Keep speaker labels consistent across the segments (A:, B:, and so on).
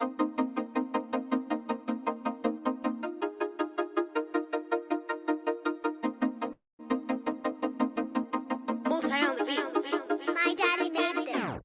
A: Multi on the beat. My daddy made them.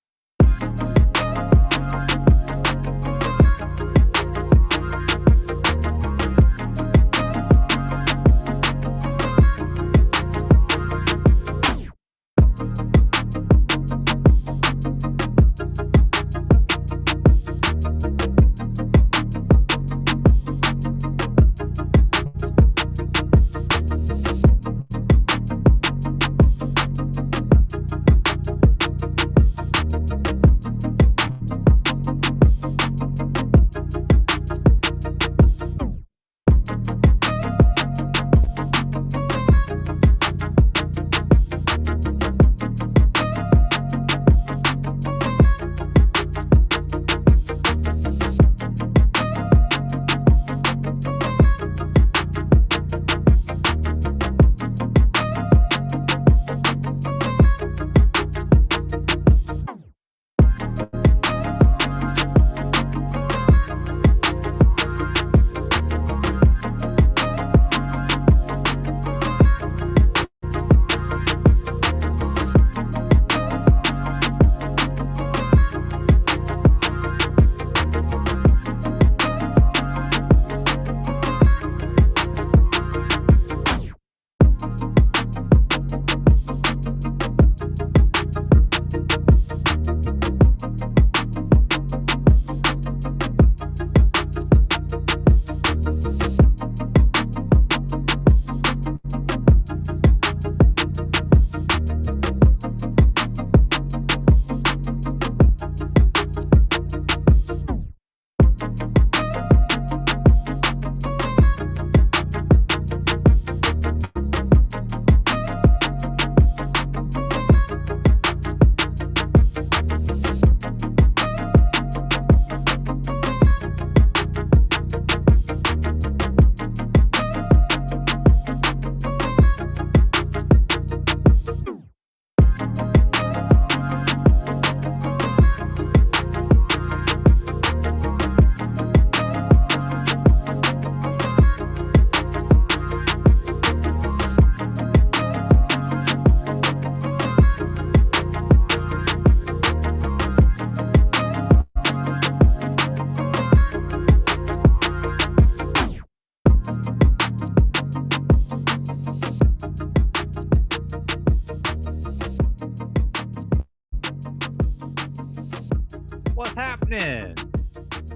B: What's happening?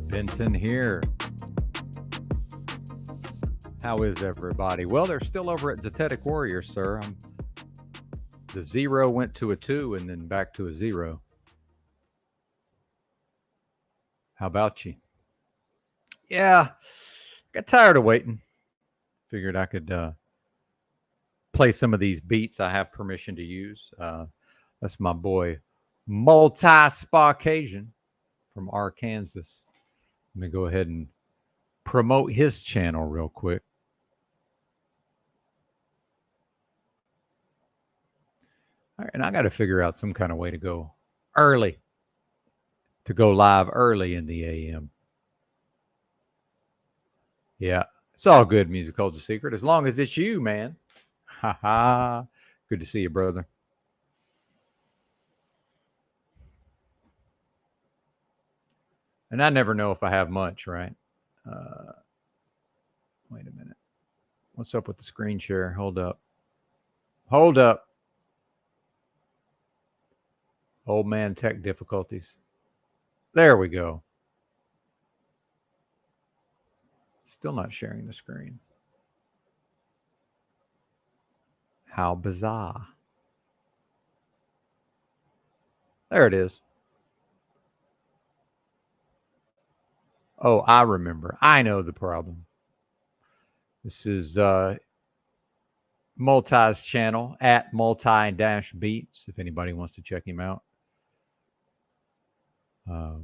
B: Benson here. How is everybody? Well, they're still over at Zetetic Warrior, sir. The 0 went to a 2 and then back to a 0. How about you? Yeah, got tired of waiting. Figured I could play some of these beats I have permission to use. That's my boy, Multi-Sparkasian from Arkansas. Let me go ahead and promote his channel real quick. All right, and I got to figure out some kind of way to go early, to go live early in the AM. Yeah, it's all good. Music holds a secret as long as it's you, man. Ha ha. Good to see you, brother. And I never know if I have much, right? Wait a minute. What's up with the screen share? Hold up. Hold up. Old man tech difficulties. There we go. Still not sharing the screen. How bizarre. There it is. Oh, I remember. I know the problem. This is Multi's channel at multi-beats if anybody wants to check him out.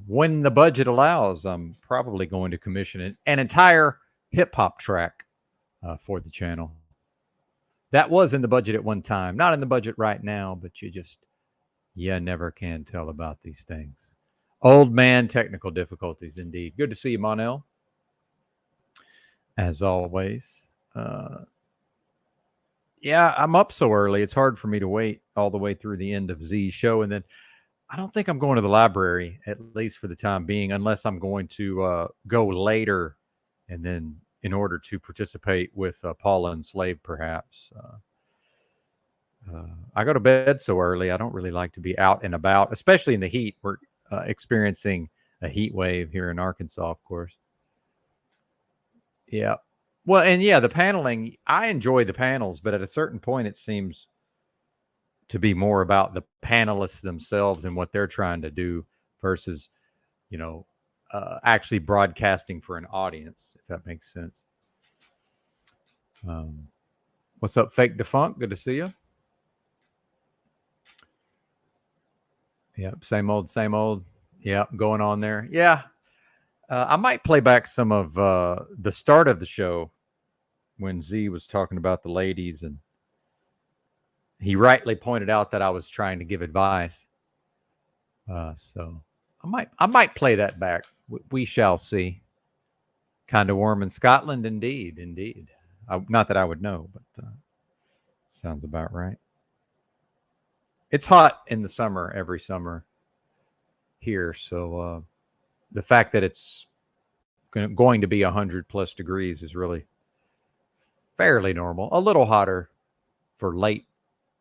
B: When the budget allows, I'm probably going to commission an entire hip-hop track for the channel. That was in the budget at one time. Not in the budget right now, but you never can tell about these things. Old man technical difficulties, indeed. Good to see you, Monel, as always. Yeah, I'm up so early. It's hard for me to wait all the way through the end of Z's show. And then I don't think I'm going to the library, at least for the time being, unless I'm going to go later and then in order to participate with Paula and Slave, perhaps. I go to bed so early. I don't really like to be out and about, especially in the heat. We're experiencing a heat wave here in Arkansas, of course. Yeah. Well, and yeah, the paneling, I enjoy the panels, but at a certain point, it seems to be more about the panelists themselves and what they're trying to do versus, you know, actually broadcasting for an audience, if that makes sense. What's up, Fake Defunct? Good to see you. Yep, same old, same old. Yep, going on there. Yeah, I might play back some of the start of the show when Z was talking about the ladies, and he rightly pointed out that I was trying to give advice. So I might play that back. We shall see. Kind of warm in Scotland, indeed, indeed. Not that I would know, but sounds about right. It's hot in the summer, every summer here. So the fact that it's going to be 100 plus degrees is really fairly normal. A little hotter for late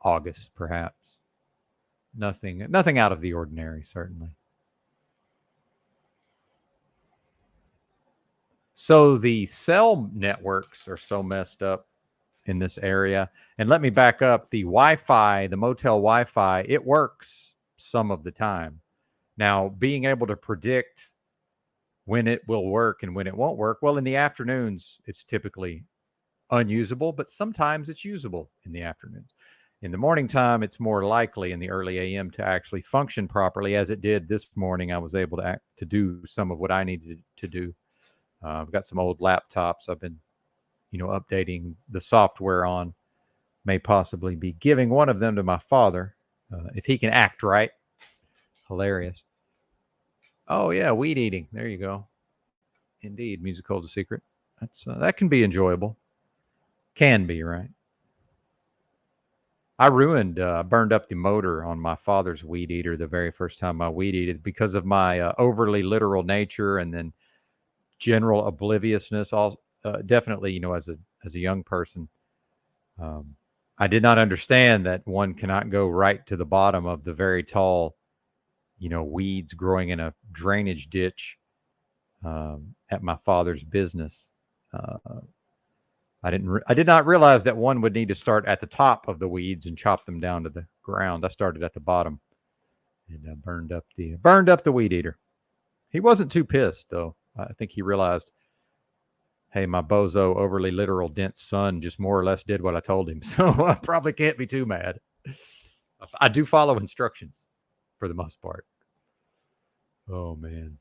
B: August, perhaps. Nothing out of the ordinary, certainly. So the cell networks are so messed up in this area. And let me back up. The Wi-Fi, the motel Wi-Fi, it works some of the time. Now, being able to predict when it will work and when it won't work, well, in the afternoons, it's typically unusable, but sometimes it's usable in the afternoons. In the morning time, it's more likely in the early AM to actually function properly, as it did this morning. I was able to do some of what I needed to do. I've got some old laptops I've been, updating the software on. May possibly be giving one of them to my father if he can act right. Hilarious. Oh yeah, weed eating. There you go. Indeed, musical is a secret. That can be enjoyable. Can be, right? I burned up the motor on my father's weed eater the very first time I weed eated because of my overly literal nature and then general obliviousness. Also, definitely, as a young person, I did not understand that one cannot go right to the bottom of the very tall, weeds growing in a drainage ditch at my father's business. I did not realize that one would need to start at the top of the weeds and chop them down to the ground. I started at the bottom and burned up the weed eater. He wasn't too pissed though. I think he realized, hey, my bozo, overly literal, dense son just more or less did what I told him. So I probably can't be too mad. I do follow instructions for the most part. Oh man.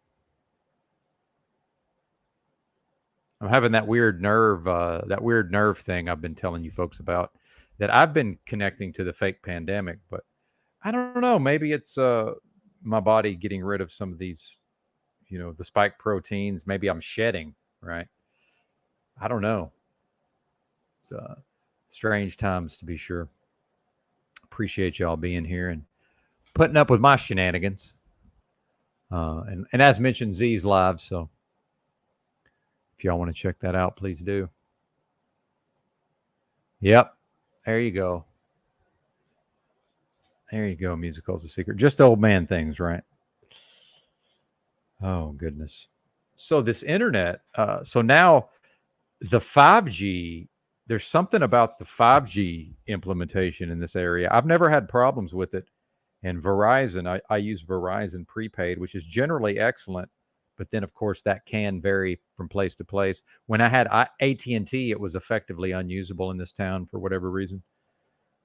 B: I'm having that weird nerve thing I've been telling you folks about that I've been connecting to the fake pandemic, but I don't know. Maybe it's my body getting rid of some of these, the spike proteins. Maybe I'm shedding, right? I don't know. It's strange times to be sure. Appreciate y'all being here and putting up with my shenanigans. And as mentioned, Z's live, so if y'all want to check that out, please do. Yep. There you go. There you go. Musical's a secret. Just old man things, right? Oh, goodness. So this internet, so now the 5G, there's something about the 5G implementation in this area. I've never had problems with it. And Verizon, I use Verizon prepaid, which is generally excellent. But then, of course, that can vary from place to place. When I had AT&T, it was effectively unusable in this town for whatever reason.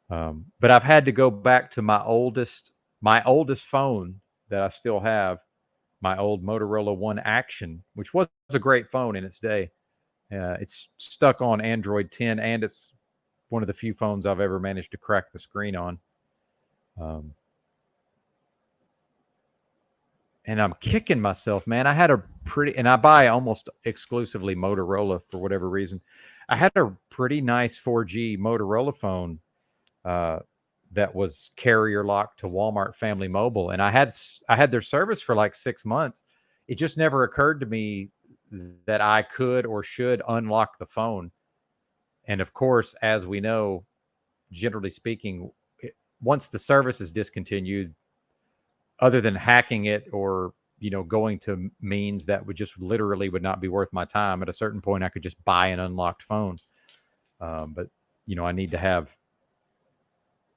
B: But I've had to go back to my oldest phone that I still have, my old Motorola One Action, which was a great phone in its day. It's stuck on Android 10, and it's one of the few phones I've ever managed to crack the screen on. and I'm kicking myself, man. I had a pretty, and I buy almost exclusively Motorola for whatever reason. I had a pretty nice 4G Motorola phone uh, that was carrier locked to Walmart Family Mobile, and I had their service for like 6 months. It just never occurred to me that I could or should unlock the phone. And of course, as we know, generally speaking, once the service is discontinued, other than hacking it or going to means that would just literally would not be worth my time, at a certain point I could just buy an unlocked phone. But I need to have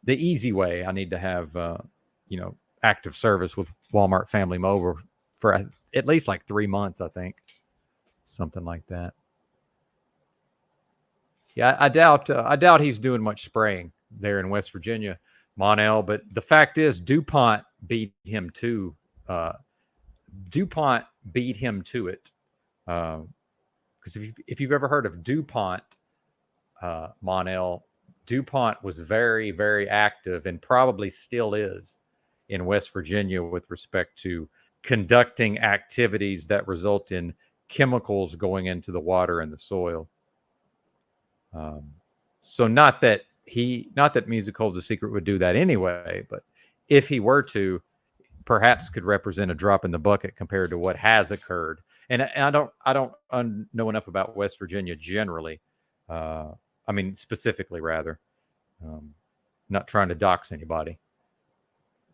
B: the easy way. I need to have active service with Walmart Family Mobile for at least like 3 months, I think, something like that. Yeah, I doubt he's doing much spraying there in West Virginia, Monel. But the fact is, DuPont beat him to DuPont beat him to it. Because if you've ever heard of DuPont, Monel, DuPont was very, very active and probably still is in West Virginia with respect to conducting activities that result in chemicals going into the water and the soil. So not that Music Holds a Secret would do that anyway, but if he were to, perhaps could represent a drop in the bucket compared to what has occurred. And I don't know enough about West Virginia generally. I mean, specifically rather, not trying to dox anybody,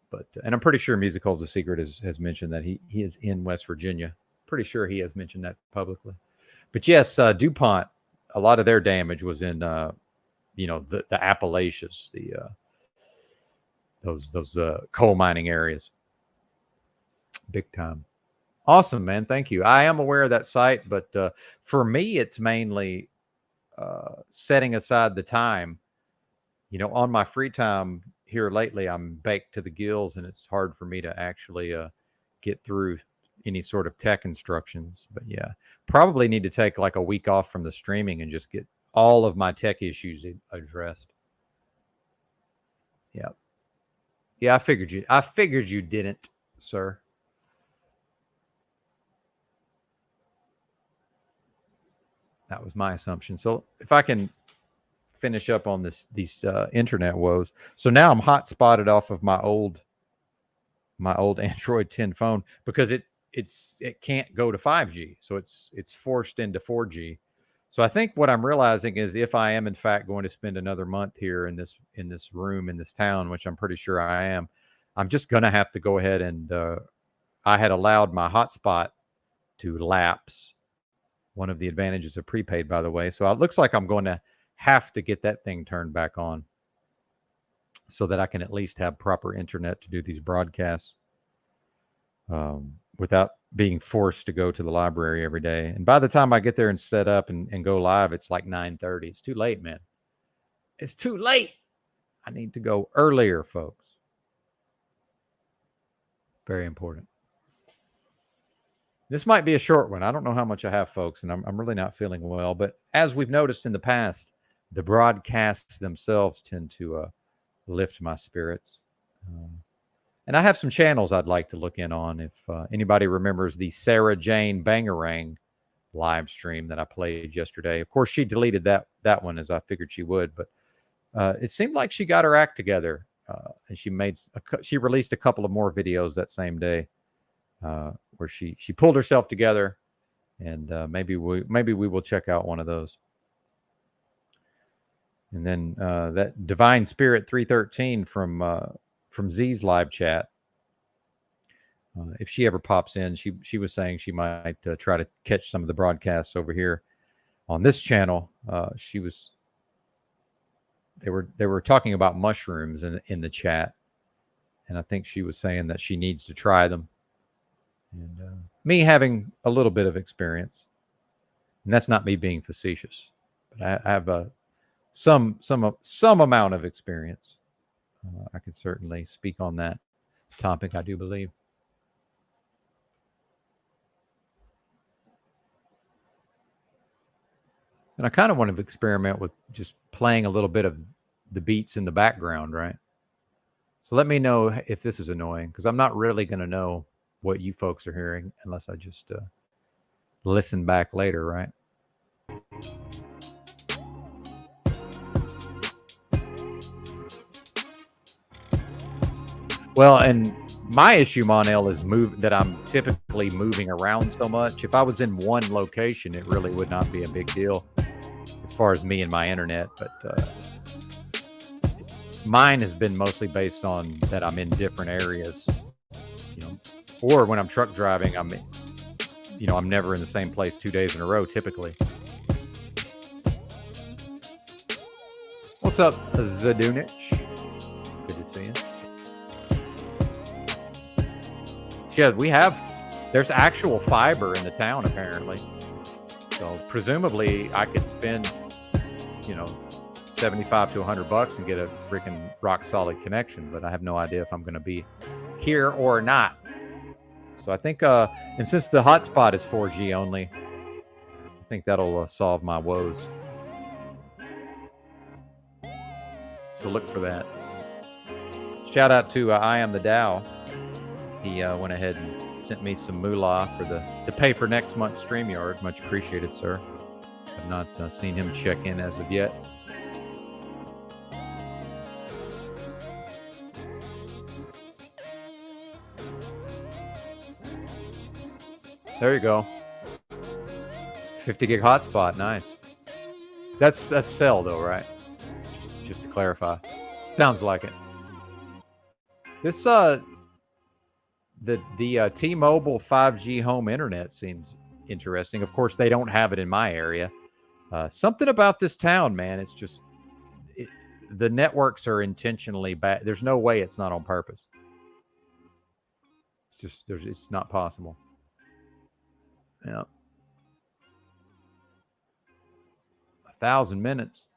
B: but, and I'm pretty sure Music Holds a Secret has mentioned that he is in West Virginia. Pretty sure he has mentioned that publicly. But yes, DuPont, a lot of their damage was in, the Appalachians, those coal mining areas. Big time. Awesome, man. Thank you. I am aware of that site, but for me, it's mainly setting aside the time. On my free time here lately, I'm baked to the gills, and it's hard for me to actually get through any sort of tech instructions. But yeah, probably need to take like a week off from the streaming and just get all of my tech issues addressed. Yeah. Yeah, I figured you didn't, sir. That was my assumption. So if I can finish up on these internet woes. So now I'm hot spotted off of my old Android 10 phone because it can't go to 5G. So it's forced into 4G. So I think what I'm realizing is, if I am in fact going to spend another month here in this room in this town, which I'm pretty sure I am, I'm just going to have to go ahead and I had allowed my hotspot to lapse. One of the advantages of prepaid, by the way. So it looks like I'm going to have to get that thing turned back on so that I can at least have proper internet to do these broadcasts without being forced to go to the library every day. And by the time I get there and set up and go live, it's like 9:30. It's too late, man. It's too late. I need to go earlier, folks. Very important. This might be a short one. I don't know how much I have, folks, and I'm really not feeling well. But as we've noticed in the past, the broadcasts themselves tend to lift my spirits. And I have some channels I'd like to look in on. If anybody remembers the Sarah Jane Bangarang live stream that I played yesterday. Of course, she deleted that one, as I figured she would. But it seemed like she got her act together, and she released a couple of more videos that same day. Where she pulled herself together, and maybe we will check out one of those. And then that Divine Spirit 313 from Z's live chat. If she ever pops in, she was saying she might try to catch some of the broadcasts over here on this channel. They were talking about mushrooms in the chat, and I think she was saying that she needs to try them. And me having a little bit of experience, and that's not me being facetious, but I have some amount of experience. I can certainly speak on that topic, I do believe. And I kind of want to experiment with just playing a little bit of the beats in the background, right? So let me know if this is annoying, because I'm not really going to know what you folks are hearing, unless I just listen back later, right? Well, and my issue, Monel, is that I'm typically moving around so much. If I was in one location, it really would not be a big deal as far as me and my internet. But mine has been mostly based on that I'm in different areas, or when I'm truck driving, I'm never in the same place 2 days in a row, typically. What's up, Zadunich? Good to see you. Yeah, there's actual fiber in the town, apparently. So presumably I could spend, 75 to $100 and get a freaking rock solid connection, but I have no idea if I'm going to be here or not. So I think, and since the hotspot is 4G only, I think that'll solve my woes. So look for that. Shout out to I Am the Dow. He went ahead and sent me some moolah for to pay for next month's StreamYard. Much appreciated, sir. I've not seen him check in as of yet. There you go. 50 gig hotspot, nice. That's cell though, right? Just to clarify. Sounds like it. This the T-Mobile 5G home internet seems interesting. Of course, they don't have it in my area. Something about this town, man. It's just the networks are intentionally bad. There's no way it's not on purpose. It's not possible. Yeah. 1,000 minutes.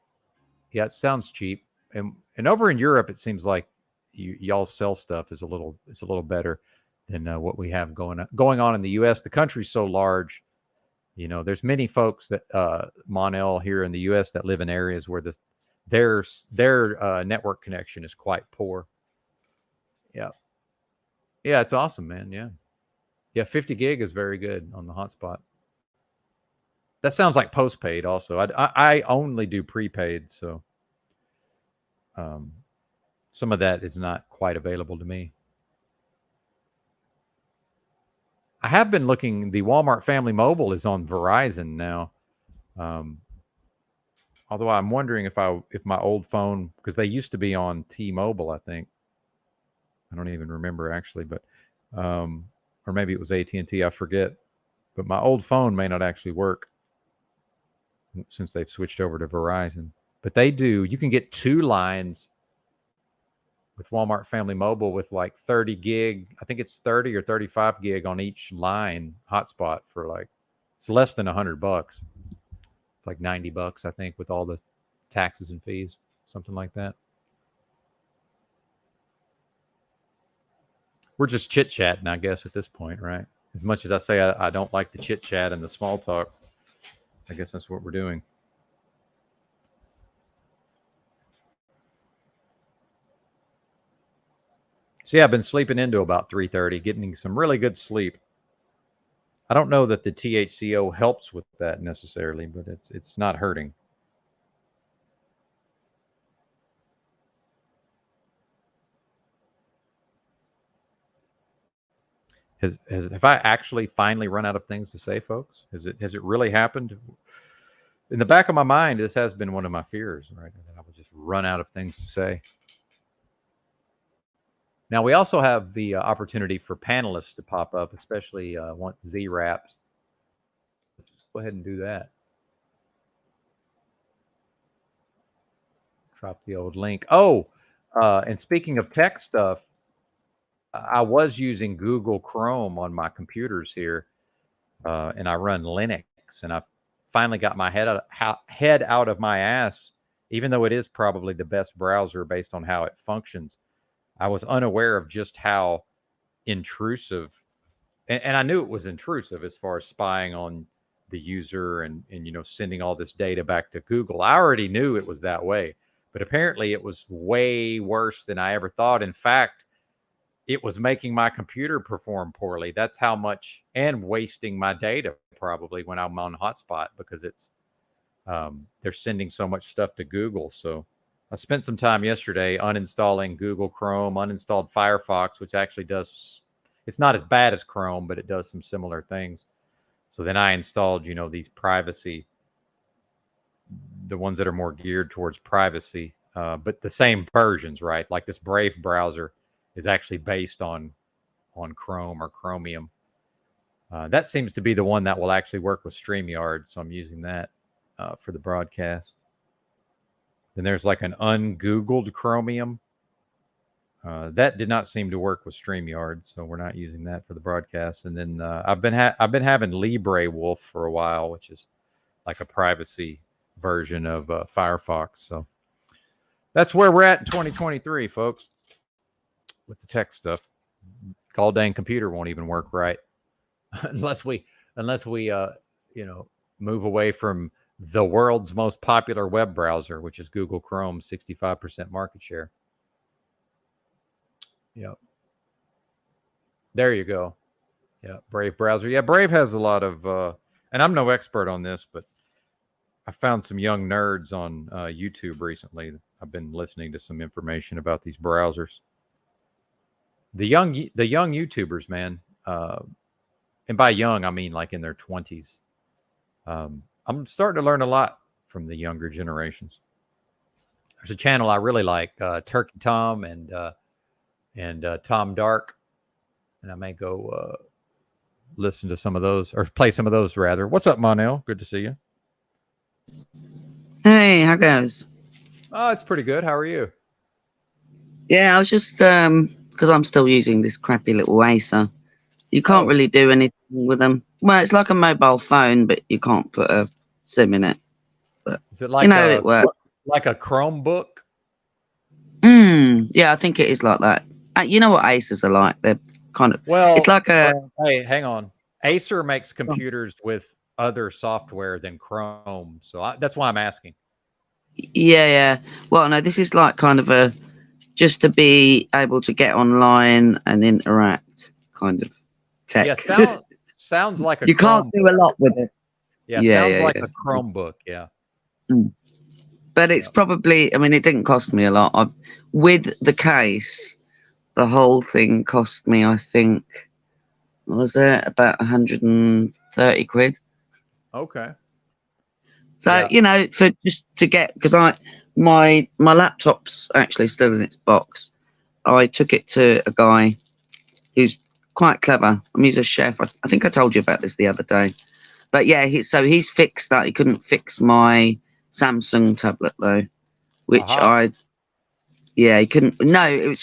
B: Yeah, it sounds cheap. And over in Europe, it seems like y'all sell stuff is a little better than what we have going on in the U.S. The country's so large. There's many folks that Monel here in the U.S. that live in areas where their network connection is quite poor. Yeah. Yeah, it's awesome, man. Yeah. Yeah, 50 gig is very good on the hotspot. That sounds like postpaid also. I only do prepaid, so some of that is not quite available to me. I have been looking. The Walmart Family Mobile is on Verizon now. Although I'm wondering if my old phone, because they used to be on T-Mobile, I think. I don't even remember actually, but or maybe it was AT&T, I forget. But my old phone may not actually work since they've switched over to Verizon. But they do. You can get 2 lines with Walmart Family Mobile with like 30 gig. I think it's 30 or 35 gig on each line hotspot for it's less than $100. It's like $90, I think, with all the taxes and fees, something like that. We're just chit-chatting, I guess, at this point, right? As much as I say I don't like the chit-chat and the small talk, I guess that's what we're doing. So yeah, I've been sleeping into about 3:30, getting some really good sleep. I don't know that the THCO helps with that necessarily, but it's not hurting. Have I actually finally run out of things to say, folks? Has it really happened? In the back of my mind, this has been one of my fears, right? That I would just run out of things to say. Now, we also have the opportunity for panelists to pop up, especially once Z wraps. Let's just go ahead and do that. Drop the old link. Oh, and speaking of tech stuff, I was using Google Chrome on my computers here, and I run Linux, and I finally got my head out of my ass, even though it is probably the best browser based on how it functions. I was unaware of just how intrusive, and I knew it was intrusive as far as spying on the user and sending all this data back to Google. I already knew it was that way, but apparently it was way worse than I ever thought. In fact, it was making my computer perform poorly. That's how much, and wasting my data probably when I'm on hotspot, because it's they're sending so much stuff to Google. So I spent some time yesterday uninstalling Google Chrome, uninstalled Firefox, which actually does, it's not as bad as Chrome, but it does some similar things. So then I installed, these privacy, the ones that are more geared towards privacy, but the same versions, right? Like this Brave browser is actually based on Chrome or Chromium. That seems to be the one that will actually work with StreamYard. So I'm using that for the broadcast. Then there's like an ungoogled Chromium. That did not seem to work with StreamYard, so we're not using that for the broadcast. And then I've been having LibreWolf for a while, which is like a privacy version of Firefox. So that's where we're at in 2023, folks, with the tech stuff. All dang computer won't even work right unless we move away from the world's most popular web browser, which is Google Chrome, 65% market share. Yep. There you go. Yeah, Brave browser. Yeah, Brave has a lot of, and I'm no expert on this, but I found some young nerds on YouTube recently. I've been listening to some information about these browsers. The young YouTubers, man, and by young I mean like in their 20s. I'm starting to learn a lot from the younger generations. There's a channel I really like, Turkey Tom and Tom Dark, and I may go listen to some of those, or play some of those rather. What's up, Monel? Good to see you.
C: Hey, how goes?
B: Oh, it's pretty good. How are you?
C: Yeah, I was just because I'm still using this crappy little Acer. You can't really do anything with them. Well, it's like a mobile phone, but you can't put a SIM in it. But
B: is it like
C: it works
B: like a Chromebook?
C: Yeah, I think it is like that. You know what Acers are like? They're kind of it's like a.
B: Hey, hang on. Acer makes computers with other software than Chrome, so that's why I'm asking.
C: Yeah. Well, no, this is like kind of a just to be able to get online and interact kind of tech.
B: Yeah, sounds like a.
C: You can't do a lot with it.
B: Yeah, sounds like a Chromebook. Yeah.
C: But it's probably. I mean, it didn't cost me a lot. With the case, the whole thing cost me, I think, what was it, about 130 quid.
B: Okay.
C: So for just to get, because my laptop's actually still in its box. I took it to a guy who's quite clever. I mean, he's a chef. I think I told you about this the other day. But yeah, he's fixed that. He couldn't fix my Samsung tablet though, which he couldn't. No,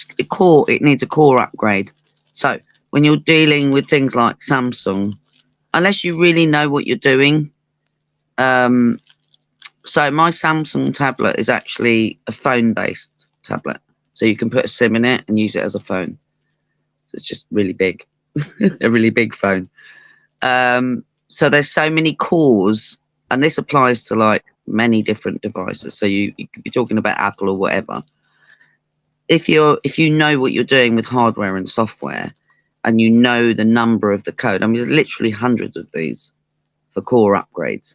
C: it needs a core upgrade. So when you're dealing with things like Samsung, unless you really know what you're doing, so my Samsung tablet is actually a phone-based tablet. So you can put a SIM in it and use it as a phone. So it's just really big, a really big phone. So there's so many cores, and this applies to like many different devices. So you could be talking about Apple or whatever. If you know what you're doing with hardware and software, and you know the number of the code, I mean, there's literally hundreds of these for core upgrades.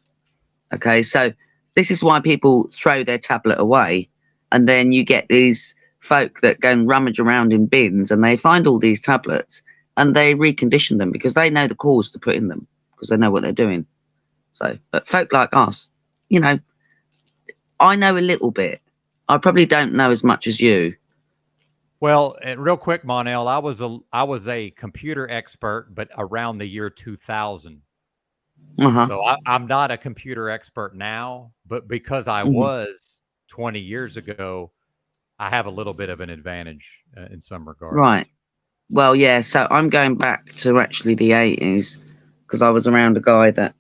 C: Okay, so this is why people throw their tablet away, and then you get these folk that go and rummage around in bins, and they find all these tablets, and they recondition them because they know the cores to put in them, because they know what they're doing. So, but folk like us, I know a little bit. I probably don't know as much as you.
B: Well, and real quick, Monel, I was a computer expert, but around the year 2000. So I'm not a computer expert now, but because I was 20 years ago, I have a little bit of an advantage in some regards.
C: Right. Well, yeah. So I'm going back to actually the 80s, because I was around a guy that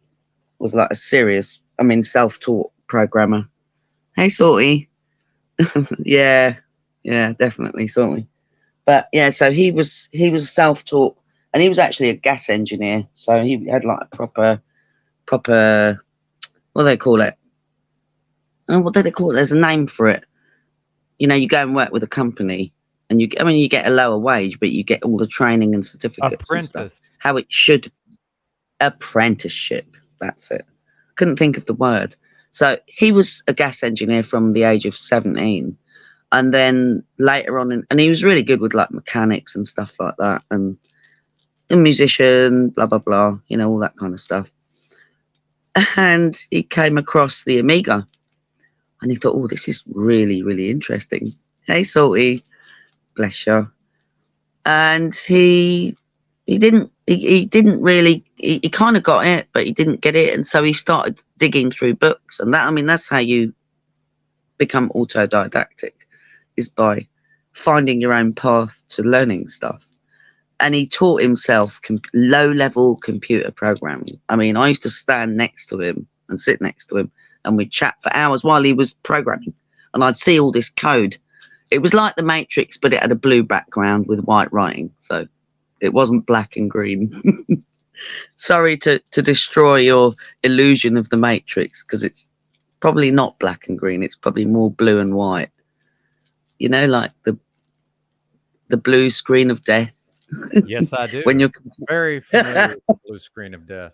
C: was like a serious, self-taught programmer. Hey, Sorty. Yeah, definitely, Sorty. But yeah, so he was self-taught, and he was actually a gas engineer. So he had like a proper, what do they call it? Oh, what do they call it? There's a name for it. You go and work with a company, and you get a lower wage, but you get all the training and certificates and stuff.
B: Apprentice.
C: How it should apprenticeship. That's it. Couldn't think of the word. So he was a gas engineer from the age of 17, and then later on, and he was really good with like mechanics and stuff like that, and a musician, blah blah blah, you know, all that kind of stuff. And he came across the Amiga, and he thought, "Oh, this is really, really interesting." Hey, Salty, bless you. And he didn't really, he kind of got it, but he didn't get it, and so he started digging through books, and that, I mean, that's how you become autodidactic, is by finding your own path to learning stuff. And he taught himself low-level computer programming. I mean, I used to stand next to him and sit next to him, and we'd chat for hours while he was programming, and I'd see all this code. It was like the Matrix, but it had a blue background with white writing, so it wasn't black and green. Sorry to destroy your illusion of the Matrix, because it's probably not black and green. It's probably more blue and white. You know, like the blue screen of death.
B: Yes, I do.
C: When you're
B: very familiar with the blue screen of death.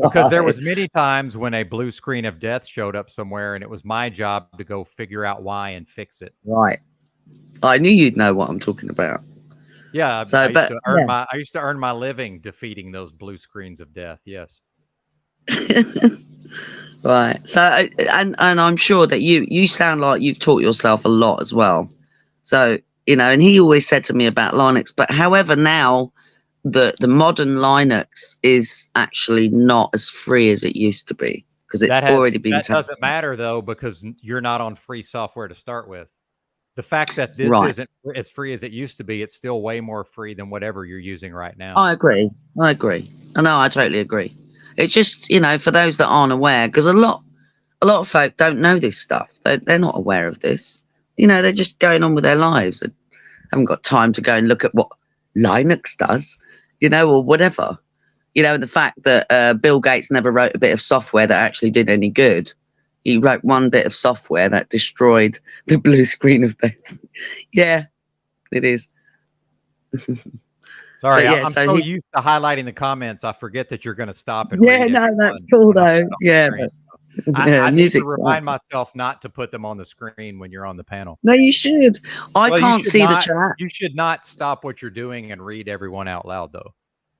B: Because there was many times when a blue screen of death showed up somewhere, and it was my job to go figure out why and fix it.
C: Right. I knew you'd know what I'm talking about.
B: Yeah,
C: So,
B: I used to earn my living defeating those blue screens of death. Yes.
C: Right. So, and I'm sure that you sound like you've taught yourself a lot as well. So, you know, and he always said to me about Linux, but however, now the modern Linux is actually not as free as it used to be, because it's already been
B: That doesn't matter though, because you're not on free software to start with. The fact that this isn't as free as it used to be, it's still way more free than whatever you're using right now.
C: I agree. I know, I totally agree. It's just, you know, for those that aren't aware, because a lot of folk don't know this stuff. They're not aware of this. You know, they're just going on with their lives. They haven't got time to go and look at what Linux does, you know, or whatever. You know, the fact that Bill Gates never wrote a bit of software that actually did any good. He wrote one bit of software that destroyed the blue screen of death. Yeah, it is.
B: Sorry,
C: yeah,
B: I'm so used to highlighting the comments, I forget that you're going to stop and
C: read
B: it.
C: No, that's cool though. Yeah,
B: I need to remind myself not to put them on the screen when you're on the panel.
C: No, you should. I can't see the chat.
B: You should not stop what you're doing and read everyone out loud, though.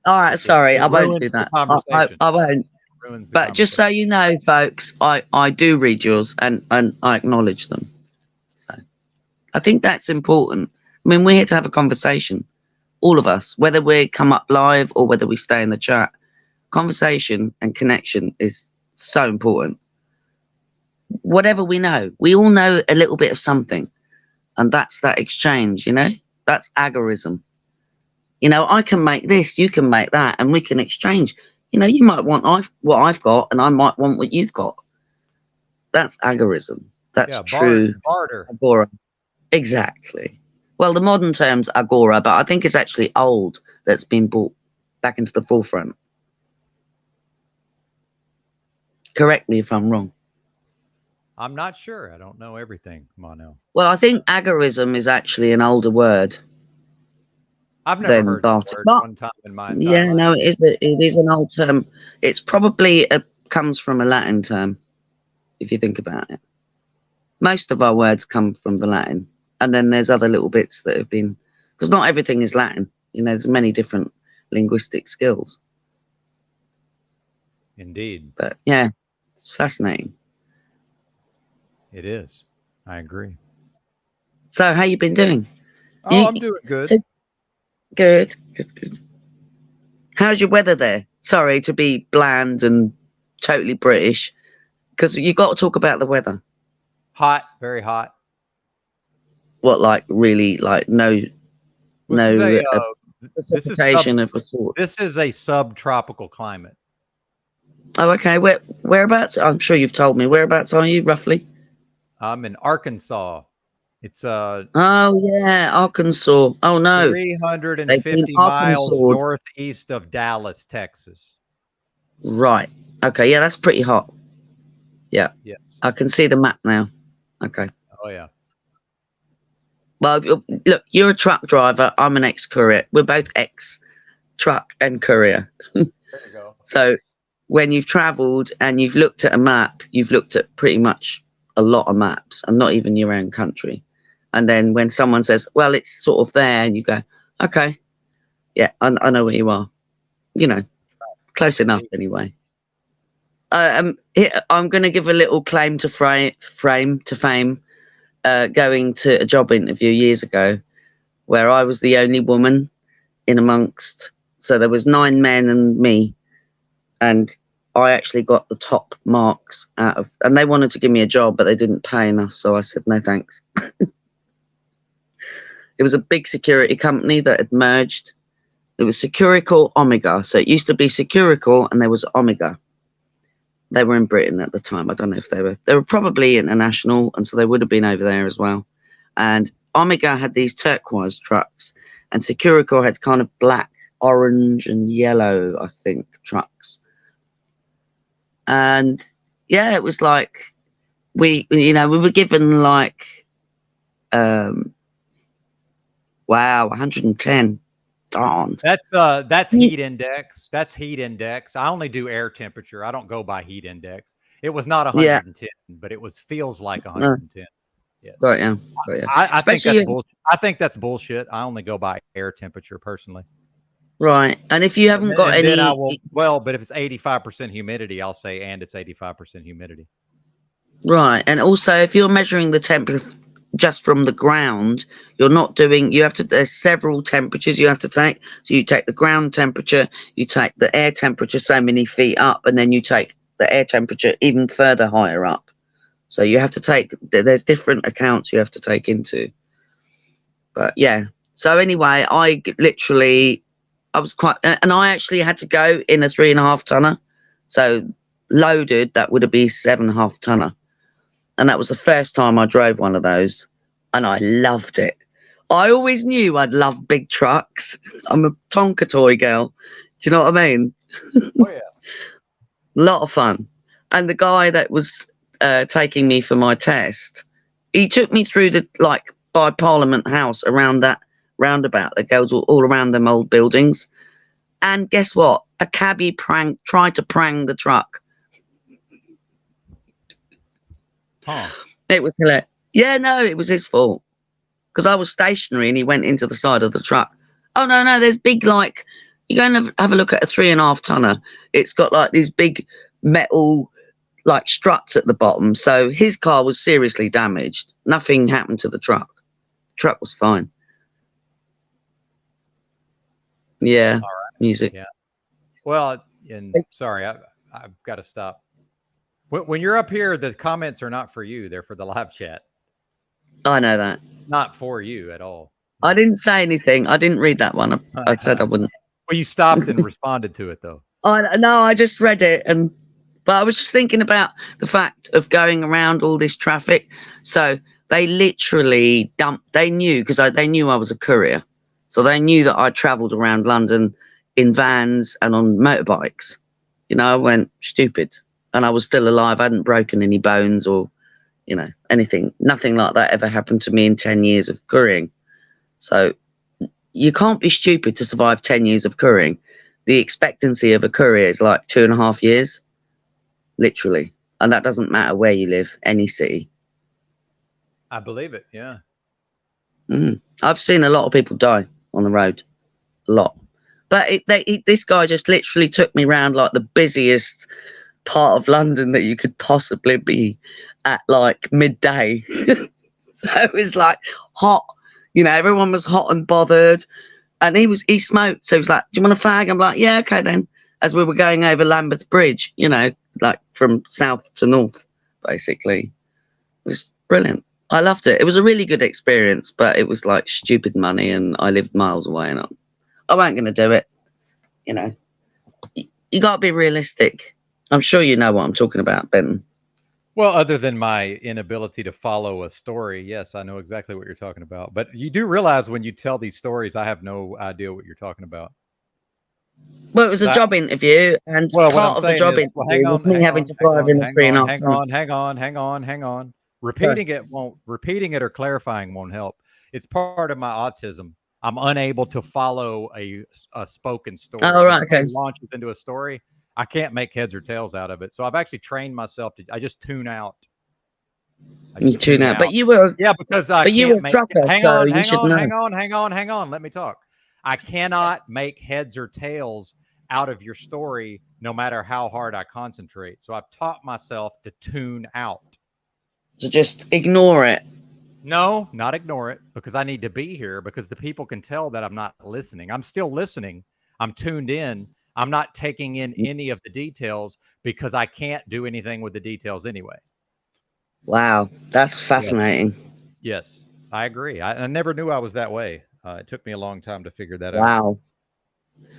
C: All right, sorry, I won't do that. I won't. But just so you know, folks, I do read yours and I acknowledge them. So I think that's important. I mean, we're here to have a conversation, all of us, whether we come up live or whether we stay in the chat. Conversation and connection is so important. Whatever we know, we all know a little bit of something, and that's that exchange, you know, that's agorism. You know, I can make this, you can make that, and we can exchange. You know, you might want what I've got, and I might want what you've got. That's agorism. That's true.
B: Barter.
C: Agora. Exactly. Well, the modern term's agora, but I think it's actually old that's been brought back into the forefront. Correct me if I'm wrong.
B: I'm not sure. I don't know everything, Mono.
C: Well, I think agorism is actually an older word.
B: I've never heard the word one time in my entire life.
C: No, it is an old term. It's probably comes from a Latin term, if you think about it. Most of our words come from the Latin, and then there's other little bits that have been, because not everything is Latin. You know, there's many different linguistic skills.
B: Indeed.
C: But yeah, it's fascinating.
B: It is. I agree.
C: So, how you been doing?
B: Oh, I'm doing good.
C: Good. How's your weather there? Sorry to be bland and totally British, because you've got to talk about the weather.
B: Hot, very hot.
C: What, like really, like no precipitation of a sort?
B: This is a subtropical climate.
C: Oh, okay. Whereabouts? I'm sure you've told me. Whereabouts are you, roughly?
B: I'm in Arkansas. It's
C: oh yeah, Arkansas. Oh no,
B: 350 miles northeast of Dallas, Texas.
C: Right. Okay. Yeah, that's pretty hot. Yeah.
B: Yes.
C: I can see the map now. Okay.
B: Oh yeah.
C: Well, look, you're a truck driver. I'm an ex-courier. We're both ex-truck and courier.
B: There you go.
C: So when you've travelled and you've looked at a map, you've looked at pretty much a lot of maps, and not even your own country. And then when someone says, well, it's sort of there, and you go, okay, yeah, I know where you are. You know, close enough anyway. I'm going to give a little claim to fame. Going to a job interview years ago where I was the only woman in amongst, so there was 9 men and me, and I actually got the top marks out of, and they wanted to give me a job, but they didn't pay enough, so I said no thanks. It was a big security company that had merged. It was Securical Omega, so it used to be Securical and there was Omega. They were in Britain at the time. I don't know if they were probably international, and so they would have been over there as well. And Omega had these turquoise trucks, and Securical had kind of black, orange, and yellow, I think, trucks. And yeah, it was like we were given like wow, 110. Darn.
B: That's heat index. That's heat index. I only do air temperature. I don't go by heat index. It was not 110, but it feels like 110. Yes.
C: Got you.
B: I think that's bullshit. I think that's bullshit. I only go by air temperature personally.
C: Right. And if you haven't got any,
B: but if it's 85% humidity, I'll say, and it's 85% humidity.
C: Right. And also, if you're measuring the temperature just from the ground, you're not doing, there's several temperatures you have to take. So you take the ground temperature, you take the air temperature so many feet up, and then you take the air temperature even further higher up. So you have to there's different accounts you have to take into. But yeah. So anyway, I actually had to go in a 3.5 tonner. So loaded, that would have been 7.5 tonner. And that was the first time I drove one of those, and I loved it. I always knew I'd love big trucks. I'm a Tonka toy girl. Do you know what I mean?
B: Oh, yeah.
C: A lot of fun. And the guy that was taking me for my test, he took me through by Parliament House around that roundabout that goes all around them old buildings. And guess what? A cabbie tried to prang the truck.
B: Huh.
C: It was hilarious. Yeah, no, it was his fault. Because I was stationary and he went into the side of the truck. Oh, no, there's big, you go and have a look at a 3.5 tonner. It's got these big metal, struts at the bottom. So his car was seriously damaged. Nothing happened to the truck. The truck was fine. Yeah,
B: all right.
C: Music.
B: Yeah. Well, and sorry, I've got to stop. When you're up here, the comments are not for you. They're for the live chat.
C: I know that.
B: Not for you at all.
C: I didn't say anything. I didn't read that one. I said I wouldn't.
B: Well, you stopped and responded to it, though.
C: No, I just read it. But I was just thinking about the fact of going around all this traffic. So they literally they knew, because they knew I was a courier. So they knew that I travelled around London in vans and on motorbikes. I went stupid. And I was still alive. I hadn't broken any bones or, anything. Nothing like that ever happened to me in 10 years of couriering. So you can't be stupid to survive 10 years of couriering. The expectancy of a courier is 2.5 years, literally. And that doesn't matter where you live, any city.
B: I believe it, yeah.
C: I've seen a lot of people die on the road. A lot. But this guy just literally took me around the busiest part of London that you could possibly be at midday. So it was hot, everyone was hot and bothered, and he smoked, so he was like, do you want a fag? I'm like, yeah, okay then, as we were going over Lambeth Bridge, from south to north, basically. It was brilliant. I loved it. It was a really good experience, but it was stupid money, and I lived miles away, and I wasn't going to do it. You got to be realistic. I'm sure you know what I'm talking about, Ben.
B: Well, other than my inability to follow a story, yes, I know exactly what you're talking about. But you do realize when you tell these stories, I have no idea what you're talking about.
C: Well, it was a job interview, and part of the job interview was me having to drive in a 3.5 tonner.
B: Hang on. Repeating it or clarifying won't help. It's part of my autism. I'm unable to follow a spoken story.
C: Oh,
B: When
C: right, okay.
B: somebody launches into a story, I can't make heads or tails out of it. So I've actually trained myself to. I just tune out. I
C: You
B: just
C: tune
B: tune
C: out. But
B: out.
C: you were
B: Yeah, because I
C: but you were
B: can't
C: a
B: make.
C: trucker,
B: Hang
C: so
B: on,
C: you
B: hang
C: should
B: on,
C: know.
B: hang on, hang on, hang on. Let me talk. I cannot make heads or tails out of your story, no matter how hard I concentrate. So I've taught myself to tune out.
C: So just ignore it.
B: No, not ignore it, because I need to be here, because the people can tell that I'm not listening. I'm still listening. I'm tuned in. I'm not taking in any of the details because I can't do anything with the details anyway.
C: Wow, that's
B: Yes.
C: fascinating.
B: Yes, I agree. I never knew I was that way. It took me a long time to figure that out.
C: Wow.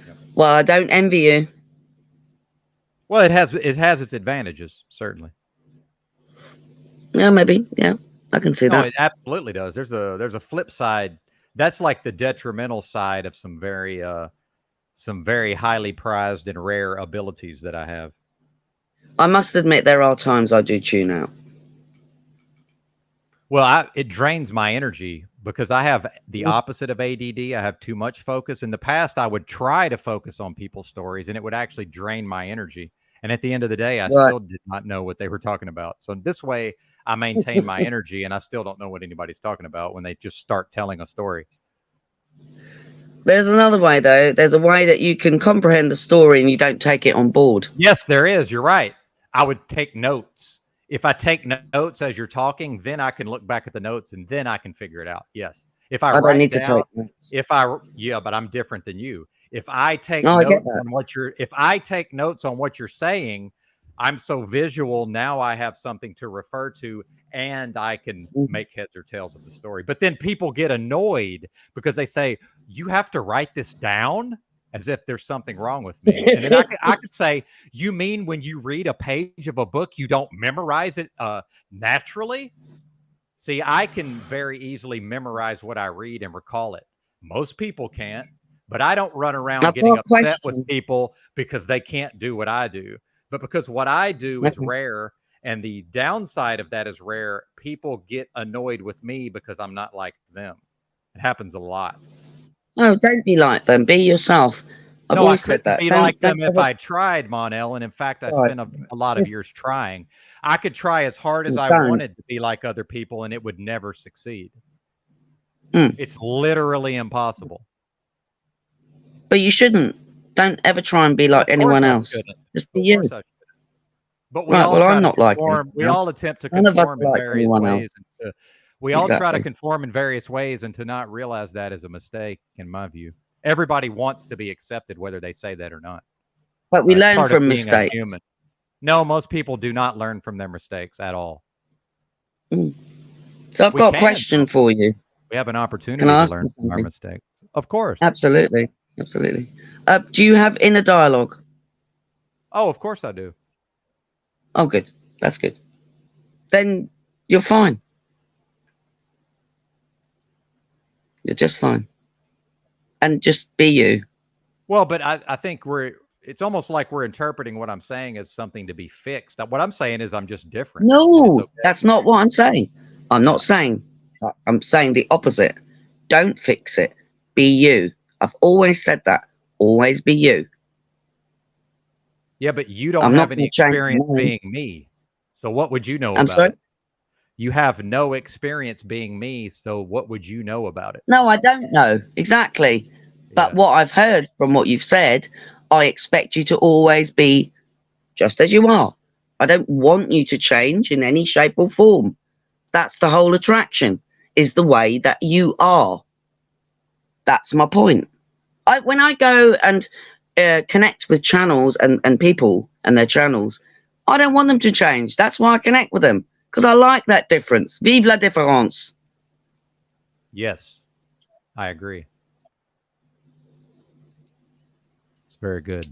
B: Yep.
C: Well, I don't envy you.
B: Well, it has its advantages, certainly.
C: Yeah, maybe. Yeah, I can see
B: No,
C: that.
B: it absolutely does. There's a flip side. That's like the detrimental side of some very highly prized and rare abilities that I have.
C: I must admit there are times I do tune out.
B: Well, it drains my energy because I have the opposite of ADD. I have too much focus. In the past, I would try to focus on people's stories, and it would actually drain my energy. And at the end of the day, I
C: Right.
B: still did not know what they were talking about. So this way, I maintain my energy, and I still don't know what anybody's talking about when they just start telling a story.
C: There's another way, though. There's a way that you can comprehend the story and you don't take it on board.
B: Yes, there is. You're right. I would take notes. If I take notes as you're talking, then I can look back at the notes and then I can figure it out. Yes. If I
C: I don't
B: write
C: need to
B: down,
C: take notes.
B: yeah, but I'm different than you. If I take
C: No, I get
B: notes
C: that.
B: on if I take notes on what you're saying, I'm so visual. Now I have something to refer to and I can make heads or tails of the story. But then people get annoyed because they say, you have to write this down, as if there's something wrong with me. And then I could say, you mean when you read a page of a book, you don't memorize it naturally? See, I can very easily memorize what I read and recall it. Most people can't, but I don't run around
C: I've
B: getting
C: got a
B: upset
C: question.
B: with people because they can't do what I do. But because what I do is
C: Okay.
B: rare, and the downside of that is rare, people get annoyed with me because I'm not like them. It happens a lot.
C: No, don't be like them. Be yourself. I've
B: No, I
C: always said
B: couldn't
C: that.
B: be
C: Don't,
B: like
C: don't
B: them if
C: ever
B: I tried, Monel, and in fact, I
C: try.
B: spent a lot of years trying. I could try as hard as I
C: Don't.
B: wanted to be like other people, and it would never succeed.
C: Mm.
B: It's literally impossible.
C: But you shouldn't. Don't ever try and be
B: Of
C: like anyone
B: course I
C: else.
B: shouldn't.
C: Just be
B: Of
C: you.
B: course I shouldn't. But we
C: Right.
B: all
C: Well,
B: try
C: I'm
B: to
C: not like
B: conform. We
C: anyone
B: all
C: else.
B: attempt to
C: None of us
B: conform
C: are
B: in
C: like
B: various
C: anyone else.
B: ways. We all try to
C: Exactly.
B: conform in various ways, and to not realize that is a mistake, in my view. Everybody wants to be accepted, whether they say that or not.
C: But we
B: It's
C: learn
B: part of
C: from
B: being a
C: mistakes.
B: human. No, most people do not learn from their mistakes at all.
C: So I've
B: We
C: got a
B: can,
C: question
B: though.
C: for you.
B: We have an opportunity
C: Can I
B: to
C: ask you
B: learn from our
C: something?
B: mistakes. Of course.
C: Absolutely. Absolutely. Do you have inner dialogue?
B: Oh, of course I do.
C: Oh, good. That's good. Then you're fine. You're just fine. And just be you.
B: Well, but I think it's almost like we're interpreting what I'm saying as something to be fixed. What I'm saying is I'm just different. and it's
C: No,
B: okay.
C: that's not what I'm saying. I'm not saying. I'm saying the opposite. Don't fix it. Be you. I've always said that. Always be you.
B: Yeah, but you don't
C: I'm
B: have
C: not
B: any
C: going to change my
B: experience
C: mind.
B: being me. So what would you know
C: I'm
B: about
C: sorry?
B: it? You have no experience being me. So what would you know about it?
C: No, I don't know. Exactly. But
B: Yeah.
C: what I've heard from what you've said, I expect you to always be just as you are. I don't want you to change in any shape or form. That's the whole attraction, is the way that you are. That's my point. When I go and connect with channels and people and their channels, I don't want them to change. That's why I connect with them, because I like that difference. Vive la différence.
B: Yes, I agree. It's very good.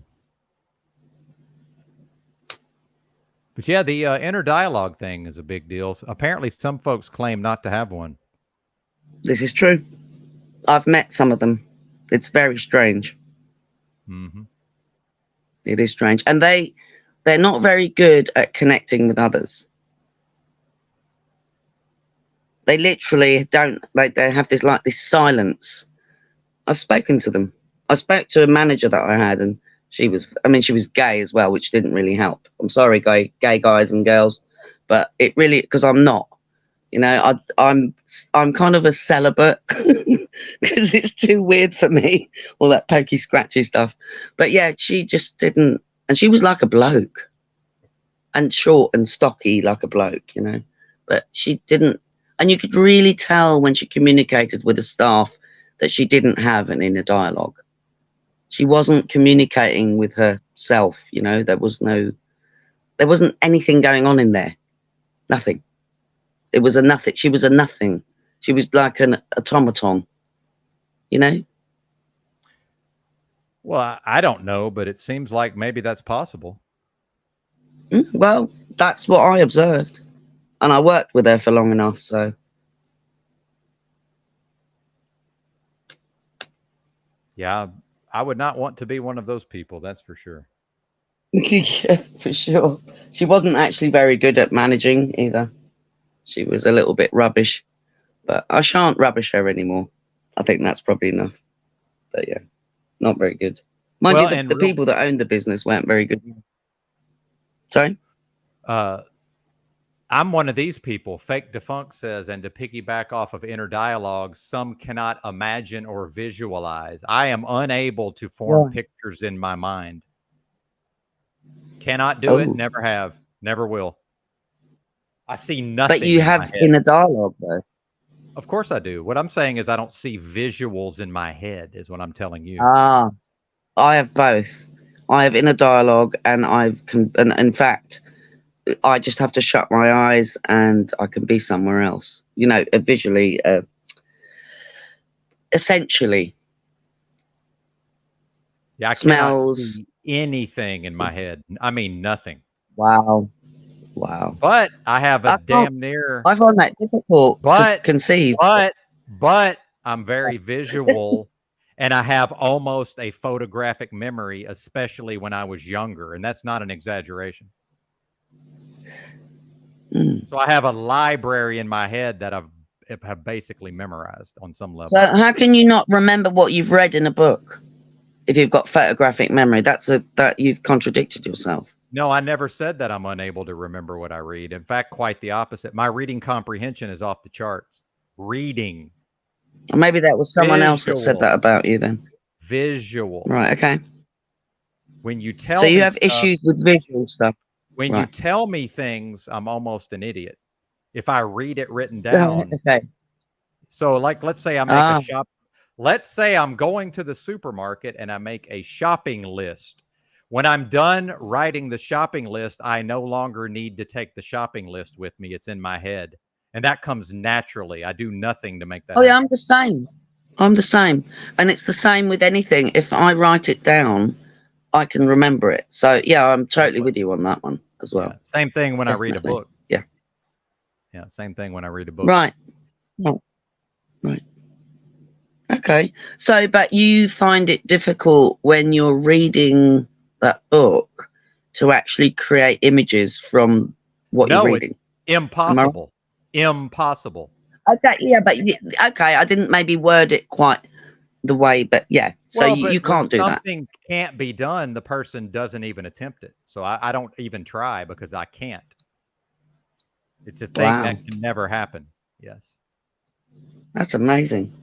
B: But yeah, the inner dialogue thing is a big deal. Apparently, some folks claim not to have one.
C: This is true. I've met some of them. It's very strange.
B: Mm-hmm.
C: It is strange. And they're not very good at connecting with others. They literally don't. They have this like this silence. I've spoken to them. I spoke to a manager that I had, and she was gay as well, which didn't really help. I'm sorry, gay guys and girls, but it really, because I'm not. You know, I'm kind of a celibate because it's too weird for me, all that pokey scratchy stuff. But yeah, she just didn't, and she was like a bloke, and short and stocky like a bloke, you know. But she didn't, and you could really tell when she communicated with the staff that she didn't have an inner dialogue. She wasn't communicating with herself, you know. There wasn't anything going on in there. Nothing. It was a nothing. She was a nothing. She was like an automaton, you know?
B: Well, I don't know, but it seems like maybe that's possible.
C: Well, that's what I observed. And I worked with her for long enough, so.
B: Yeah, I would not want to be one of those people, that's for sure.
C: Yeah, for sure. She wasn't actually very good at managing either. She was a little bit rubbish, but I shan't rubbish her anymore. I think that's probably enough. But yeah, not very good. Mind
B: Well,
C: you,
B: and
C: the people that owned the business weren't very good. Sorry?
B: I'm one of these people. Fake Defunct says, and to piggyback off of inner dialogue, some cannot imagine or visualize. I am unable to form pictures in my mind. Cannot do it. Never have. Never will. I see nothing.
C: But you have inner dialogue, though.
B: Of course I do. What I'm saying is I don't see visuals in my head, is what I'm telling you.
C: Ah, I have both. I have inner dialogue, and and in fact, I just have to shut my eyes and I can be somewhere else. You know, visually, essentially.
B: Yeah, I
C: smells.
B: cannot see anything in my head. I mean, nothing.
C: Wow.
B: But I have a damn near.
C: I find that difficult to conceive.
B: But I'm very visual, and I have almost a photographic memory, especially when I was younger, and that's not an exaggeration. So I have a library in my head that have basically memorized on some level.
C: So how can you not remember what you've read in a book if you've got photographic memory? That you've contradicted yourself.
B: No, I never said that I'm unable to remember what I read. In fact, quite the opposite. My reading comprehension is off the charts. Reading.
C: Or maybe that was someone else that said that about you then.
B: Visual.
C: Right, okay.
B: When you tell
C: me you have issues with visual stuff.
B: When you tell me things, I'm almost an idiot. If I read it written down.
C: Okay.
B: So like, let's say I make a shop. Let's say I'm going to the supermarket and I make a shopping list. When I'm done writing the shopping list, I no longer need to take the shopping list with me. It's in my head. And that comes naturally. I do nothing to make that happen.
C: Yeah, I'm the same. And it's the same with anything. If I write it down, I can remember it. So yeah, I'm totally with you on that one as well.
B: Yeah. Same thing when I read a book.
C: Yeah.
B: Yeah, same thing when I read a book.
C: Right. Okay. So, but you find it difficult when you're reading that book to actually create images from what you're reading?
B: It's impossible. Impossible.
C: Okay, yeah, but okay, I didn't maybe word it quite the way, but yeah. So you can't do that.
B: Something can't be done, the person doesn't even attempt it. So I don't even try because I can't. It's a thing that can never happen. Yes.
C: That's amazing.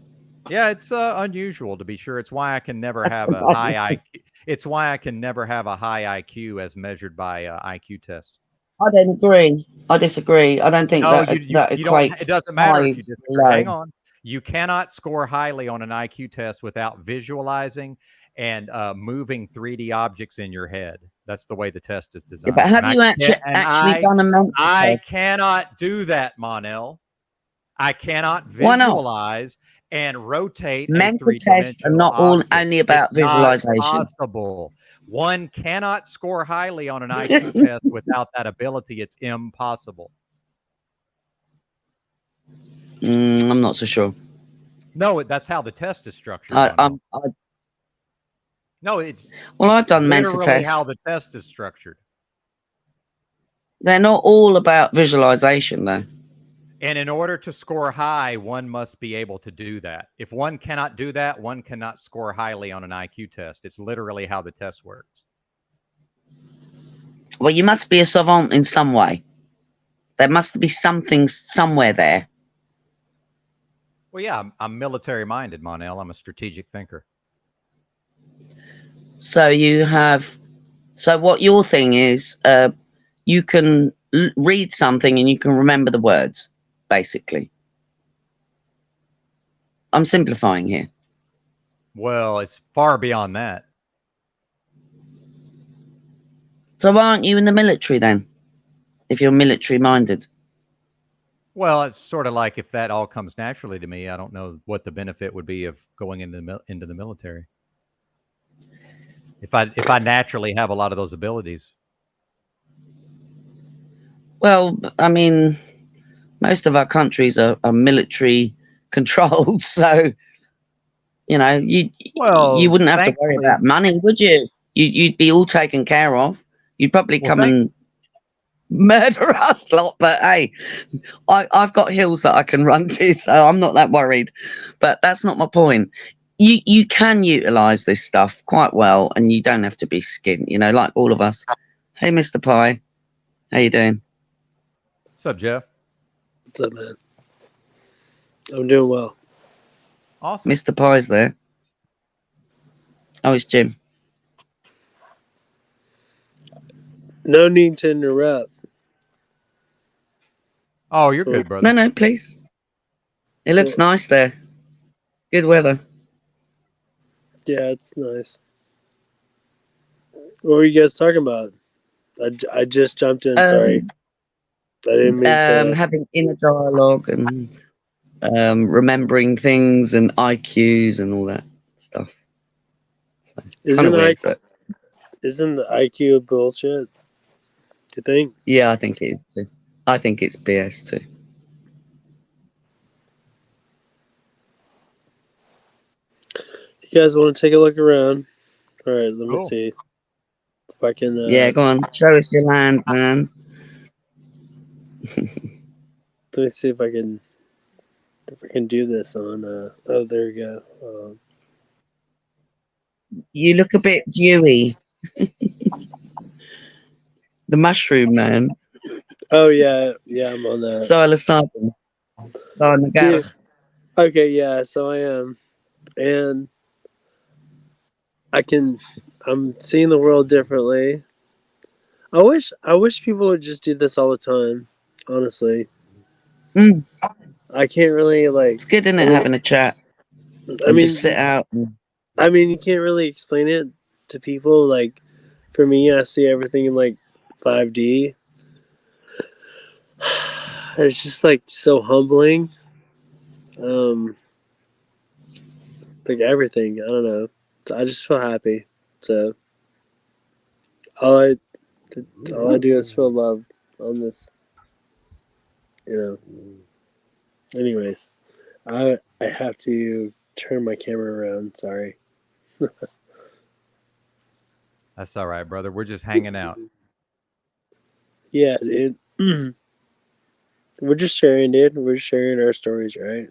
B: Yeah, it's unusual to be sure. It's why I can never have a high IQ. It's why I can never have a high IQ as measured by IQ tests.
C: I don't agree. I disagree. I don't think that equates.
B: It doesn't matter if you disagree. Hang on. You cannot score highly on an IQ test without visualizing and moving 3D objects in your head. That's the way the test is designed.
C: Yeah, but have you actually done a mental test?
B: I cannot do that, Monel. I cannot visualize and rotate.
C: Mental tests are not only about visualization.
B: Possible. One cannot score highly on an IQ test without that ability. It's impossible.
C: I'm not so sure.
B: No, that's how the test is structured. No, it's
C: I've done mental tests.
B: How the test is structured.
C: They're not all about visualization, though.
B: And in order to score high, one must be able to do that. If one cannot do that, one cannot score highly on an IQ test. It's literally how the test works.
C: Well, you must be a savant in some way. There must be something somewhere there.
B: Well, yeah, I'm military minded, Monel. I'm a strategic thinker.
C: So you have. So what your thing is, you can read something and you can remember the words, basically. I'm simplifying here.
B: Well, it's far beyond that.
C: So why aren't you in the military then? If you're military minded.
B: Well, it's sort of like if that all comes naturally to me, I don't know what the benefit would be of going into the military. If I naturally have a lot of those abilities.
C: Well, I mean, most of our countries are military controlled, so you know, you wouldn't have to worry about money, would you? You'd be all taken care of. You'd probably come and murder us lot, but hey, I've got hills that I can run to, so I'm not that worried. But that's not my point. You can utilize this stuff quite well, and you don't have to be skint, you know, like all of us. Hey, Mr. Pie, how you doing?
B: What's up, Jeff?
D: What's up, man? I'm doing well.
B: Awesome.
C: Mr. Pie's there. Oh, it's Jim.
D: No need to interrupt.
B: Oh, you're good, brother.
C: No, please. It looks nice there. Good weather.
D: Yeah, it's nice. What were you guys talking about? I just jumped in. Sorry, I didn't mean to.
C: Having inner dialogue and remembering things and IQs and all that stuff. So,
D: Isn't
C: weird, but
D: isn't the IQ bullshit? You think?
C: yeah, I think it is too. I think it's BS too.
D: You guys want to take a look around? All right, let me
B: Cool.
D: see if I can.
C: Yeah, go on, show us your land, man.
D: Let me see if I can do this on. Oh, there we go.
C: You look a bit dewy. The mushroom man.
D: Oh yeah, I'm on that.
C: Psilocybin.
D: Dude, okay, yeah, so I am, and I'm seeing the world differently. I wish people would just do this all the time. Honestly, I can't really
C: It's good, isn't it, having a chat?
D: I mean,
C: just sit out.
D: You can't really explain it to people. Like, for me, I see everything in like 5D. It's just like so humbling. Like everything. I don't know. I just feel happy. So all I do is feel love on this. You know. Anyways, I have to turn my camera around. Sorry.
B: That's all right, brother. We're just hanging out.
D: Yeah, dude. We're just sharing, dude. We're just sharing our stories, right?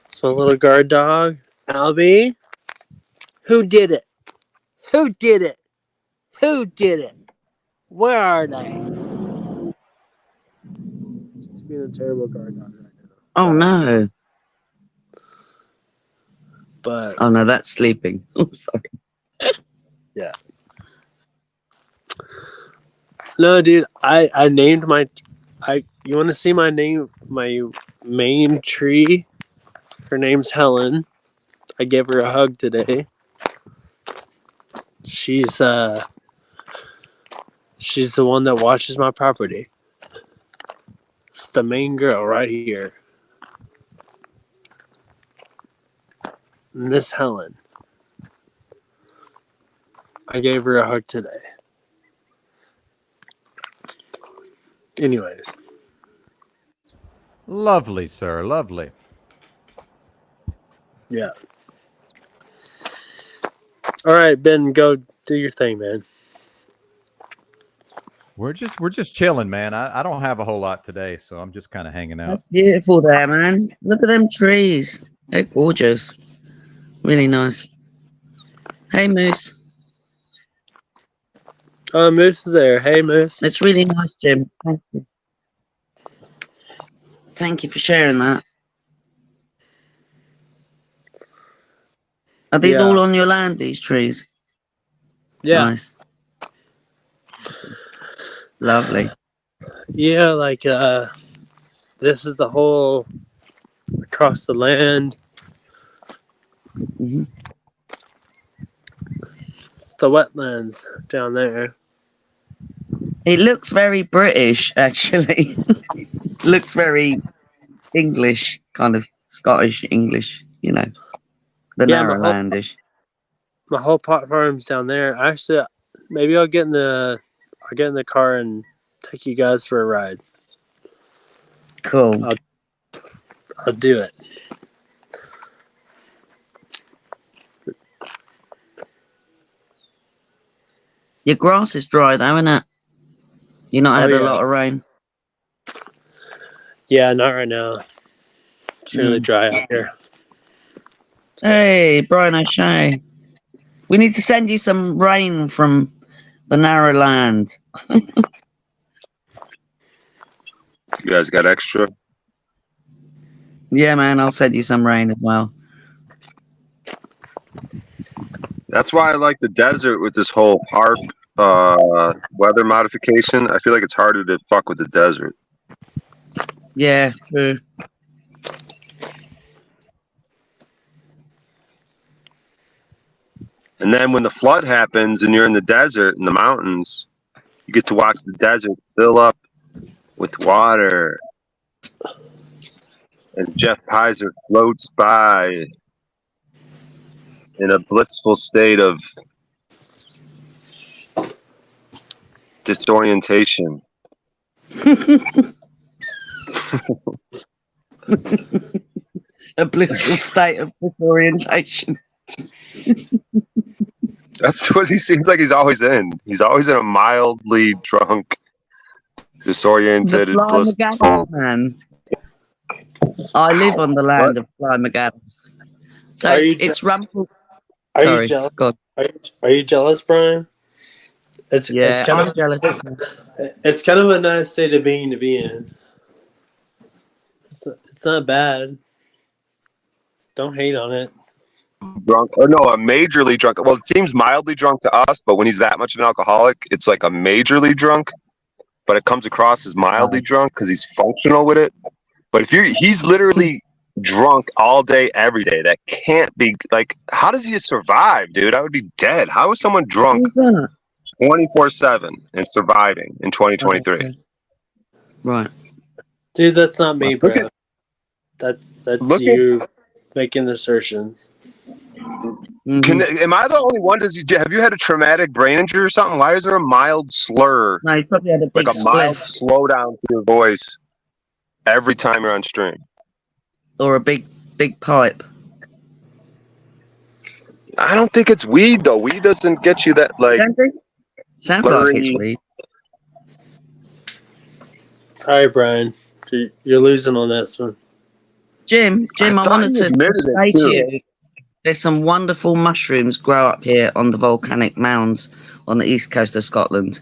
D: It's my little guard dog, Albie. Who did it? Who did it? Who did it? Where are they? It's being a terrible guard dog right now.
C: Oh no.
D: But
C: oh no, that's sleeping. Oh, sorry.
D: Yeah. No, dude. I named my. You want to see my name? My main tree. Her name's Helen. I gave her a hug today. She's the one that watches my property. It's the main girl right here. Miss Helen. I gave her a hug today. Anyways.
B: Lovely, sir. Lovely.
D: Yeah. All right, Ben, go do your thing, man.
B: We're just chilling, man. I don't have a whole lot today, so I'm just kind of hanging out.
C: That's beautiful there, man. Look at them trees. They're gorgeous. Really nice. Hey, Moose.
D: Oh, Moose is there. Hey, Moose.
C: That's really nice, Jim. Thank you. Thank you for sharing that. Are these
D: Yeah.
C: all on your land, these trees?
D: Yeah.
C: Nice. Lovely.
D: Yeah, like this is the whole across the land.
C: hmm
D: It's the wetlands down there.
C: It looks very British, actually. Looks very English, kind of Scottish English, you know, the
D: Yeah,
C: Narrowlandish.
D: My whole pot farm's down there. Actually, maybe I'll get in the car and take you guys for a ride.
C: Cool.
D: I'll do it.
C: Your grass is dry though, isn't it? You not had
D: Oh,
C: a
D: yeah.
C: lot of rain.
D: Yeah, not right now. It's really dry out here.
C: Hey, Brian O'Shea. We need to send you some rain from the narrow land.
E: You guys got extra?
C: Yeah, man, I'll send you some rain as well.
E: That's why I like the desert with this whole HARP weather modification. I feel like it's harder to fuck with the desert.
C: Yeah, true.
E: And then when the flood happens and you're in the desert in the mountains, you get to watch the desert fill up with water. And Jeff Pizer floats by in a blissful state of disorientation.
C: A blissful state of disorientation.
E: That's what he seems like he's always in. He's always in a mildly drunk, disoriented,
C: The Fly
E: blissful.
C: McGaddis, man. I live on the land of Fly McGaddis. So
D: Are you
C: it's Rumple.
D: Are
C: Sorry,
D: you jealous?
C: God.
D: Are you jealous, Brian? It's
C: Yeah,
D: kind
C: I'm
D: of
C: jealous.
D: it's kind of a nice state of being to be in. It's not bad. Don't hate on it.
E: Drunk, or no, a majorly drunk. Well, it seems mildly drunk to us, but when he's that much of an alcoholic, it's like a majorly drunk. But it comes across as mildly drunk because he's functional with it. But if he's literally drunk all day, every day. That can't be like. How does he survive, dude? I would be dead. How is someone drunk
C: Who's that?
E: 24/7 and surviving in 2023?
C: Right.
D: Dude, that's not me,
E: Look
D: bro. That's
E: look
D: you making assertions.
C: Mhm.
E: Am I the only one? Have you had a traumatic brain injury or something? Why is there a mild slur,
C: No, you probably had a big
E: like a mild
C: spliff
E: slowdown to your voice every time you're on stream?
C: or a big pipe.
E: I don't think it's weed though. Weed doesn't get you that like.
C: Don't you? Sounds like it's
E: blurry-
C: weed.
D: Sorry, Brian. You're losing on this one.
C: Jim, I
E: thought
C: wanted
E: you
C: to
E: admitted
C: say
E: it,
C: to
E: too.
C: you, there's some wonderful mushrooms grow up here on the volcanic mounds on the east coast of Scotland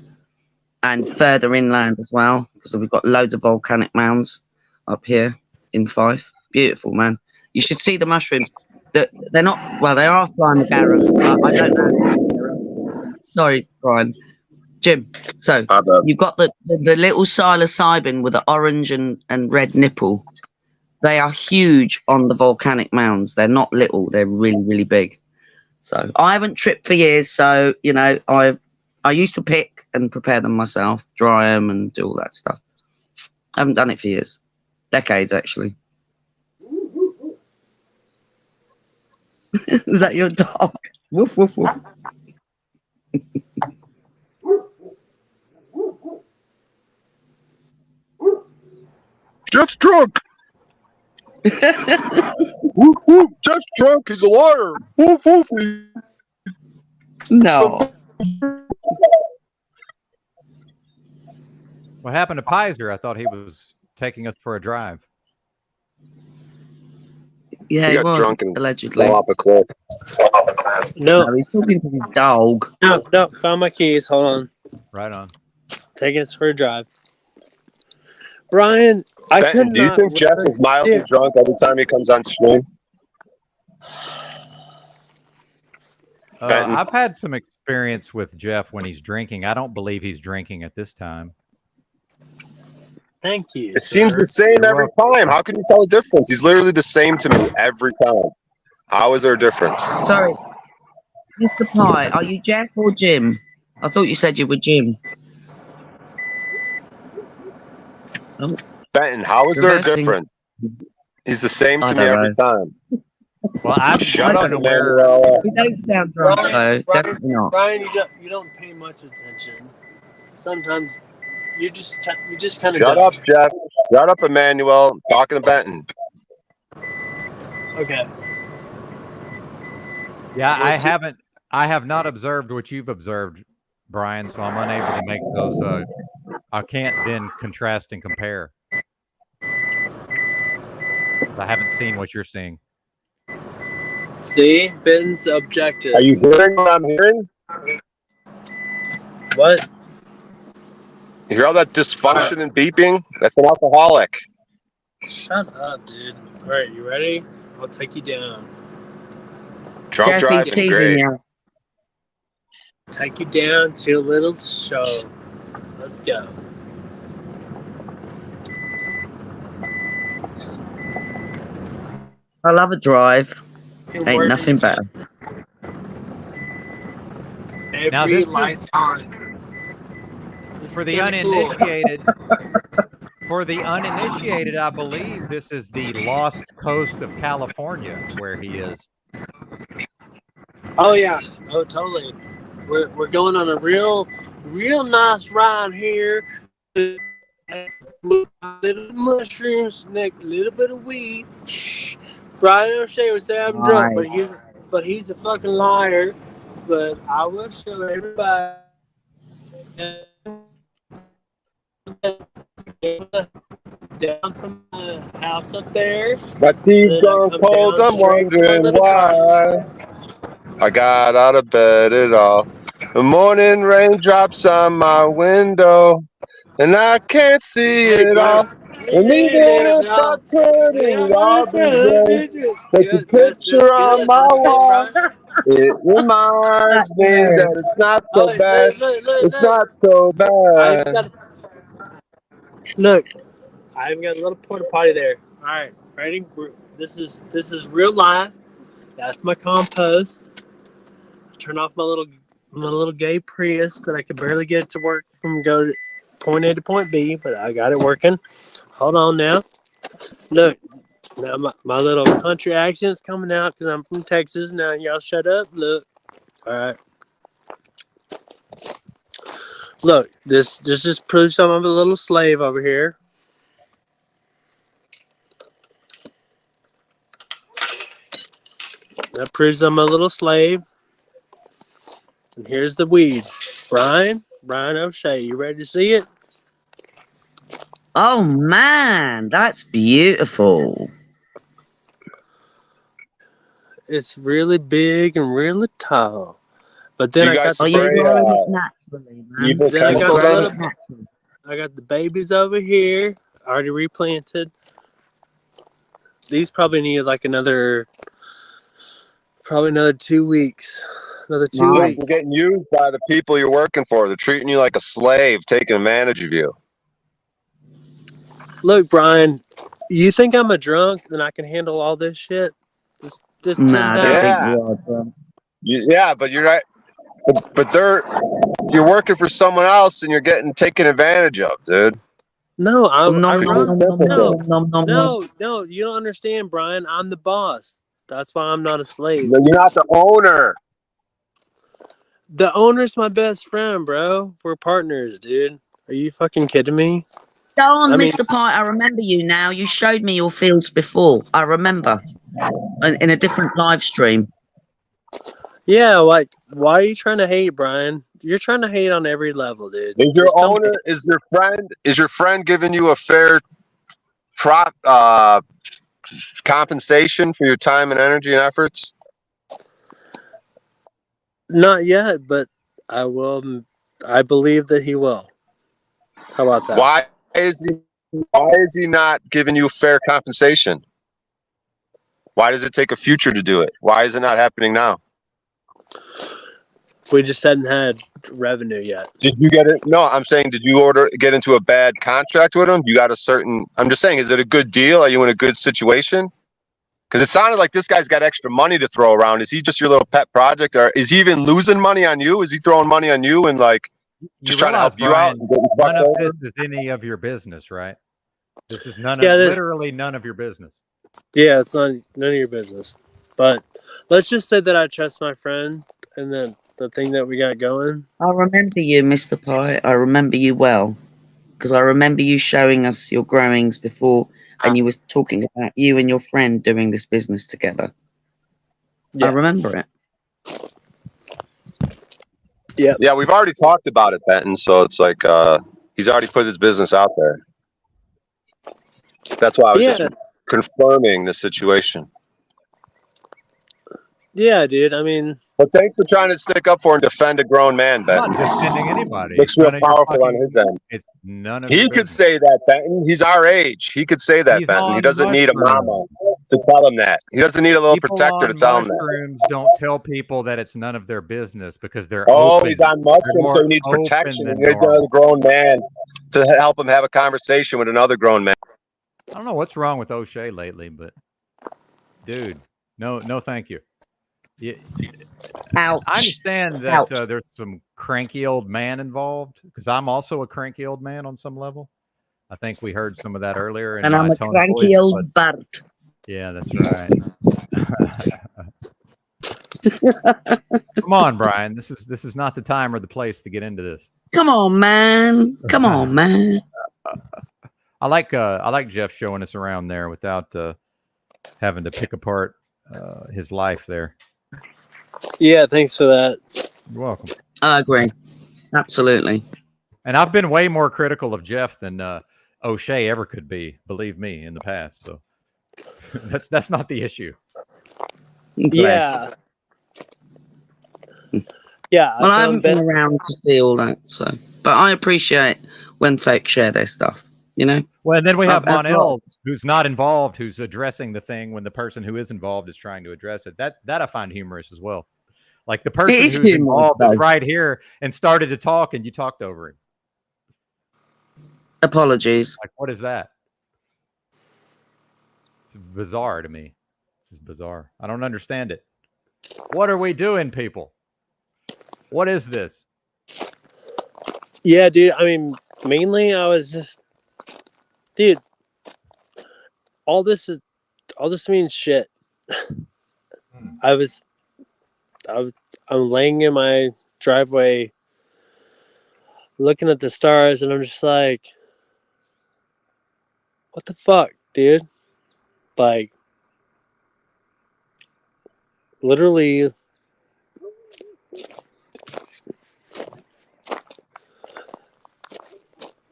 C: and further inland as well, because we've got loads of volcanic mounds up here in Fife. Beautiful, man. You should see the mushrooms. They're not, well, they are flying McGarrows, but I don't know. Sorry, Brian. Jim, so you've got the little psilocybin with the orange and red nipple. They are huge on the volcanic mounds. They're not little. They're really, really big. So I haven't tripped for years. So, you know, I used to pick and prepare them myself, dry them and do all that stuff. I haven't done it for years. Decades, actually. Is that your dog? Woof, woof, woof.
E: Jeff's drunk. Woof woof. Jeff's drunk. He's a liar. Woof woof.
C: No.
B: What happened to Pizer? I thought he was taking us for a drive.
C: Yeah,
E: He
C: he
E: got
C: was,
E: drunk and
C: allegedly.
E: fell off a cliff.
D: No,
C: No, he's talking to his dog.
D: no. Found my keys. Hold on.
B: Right on.
D: Taking us for a drive. Brian, I could
E: Benton, do you
D: not.
E: think Jeff is mildly
D: Dude,
E: drunk every time he comes on stream? Benton.
B: I've had some experience with Jeff when he's drinking. I don't believe he's drinking at this time.
D: Thank you.
E: It seems the same
B: You're
E: every time. How can you tell the difference? He's literally the same to me every time. How is there a difference?
C: Sorry, Mr. Pie, are you Jeff or Jim? I thought you said you were Jim.
E: Benton, how is there a
C: Reversing.
E: difference? He's the same
C: I
E: to me
C: don't
E: every time.
B: Well, I'm
E: Shut up,
B: aware.
E: Emmanuel.
C: You don't sound drunk, though. Definitely not.
D: Brian, you don't pay much attention. Sometimes you just kind of
E: Shut up, Jeff. Shut up, Emmanuel. I'm talking to Benton.
D: Okay.
B: Yeah,
D: What's it-
B: I have not observed what you've observed, Brian, so I'm unable to make those I can't then contrast and compare. I haven't seen what you're seeing.
D: See, Ben's objective.
E: Are you hearing what I'm hearing?
D: What?
E: You hear all that dysfunction and beeping? That's an alcoholic.
D: Shut up, dude. All right, you ready? I'll take you down.
E: Drunk
C: Jeff, he's
E: driving,
C: teasing
E: great.
C: you.
D: Take you down to a little show. Let's go.
C: I love a drive.
D: It
C: Ain't
D: works.
C: nothing better.
B: Now,
D: Every
B: this is-
D: light's on. This
B: For
D: is
B: the
D: kinda cool.
B: uninitiated, I believe this is the lost coast of California where he is.
D: Oh yeah. Oh totally. We're going on a real nice ride here. Little mushrooms, Nick, a little bit of weed. Shh. Brian O'Shea would say I'm drunk, but he's a fucking liar. But I will show everybody. Down from the house up there.
E: My teeth
D: Then I
E: gone
D: come
E: cold,
D: down
E: I'm
D: straight to my
E: wondering
D: little
E: why. I got out of bed at all. The morning rain drops on my window, and I can't see it all. And even if I could, it would all be great. Take a picture on my wall. It reminds me that it's not so bad. It's not so bad.
D: Look, I even got a little porta potty there. All right, ready? This is real life. That's my compost. Turn off my little gay Prius that I could barely get to work from go to point A to point B, but I got it working. Hold on now. Look, now my little country accent's coming out because I'm from Texas. Now y'all shut up. Look, all right. Look, this just proves I'm a little slave over here. That proves I'm a little slave. And here's the weed. Brian O'Shea, you ready to see it?
C: Oh man, that's beautiful.
D: It's really big and really tall. But then
E: You
D: I got
E: guys
C: Are
D: the
C: you
E: spray,
D: babies.
C: growing it naturally, man?
E: evil
D: Then I got
E: chemicals
D: the
E: on
D: little-
E: it?
C: Natural.
D: I got the babies over here, already replanted. These probably need like another 2 weeks. Another 2
C: Nice.
D: weeks.
E: You're getting used by the people you're working for. They're treating you like a slave, taking advantage of you.
D: Look, Brian, you think I'm a drunk and I can handle all this shit? This
C: Nah, I don't
D: 10,000
C: think
E: Yeah.
C: you are drunk.
E: Yeah, but you're right. But you're working for someone else and you're getting taken advantage of, dude.
D: No, I
C: Nom, nom,
D: run.
C: nom, nom, nom, nom, nom, nom.
D: No, you don't understand, Brian. I'm the boss. That's why I'm not a slave.
E: You're not the owner.
D: The owner's my best friend, bro. We're partners, dude. Are you fucking kidding me?
C: Go on,
D: I mean-
C: Mr. Pie. I remember you now. You showed me your fields before. I remember. In a different live stream.
D: Yeah, like why are you trying to hate, Brian? You're trying to hate on every level, dude.
E: Is your
D: Just tell me-
E: owner, is your friend giving you a fair compensation for your time and energy and efforts?
D: Not yet, but I will. I believe that he will. How about that?
E: Why is he not giving you fair compensation? Why does it take a future to do it? Why is it not happening now?
D: We just hadn't had revenue yet.
E: Did you get it? No, I'm saying, did you get into a bad contract with him? You got a certain, I'm just saying, is it a good deal? Are you in a good situation? Because it sounded like this guy's got extra money to throw around. Is he just your little pet project, or is he even losing money on you? Is he throwing money on you and like just trying to help you out? And get you
B: None
E: fucked
B: of
E: over?
B: this is any of your business, right? This is
D: Yeah,
B: literally none of your business.
D: Yeah, it's none of your business. But let's just say that I trust my friend, and then the thing that we got going.
C: I remember you, Mr. Pie. I remember you well. Because I remember you showing us your growings before, and you was talking about you and your friend doing this business together. I
D: Yeah,
C: remember it.
E: Yeah, we've already talked about it, Benton. So it's like he's already put his business out there. That's why I was just confirming the situation.
D: Yeah, dude. I mean,
E: But thanks for trying to stick up for and defend a grown man,
B: I'm
E: Benton.
B: not defending anybody.
E: Looks
B: It's
E: real
B: none of your
E: powerful on
B: fucking-
E: his end.
B: It's none of
E: He
B: your
E: could
B: business.
E: say that, Benton. He's our age. He could say that,
B: He's
E: Benton. He
B: on
E: doesn't need a
B: mushrooms.
E: mama to tell him that. He doesn't need a little
B: People
E: protector to
B: on
E: tell him that.
B: mushrooms don't tell people that it's none of their business because they're
E: Oh,
B: open.
E: he's on mushrooms, so he needs
B: more open
E: protection.
B: than
E: And here's
B: normal.
E: another grown man to help him have a conversation with another grown man.
B: I don't know what's wrong with O'Shea lately, but dude, no, thank you. Yeah,
C: Ouch.
B: I understand
C: Ouch.
B: that there's some cranky old man involved because I'm also a cranky old man on some level. I think we heard some of that earlier. In
C: And
B: my
C: I'm a
B: tone of
C: cranky
B: voice,
C: old
B: but-
C: Bart.
B: Yeah, that's right. Come on, Brian. This is not the time or the place to get into this.
C: Come on, man. Come on, man.
B: I like Jeff showing us around there without having to pick apart his life there.
D: yeah. Thanks for that.
B: You're welcome.
C: I agree. Absolutely.
B: And I've been way more critical of Jeff than O'Shea ever could be, believe me, in the past. So that's not the issue.
C: Bless.
D: Yeah.
C: Well, I
D: so
C: haven't been around to see all that, so. But I appreciate when folks share their stuff, you know?
B: Well, and then we have
C: I've
B: Monel, who's not involved, who's addressing the thing when the person who is involved is trying to address it. That I find humorous as well. Like the person
C: is
B: who's
C: humorous,
B: involved is
C: though.
B: right here and started to talk, and you talked over him.
C: Apologies.
B: Like, what is that? It's bizarre to me. This is bizarre. I don't understand it. What are we doing, people? What is this?
D: Yeah, dude. I mean, mainly I was just, dude. All this means shit. I'm laying in my driveway, looking at the stars, and I'm just like, what the fuck, dude? Like, literally.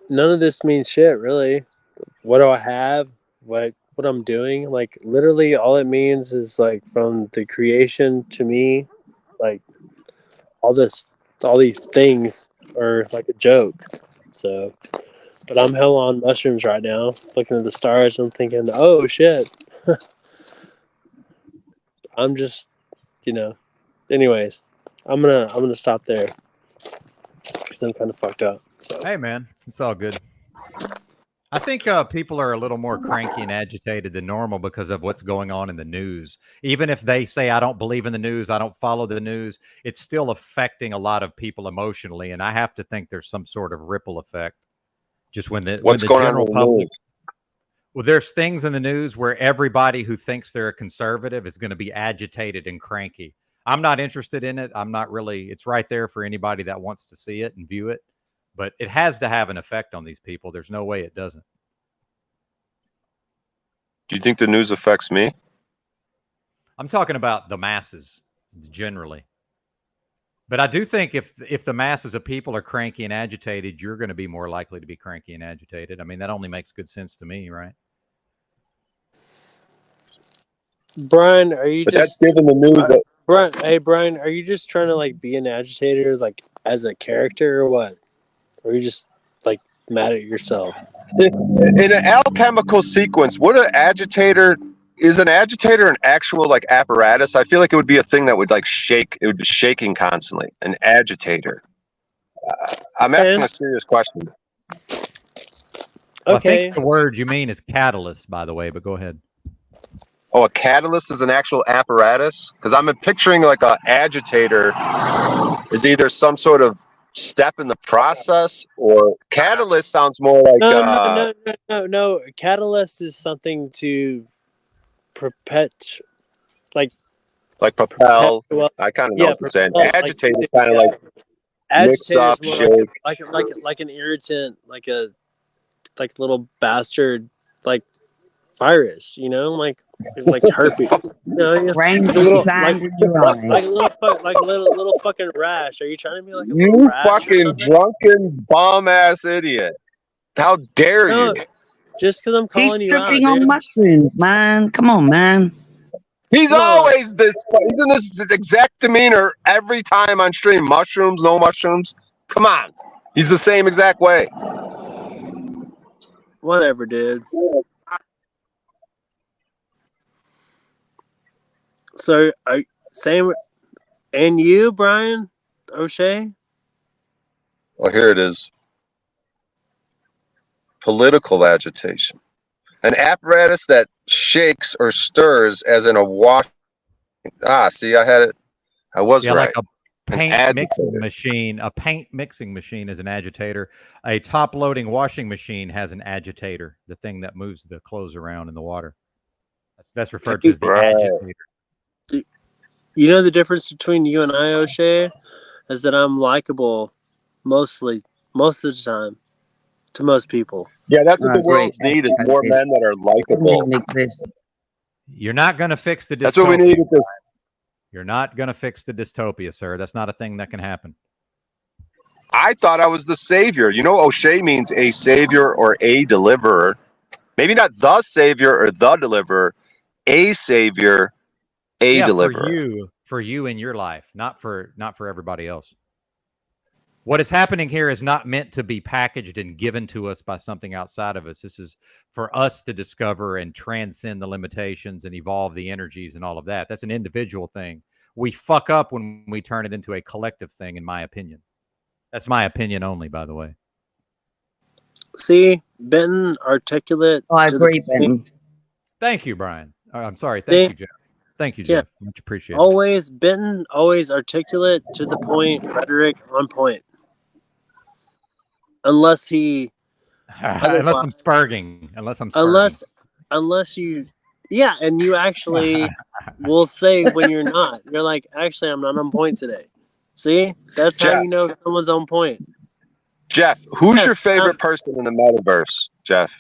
D: None of this means shit, really. What do I have? What I'm doing? Like, literally, all it means is like from the creation to me, like all these things are like a joke. So, but I'm hell on mushrooms right now, looking at the stars and thinking, oh shit. I'm just, Anyways, I'm gonna stop there because I'm kind of fucked up. So.
B: Hey, man, it's all good. I think people are a little more cranky and agitated than normal because of what's going on in the news. Even if they say, I don't believe in the news, I don't follow the news, it's still affecting a lot of people emotionally. And I have to think there's some sort of ripple effect. Just when the
E: going on
B: general
E: with the
B: public.
E: news?
B: Well, there's things in the news where everybody who thinks they're a conservative is going to be agitated and cranky. I'm not interested in it. I'm not really. It's right there for anybody that wants to see it and view it. But it has to have an effect on these people. There's no way it doesn't.
E: Do you think the news affects me?
B: I'm talking about the masses generally. But I do think if the masses of people are cranky and agitated, you're going to be more likely to be cranky and agitated. I mean, that only makes good sense to me, right?
D: Brian, are you
E: But that's
D: just
E: given the news that
D: Brian? Hey, Brian, are you just trying to like be an agitator, like as a character, or what? Or are you just like mad at yourself?
E: in an alchemical sequence, would an agitator is an agitator an actual like apparatus? I feel like it would be a thing that would like shake. It would be shaking constantly. An agitator. I'm asking a serious question.
B: Well, I
D: Okay.
B: think the word you mean is catalyst, by the way, but go ahead.
E: Oh, a catalyst is an actual apparatus? Because I'm picturing like a agitator is either some sort of step in the process, or catalyst sounds more like
D: No. Catalyst is something to
E: like propel.
D: perpetual.
E: I kind of know
D: Yeah,
E: what you're saying.
D: propel, like,
E: Agitate is kind of
D: yeah.
E: like mix
D: Agitator
E: up,
D: is more
E: shake.
D: like an irritant, like a little bastard, like virus. You know, like herpes. You know,
C: Rain
D: like a little
C: sand in your eye.
D: like a little fucking rash. Are you trying to be like a little
E: You
D: rash or
E: fucking
D: something?
E: drunken bum ass idiot! How dare
D: No,
E: you?
D: just because I'm
C: He's
D: calling you out,
C: tripping on
D: dude.
C: mushrooms, man. Come on, man.
E: He's
D: Come on.
E: always this. He's in this exact demeanor every time on stream. Mushrooms, no mushrooms. Come on, he's the same exact way.
D: Whatever, dude. So, same, and you, Brian O'Shea?
E: Well, here it is. Political agitation. An apparatus that shakes or stirs as in a wash. See, I had it. I was
B: Yeah,
E: right.
B: like a
E: An
B: paint mixing
E: agitator.
B: machine. A paint mixing machine is an agitator. A top loading washing machine has an agitator, the thing that moves the clothes around in the water. That's referred to as the
E: Right.
B: agitator.
D: You know the difference between you and I, O'Shea, is that I'm likable most of the time to most people.
E: Yeah, that's what
C: I
E: the
C: agree.
E: world's need is more men that are
C: Doesn't
E: likable.
C: even exist.
B: You're not going to fix the dystopia.
E: That's what we need with this.
B: You're not going to fix the dystopia, sir. That's not a thing that can happen.
E: I thought I was the savior. You know, O'Shea means a savior or a deliverer. Maybe not the savior or the deliverer. A savior, a deliverer.
B: For you in your life, not for everybody else. What is happening here is not meant to be packaged and given to us by something outside of us. This is for us to discover and transcend the limitations and evolve the energies and all of that. That's an individual thing. We fuck up when we turn it into a collective thing, in my opinion. That's my opinion only, by the way.
D: See, Benton, articulate.
C: I
D: to the
C: agree,
D: point.
C: Benton.
B: Thank you, Brian. I'm sorry. Thank you, Jeff. Thank you, Jeff. Much appreciated.
D: Always, Benton, always articulate, to the point, rhetoric on point. Unless he,
B: Unless I'm spurging.
D: unless you, yeah, and you actually will say when you're not. You're like, actually, I'm not on point today. See, that's how
E: Jeff.
D: you know someone's on point.
E: Jeff, who's
D: Yes,
E: your favorite person in the metaverse, Jeff?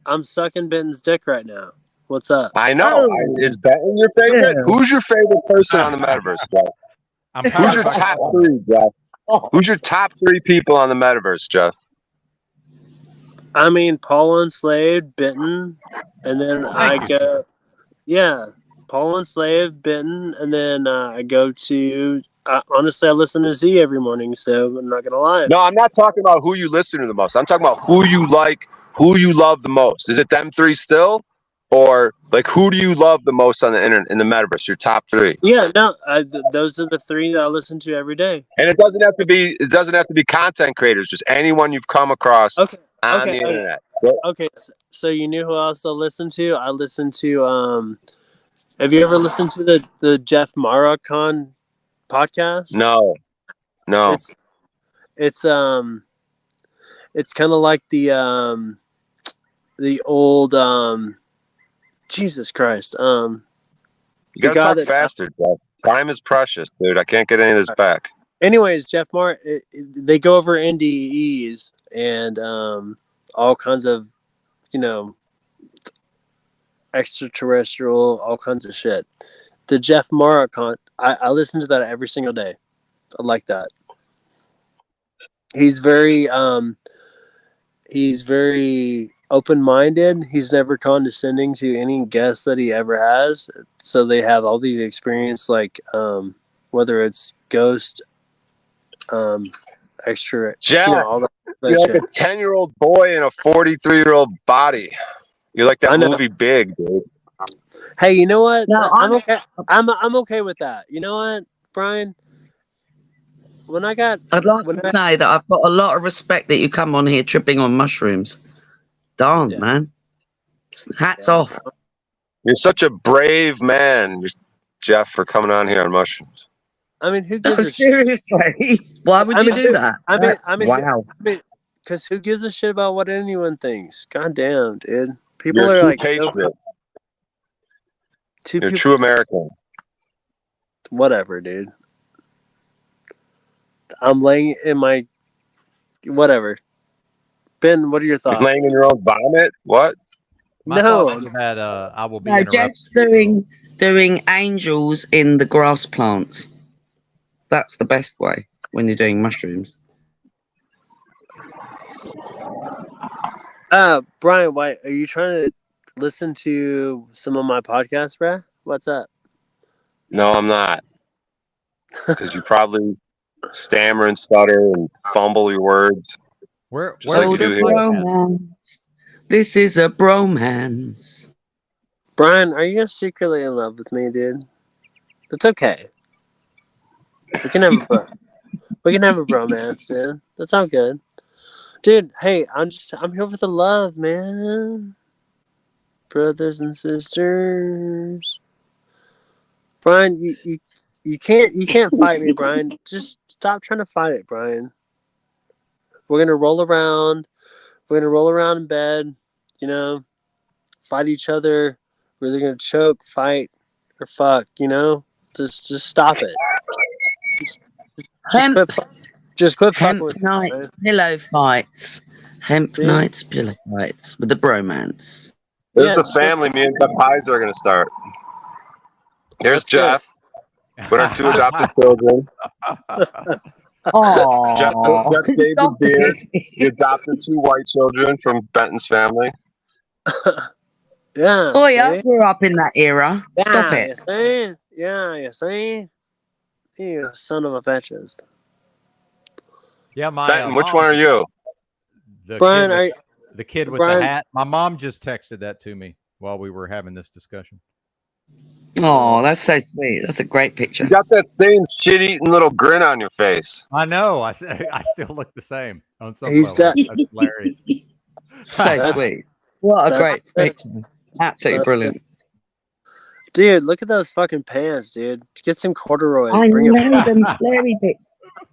D: I'm sucking Benton's dick right now. What's up?
E: I know.
C: Oh.
E: Is Benton your favorite?
C: Yeah.
E: Who's your favorite person on the metaverse, Jeff? Who's your top three, Jeff? Who's your top three people on the metaverse, Jeff?
D: I mean, Paul Enslaved, Benton, and then I go, yeah, Paul Enslaved, Benton, and then I go to. Honestly, I listen to Z every morning, so I'm not gonna lie.
E: No, I'm not talking about who you listen to the most. I'm talking about who you like, who you love the most. Is it them three still, or like who do you love the most on the internet in the metaverse? Your top three.
D: Yeah, no, those are the three that I listen to every day.
E: And it doesn't have to be. It doesn't have to be content creators. Just anyone you've come across on the internet.
D: Okay, so you knew who else I listen to? I listen to. Have you ever listened to the Jeff Maracon podcast?
E: No.
D: It's kind of like the old Jesus Christ
E: You gotta talk faster, Jeff. Time is precious, dude. I can't get any of this back.
D: Anyways, Jeff they go over NDEs and all kinds of, extraterrestrial, all kinds of shit. The Jeff Maracon, I listen to that every single day. I like that. He's very open-minded. He's never condescending to any guest that he ever has. So they have all these experience, like whether it's ghost, extra,
E: Jeff,
D: all that
E: you're like
D: shit.
E: a 10-year-old boy in a 43-year-old body. You're like
D: I
E: that
D: know.
E: movie Big, dude.
D: Hey, you know what?
C: No,
D: I'm okay. I'm okay with that. You know what, Brian? When I got
C: I'd like
D: when
C: to
D: I,
C: say that I've got a lot of respect that you come on here tripping on mushrooms. Darn,
D: Yeah.
C: man. Hats
D: Yeah.
C: off.
E: You're such a brave man, Jeff, for coming on here on mushrooms.
D: I mean, who
C: No,
D: gives a shit?
C: seriously. Why would
D: I
C: you
D: mean,
C: do that? Wow.
D: because who gives a shit about what anyone thinks? God damn, dude. People
E: You're a
D: are
E: true
D: like
E: patriot.
D: two
E: You're a
D: people.
E: true American.
D: Whatever, dude. I'm laying in my whatever. Ben, what are your
E: You're
D: thoughts?
E: laying in your own vomit? What?
B: My
D: No.
B: thoughts are that I will be
C: No,
B: interrupted.
C: Jeff's doing angels in the grass plants. That's the best way when you're doing mushrooms.
D: Brian, why are you trying to listen to some of my podcasts, bruh? What's up?
E: No, I'm not. Because you probably stammer and stutter and fumble your words.
B: Where
E: Just like
C: Oh,
E: you
C: the
E: do here.
C: bromance. This is a bromance.
D: Brian, are you secretly in love with me, dude? It's okay. We can have a bromance, dude. That's all good. Dude, hey, I'm here for the love, man. Brothers and sisters. Brian, you can't fight me, Brian. Just stop trying to fight it, Brian. We're gonna roll around. We're gonna roll around in bed, fight each other. We're either gonna choke, fight, or fuck, Just stop it.
C: Hemp,
D: Just quit fucking
C: hemp
D: with me,
C: nights,
D: Brian.
C: pillow fights. Hemp
D: Dude.
C: nights, pillow fights with the bromance.
E: This
D: Yeah,
E: is the family me and Jeff Heiser are going to start. There's
D: Let's go.
E: Jeff with our 2 adopted children.
C: Oh,
E: Jeff David Beard, the adopted 2 white children from Benton's family.
D: Yeah.
C: Oh yeah, I
D: see?
C: grew up in that era. Stop
D: Yeah,
C: it.
D: you see? Yeah, you see? You son of a bitches.
B: Yeah, my
E: Benton, which
B: mom-
E: one are you?
B: The
D: Brian,
B: kid with, the kid with
D: Brian-
B: the hat. My mom just texted that to me while we were having this discussion.
C: Oh, that's so sweet. That's a great picture.
E: You got that same shit-eating little grin on your face.
B: I know. I still look the same on some
D: He's
B: level. That's hilarious.
C: So sweet. What a
D: That's-
C: great picture. Absolutely brilliant.
D: Dude, look at those fucking pants, dude. Get some corduroy.
C: I
D: Bring it
C: know
D: back.
C: them flary bits.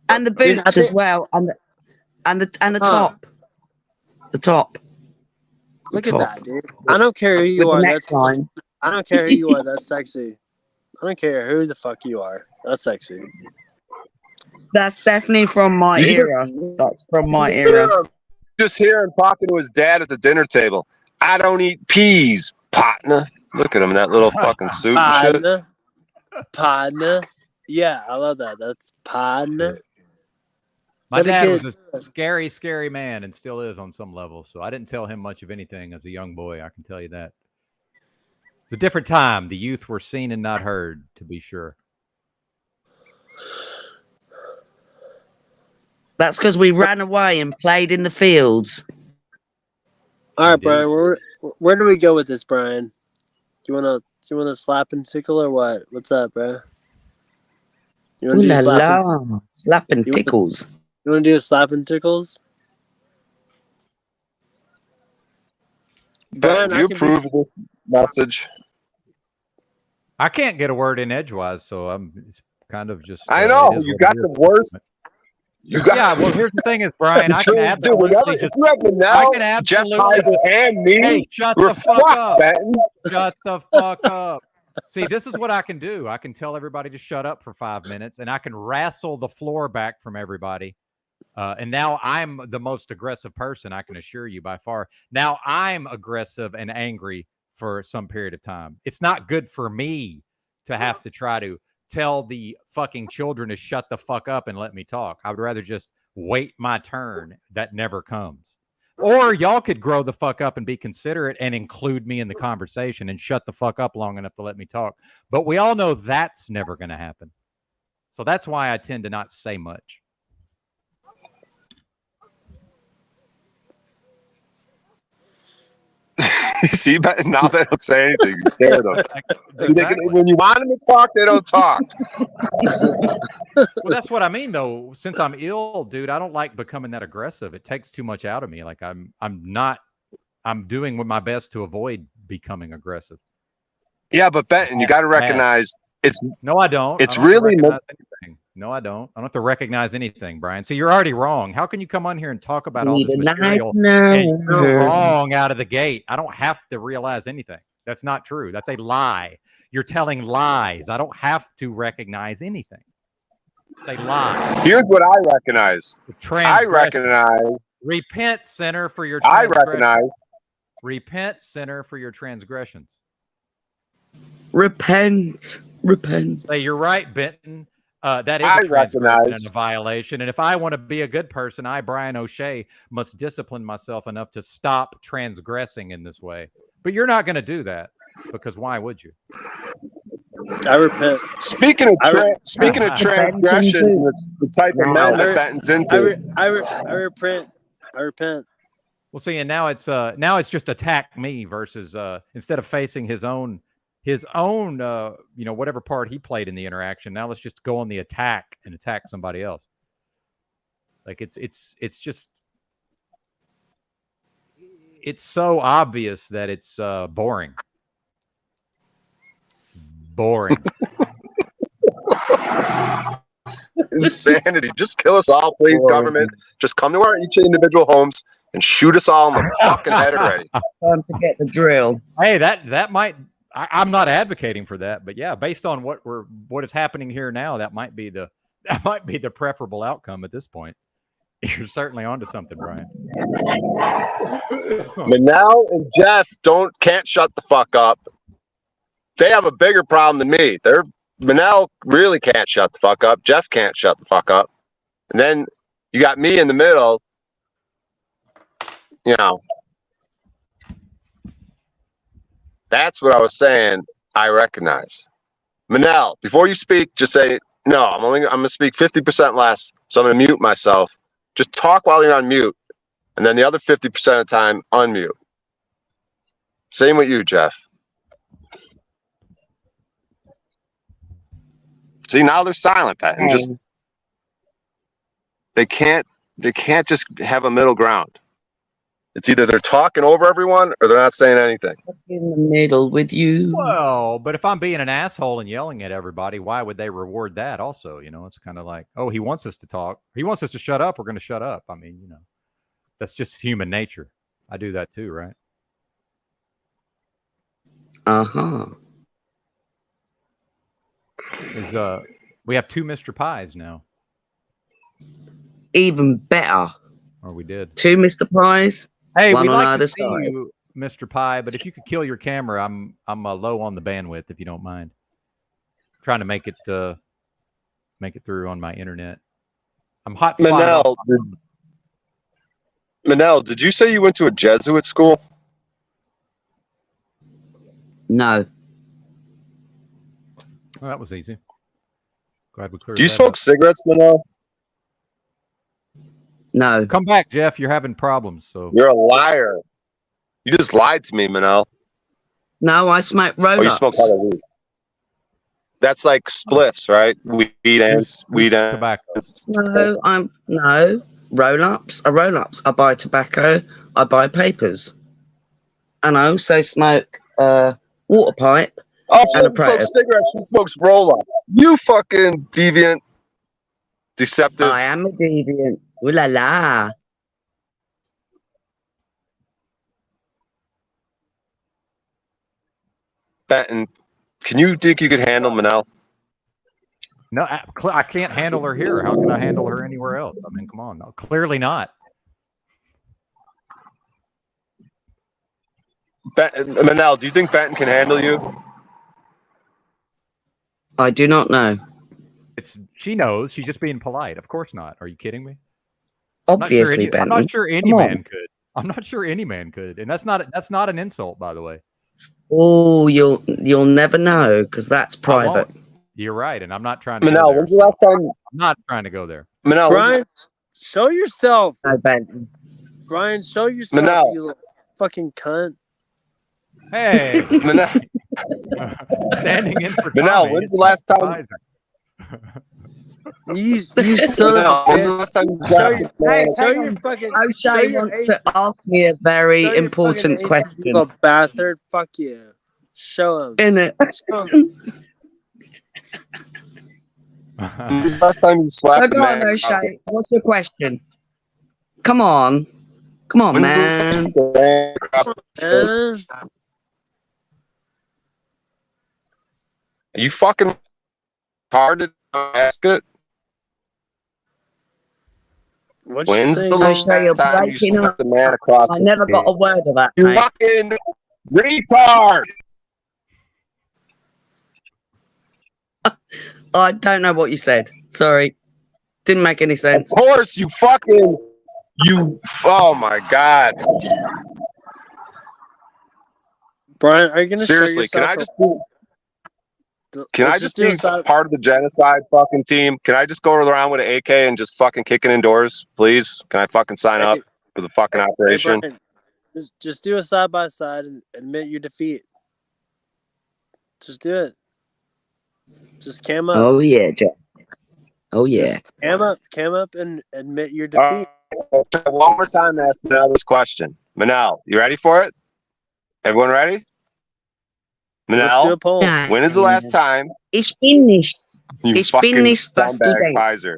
C: And the
D: Dude, I
C: boots as
D: think-
C: well. And the
D: Huh.
C: top. The top.
D: Look at
C: top.
D: that, dude. I don't care who you
C: With
D: are.
C: the
D: That's
C: neckline.
D: I don't care who you are. That's sexy. I don't care who the fuck you are. That's sexy.
C: That's definitely from my
E: You just-
C: era. That's from my era.
E: Just hear him talking to his dad at the dinner table. I don't eat peas, partner. Look at him in that little fucking suit and shit.
D: Partner. Partner. Yeah, I love that. That's partner.
B: My
D: But
B: dad
D: again-
B: was a scary, scary man and still is on some level. So I didn't tell him much of anything as a young boy. I can tell you that. It's a different time. The youth were seen and not heard, to be sure.
C: That's because we ran away and played in the fields.
D: All right,
B: Indeed.
D: Brian. Where do we go with this, Brian? You wanna slap and tickle or what? What's up, bro? You
C: Ooh
D: wanna do
C: la
D: slap?
C: la. Slapping
D: You-
C: tickles.
D: You wanna do a slap and tickles?
E: Ben, do you
D: I can
E: approve of this message?
B: I can't get a word in edgewise, so it's kind of just.
E: I
B: it
E: know.
B: is
E: You
B: what
E: got
B: it
E: the
B: is.
E: worst. You got
B: Yeah, well, here's the thing is, Brian, I can
E: Dude,
B: absolutely
E: whenever,
B: just.
E: if you have
B: I
E: Manel,
B: can
E: Jeff
B: absolutely.
E: Heiser, and me,
B: Hey, shut
E: we're
B: the fuck
E: fucked,
B: up.
E: Benton.
B: Shut the fuck up. See, this is what I can do. I can tell everybody to shut up for 5 minutes, and I can wrestle the floor back from everybody. And now I'm the most aggressive person, I can assure you by far. Now I'm aggressive and angry for some period of time. It's not good for me to have to try to tell the fucking children to shut the fuck up and let me talk. I would rather just wait my turn that never comes. Or y'all could grow the fuck up and be considerate and include me in the conversation and shut the fuck up long enough to let me talk. But we all know that's never going to happen. So that's why I tend to not say much.
E: See, but now they don't say anything. You scare them. See,
B: Exactly.
E: when you want them to talk, they don't talk.
B: Well, that's what I mean, though. Since I'm ill, dude, I don't like becoming that aggressive. It takes too much out of me. Like I'm doing my best to avoid becoming aggressive.
E: Yeah, but Benton, you got to recognize it's.
B: No, I don't.
E: It's
B: I don't have to
E: really
B: recognize anything. No, I don't. I don't have to recognize anything, Brian. So you're already wrong. How can you come on here and talk about all this material and you're wrong out of the gate? I don't have to realize anything. That's not true. That's a lie. You're telling lies. I don't have to recognize anything. It's a lie.
E: Here's what I recognize. I recognize.
B: Repent, sinner, for your
E: I
B: transgressions.
E: recognize.
B: Repent, sinner, for your transgressions.
C: Repent.
B: Say, you're right, Benton. That is
E: I
B: a transgression
E: recognize.
B: and a violation. And if I want to be a good person, I, Brian O'Shea, must discipline myself enough to stop transgressing in this way. But you're not going to do that, because why would you?
D: I repent.
E: Speaking of transgression, the type of man that Benton's into.
D: I repent.
B: Well, see, and now it's just attack me versus instead of facing his own whatever part he played in the interaction. Now let's just go on the attack and attack somebody else. Like it's just it's so obvious that it's boring. Boring.
E: Insanity. Just kill us all, please, government. Just come to our each individual homes and shoot us all in the fucking head already.
C: Time to get the drill.
B: Hey, that might. I'm not advocating for that, but yeah, based on what is happening here now, that might be the preferable outcome at this point. You're certainly onto something, Brian.
E: Manel and Jeff can't shut the fuck up. They have a bigger problem than me. Manel really can't shut the fuck up. Jeff can't shut the fuck up. And then you got me in the middle. You know. That's what I was saying. I recognize. Manel, before you speak, just say, no, I'm going to speak 50% less. So I'm going to mute myself. Just talk while you're on mute. And then the other 50% of the time, unmute. Same with you, Jeff. See, now they're silent, Pat. And just they can't just have a middle ground. It's either they're talking over everyone or they're not saying anything.
C: In the middle with you.
B: Well, but if I'm being an asshole and yelling at everybody, why would they reward that also? It's kind of like, oh, he wants us to talk. He wants us to shut up. We're going to shut up. I mean, that's just human nature. I do that too, right?
C: Uh-huh.
B: We have 2 Mr. Pies now.
C: Even better.
B: Or we did.
C: 2 Mr. Pies.
B: Hey,
C: one
B: we'd
C: on
B: like
C: either
B: to see
C: side.
B: you, Mr. Pie, but if you could kill your camera, I'm low on the bandwidth, if you don't mind. Trying to make it through on my internet. I'm hot.
E: Manel, did you say you went to a Jesuit school?
C: No.
B: Well, that was easy. Glad we cleared.
E: Do you
B: that
E: smoke
B: up.
E: cigarettes, Manel?
C: No.
B: Come back, Jeff. You're having problems. So
E: You're a liar. You just lied to me, Manel.
C: No, I smoke
E: Oh,
C: roll-ups.
E: you smoke other weed. That's like spliffs, right? Weed and
B: tobacco.
C: No roll-ups. I buy tobacco. I buy papers, and I also smoke water pipe.
E: Oh, she
C: And a
E: doesn't smoke
C: prayer.
E: cigarettes. She smokes roll-up. You fucking deviant, deceptive.
C: I am a deviant. Ooh la la.
E: Benton, can you think you could handle Manel?
B: No, I can't handle her here. How can I handle her anywhere else? I mean, come on. No, clearly not.
E: Manel, do you think Benton can handle you?
C: I do not know.
B: She knows. She's just being polite. Of course not. Are you kidding me? I'm not sure
C: Obviously,
B: I'm
C: Benton.
B: not sure any
C: Come on.
B: man could. I'm not sure any man could, and that's not an insult, by the way.
C: Oh, you'll never know because that's
B: I won't.
C: private.
B: You're right, and I'm not trying to go
E: Manel,
B: there.
E: when's the last time?
B: I'm not trying to go there.
E: Manel,
D: Brian, show yourself.
C: No, Benton.
D: Brian, show yourself,
E: Manel.
D: you little fucking cunt.
B: Hey,
E: Manel,
B: standing in for
E: Manel,
B: Tommy.
E: when's the last time?
D: You son
E: Manel,
D: of a
E: when's the
D: bitch.
E: last time you
D: Show your,
C: Hey,
D: show
C: hang
D: your
C: on.
D: fucking. show
C: O'Shea
D: your
C: wants
D: age-
C: to ask me a very
D: show your
C: important
D: fucking age,
C: question.
D: You little bastard. Fuck you. Show him.
C: Innit?
D: Show him.
E: When's the last time you slapped
C: So
E: a
C: go on,
E: man?
C: O'Shea. What's your question? Come on. Come on, man.
E: Are you fucking hard to ask it?
D: What'd you
E: When's
D: say?
E: the
C: O'Shea, you're
E: last time you
C: breaking
E: slapped a man across
C: I
E: the
C: never got
E: face?
C: a word of that,
E: You
C: mate.
E: fucking retard!
C: I don't know what you said. Sorry. Didn't make any
E: Of
C: sense.
E: course, you fucking you. Oh my god!
D: Brian, are you gonna
E: Seriously,
D: show
E: can I
D: yourself
E: just can I
D: let's
E: just
D: do a
E: be
D: side-
E: part of the genocide fucking team? Can I just go around with an AK and just fucking kick it indoors, please? Can I fucking sign up for the fucking
D: Hey,
E: operation?
D: Brian, just do a side by side and admit your defeat. Just do it. Just cam up.
C: Oh, yeah, Jack. Oh, yeah.
D: Just cam up and admit your
E: Uh,
D: defeat.
E: One more time, ask Manel this question. Manel, you ready for it? Everyone ready?
D: Let's do a
E: Manel,
D: poll.
E: when is the last time
C: Ich bin nicht.
E: you
C: Ich bin
E: fucking
C: nicht, was du
E: scumbag
C: denkst.
E: Pfizer?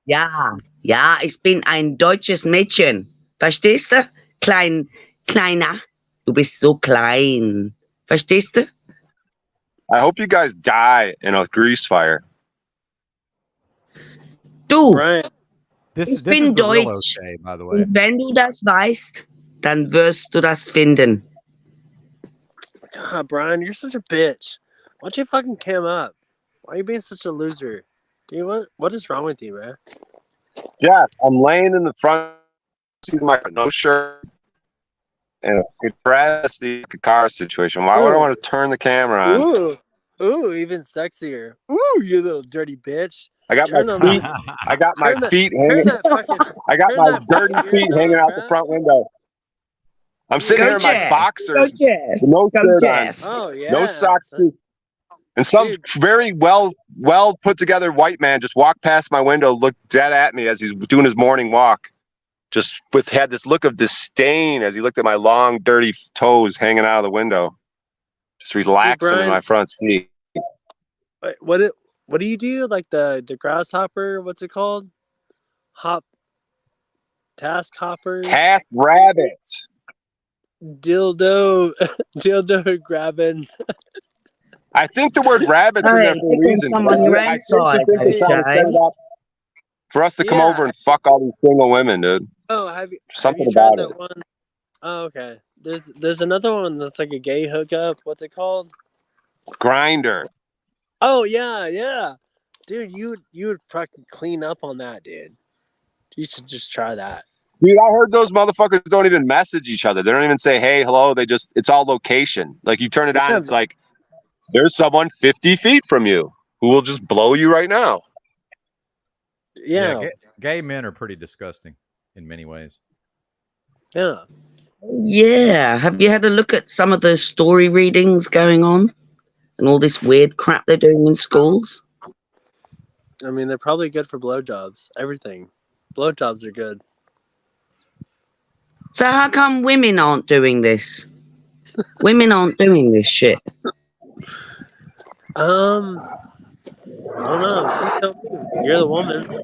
C: Ja, ja, ich bin ein deutsches Mädchen. Verstehst du? Kleiner. Du bist so klein. Verstehst du?
E: I hope you guys die in a grease fire.
C: Du,
D: Brian,
B: This
C: Ich
B: is
C: bin
B: the real
C: Deutsch.
B: O'Shea, by the way.
C: und wenn du das weißt, dann wirst du das finden.
D: God, Brian, you're such a bitch. Why don't you fucking cam up? Why are you being such a loser? Dude, what is wrong with you, man?
E: Jeff, I'm laying in the front seat of my car, no shirt, and a depressed car situation. Why would I
D: Ooh.
E: want to turn the camera on?
D: Ooh, even sexier. Ooh, you little dirty bitch.
E: I got
D: Turn
E: my
D: on
E: feet.
D: that.
E: I got my
D: Turn that-
E: feet
D: Turn
E: hanging.
D: that fucking.
E: I got
D: turn
E: my
D: that
E: dirty
D: fucking
E: feet
D: ear
E: hanging
D: down,
E: out the
D: Jeff.
E: front window. I'm sitting
C: Go
E: here in my
C: Jeff. Go
E: boxers,
C: Jeff.
E: with no
C: Go
E: shirt on,
C: Jeff.
D: Oh yeah.
E: no socks, and some
D: Dude.
E: very well put together white man just walked past my window, looked dead at me as he's doing his morning walk. Just had this look of disdain as he looked at my long, dirty toes hanging out of the window. Just relaxing in
D: Brian.
E: my front seat.
D: Wait, what do you do? Like the grasshopper? What's it called? Task hopper.
E: Task rabbit.
D: Dildo grabbing.
E: I think the word rabbit's in there
C: Hey,
E: for a
C: pick on
E: reason.
C: someone your
E: I
C: own
E: seriously
C: size,
E: think they're trying to set it up for us to come
D: Yeah.
E: over and fuck all these single women, dude.
D: Oh, have you
E: Something
D: tried
E: about
D: that one? Oh, okay. There's another one that's like a gay hookup. What's it called?
E: Grinder.
D: Oh yeah. Dude, you would fucking clean up on that, dude. You should just try that.
E: Dude, I heard those motherfuckers don't even message each other. They don't even say, hey, hello. It's all location. Like you turn it on,
D: Yeah.
E: it's like, there's someone 50 feet from you who will just blow you right now.
D: Yeah.
B: Gay men are pretty disgusting in many ways.
D: Yeah.
C: Yeah. Have you had a look at some of the story readings going on and all this weird crap they're doing in schools?
D: I mean, they're probably good for blowjobs. Everything. Blowjobs are good.
C: So how come women aren't doing this? Women aren't doing this shit.
D: I don't know. You tell me. You're the woman.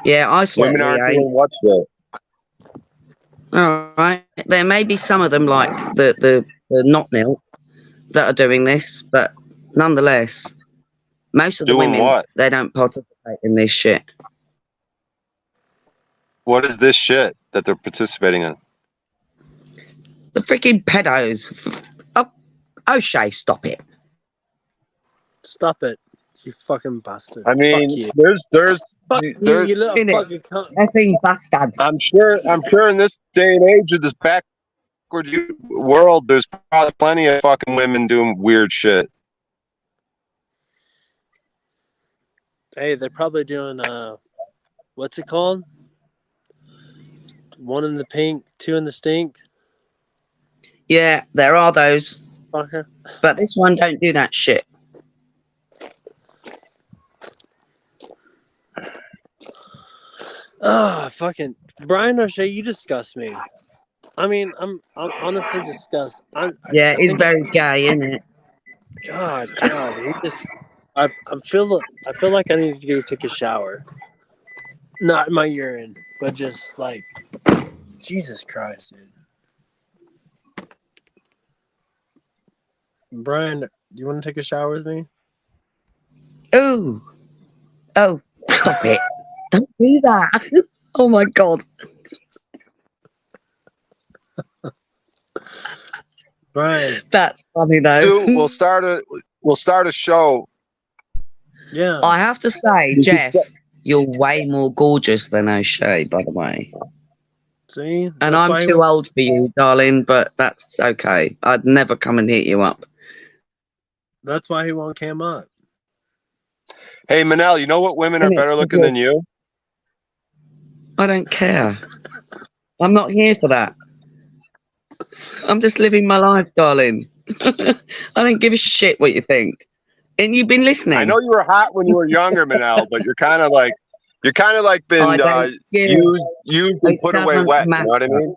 C: Yeah, I
E: Women
C: certainly
E: aren't
C: ain't.
E: doing what shit.
C: All right. There may be some of them like the not nil that are doing this, but nonetheless, most of the
E: Doing
C: women
E: what?
C: they don't participate in this shit.
E: What is this shit that they're participating in?
C: The freaking pedos. Oh, O'Shea, stop it.
D: Stop it. You fucking bastard.
E: I mean,
D: Fuck you. Fuck you,
E: there's
D: you little
C: Innit?
D: fucking cunt.
C: Effing bastard.
E: I'm sure in this day and age of this backward world, there's probably plenty of fucking women doing weird shit.
D: Hey, they're probably doing what's it called? 1 in the pink, 2 in the stink.
C: Yeah, there are those,
D: Fucker.
C: but this one don't do that shit.
D: Oh, fucking Brian O'Shea, you disgust me. I mean, I'm honestly disgusted.
C: Yeah,
D: I
C: it's
D: think-
C: very gay, isn't it?
D: God, he just. I feel like I need to go take a shower. Not in my urine, but just like Jesus Christ, dude. Brian, do you want to take a shower with me?
C: Oh, stop it! Don't do that. Oh my god.
D: Brian,
C: That's funny though.
E: Dude, we'll start a show.
D: yeah.
C: I have to say, Jeff, you're way more gorgeous than O'Shea, by the way.
D: See,
C: And
D: That's why
C: I'm
D: he
C: too
D: won't-
C: old for you, darling, but that's okay. I'd never come and hit you up.
D: That's why he won't cam up.
E: Hey, Manel, you know what women are
C: Innit?
E: better looking than you?
C: I don't care. I'm not here for that. I'm just living my life, darling. I don't give a shit what you think. And you've been listening.
E: I know you were hot when you were younger, Manel, but you're kind of like been
C: I don't give
E: used and
C: It
E: put away
C: doesn't
E: wet. You know what I
C: matter.
E: mean?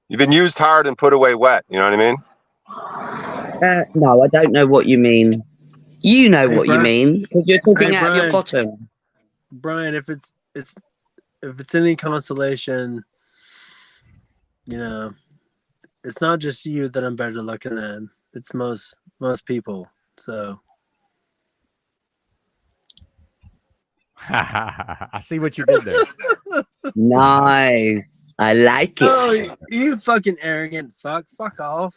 E: You've been used hard and put away wet. You know what I mean?
C: No, I don't know what you mean. You know
D: Hey,
C: what
D: Brian.
C: you mean because you're talking
D: Hey,
C: out of your
D: Brian.
C: bottom.
D: Brian, if it's any consolation, you know, it's not just you that I'm better looking than. It's most people. So
B: I see what you did there.
C: Nice. I like it.
D: oh, you fucking arrogant fuck. Fuck off.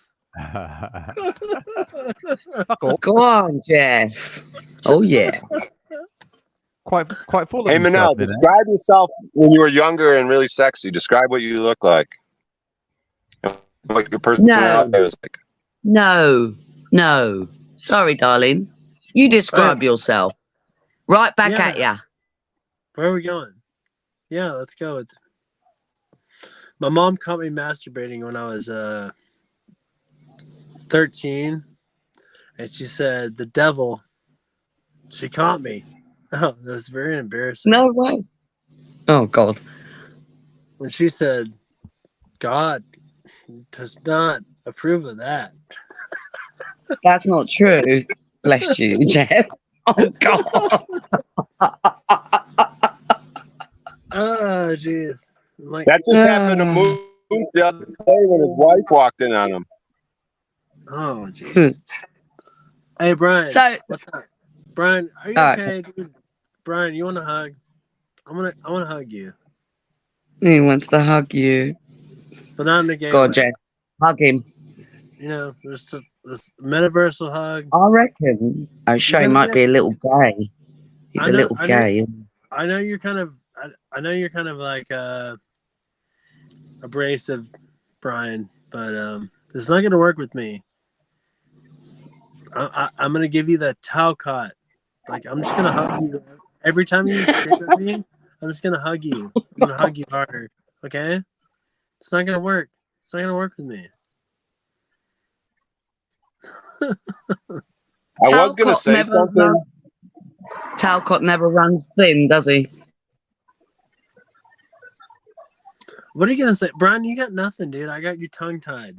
B: Fuck off.
C: Go on, Jeff. Oh yeah.
B: Quite full of
E: Hey,
B: himself,
E: Manel,
B: isn't it?
E: describe yourself when you were younger and really sexy. Describe what you look like. What your personality was like.
C: No. Sorry, darling. You describe yourself. Right back
D: Yeah.
C: at ya.
D: Where are we going? Yeah, let's go. My mom caught me masturbating when I was 13, and she said the devil. She caught me. Oh, that was very embarrassing.
C: No way. Oh God.
D: When she said, "God does not approve of that."
C: That's not true. Bless you, Jeff. Oh God.
D: Oh, jeez. Like,
E: That just happened to Moose the other day when his wife walked in on him.
D: oh, jeez. Hey, Brian.
C: So
D: What's up, Brian? Are you
C: Alright.
D: okay, dude? Brian, you want a hug? I want to hug you,
C: he wants to hug you.
D: but not in a gay
C: Go on,
D: way.
C: Jeff. Hug him.
D: You know, just this metaversal hug.
C: I reckon O'Shea
D: Yeah,
C: might
D: yeah.
C: be a little gay. He's
D: I
C: a
D: know-
C: little
D: I know-
C: gay.
D: I know you're kind of. I know you're kind of like abrasive, Brian, but it's not gonna work with me. I'm gonna give you the Talcott. Like I'm just gonna hug you every time you scream at me. I'm just gonna hug you. I'm gonna hug you harder. Okay? It's not gonna work. It's not gonna work with me.
E: I was gonna
C: Talcott
E: say
C: never
E: something.
C: Talcott never runs thin, does he?
D: What are you gonna say, Brian? You got nothing, dude. I got you tongue tied.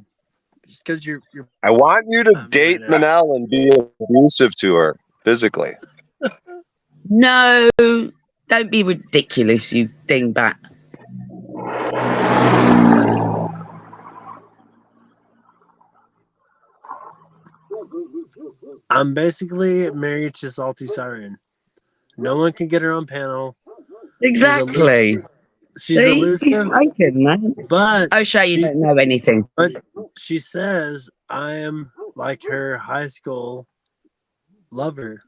D: Just because you're
E: I want you to date
D: man.
E: Manel and be abusive to her physically.
C: No, don't be ridiculous, you dingbat.
D: I'm basically married to Salty Siren. No one can get her on panel.
C: Exactly.
D: She's
C: See, he's
D: elusive,
C: taken, man.
D: but
C: O'Shea, you
D: she-
C: don't know anything.
D: but she says I am like her high school lover.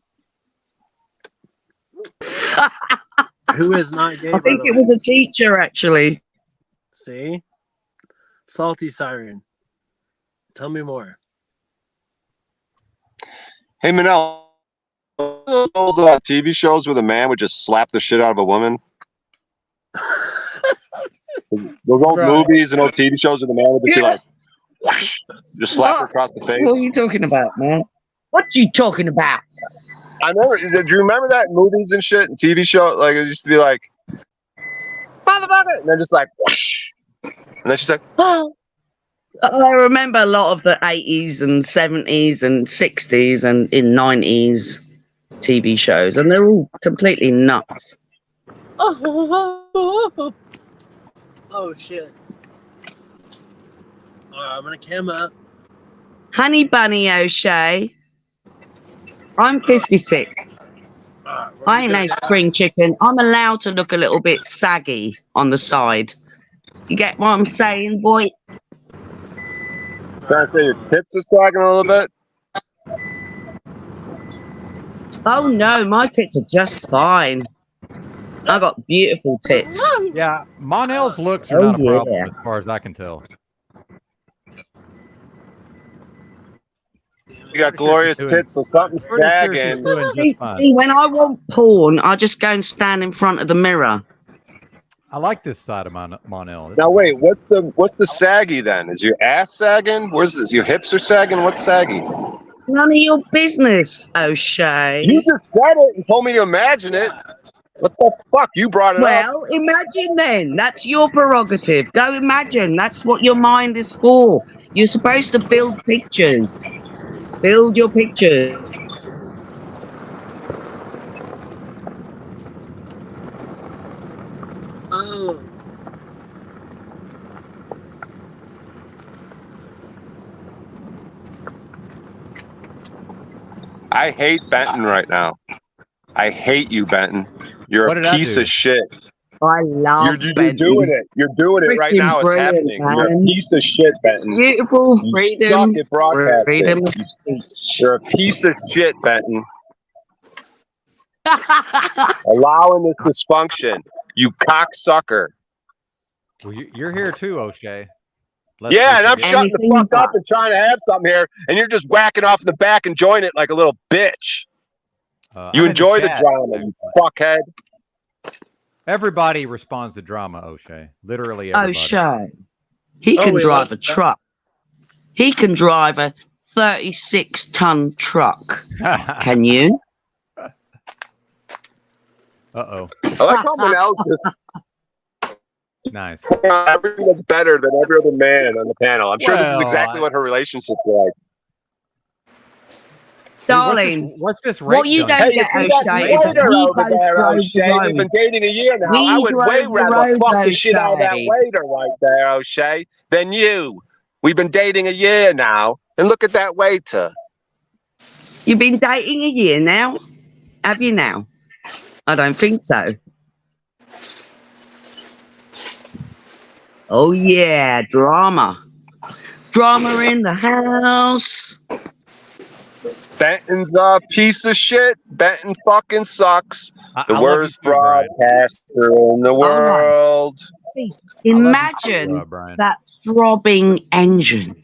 D: Who is not gay,
C: I
D: by
C: think
D: the
C: it
D: way.
C: was a teacher, actually.
D: See? Salty Siren. Tell me more.
E: Hey, Manel, those old TV shows where the man would just slap the shit out of a woman? Those old
D: Right.
E: movies and old TV shows where the man would just be like, whoosh, just slap her across the
C: What are
E: face.
C: you talking about, man? What you talking about?
E: I remember. Do you remember that in movies and shit and TV show? Like it used to be like, motherfucker, and then just like, whoosh, and then she's like,
C: Oh, I remember a lot of the 80s and 70s and 60s and in 90s TV shows, and they're all completely nuts.
D: Oh shit. Alright, I'm gonna cam up.
C: Honey Bunny O'Shea, I'm 56.
D: Alright,
C: I ain't no spring chicken. I'm allowed to look a little bit saggy on the side. You get what I'm saying, boy?
E: trying to say your tits are sagging a little bit.
C: Oh no, my tits are just fine. I got beautiful tits.
B: Yeah, Monel's looks are
C: Oh,
B: not a problem
C: yeah.
B: as far as I can tell.
E: You got glorious tits, so something's
B: Pretty sure she's
E: sagging.
B: doing just
C: See,
B: fine.
C: when I want porn, I just go and stand in front of the mirror.
B: I like this side of Monel. This
E: Now
B: is
E: wait,
B: awesome.
E: what's the saggy then? Is your ass sagging? Where's this? Your hips are sagging? What's saggy?
C: None of your business, O'Shea.
E: You just said it and told me to imagine it. What the fuck? You brought it up.
C: Well, imagine then. That's your prerogative. Go imagine. That's what your mind is for. You're supposed to build pictures. Build your pictures.
D: Oh.
E: I hate Benton right now. I hate you, Benton. You're
B: What
E: a
B: did I
E: piece
B: do?
E: of shit.
C: I love
E: You're
C: Benton.
E: doing it. You're doing it right
C: Freaking
E: now. It's
C: brilliant,
E: happening. You're a
C: man.
E: piece of shit, Benton.
C: Beautiful
E: You
C: freedom.
E: suck at broadcasting.
C: Freedom of speech.
E: You're a piece of shit, Benton. Allowing this dysfunction. You cocksucker.
B: Well, you're here too, O'Shea. Let's
E: Yeah, and I'm
B: forget-
E: shutting the
C: Anything
E: fuck up
C: but.
E: and trying to have something here, and you're just whacking off in the back and enjoying it like a little bitch. You
B: I'm in
E: enjoy the
B: chat,
E: drama, you fuckhead.
B: Everybody responds to drama, O'Shea. Literally everybody.
C: O'Shea. He
D: Oh,
C: can
D: we
C: drive
D: love
C: a truck. He can drive a 36-ton truck. Can you?
B: Uh-oh.
E: I like how Manel's just
B: Nice.
E: everything that's better than every other man on the panel. I'm sure this is
B: Well,
E: exactly what her relationship's like.
C: Darling,
B: What's this
C: what
B: rape
C: you
B: done?
C: don't
E: Hey, you
C: get,
E: see that
C: O'Shea, is that
E: waiter
C: we
E: over
C: both
E: there,
C: drove
E: O'Shea?
C: the
E: We've been
C: road.
E: dating a year now.
C: We
E: I would way
C: drove the
E: rather
C: road,
E: fuck the shit out of that
C: O'Shea.
E: waiter right there, O'Shea, than you. We've been dating a year now, and look at that waiter.
C: You've been dating a year now? Have you now? I don't think so. Oh yeah, drama. Drama in the house.
E: Benton's a piece of shit. Benton fucking sucks.
B: I
E: The
B: love you
E: worst
B: too, Brian.
E: broadcaster in the world.
C: See,
B: I love you too,
C: imagine
B: Brian.
C: that throbbing engine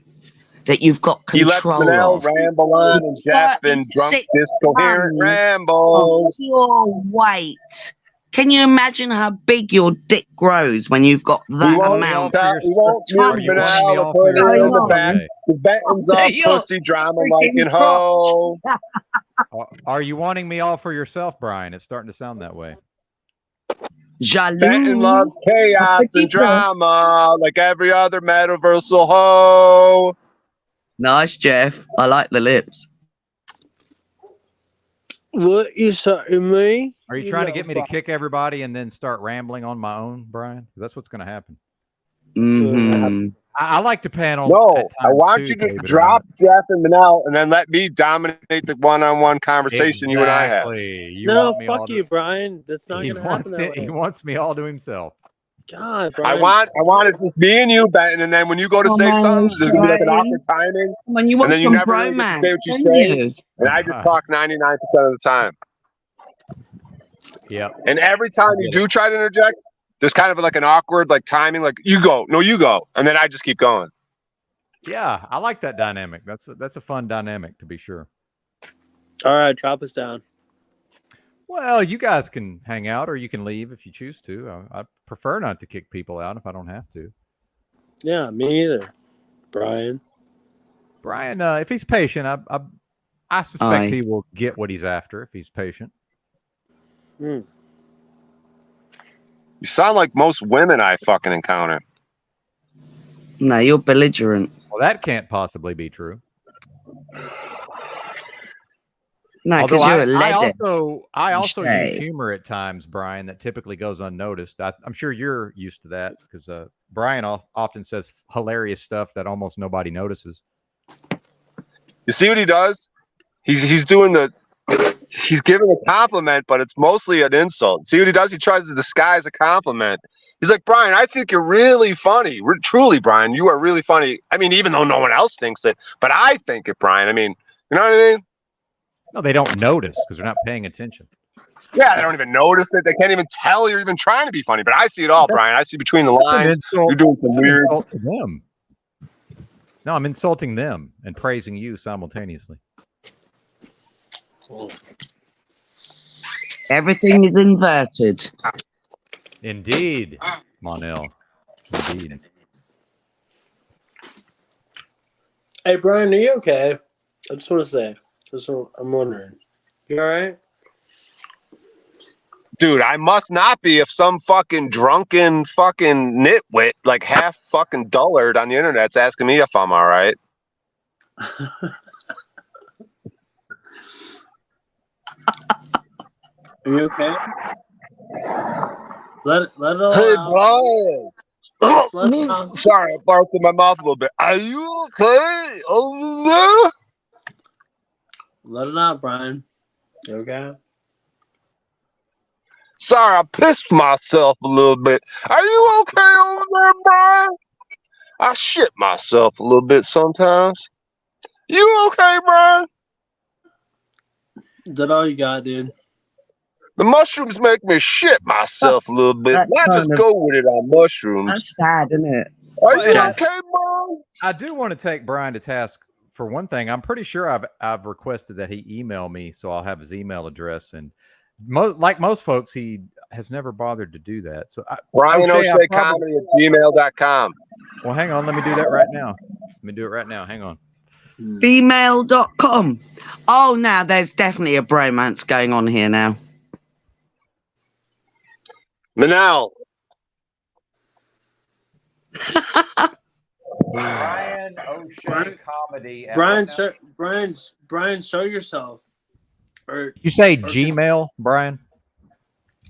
C: that you've got
E: He lets
C: control
E: Manel
C: of.
E: ramble on and Jeff in drunk,
C: 36
E: discoherent
C: tons
E: rambles.
C: Of your weight. Can you imagine how big your dick grows when you've got
E: We
C: that
E: won't
C: amount?
E: tell, we won't
C: Are
E: mute
C: you
B: wanting me
E: Manel
B: off
E: to put
B: for
E: her in
C: yourself,
E: the back.
B: O'Shea?
E: Because Benton's a
C: You're
E: pussy drama like
C: freaking
E: in ho.
B: Are you wanting me all for yourself, Brian? It's starting to sound that way.
C: Jaloux.
E: Benton loves chaos
C: Petit
E: and
C: peu.
E: drama like every other metaversal hoe.
C: Nice, Jeff. I like the lips.
D: What you saying me?
B: Are you trying to get me to kick everybody and then start rambling on my own, Brian? 'Cause that's what's going to happen.
C: Mhm.
B: I like to panel.
E: No,
B: at
E: I
B: times
E: want
B: too,
E: you to
B: David,
E: drop Jeff and Manel and then let me dominate the one-on-one conversation you and I have.
B: Exactly. You
D: No,
B: want me all
D: fuck
B: to-
D: you, Brian. That's not
B: he
D: gonna happen
B: wants
D: that
B: it.
D: way.
B: He wants me all to himself.
D: God,
E: I
D: Brian.
E: want it just me and you, Benton, and then when you go to
C: Come
E: say
C: on,
E: something, there's gonna be like an
C: Brian.
E: awkward timing,
C: When you
E: and
C: want
E: then you
C: some
E: never really get to
C: bromance,
E: say what you're
C: don't
E: saying,
C: you?
E: and I just talk 99% of the time.
B: Yep.
E: And every time you
B: get
E: do try to interject, there's kind of like an awkward like timing, like you go, no, you go, and then I just keep going.
B: Yeah, I like that dynamic. That's a fun dynamic to be sure.
D: All right, drop us down.
B: Well, you guys can hang out or you can leave if you choose to. I prefer not to kick people out if I don't have to.
D: Yeah, me either. Brian.
B: Brian, if he's patient, I suspect
C: Aye.
B: he will get what he's after if he's patient.
D: Hmm.
E: You sound like most women I fucking encounter.
C: No, you're belligerent.
B: Well, that can't possibly be true.
C: No,
B: Although
C: because you're a
B: I
C: lady.
B: also use
C: Shay.
B: humor at times, Brian, that typically goes unnoticed. I'm sure you're used to that because Brian often says hilarious stuff that almost nobody notices.
E: You see what he does? He's doing he's giving a compliment, but it's mostly an insult. See what he does? He tries to disguise a compliment. He's like, Brian, I think you're really funny. Truly, Brian, you are really funny. I mean, even though no one else thinks it, but I think it, Brian. I mean, you know what I mean?
B: No, they don't notice because they're not paying attention.
E: Yeah, they don't even notice it. They can't even tell you're even trying to be funny. But I see it all, Brian. I see between the lines. You're doing some
B: That's an
E: weird.
B: insult to them. No, I'm insulting them and praising you simultaneously.
C: Everything is inverted.
B: Indeed, Monel. Indeed.
D: Hey, Brian, are you okay? I just want to say, I'm wondering. You all right?
E: Dude, I must not be if some fucking drunken fucking nitwit, like half fucking dullard on the internet's asking me if I'm all right.
D: Are you okay? Let it all
E: Hey,
D: out.
E: Brian.
D: Just let it out.
E: Sorry, I barked in my mouth a little bit. Are you okay over there?
D: Let it out, Brian. You okay?
E: Sorry, I pissed myself a little bit. Are you okay over there, Brian? I shit myself a little bit sometimes. You okay, Brian?
D: Is that all you got, dude?
E: The mushrooms make me shit myself a little bit.
C: That's
E: Why just
C: kind of-
E: go with it on mushrooms?
C: That's sad, isn't it?
E: Are you
B: Yeah.
E: okay, Brian?
B: I do want to take Brian to task for one thing. I'm pretty sure I've requested that he email me, so I'll have his email address. And like most folks, he has never bothered to do that. So
E: Brian
B: O'Shea, I
E: O'Shea
B: probably-
E: Comedy at gmail.com.
B: well, hang on. Let me do that right now. Let me do it right now. Hang on.
C: Female.com. Oh, now there's definitely a bromance going on here now.
E: Manel.
B: Brian O'Shea Comedy.
D: Brian, show yourself. Or
B: You say Gmail, Brian?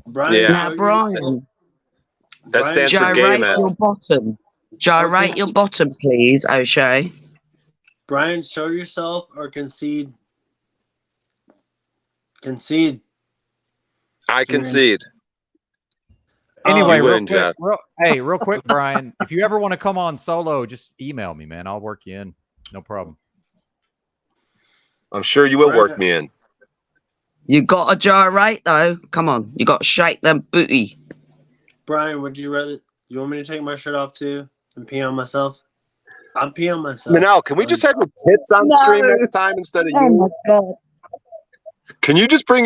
D: Brian,
E: Yeah.
D: show
C: Now, Brian,
D: yourself.
E: That
D: Brian,
E: stands for gay
C: gyrate
E: man.
C: your bottom. Gyrate your bottom, please, O'Shea.
D: Brian, show yourself or concede. Concede.
E: I concede.
B: Anyway,
E: you
B: real
E: win,
B: quick,
E: Jack.
B: real quick, Brian. If you ever want to come on solo, just email me, man. I'll work you in. No problem.
E: I'm sure you will work me in.
C: You got to gyrate, though. Come on. You got to shake them booty.
D: Brian, would you rather? You want me to take my shirt off too and pee on myself? I'll pee on myself.
E: Manel, can we just have your tits on
C: No.
E: stream next time instead of
C: Oh,
E: you?
C: my God.
E: Can you just put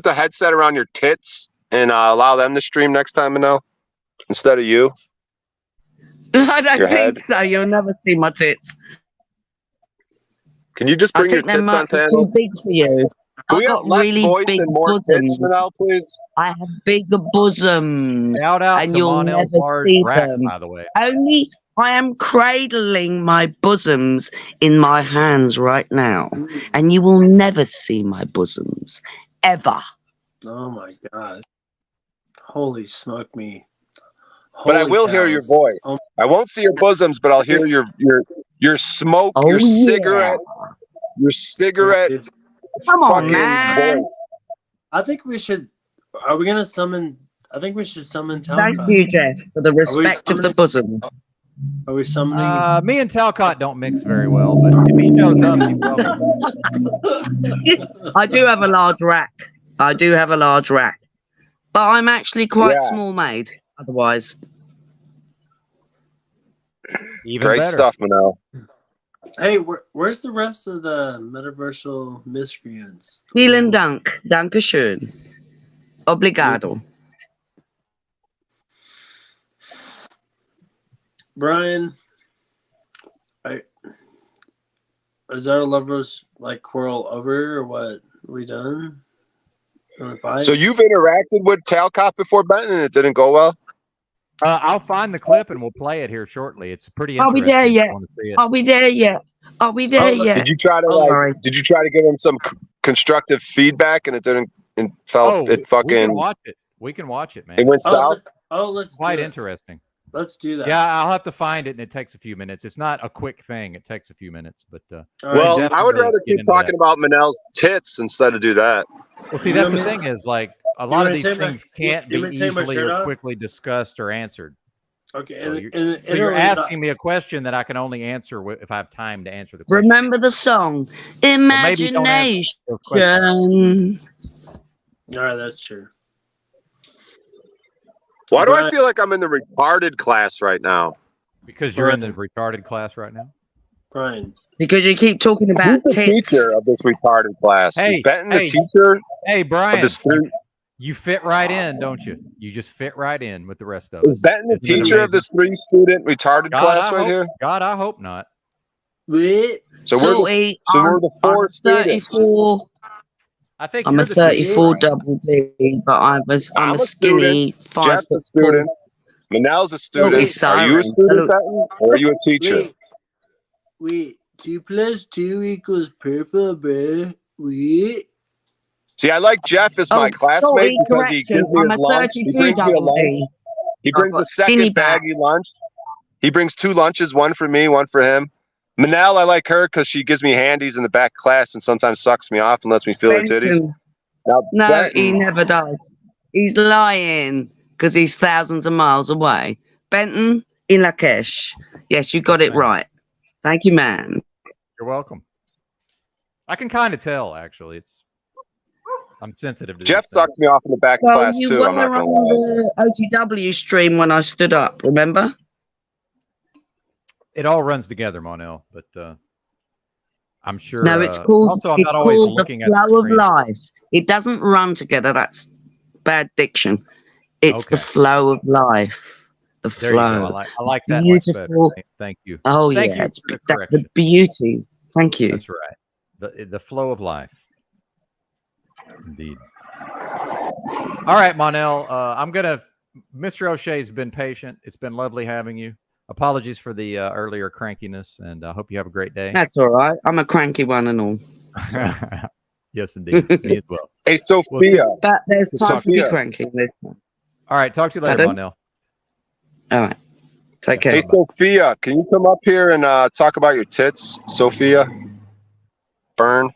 E: the headset around your tits and allow them to stream next time, Manel? Instead of you?
C: I don't
E: Your
C: think
E: head.
C: so. You'll never see my tits.
E: Can you just
C: I
E: bring your
C: think they
E: tits on
C: might be too
E: panel?
C: big for you.
E: Can we
C: I've
E: have
C: got
E: less
C: really
E: voice
C: big
E: and more tits,
C: bosoms.
E: Manel, please?
C: I have bigger bosoms.
B: Shout out
C: And
B: to
C: you'll
B: Monel's
C: never
B: large
C: see
B: rack,
C: them.
B: by the way.
C: Only I am cradling my bosoms in my hands right now. And you will never see my bosoms. Ever.
D: Oh my God! Holy smoke me!
E: But I
D: Holy
E: will hear your
D: cows.
E: voice.
D: Oh,
E: I won't see your bosoms, but I'll hear your smoke,
C: Oh,
E: your
C: yeah.
E: cigarette, your cigarette
D: if-
C: Come on,
E: fucking
C: man.
E: voice.
D: I think we should. Are we gonna summon I think we should summon
C: Thank
D: Talcott.
C: you, Jeff, for the respect of the
D: summoning-
C: bosom.
D: Are we summoning?
B: Me and Talcott don't mix very well, but if he shows up, he's welcome.
C: I do have a large rack. I do have a large rack. But I'm actually quite
E: Yeah.
C: small made, otherwise.
B: Even
E: Great
B: better.
E: stuff, Manel.
D: Hey, where's the rest of the metaversal miscreants?
C: Vielen Dank. Dankeschön. Obrigado.
D: Brian, is our lovers like quarrel over or what? Are we done? Wanna fight?
E: So you've interacted with Talcott before, Benton, and it didn't go well?
B: I'll find the clip and we'll play it here shortly. It's pretty
C: Are
B: interesting.
C: we there
B: if you
C: yet?
B: wanna see it.
C: Are we there yet? Are we there
D: Oh,
C: yet?
E: Did you try to
C: Sorry.
E: did you try to give him some constructive feedback and it didn't and felt
B: we
E: it
B: can
E: fucking
B: watch it. We can watch it, man.
E: it went south?
D: Let's
B: Quite
D: do it.
B: interesting.
D: Let's do that.
B: Yeah, I'll have to find it, and it takes a few minutes. It's not a quick thing; it takes a few minutes. But
D: All right,
E: Well,
B: definitely
E: I would rather
B: get
E: keep
B: into
E: talking about Manel's tits instead of do that.
B: well, see,
D: You
B: that's
D: want
B: the
D: me-
B: thing is like a
D: you
B: lot
D: want
B: of
D: me
B: these
D: to take my-
B: things can't
D: you
B: be
D: want me to take my
B: easily
D: shirt
B: or
D: off?
B: quickly discussed or answered.
D: Okay,
B: So
D: and,
B: you're,
D: and,
B: so you're asking me a question that I can only answer if I have time to answer the question.
C: Remember the song
B: maybe don't answer
C: Imagination.
B: those questions.
D: All right, that's true.
E: Why do I
D: Right.
E: feel like I'm in the retarded class right now?
B: Because you're in the retarded class right now.
D: Brian,
C: Because you keep talking about
E: Who's the
C: tits.
E: teacher of this retarded class?
B: Hey,
E: Is Benton
B: hey,
E: the teacher
B: Hey,
E: of
B: Brian,
E: this three?
B: you fit right in, don't you? You just fit right in with the rest of
E: Is
B: us.
E: Benton the
B: Isn't it
E: teacher of
B: amazing?
E: this 3-student retarded class right here?
B: God, I hope not.
D: wait.
E: So we're the,
C: Salty,
E: we're the
C: I'm
E: 4 students.
C: 34.
B: I think
C: I'm
B: you're
C: a
B: the teacher,
C: 34
B: Brian.
C: double D, but I'm
E: I'm
C: a
E: a
C: skinny 5
E: Jeff's a
C: foot
E: student. Manel's a student.
C: Wait,
E: Are you a
C: siren.
E: student, Benton? Or are you a teacher?
D: Wait. 2 + 2 equals purple, bro. Wait.
E: See, I like Jeff as my classmate
C: sorry,
E: because he
C: correction.
E: gives me
C: I'm
E: his
C: a
E: lunch. He
C: 32
E: brings me a
C: double
E: lunch.
C: D.
E: He
C: I've
E: brings
C: got
E: a
C: skinny
E: second
C: back.
E: baggy lunch. He brings 2 lunches, one for me, one for him. Manel, I like her because she gives me handies in the back class and sometimes sucks me off and lets me feel her titties.
C: Benton.
E: Now,
C: No,
E: Benton,
C: he never does. He's lying because he's thousands of miles away. Benton in Lakesh. Yes, you got it
B: Yes, ma'am.
C: right. Thank you, man.
B: You're welcome. I can kind of tell, actually. I'm sensitive to
E: Jeff
B: these
E: sucked me off in the back
C: Well,
E: class
C: you
E: too.
C: were
E: I'm not gonna
C: on
E: lie.
C: the OTW stream when I stood up, remember?
B: things. It all runs together, Monel, but I'm sure.
C: No, it's called,
B: Also, I'm
C: it's
B: not always
C: called the
B: looking at the
C: flow of
B: screen.
C: life. It doesn't run together. That's bad diction. It's the
B: Okay.
C: flow of life. The
B: There you go.
C: flow.
B: I like that much better.
C: Beautiful.
B: Thank you.
C: Oh,
B: Thank
C: yeah.
B: you
C: It's
B: for the
C: the
B: correction.
C: beauty. Thank you.
B: That's right. The flow of life. Indeed. All right, Monel. Mr. O'Shea's been patient. It's been lovely having you. Apologies for the earlier crankiness, and I hope you have a great day.
C: That's all right. I'm a cranky one and all.
B: Yes, indeed. Me as well.
E: Hey, Sophia.
C: But there's time to be
E: Sophia.
C: cranky.
B: All right. Talk to you later,
C: Pardon?
B: Monel.
C: All right. Take care.
E: Hey, Sophia. Can you come up here and talk about your tits, Sophia? Burn.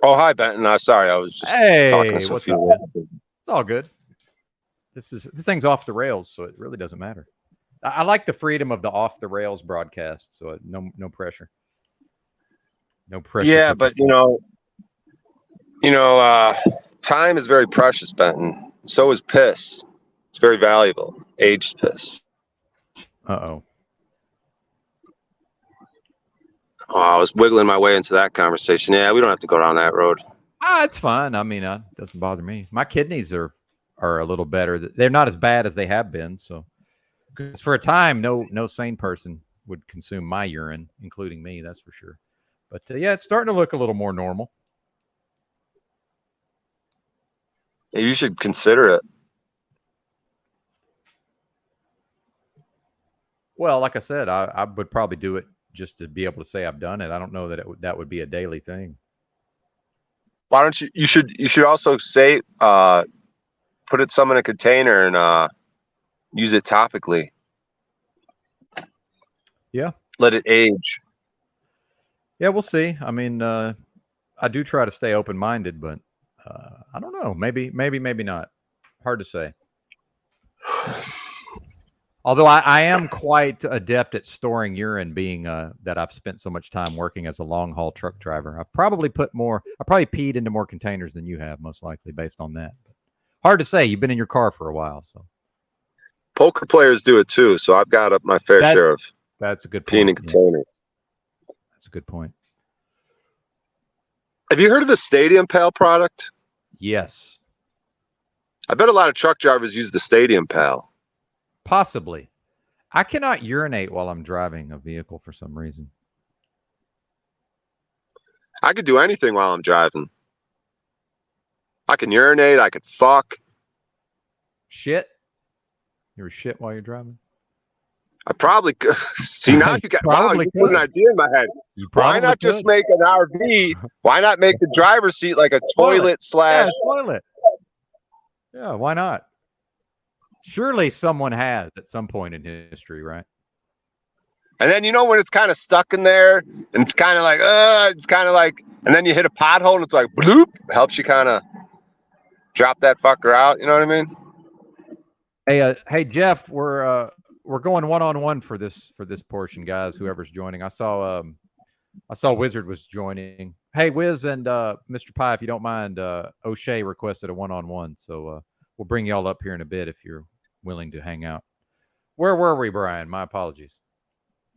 E: Oh, hi, Benton. Sorry, I was just
B: Hey,
E: talking to
B: what's
E: Sophia.
B: up? It's all good. This thing's off the rails, so it really doesn't matter. I like the freedom of the off the rails broadcast, so no pressure. No pressure.
E: Yeah,
B: to
E: but
B: perform.
E: time is very precious, Benton. So is piss. It's very valuable. Aged piss.
B: Uh-oh.
E: Oh, I was wiggling my way into that conversation. Yeah, we don't have to go down that road.
B: It's fine. I mean, it doesn't bother me. My kidneys are a little better. They're not as bad as they have been. So, because for a time, no sane person would consume my urine, including me. That's for sure. But yeah, it's starting to look a little more normal.
E: Yeah, you should consider it.
B: Well, like I said, I would probably do it just to be able to say I've done it. I don't know that that would be a daily thing.
E: Why don't you? You should also say, put it some in a container and use it topically.
B: Yeah.
E: Let it age.
B: Yeah, we'll see. I mean, I do try to stay open-minded, but I don't know. Maybe not. Hard to say. Although I am quite adept at storing urine, being that I've spent so much time working as a long haul truck driver. I probably peed into more containers than you have, most likely, based on that. Hard to say. You've been in your car for a while, so.
E: Poker players do it too, so I've got up my fair share of
B: that's a good
E: peeing in
B: point.
E: containers.
B: That's a good point.
E: Have you heard of the Stadium Pal product?
B: Yes,
E: I bet a lot of truck drivers use the Stadium Pal.
B: possibly. I cannot urinate while I'm driving a vehicle for some reason.
E: I could do anything while I'm driving. I can urinate. I could fuck.
B: Shit. You ever shit while you're driving?
E: I probably could. See, now you got
B: Probably
E: you put an
B: could.
E: idea in my head.
B: You
E: Why
B: probably
E: not just
B: could.
E: make an RV? Why not make the driver's seat like a toilet slash?
B: Yeah, toilet. Yeah, why not? Surely someone has at some point in history, right?
E: And then when it's kind of stuck in there, and it's kind of like, and then you hit a pothole, and it's like, bloop, helps you kind of drop that fucker out. You know what I mean?
B: Hey, Jeff, we're going 1-on-1 for this portion, guys. Whoever's joining, I saw Wizard was joining. Hey, Wiz and Mr. Pie, if you don't mind, O'Shea requested a 1-on-1, so we'll bring y'all up here in a bit if you're willing to hang out. Where were we, Brian? My apologies.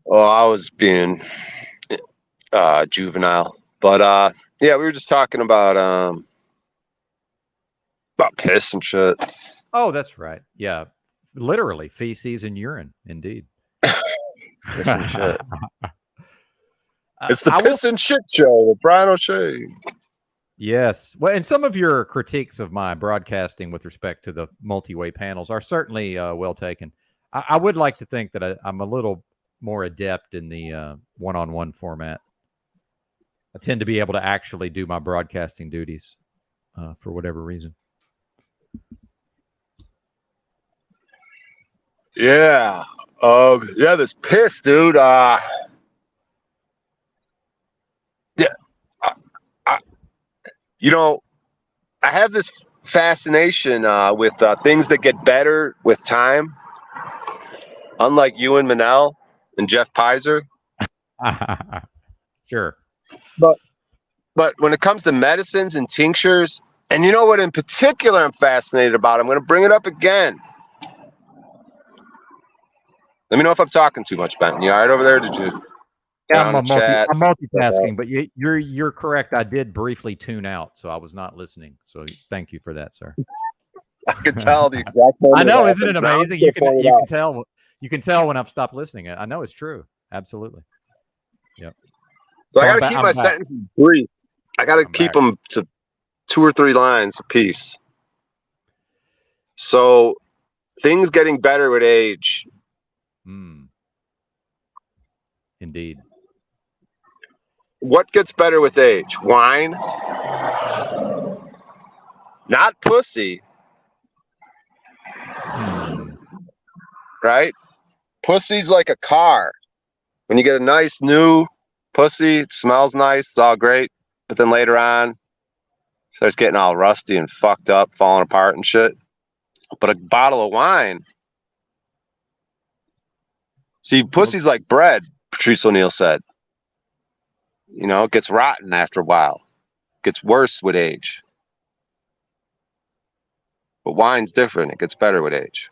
E: Oh, I was being juvenile, but yeah, we were just talking about piss and shit.
B: Oh, that's right. Yeah, literally feces and urine, indeed.
E: Piss and shit. It's the Piss and Shit Show with Brian O'Shea.
B: Yes. Well, and some of your critiques of my broadcasting with respect to the multi-way panels are certainly well taken. I would like to think that I'm a little more adept in the one-on-one format. I tend to be able to actually do my broadcasting duties for whatever reason.
E: Yeah. Yeah, this piss, dude. I have this fascination with things that get better with time. Unlike Ewan Manel and Jeff Pizer.
B: Sure.
E: But when it comes to medicines and tinctures, and you know what in particular I'm fascinated about, I'm going to bring it up again. Let me know if I'm talking too much, Ben. You all right over there? Did you?
B: Yeah, I'm multitasking, but you're correct. I did briefly tune out, so I was not listening. So thank you for that, sir.
E: I can tell the exact moment.
B: I know, isn't it amazing? You can tell when I've stopped listening. I know it's true. Absolutely. Yep.
E: So I got to keep my sentences brief. I got to keep them to 2 or 3 lines apiece. So things getting better with age.
B: Indeed.
E: What gets better with age? Wine? Not pussy. Right? Pussy's like a car. When you get a nice new pussy, it smells nice, it's all great. But then later on, it starts getting all rusty and fucked up, falling apart and shit. But a bottle of wine. See, pussy's like bread, Patrice O'Neal said. You know, it gets rotten after a while. It gets worse with age. But wine's different. It gets better with age.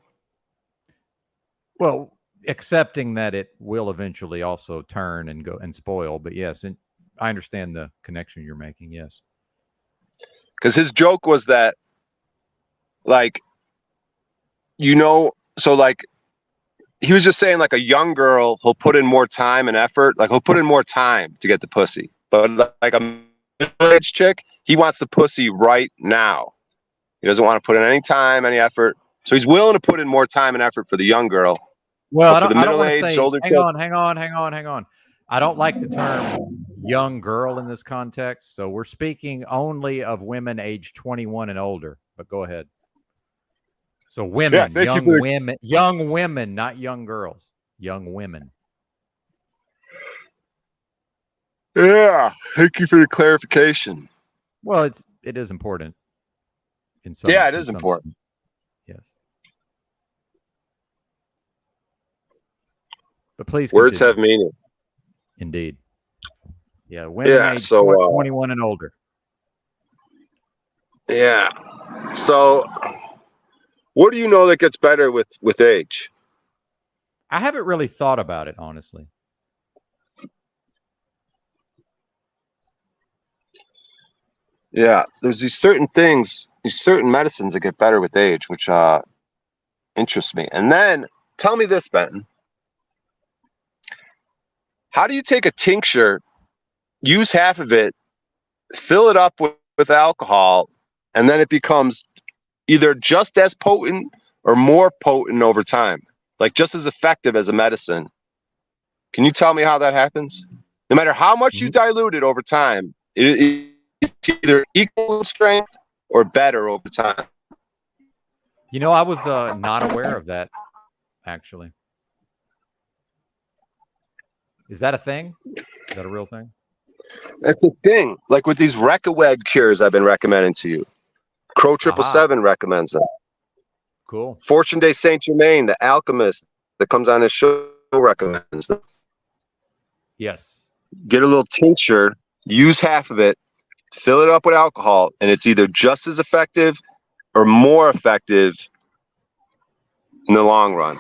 B: Well, accepting that it will eventually also turn and go and spoil. But yes, and I understand the connection you're making. Yes.
E: Because his joke was that, like, so like, he was just saying like a young girl, he'll put in more time and effort. Like he'll put in more time to get the pussy. But like a middle-aged chick, he wants the pussy right now. He doesn't want to put in any time, any effort. So he's willing to put in more time and effort for the young girl.
B: Well,
E: for the middle-aged, older
B: hang on. I don't like the term young girl in this context. So we're speaking only of women aged 21 and older. But go ahead. So women, young women, not young girls, young women.
E: Yeah, thank you for the clarification.
B: Well, it is important. In some,
E: Yeah, it
B: in
E: is
B: some
E: important.
B: sense. Yes. But please
E: Words
B: continue.
E: have meaning.
B: Indeed. Yeah, women
E: Yeah.
B: age
E: So
B: 21 and older.
E: yeah. So what do you know that gets better with age?
B: I haven't really thought about it, honestly.
E: Yeah, there's these certain things, these certain medicines that get better with age, which interests me. And then tell me this, Benton. How do you take a tincture, use half of it, fill it up with alcohol, and then it becomes either just as potent or more potent over time, like just as effective as a medicine? Can you tell me how that happens? No matter how much you dilute it over time, it's either equal in strength or better over time.
B: You know, I was not aware of that, actually. Is that a thing? Is that a real thing?
E: That's a thing. Like with these Recaweg cures I've been recommending to you. Crow 777 recommends them.
B: Cool.
E: Fortune de Saint Germain, the alchemist that comes on his show, recommends them.
B: Yes.
E: Get a little tincture, use half of it, fill it up with alcohol, and it's either just as effective or more effective in the long run.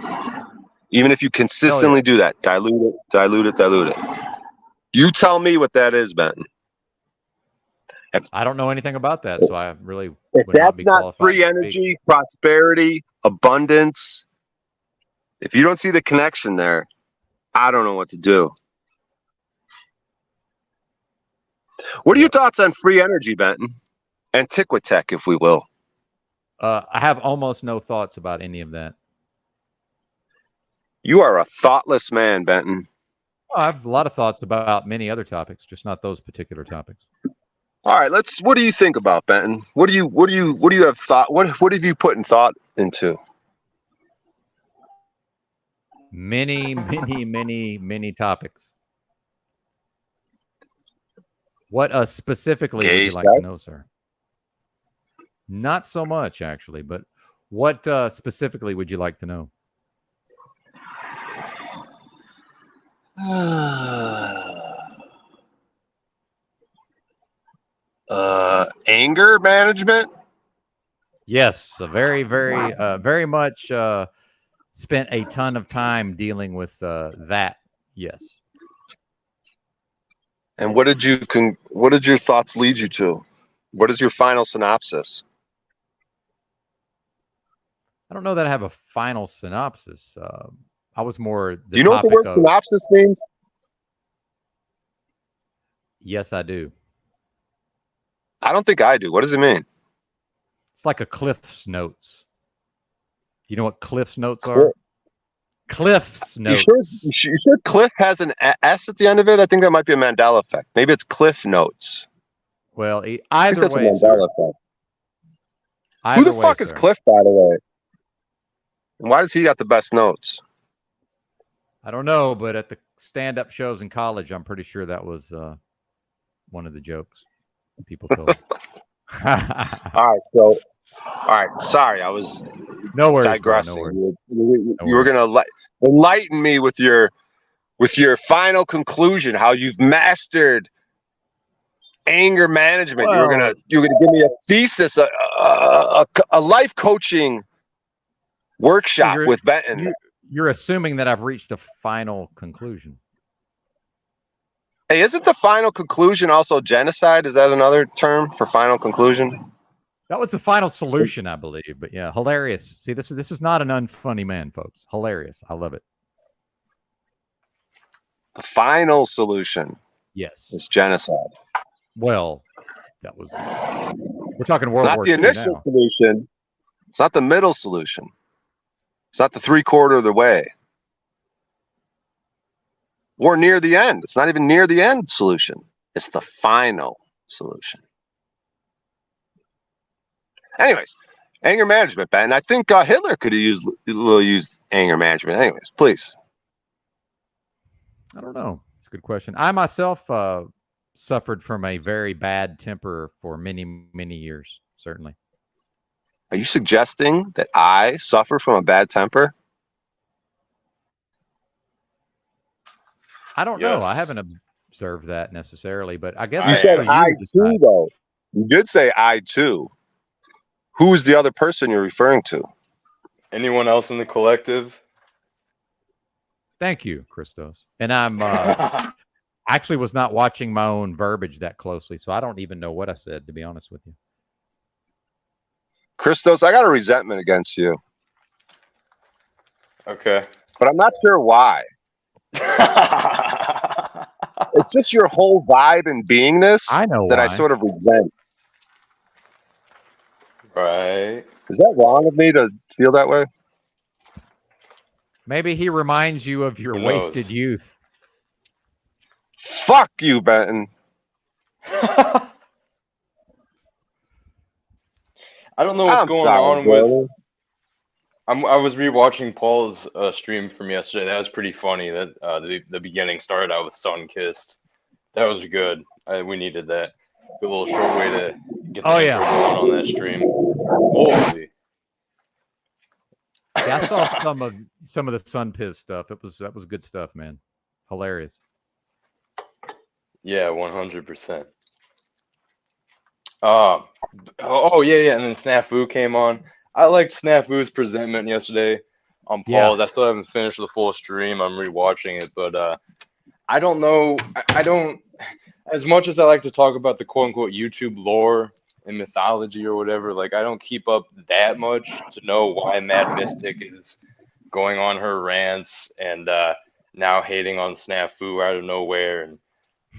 E: Even if you consistently do that, dilute it. You tell me what that is, Benton.
B: I don't know anything about that, so I really
E: If
B: would not
E: that's
B: be
E: not
B: qualified
E: free
B: to speak.
E: energy, prosperity, abundance, if you don't see the connection there, I don't know what to do. What are your thoughts on free energy, Benton? Antiquitech, if we will.
B: I have almost no thoughts about any of that.
E: You are a thoughtless man, Benton.
B: I have a lot of thoughts about many other topics, just not those particular topics.
E: All right, what do you think about, Benton? What do you have thought? What have you put in thought into?
B: Many, many, many, many topics. What specifically would you like to know, sir? Not so much, actually, but what specifically would you like to know?
E: Anger management?
B: Yes, a very, very, very much spent a ton of time dealing with that. Yes.
E: And what did your thoughts lead you to? What is your final synopsis?
B: I don't know that I have a final synopsis. I was more.
E: Do you know what the word synopsis means?
B: Yes, I do.
E: I don't think I do. What does it mean?
B: It's like a Cliff's Notes. You know what Cliff's Notes are? Cliff's Notes.
E: You sure Cliff has an S at the end of it? I think that might be a Mandela effect. Maybe it's Cliff Notes.
B: Well,
E: I
B: either
E: think that's
B: way,
E: a Mandela effect. Who the fuck is Cliff, by the way? And why does he got the best notes?
B: I don't know, but at the stand-up shows in college, I'm pretty sure that was one of the jokes people told me.
E: All right. Sorry, I was digressing.
B: Bro, no
E: you were gonna enlighten me with your final conclusion, how you've mastered anger management.
B: Well,
E: you were gonna give me a thesis, a life coaching workshop with Benton.
B: You're assuming that I've reached a final conclusion.
E: Hey, isn't the final conclusion also genocide? Is that another term for final conclusion?
B: That was the final solution, I believe. But yeah, hilarious. See, this is not an unfunny man, folks. Hilarious. I love it.
E: The final solution.
B: Yes.
E: Is genocide.
B: Well, that was. We're talking World War II
E: Not the initial
B: now.
E: solution. It's not the middle solution. It's not the 3/4 of the way. Or near the end. It's not even near the end solution. It's the final solution. Anyways, anger management, Ben. I think Hitler could have used anger management. Anyways, please.
B: I don't know. It's a good question. I myself suffered from a very bad temper for many, many years, certainly.
E: Are you suggesting that I suffer from a bad temper?
B: I don't know. I
F: Yes.
B: haven't observed that necessarily, but I guess
F: You
E: You
B: that's
E: said
B: for
E: I
B: you to
E: too,
B: decide.
E: though. You did say I too. Who is the other person you're referring to?
F: Anyone else in the collective?
B: Thank you, Christos. And I'm actually was not watching my own verbiage that closely, so I don't even know what I said, to be honest with you.
E: Christos, I got a resentment against you,
F: Okay.
E: but I'm not sure why. It's just your whole vibe and beingness
B: I know
E: that I
B: why.
E: sort of resent.
F: Right.
E: Is that wrong of me to feel that way?
B: Maybe he reminds you of your
F: Who knows?
B: wasted youth.
E: Fuck you, Benton.
F: I don't know what's
E: I'm
F: going
E: sorry,
F: on with.
E: Gordon.
F: I was rewatching Paul's stream from yesterday. That was pretty funny. That the beginning started out with Sun Kissed. That was good. We needed that. Good little short way to get the
B: Oh,
F: intro
B: yeah.
F: going on that stream. Holy.
B: Yeah, I saw some of the Sun Piz stuff. That was good stuff, man. Hilarious.
F: Yeah, 100%. Oh yeah, and then Snafu came on. I liked Snafu's presentment yesterday on
B: Yeah.
F: Paul's. I still haven't finished the full stream. I'm rewatching it, but I don't know. I don't. As much as I like to talk about the quote unquote YouTube lore and mythology or whatever, like I don't keep up that much to know why Mad Mystic is going on her rants and now hating on Snafu out of nowhere, and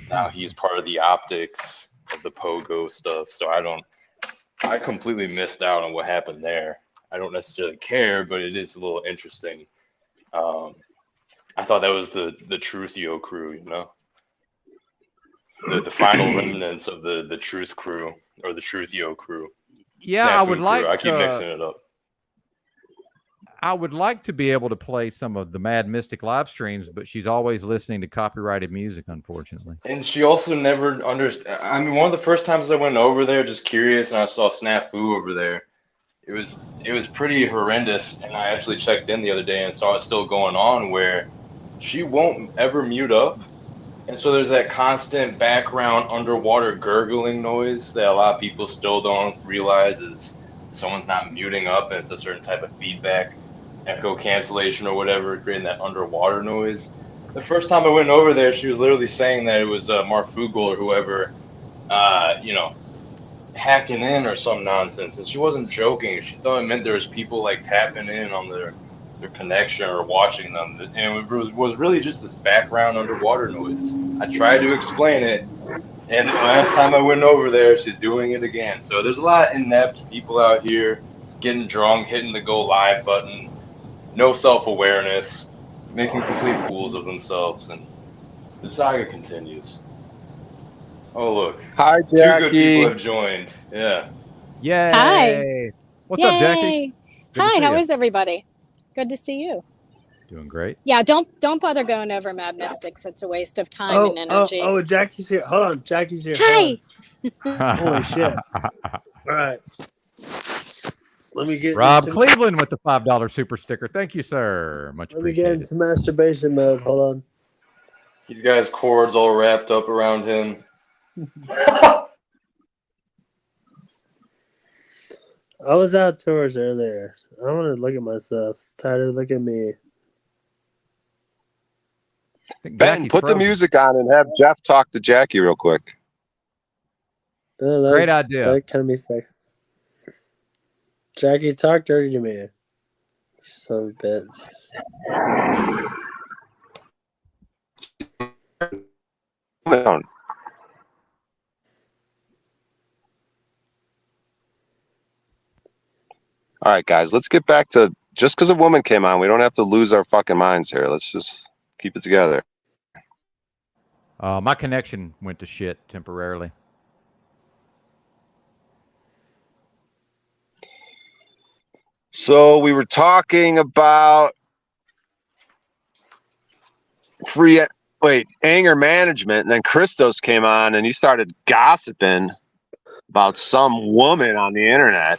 F: now he's part of the optics of the Pogo stuff. So I completely missed out on what happened there. I don't necessarily care, but it is a little interesting. I thought that was the Truthio crew, you know, the final remnants of the Truth crew or the Truthio crew.
B: Yeah,
F: Snafu
B: I would
F: crew.
B: like.
F: I keep mixing it up.
B: I would like to be able to play some of the Mad Mystic live streams, but she's always listening to copyrighted music, unfortunately.
F: And she also never understood. I mean, one of the first times I went over there, just curious, and I saw Snafu over there. It was pretty horrendous, and I actually checked in the other day and saw it still going on, where she won't ever mute up, and so there's that constant background underwater gurgling noise that a lot of people still don't realize is someone's not muting up, and it's a certain type of feedback, echo cancellation or whatever, creating that underwater noise. The first time I went over there, she was literally saying that it was Marfugel or whoever, you know, hacking in or some nonsense, and she wasn't joking. She thought it meant there was people like tapping in on their connection or watching them, and it was really just this background underwater noise. I tried to explain it, and the last time I went over there, she's doing it again. So there's a lot of inept people out here getting drunk, hitting the go live button, no self-awareness, making complete fools of themselves, and the saga continues. Oh look,
E: Hi,
F: two good people
E: Jackie.
F: have joined. Yeah.
B: Yay!
G: Hi.
B: What's up, Jackie?
G: Yay.
B: Good to
G: Hi,
B: see
G: how
B: ya.
G: is everybody? Good to see you.
B: Doing great.
G: Yeah, don't bother going over Mad Mystics. It's a waste of time and energy.
D: Oh, Jackie's here. Hold on, Jackie's here.
G: Hi.
D: Holy shit. All right. Let me get
B: Rob
D: into,
B: Cleveland with the $5 super sticker. Thank you, sir. Much
D: Let me get
B: appreciated.
D: into masturbation mode. Hold on.
F: He's got his cords all wrapped up around him.
D: I was outdoors earlier. I want to look at myself. It's tired of looking at me.
B: I think
E: Ben,
B: Jackie's
E: put the
B: frozen.
E: music on and have Jeff talk to Jackie real quick.
B: Great idea.
D: That kind of me sick. Jackie, talk dirty to me. Son of a bitch.
E: Down. All right, guys, let's get back to just because a woman came on, we don't have to lose our fucking minds here. Let's just keep it together.
B: My connection went to shit temporarily.
E: So we were talking about anger management, and then Christos came on and he started gossiping about some woman on the internet.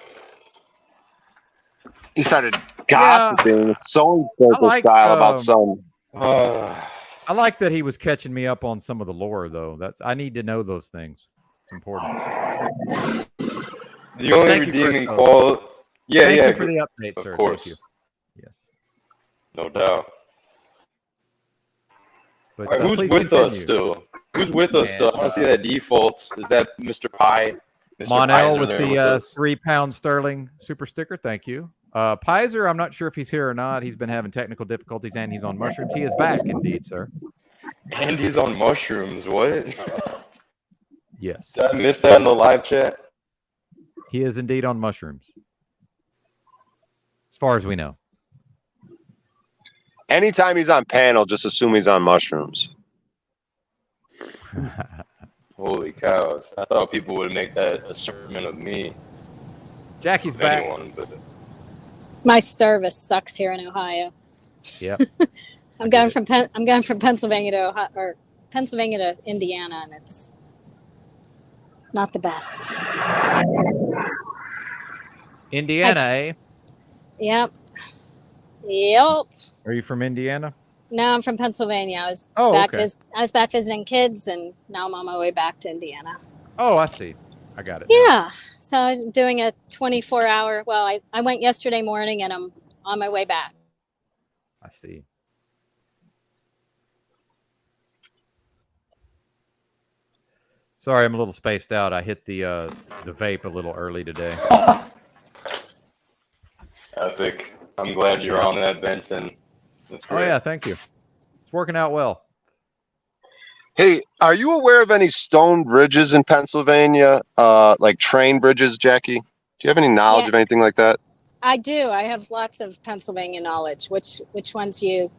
E: He started gossiping, sewing circle
B: like,
E: style about some.
B: I like that he was catching me up on some of the lore, though. I need to know those things. It's important.
F: The only
B: Thank you for
F: redeeming
B: those.
F: quality. Yeah,
B: Thank
F: yeah.
B: you for the update,
F: of
B: sir.
F: course.
B: Thank you. Yes.
F: No doubt.
B: But
F: All right, who's
B: please
F: with us
B: continue.
F: still? Who's with us still? I want to see that default. Is that Mr. Pie? Mr.
B: Monel
F: Pizer
B: with
F: there
B: the
F: us?
B: 3 pound sterling super sticker. Thank you. Pizer, I'm not sure if he's here or not. He's been having technical difficulties and he's on mushrooms. He is back, indeed, sir.
F: And he's on mushrooms. What?
B: Yes.
F: Did I miss that in the live chat?
B: He is indeed on mushrooms. As far as we know.
E: Anytime he's on panel, just assume he's on mushrooms.
F: Holy cows. I thought people would make that assertion of me.
B: Jackie's
F: Of
B: back.
F: anyone, but
G: My service sucks here in Ohio.
B: Yep.
G: I'm going from Pennsylvania to Ohio, or Pennsylvania to Indiana, and it's not the best.
B: Indiana, eh?
G: Yep. Yep.
B: Are you from Indiana?
G: No, I'm from Pennsylvania. I was
B: Oh,
G: back.
B: okay.
G: I was back visiting kids, and now I'm on my way back to Indiana.
B: Oh, I see. I got it.
G: Yeah. So I'm doing a 24-hour. Well, I went yesterday morning, and I'm on my way back.
B: I see. Sorry, I'm a little spaced out. I hit the vape a little early today.
F: epic. I'm glad you're on that, Benson. That's
B: Oh
F: great.
B: yeah, thank you. It's working out well.
E: Hey, are you aware of any stone bridges in Pennsylvania? Like train bridges, Jackie? Do you have any knowledge
G: Yeah.
E: of anything like that?
G: I do. I have lots of Pennsylvania knowledge. Which ones you?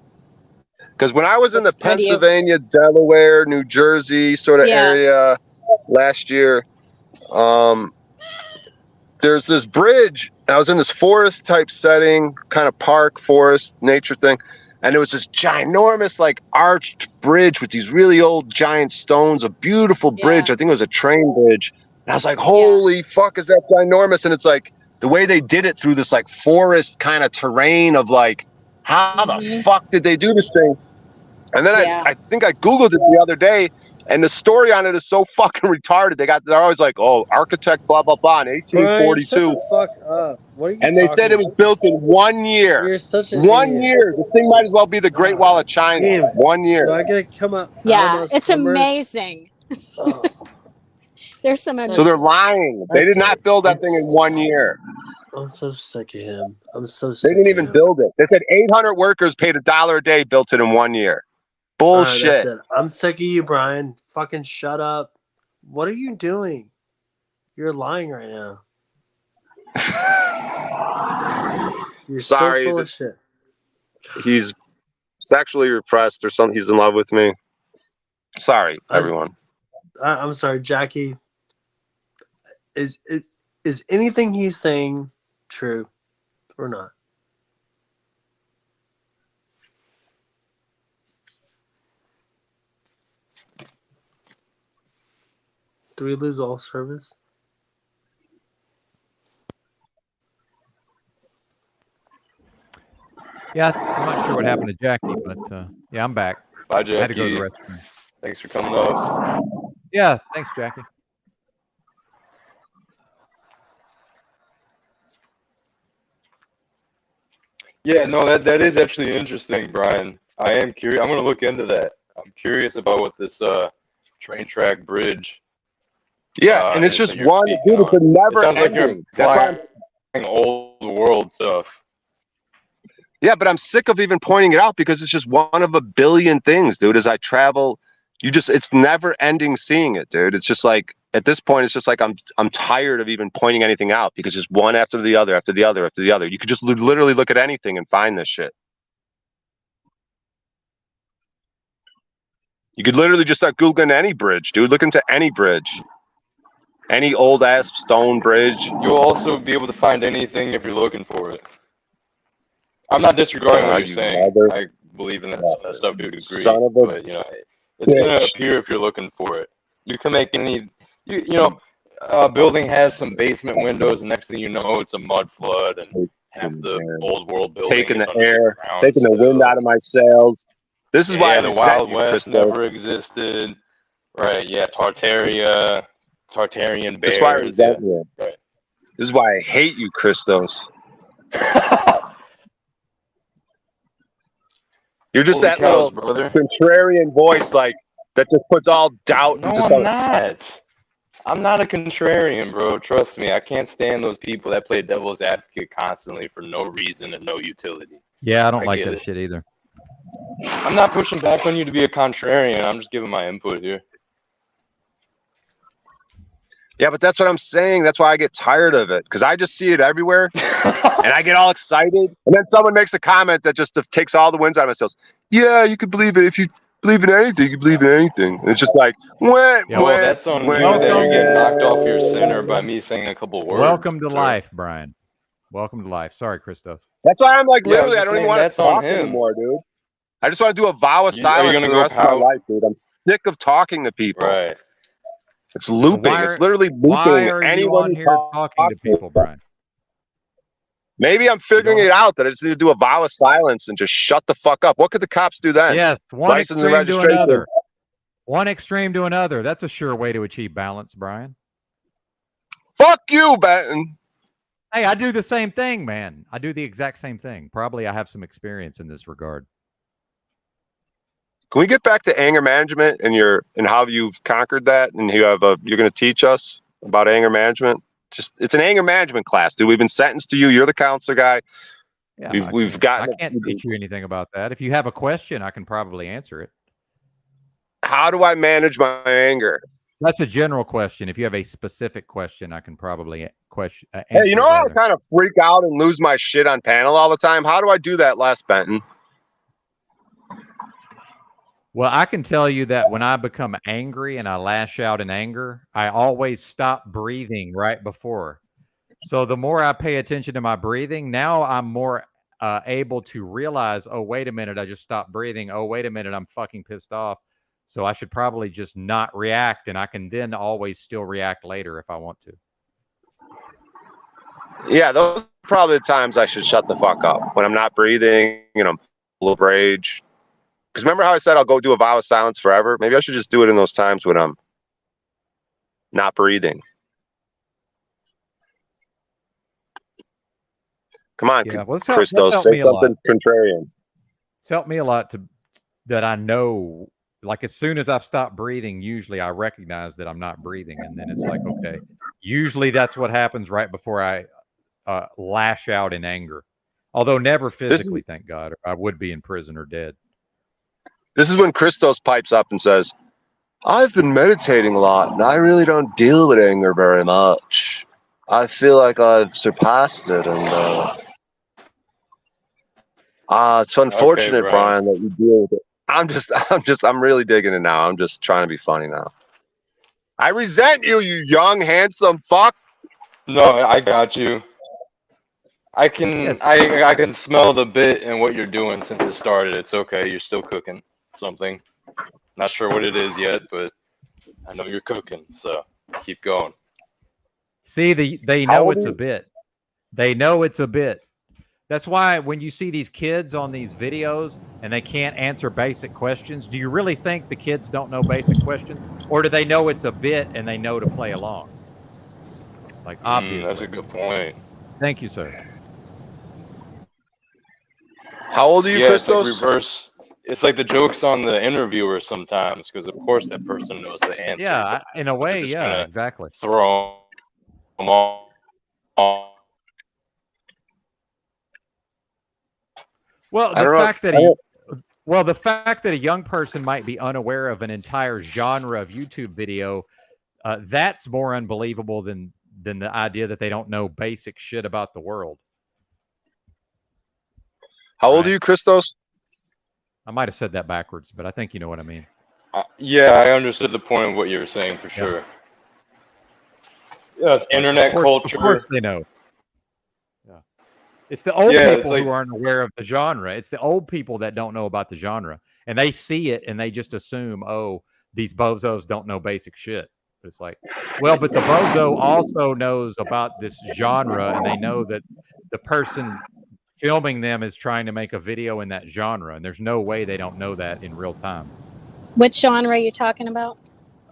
E: Because when I was in the
G: What do you-
E: Pennsylvania, Delaware, New Jersey sort of
G: Yeah.
E: area last year, there's this bridge. I was in this forest type setting, kind of park, forest, nature thing. And it was this ginormous, like arched bridge with these really old giant stones, a beautiful bridge.
G: Yeah.
E: I think it was a train bridge. And I was like, holy fuck, is that ginormous? And it's like the way they did it through this like forest kind of terrain of like, how the fuck did they do this thing? And then
G: Yeah.
E: I think I Googled it the other day, and the story on it is so fucking retarded. They're always like, oh, architect, blah, blah, blah, in
D: Brian,
E: 1842.
D: shut the fuck up. What are you
E: And they said it
D: talking
E: was built in 1 year.
D: You're such a
E: 1
D: idiot.
E: year. This thing might as well be the Great Wall of China.
D: Damn.
E: 1
D: Do
E: year.
D: I gotta come up?
G: Yeah, it's
D: summer?
G: amazing.
D: Oh,
G: There's some.
E: So they're lying. They did not build that thing in 1 year.
D: I'm so sick of him. I'm so sick.
E: They didn't
D: of
E: even
D: him.
E: build it. They said 800 workers paid $1 a day, built it in 1 year.
D: All right, that's
E: Bullshit.
D: it. I'm sick of you, Brian. Fucking shut up. What are you doing? You're lying right now. You're
E: Sorry,
D: so full of shit.
E: He's sexually repressed or something. He's in love with me. Sorry, everyone.
D: I'm sorry, Jackie. Is anything he's saying true or not? Do we lose all service?
B: Yeah, I'm not sure what happened to Jackie, but yeah, I'm back.
F: Bye,
B: I had to go to
F: Jackie.
B: the restroom.
F: Thanks for coming up.
B: Yeah, thanks, Jackie.
F: Yeah, no, that is actually interesting, Brian. I am curious. I'm gonna look into that. I'm curious about what this train track bridge.
E: Yeah, and it's
F: that
E: just
F: you're
E: one.
F: speaking
E: Dude, it's a
F: on.
E: never
F: It sounds like you're
E: ending. That's why I'm
F: implying old world stuff.
E: Yeah, but I'm sick of even pointing it out because it's just one of a billion things, dude. As I travel, it's never ending seeing it, dude. It's just like at this point, it's just like I'm tired of even pointing anything out because just one after the other, after the other, after the other. You could just literally look at anything and find this shit. You could literally just start Googling any bridge, dude. Look into any bridge. Any old ass stone bridge.
F: You'll also be able to find anything if you're looking for it. I'm not disregarding what
E: you
F: you're saying.
E: mother-
F: I believe in that stuff to a degree.
E: Son of a
F: But, it's going to
E: bitch.
F: appear if you're looking for it. You can make any, a building has some basement windows, and next thing you know, it's a mud flood. And half
E: Fucking
F: the
E: man.
F: old world buildings
E: Taking the
F: under the
E: air,
F: ground
E: taking the wind
F: still.
E: out of my sails. This is why I
F: the
E: resent
F: Wild
E: you,
F: West
E: Christos.
F: never existed. Right, yeah, Tartaria, Tartarian
E: This is why I
F: bears, yeah.
E: resent you.
F: Right.
E: This is why I hate you, Christos. You're just
F: Holy
E: that
F: cows,
E: little
F: brother.
E: contrarian voice, like that just puts all doubt
F: No,
E: into
F: I'm
E: something.
F: not. I'm not a contrarian, bro. Trust me. I can't stand those people that play devil's advocate constantly for no reason and no utility.
B: Yeah, I don't
F: I
B: like
F: get
B: that
F: it.
B: shit either.
F: I'm not pushing back on you to be a contrarian. I'm just giving my input here.
E: Yeah, but that's what I'm saying. That's why I get tired of it, because I just see it everywhere, and I get all excited, and then someone makes a comment that just takes all the winds out of my sails. Yeah, you could believe it if you believe in anything. You can believe in anything. And it's just like, what?
B: Yeah,
F: Well, that's on you that you're getting knocked off your center by me saying a couple words.
B: Welcome to
F: sir.
B: life, Brian. Welcome to life. Sorry, Christos.
E: That's why I'm like,
F: Yeah, I was
E: literally, I
F: just
E: don't even
F: saying
E: want to
F: that's on
E: talk
F: him.
E: anymore, dude. I just want to do a vow of
F: Are you
E: silence
F: gonna
E: for the
F: go
E: rest of my
F: pout?
E: life, dude. I'm sick of talking to people.
F: Right.
E: It's looping.
B: Why
E: It's
B: are-
E: literally
B: Why
E: looping.
B: are you
E: Anyone
B: on
E: you
B: here
E: talk
B: talking to people, Brian?
E: Maybe I'm figuring
B: don't-
E: it out that I just need to do a vow of silence and just shut the fuck up. What could the cops do then?
B: Yes, one
E: License and
B: extreme to
E: registration.
B: another. One extreme to another. That's a sure way to achieve balance, Brian.
E: Fuck you, Benton.
B: Hey, I do the same thing, man. I do the exact same thing. Probably I have some experience in this regard.
E: Can we get back to anger management and how you've conquered that, and you're going to teach us about anger management? It's an anger management class, dude. We've been sentenced to you. You're the counselor guy.
B: Yeah,
E: We've
B: I
E: gotten.
B: can't teach you anything about that. If you have a question, I can probably answer it.
E: How do I manage my anger?
B: That's a general question. If you have a specific question, I can probably answer.
E: Hey, you know how I
B: that.
E: kind of freak out and lose my shit on panel all the time? How do I do that less, Benton?
B: Well, I can tell you that when I become angry and I lash out in anger, I always stop breathing right before. So the more I pay attention to my breathing, now I'm more able to realize, oh, wait a minute, I just stopped breathing. Oh, wait a minute, I'm fucking pissed off. So I should probably just not react, and I can then always still react later if I want to.
E: Yeah, those are probably the times I should shut the fuck up, when I'm not breathing and I'm full of rage. Because remember how I said I'll go do a vow of silence forever? Maybe I should just do it in those times when I'm not breathing. Come on,
B: Yeah, well,
E: Christos, say something contrarian.
B: It's helped me a lot that I know, like as soon as I've stopped breathing, usually I recognize that I'm not breathing. And then it's like, okay, usually that's what happens right before I lash out in anger. Although never physically, thank God, or I would be in prison or dead.
E: This is when Christos pipes up and says, I've been meditating a lot and I really don't deal with anger very much. I feel like I've surpassed it, and it's unfortunate,
F: Okay,
E: Brian, that you deal with it. I'm really digging it now. I'm just trying to be funny now. I resent you, you young, handsome fuck.
F: No, I got you. I can
B: Yes.
F: I can smell the bit in what you're doing since it started. It's okay. You're still cooking something. Not sure what it is yet, but I know you're cooking. So keep going.
B: See, they know it's a bit. They know it's a bit. That's why when you see these kids on these videos and they can't answer basic questions, do you really think the kids don't know basic questions? Or do they know it's a bit and they know to play along? Like, obviously.
F: That's a good point.
B: Thank you, sir.
E: How old are you,
F: Yeah,
E: Christos?
F: it's like reverse. It's like the jokes on the interviewer sometimes, because of course that person knows the answer.
B: Yeah, in a way,
F: just
B: yeah,
F: gonna
B: exactly.
F: Throw them all.
B: Well,
E: I don't know.
B: the fact that a young person might be unaware of an entire genre of YouTube video, that's more unbelievable than the idea that they don't know basic shit about the world.
E: How old are you, Christos?
B: I might have said that backwards, but I think you know what I mean.
F: Yeah, I understood the point of what you were saying for sure. Yeah, it's internet culture.
B: Of course they know. Yeah. It's the old people who aren't aware of the genre. It's the old people that don't know about the genre. And they see it and they just assume, oh, these bozos don't know basic shit. But it's like, well, but the bozo also knows about this genre, and they know that the person filming them is trying to make a video in that genre, and there's no way they don't know that in real time.
G: Which genre are you talking about?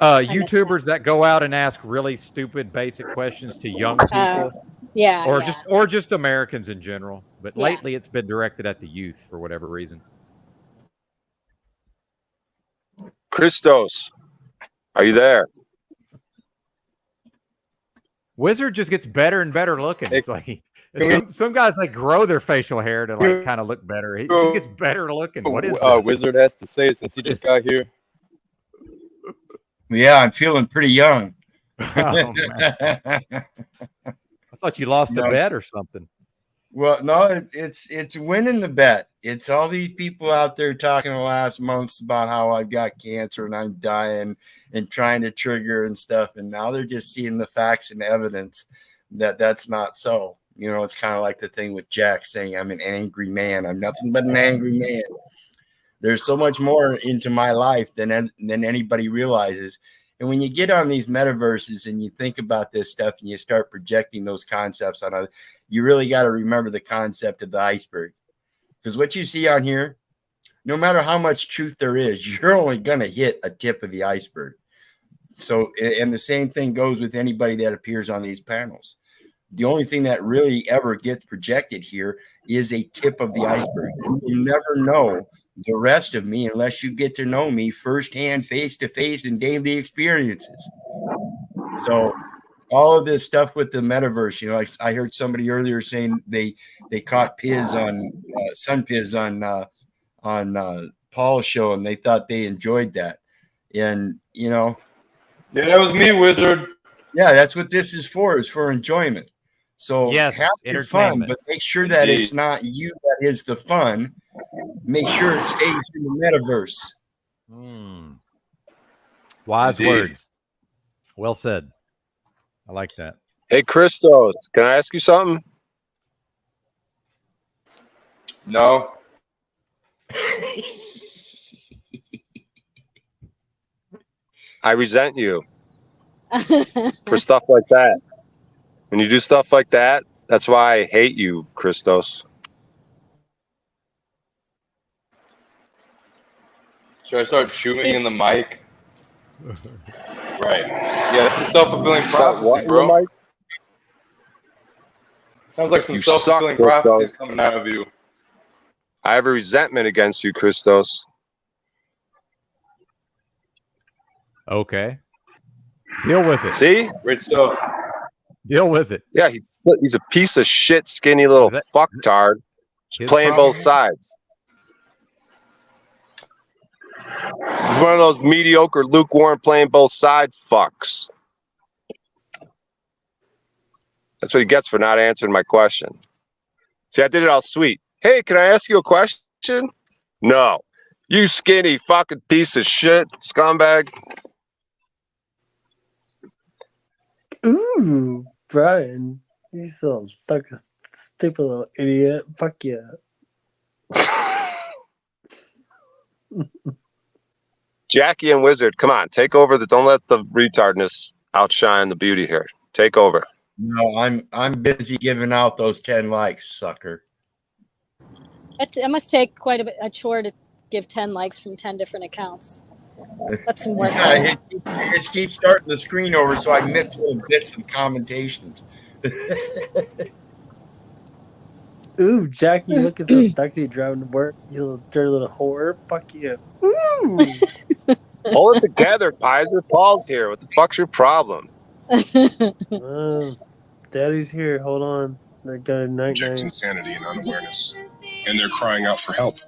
G: missed
B: YouTubers that go out and ask really stupid, basic questions to young people,
G: Yeah.
B: or
G: yeah.
B: just Americans in general. But
G: Yeah.
B: lately, it's been directed at the youth for whatever reason.
E: Christos, are you there?
B: Wizard just gets better and better looking.
F: Hey,
B: It's like some guys like grow their facial hair to like kind of look better. He just gets better looking. What is this?
F: Wizard has to say since he just got here.
H: Yeah, I'm feeling pretty young.
B: Oh, man. I thought you lost a bet or something.
H: Well, no, it's winning the bet. It's all these people out there talking the last months about how I've got cancer and I'm dying and trying to trigger and stuff. And now they're just seeing the facts and evidence that that's not so. You know, it's kind of like the thing with Jack saying, I'm an angry man. I'm nothing but an angry man. There's so much more into my life than anybody realizes. And when you get on these metaverses and you think about this stuff and you start projecting those concepts on others, you really got to remember the concept of the iceberg. Because what you see on here, no matter how much truth there is, you're only going to hit a tip of the iceberg. So, and the same thing goes with anybody that appears on these panels. The only thing that really ever gets projected here is a tip of the iceberg. You never know the rest of me unless you get to know me firsthand, face to face, in daily experiences. So all of this stuff with the metaverse, you know, like I heard somebody earlier saying they caught Piz on Sun Piz on Paul's show, and they thought they enjoyed that. And you know,
F: Yeah, that was me, Wizard.
H: yeah, that's what this is for enjoyment. So
B: Yes,
H: have your fun,
B: entertainment.
H: but make sure that
F: Indeed.
H: it's not you that is the fun. Make sure it stays in the metaverse.
B: Wise
F: Indeed.
B: words. Well said. I like that.
E: Hey, Christos, can I ask you something?
F: No.
E: I resent you for stuff like that. When you do stuff like that, that's why I hate you, Christos.
F: Should I start shooting in the mic? Right. Yeah, that's a self-fulfilling prophecy, bro. Sounds like some
E: You suck,
F: self-fulfilling
E: Christos.
F: prophecies coming out of you.
E: I have a resentment against you, Christos.
B: Okay. Deal with it.
E: See?
F: Great stuff.
B: Deal with it.
E: Yeah, he's a piece of shit, skinny little
B: Is that-
E: fucktard
B: His
E: playing
B: problem?
E: both sides. He's one of those mediocre, lukewarm, playing both side fucks. That's what he gets for not answering my question. See, I did it all sweet. Hey, can I ask you a question? No. You skinny fucking piece of shit, scumbag.
D: Ooh, Brian, you so stupid little idiot. Fuck yeah.
E: Jackie and Wizard, come on, take over. Don't let the retardness outshine the beauty here. Take over.
H: No, I'm busy giving out those 10 likes, sucker.
G: It must take quite a chore to give 10 likes from 10 different accounts. That's some work.
H: Yeah, it just keeps starting the screen over, so I miss little bits and commentations.
D: Ooh, Jackie, look at the taxi driving to work. You little dirty little whore. Fuck you. Ooh.
E: Hold it together, Pizer. Paul's here. What the fuck's your problem?
D: Daddy's here. Hold on. They're going night
I: Project
D: night.
I: insanity and unawareness, and they're crying out for help.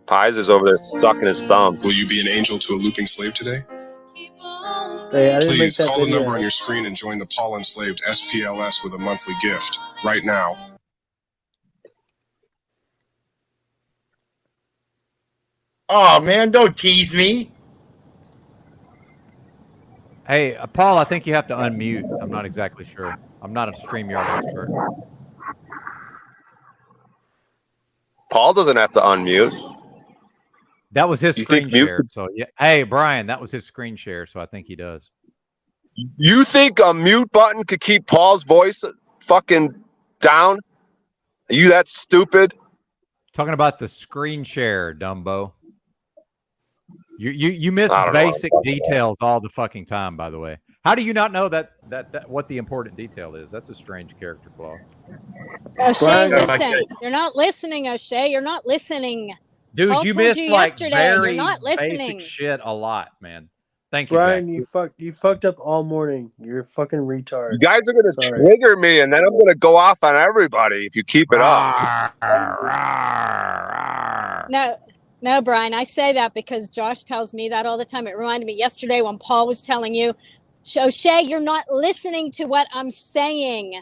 E: Pizer's over there sucking his thumb.
I: Will you be an angel to a looping slave today?
D: Hey, I didn't make
I: Please
D: that
I: call the
D: video.
I: number on your screen and join the Paul Enslaved SPLS with a monthly gift right now.
H: Oh, man, don't tease me.
B: Hey, Paul, I think you have to unmute. I'm not exactly sure. I'm not a StreamYard expert.
E: Paul doesn't have to unmute.
B: That was his
E: You
B: screen
E: think mute
B: share. So yeah. Hey, Brian, that was his screen share. So I think he does.
E: You think a mute button could keep Paul's voice fucking down? Are you that stupid?
B: Talking about the screen share, Dumbo. You miss
E: I don't know.
B: basic details all the fucking time, by the way. How do you not know that what the important detail is? That's a strange character flaw.
G: O'Shea,
D: Brian,
G: listen. You're not listening, O'Shea. You're not listening.
B: Dude,
G: Paul
B: you
G: told
B: missed
G: you
B: like
G: yesterday,
B: very
G: you're not listening.
B: basic shit a lot, man. Thank you,
D: Brian,
B: Jack.
D: you fucked up all morning. You're a fucking retard.
E: You guys are gonna
D: Sorry.
E: trigger me, and then I'm gonna go off on everybody if you keep it up.
G: No, Brian, I say that because Josh tells me that all the time. It reminded me yesterday when Paul was telling you, O'Shea, you're not listening to what I'm saying.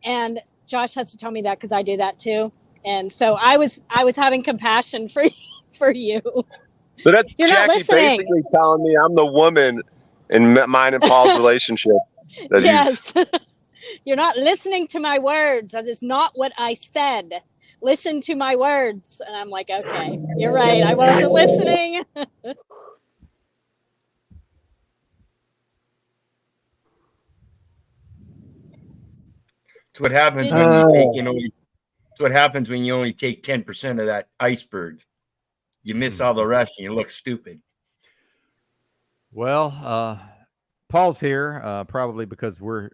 G: And Josh has to tell me that because I do that too. And so I was having compassion for you.
E: So that's
G: You're not
E: Jackie
G: listening.
E: basically telling me I'm the woman in mine and Paul's relationship. That
G: Yes. You're not listening to my words. That is not what I said. Listen to my words. And I'm like, okay, you're right. I wasn't listening.
H: It's what happens when you take, it's what happens when you only take 10% of that iceberg. You miss all the rest and you look stupid.
B: Well, Paul's here probably because we're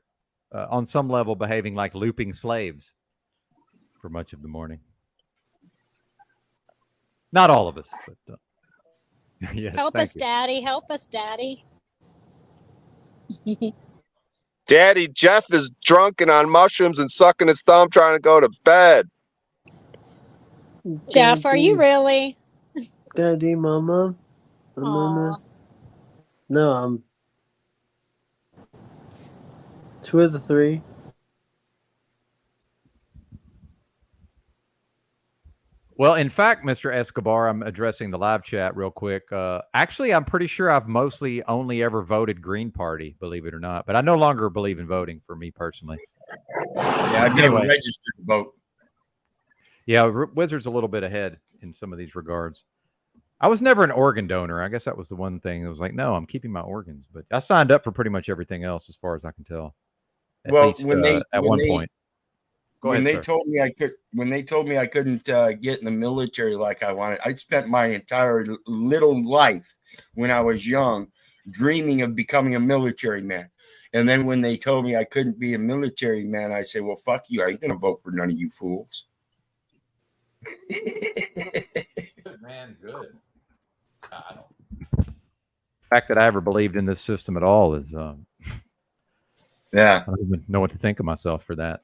B: on some level behaving like looping slaves for much of the morning. Not all of us, but yes.
G: Help
B: thank
G: us,
B: you.
G: Daddy. Help us, Daddy.
E: Daddy, Jeff is drunk and on mushrooms and sucking his thumb trying to go to bed.
G: Jeff, are you really?
D: Daddy, Mama? Mama?
G: Aw.
D: No, I'm 2 of the 3.
B: Well, in fact, Mr. Escobar, I'm addressing the live chat real quick. Actually, I'm pretty sure I've mostly only ever voted Green Party, believe it or not. But I no longer believe in voting for me personally.
H: Yeah, I've never
B: Anyway.
H: registered to vote.
B: Yeah, Wizard's a little bit ahead in some of these regards. I was never an organ donor. I guess that was the one thing that was like, no, I'm keeping my organs. But I signed up for pretty much everything else as far as I can tell. At
H: Well,
B: least, at one point. Go
H: when
B: ahead,
H: they
B: sir.
H: told me I couldn't get in the military like I wanted, I spent my entire little life when I was young dreaming of becoming a military man. And then when they told me I couldn't be a military man, I said, well, fuck you. I ain't gonna vote for none of you fools.
B: Good, man, good. I don't. The fact that I ever believed in this system at all is,
H: Yeah.
B: I don't even know what to think of myself for that.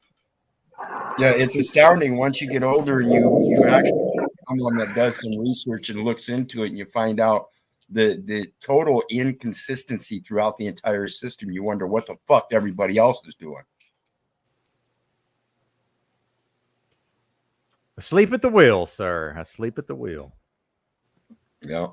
H: Yeah, it's astounding. Once you get older, you actually become one that does some research and looks into it, and you find out the total inconsistency throughout the entire system. You wonder what the fuck everybody else is doing.
B: Asleep at the wheel, sir. Asleep at the wheel.
H: Yeah.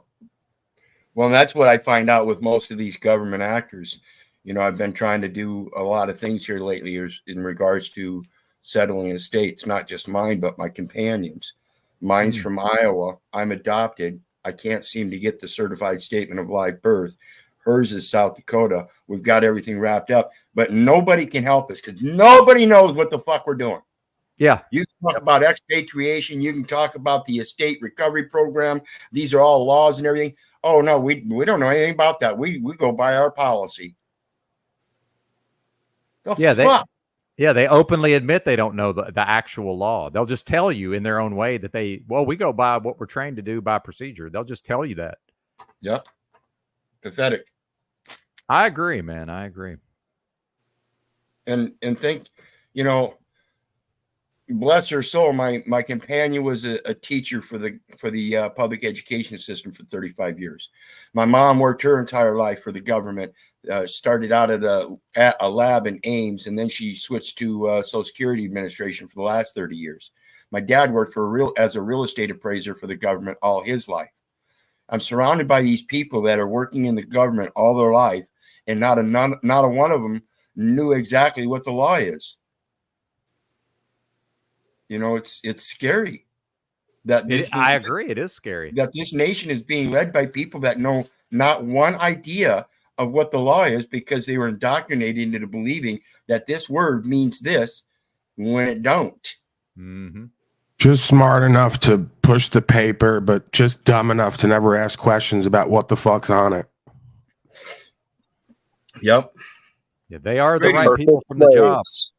H: Well, that's what I find out with most of these government actors. You know, I've been trying to do a lot of things here lately in regards to settling estates, not just mine, but my companions. Mine's from Iowa. I'm adopted. I can't seem to get the certified statement of live birth. Hers is South Dakota. We've got everything wrapped up, but nobody can help us because nobody knows what the fuck we're doing.
B: Yeah.
H: You can talk about expatriation. You can talk about the estate recovery program. These are all laws and everything. Oh, no, we don't know anything about that. We go by our policy.
B: They openly admit they don't know the actual law. They'll just tell you in their own way that we go by what we're trained to do by procedure. They'll just tell you that.
H: Yep. Pathetic.
B: I agree, man. I agree.
H: And think, you know, bless her soul, my companion was a teacher for the public education system for 35 years. My mom worked her entire life for the government. Started out at a lab in Ames, and then she switched to Social Security Administration for the last 30 years. My dad worked as a real estate appraiser for the government all his life. I'm surrounded by these people that are working in the government all their life, and not a one of them knew exactly what the law is. You know, it's scary.
B: I agree. It is scary
H: that this nation is being led by people that know not one idea of what the law is because they were indoctrinated into believing that this word means this when it don't.
B: Mm-hmm.
J: Just smart enough to push the paper, but just dumb enough to never ask questions about what the fuck's on it.
H: Yep.
B: Yeah, they are the
H: Great.
B: right people from the job.
E: Slaves.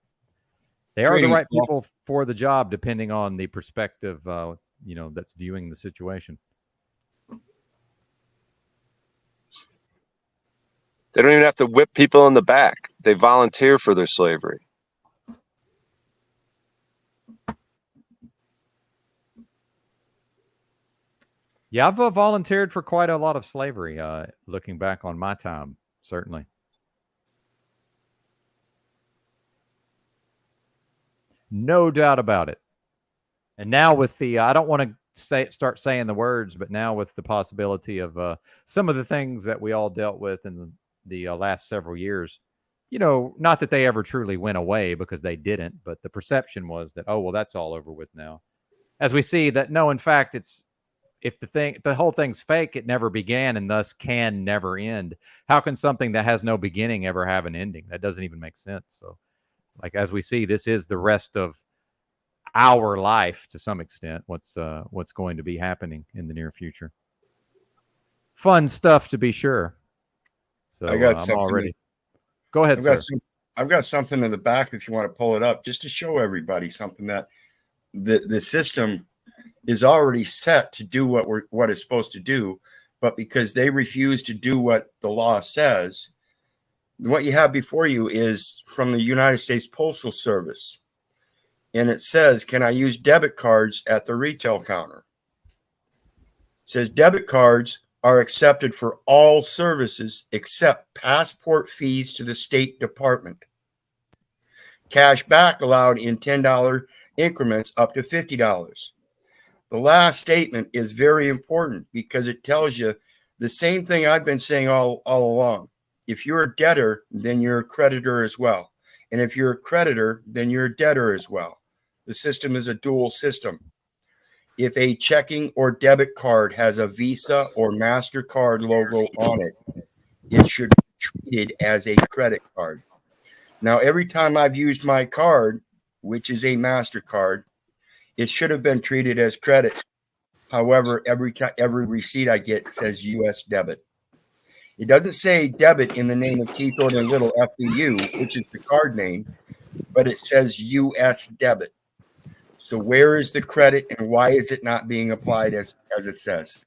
B: They are the
H: Greetings,
B: right
H: Paul.
B: people for the job, depending on the perspective, that's viewing the situation.
E: They don't even have to whip people in the back. They volunteer for their slavery.
B: Yeah, I've volunteered for quite a lot of slavery. Looking back on my time, certainly. No doubt about it. And now with the, I don't want to start saying the words, but now with the possibility of some of the things that we all dealt with in the last several years, not that they ever truly went away because they didn't, but the perception was that, oh, well, that's all over with now. As we see that, no, in fact, if the whole thing's fake, it never began and thus can never end. How can something that has no beginning ever have an ending? That doesn't even make sense. So, like, as we see, this is the rest of our life to some extent, what's going to be happening in the near future. Fun stuff to be sure. So
H: I got
B: I'm
H: something.
B: all ready. Go ahead, sir.
H: I've got something in the back if you want to pull it up, just to show everybody something that the system is already set to do what it's supposed to do, but because they refuse to do what the law says, what you have before you is from the United States Postal Service. And it says, can I use debit cards at the retail counter? It says debit cards are accepted for all services except passport fees to the State Department. Cash back allowed in $10 increments up to $50. The last statement is very important because it tells you the same thing I've been saying all along. If you're a debtor, then you're a creditor as well. And if you're a creditor, then you're a debtor as well. The system is a dual system. If a checking or debit card has a Visa or MasterCard logo on it, it should be treated as a credit card. Now, every time I've used my card, which is a MasterCard, it should have been treated as credit. However, every receipt I get says U.S. debit. It doesn't say debit in the name of Keith or the little FBU, which is the card name, but it says U.S. debit. So where is the credit and why is it not being applied as it says?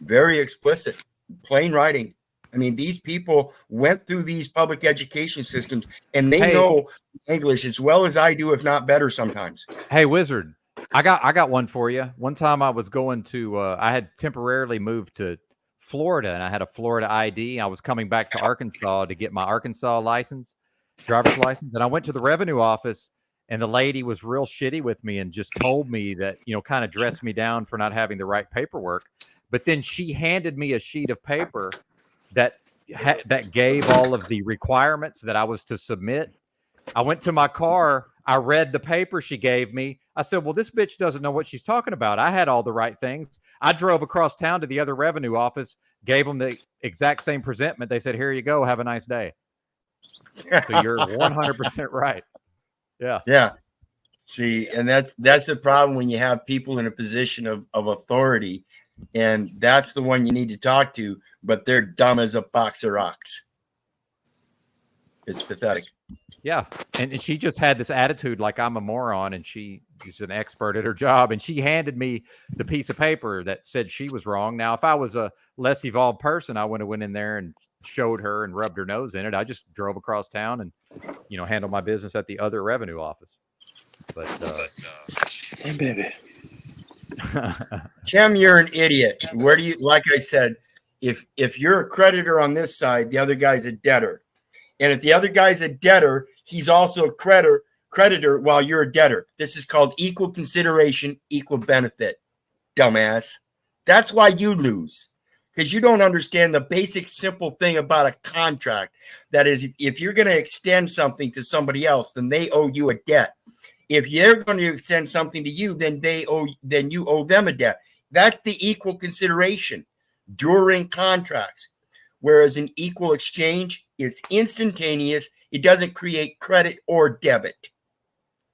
H: Very explicit, plain writing. I mean, these people went through these public education systems and they know English as well as I do, if not better sometimes.
B: Hey, Wizard, I got one for you. One time I was going to, I had temporarily moved to Florida and I had a Florida ID. I was coming back to Arkansas to get my Arkansas license, driver's license. And I went to the revenue office and the lady was real shitty with me and just told me that, kind of dressed me down for not having the right paperwork. But then she handed me a sheet of paper that gave all of the requirements that I was to submit. I went to my car. I read the paper she gave me. I said, well, this bitch doesn't know what she's talking about. I had all the right things. I drove across town to the other revenue office, gave them the exact same presentment. They said, here you go. Have a nice day. So you're 100% right. Yeah.
H: Yeah. See, and that's the problem when you have people in a position of authority, and that's the one you need to talk to, but they're dumb as a box of rocks. It's pathetic.
B: Yeah. And she just had this attitude like I'm a moron and she's an expert at her job. And she handed me the piece of paper that said she was wrong. Now, if I was a less evolved person, I would have went in there and showed her and rubbed her nose in it. I just drove across town and, handled my business at the other revenue office. But,
D: hey, baby.
H: Kim, you're an idiot. Where do you, like I said, if you're a creditor on this side, the other guy's a debtor. And if the other guy's a debtor, he's also a creditor while you're a debtor. This is called equal consideration, equal benefit, dumbass. That's why you lose, because you don't understand the basic simple thing about a contract. That is, if you're going to extend something to somebody else, then they owe you a debt. If they're going to extend something to you, then you owe them a debt. That's the equal consideration during contracts. Whereas an equal exchange is instantaneous. It doesn't create credit or debit.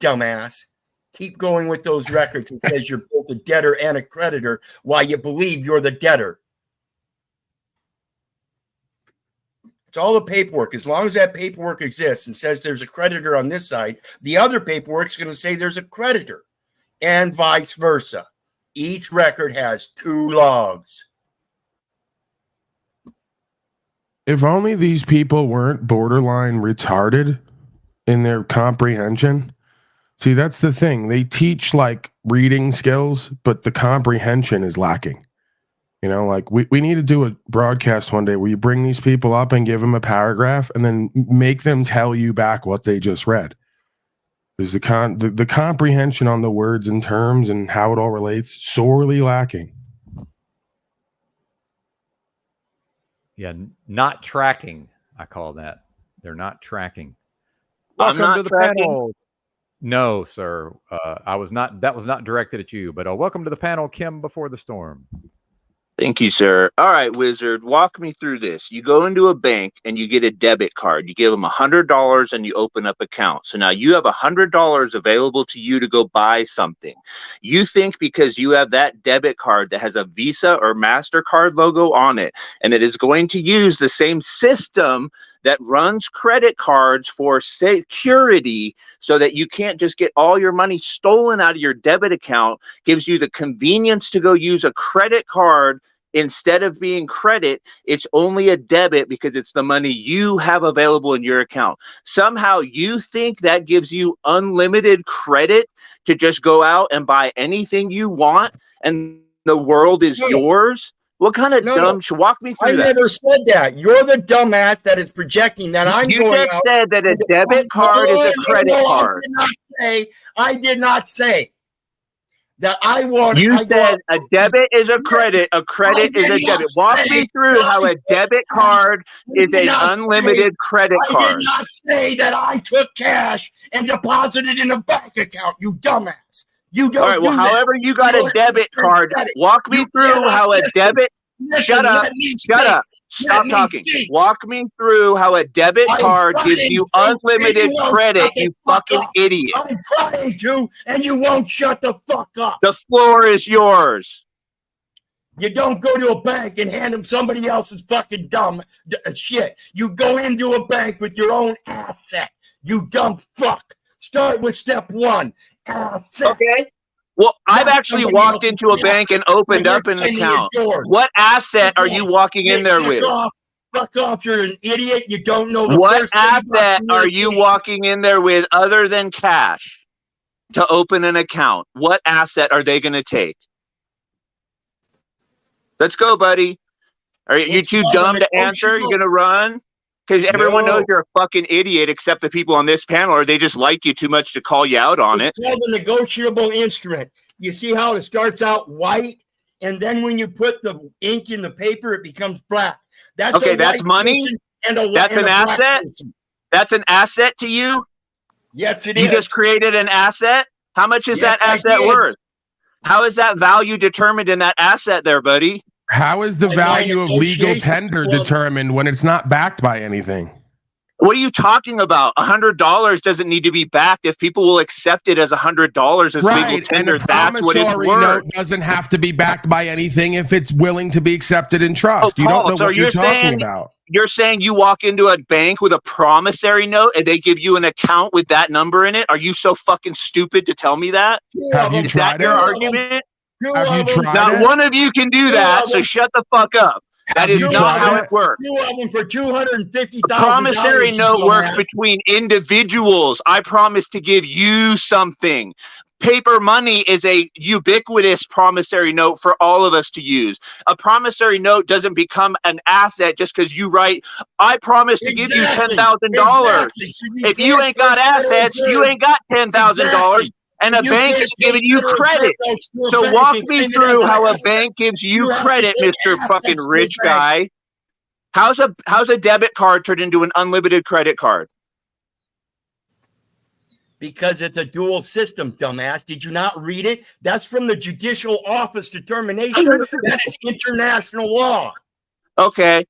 H: Dumbass. Keep going with those records. It says you're both a debtor and a creditor while you believe you're the debtor. It's all the paperwork. As long as that paperwork exists and says there's a creditor on this side, the other paperwork is going to say there's a creditor, and vice versa. Each record has 2 logs.
J: If only these people weren't borderline retarded in their comprehension. See, that's the thing. They teach like reading skills, but the comprehension is lacking. You know, like we need to do a broadcast one day where you bring these people up and give them a paragraph and then make them tell you back what they just read. Is the comprehension on the words and terms and how it all relates sorely lacking.
B: Yeah, not tracking. I call that. They're not tracking.
K: I'm
B: Welcome
K: not
B: to the
K: tracking.
B: panel. No, sir. I was not. That was not directed at you. But welcome to the panel, Kim Before the Storm.
K: Thank you, sir. All right, Wizard, walk me through this. You go into a bank and you get a debit card. You give them $100 and you open up account. So now you have $100 available to you to go buy something. You think because you have that debit card that has a Visa or MasterCard logo on it, and it is going to use the same system that runs credit cards for security so that you can't just get all your money stolen out of your debit account, gives you the convenience to go use a credit card instead of being credit. It's only a debit because it's the money you have available in your account. Somehow you think that gives you unlimited credit to just go out and buy anything you want and the world is yours? What kind of dumb? Walk me through
H: I
K: that.
H: never said that. You're the dumbass that is projecting that I'm
K: You
H: going
K: just
H: out.
K: said that a debit card is a credit card.
H: I did not say that I want.
K: You said a debit is a credit is a debit. Walk me through how a debit card is an unlimited credit
H: I
K: card.
H: did not say that I took cash and deposited in a bank account, you dumbass. You don't.
K: All right, well,
H: do that.
K: however you got a debit card, walk me through how a debit. Shut up. Shut up. Stop talking. Walk me through how a debit card gives you unlimited credit, you fucking idiot.
H: I'm trying to, and you won't shut the fuck up.
K: The floor is yours.
H: You don't go to a bank and hand them somebody else's fucking dumb shit. You go into a bank with your own asset. You dumb fuck. Start with step 1. Asset.
K: Okay. Well, I've actually walked into a bank and opened up an account. What asset are you walking in there with?
H: Fuck off, you're an idiot. You don't know
K: What asset are you walking in there with other than cash to open an account? What asset are they going to take? Let's go, buddy. Are you too dumb to answer? You're going to run? Because everyone knows you're a fucking idiot except the people on this panel, or they just like you too much to call you out on it.
H: It's called a negotiable instrument. You see how it starts out white, and then when you put the ink in the paper, it becomes black. That's
K: okay, that's money? That's an asset? That's an asset to you?
H: Yes, it
K: You
H: is.
K: just created an asset? How much is
H: Yes,
K: that
H: I
K: asset
H: did.
K: worth? How is that value determined in that asset there, buddy?
J: How is the value of legal tender determined when it's not backed by anything?
K: What are you talking about? $100 doesn't need to be backed. If people will accept it as $100 as legal
J: Right, and
K: tender,
J: a
K: that's what it's
J: promissory
K: worth.
J: note doesn't have to be backed by anything if it's willing to be accepted in trust.
K: Oh,
J: You don't
K: Paul,
J: know
K: so
J: what you're
K: you're
J: talking
K: saying-
J: about.
K: You're saying you walk into a bank with a promissory note and they give you an account with that number in it? Are you so fucking stupid to tell me that?
J: Have you
K: Is
J: tried
K: that your
J: it?
K: argument?
J: Have you tried
K: Not
J: it?
K: one of you can do that, so shut the fuck up. That
J: Have
K: is
J: you
K: not how
J: tried
K: it works.
H: 2 of them for $250,000.
K: A promissory note works between individuals. I promise to give you something. Paper money is a ubiquitous promissory note for all of us to use. A promissory note doesn't become an asset just because you write, I promise to give you $10,000.
H: Exactly. So
K: If you ain't got assets, you ain't got $10,000. And a
H: You
K: bank
H: can't
K: is giving
H: take
K: you
H: Federal
K: credit.
H: Reserve notes to a
K: So
H: bank
K: walk
H: and
K: me
H: claim it
K: through
H: as an
K: how a
H: asset.
K: bank gives you
H: You have to
K: credit,
H: take
K: Mr.
H: assets
K: fucking
H: to a
K: rich
H: bank.
K: guy. How's a debit card turned into an unlimited credit card?
H: Because it's a dual system, dumbass. Did you not read it? That's from the Judicial Office determination. That is international law.
K: Okay.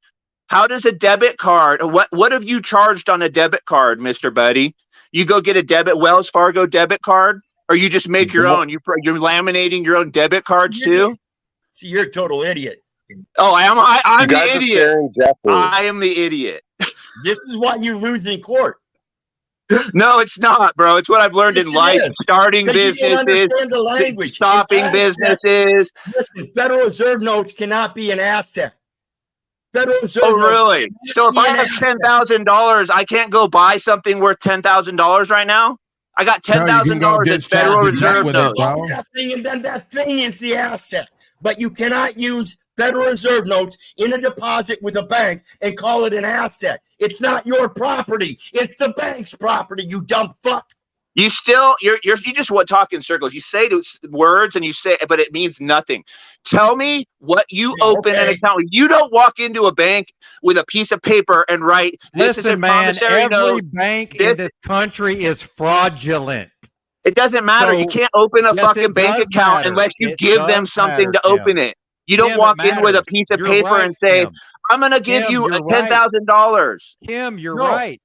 K: How does a debit card, what have you charged on a debit card, Mr. Buddy? You go get a Wells Fargo debit card, or you just make your own? You're laminating your own debit cards too?
H: See, you're a total idiot.
K: Oh, I'm
E: You guys
K: the
E: are
K: idiot.
E: scaring Jeffrey.
K: I am the idiot.
H: This is why you lose in court.
K: No, it's not, bro. It's what I've learned
H: Yes,
K: in
H: it
K: life.
H: is.
K: Starting
H: 'Cause you don't
K: businesses,
H: understand the language.
K: stopping
H: An asset-
K: businesses.
H: Listen, Federal Reserve notes cannot be an asset. Federal Reserve
K: Oh,
H: notes
K: really?
H: cannot
K: So if
H: be
K: I
H: an
K: have
H: asset.
K: $10,000, I can't go buy something worth $10,000 right now? I got
J: No, you can go
K: $10,000 in
J: discharge
K: Federal
J: a debt
K: Reserve
J: with it,
K: notes.
J: bro.
H: That thing, and then that thing is the asset. But you cannot use Federal Reserve notes in a deposit with a bank and call it an asset. It's not your property. It's the bank's property, you dumb fuck.
K: You still, you just talk in circles. You say words and you say, but it means nothing. Tell me what you
H: Yeah,
K: open an
H: okay.
K: account. You don't walk into a bank with a piece of paper and write, this is a
B: Listen, man,
K: promissory
B: every
K: note.
B: bank
K: This-
B: in this country is fraudulent.
K: It doesn't matter. You
B: So-
K: can't open a
B: Yes,
K: fucking
B: it
K: bank
B: does
K: account
B: matter.
K: unless you
B: It
K: give them
B: does
K: something
B: matter,
K: to open
B: Tim.
K: it. You don't
B: Tim, it
K: walk in with a
B: matters.
K: piece of
B: You're
K: paper
B: right,
K: and say,
B: Tim.
K: I'm going to give
B: Tim,
K: you
B: you're right.
K: $10,000.
B: Kim, you're
H: No.
B: right.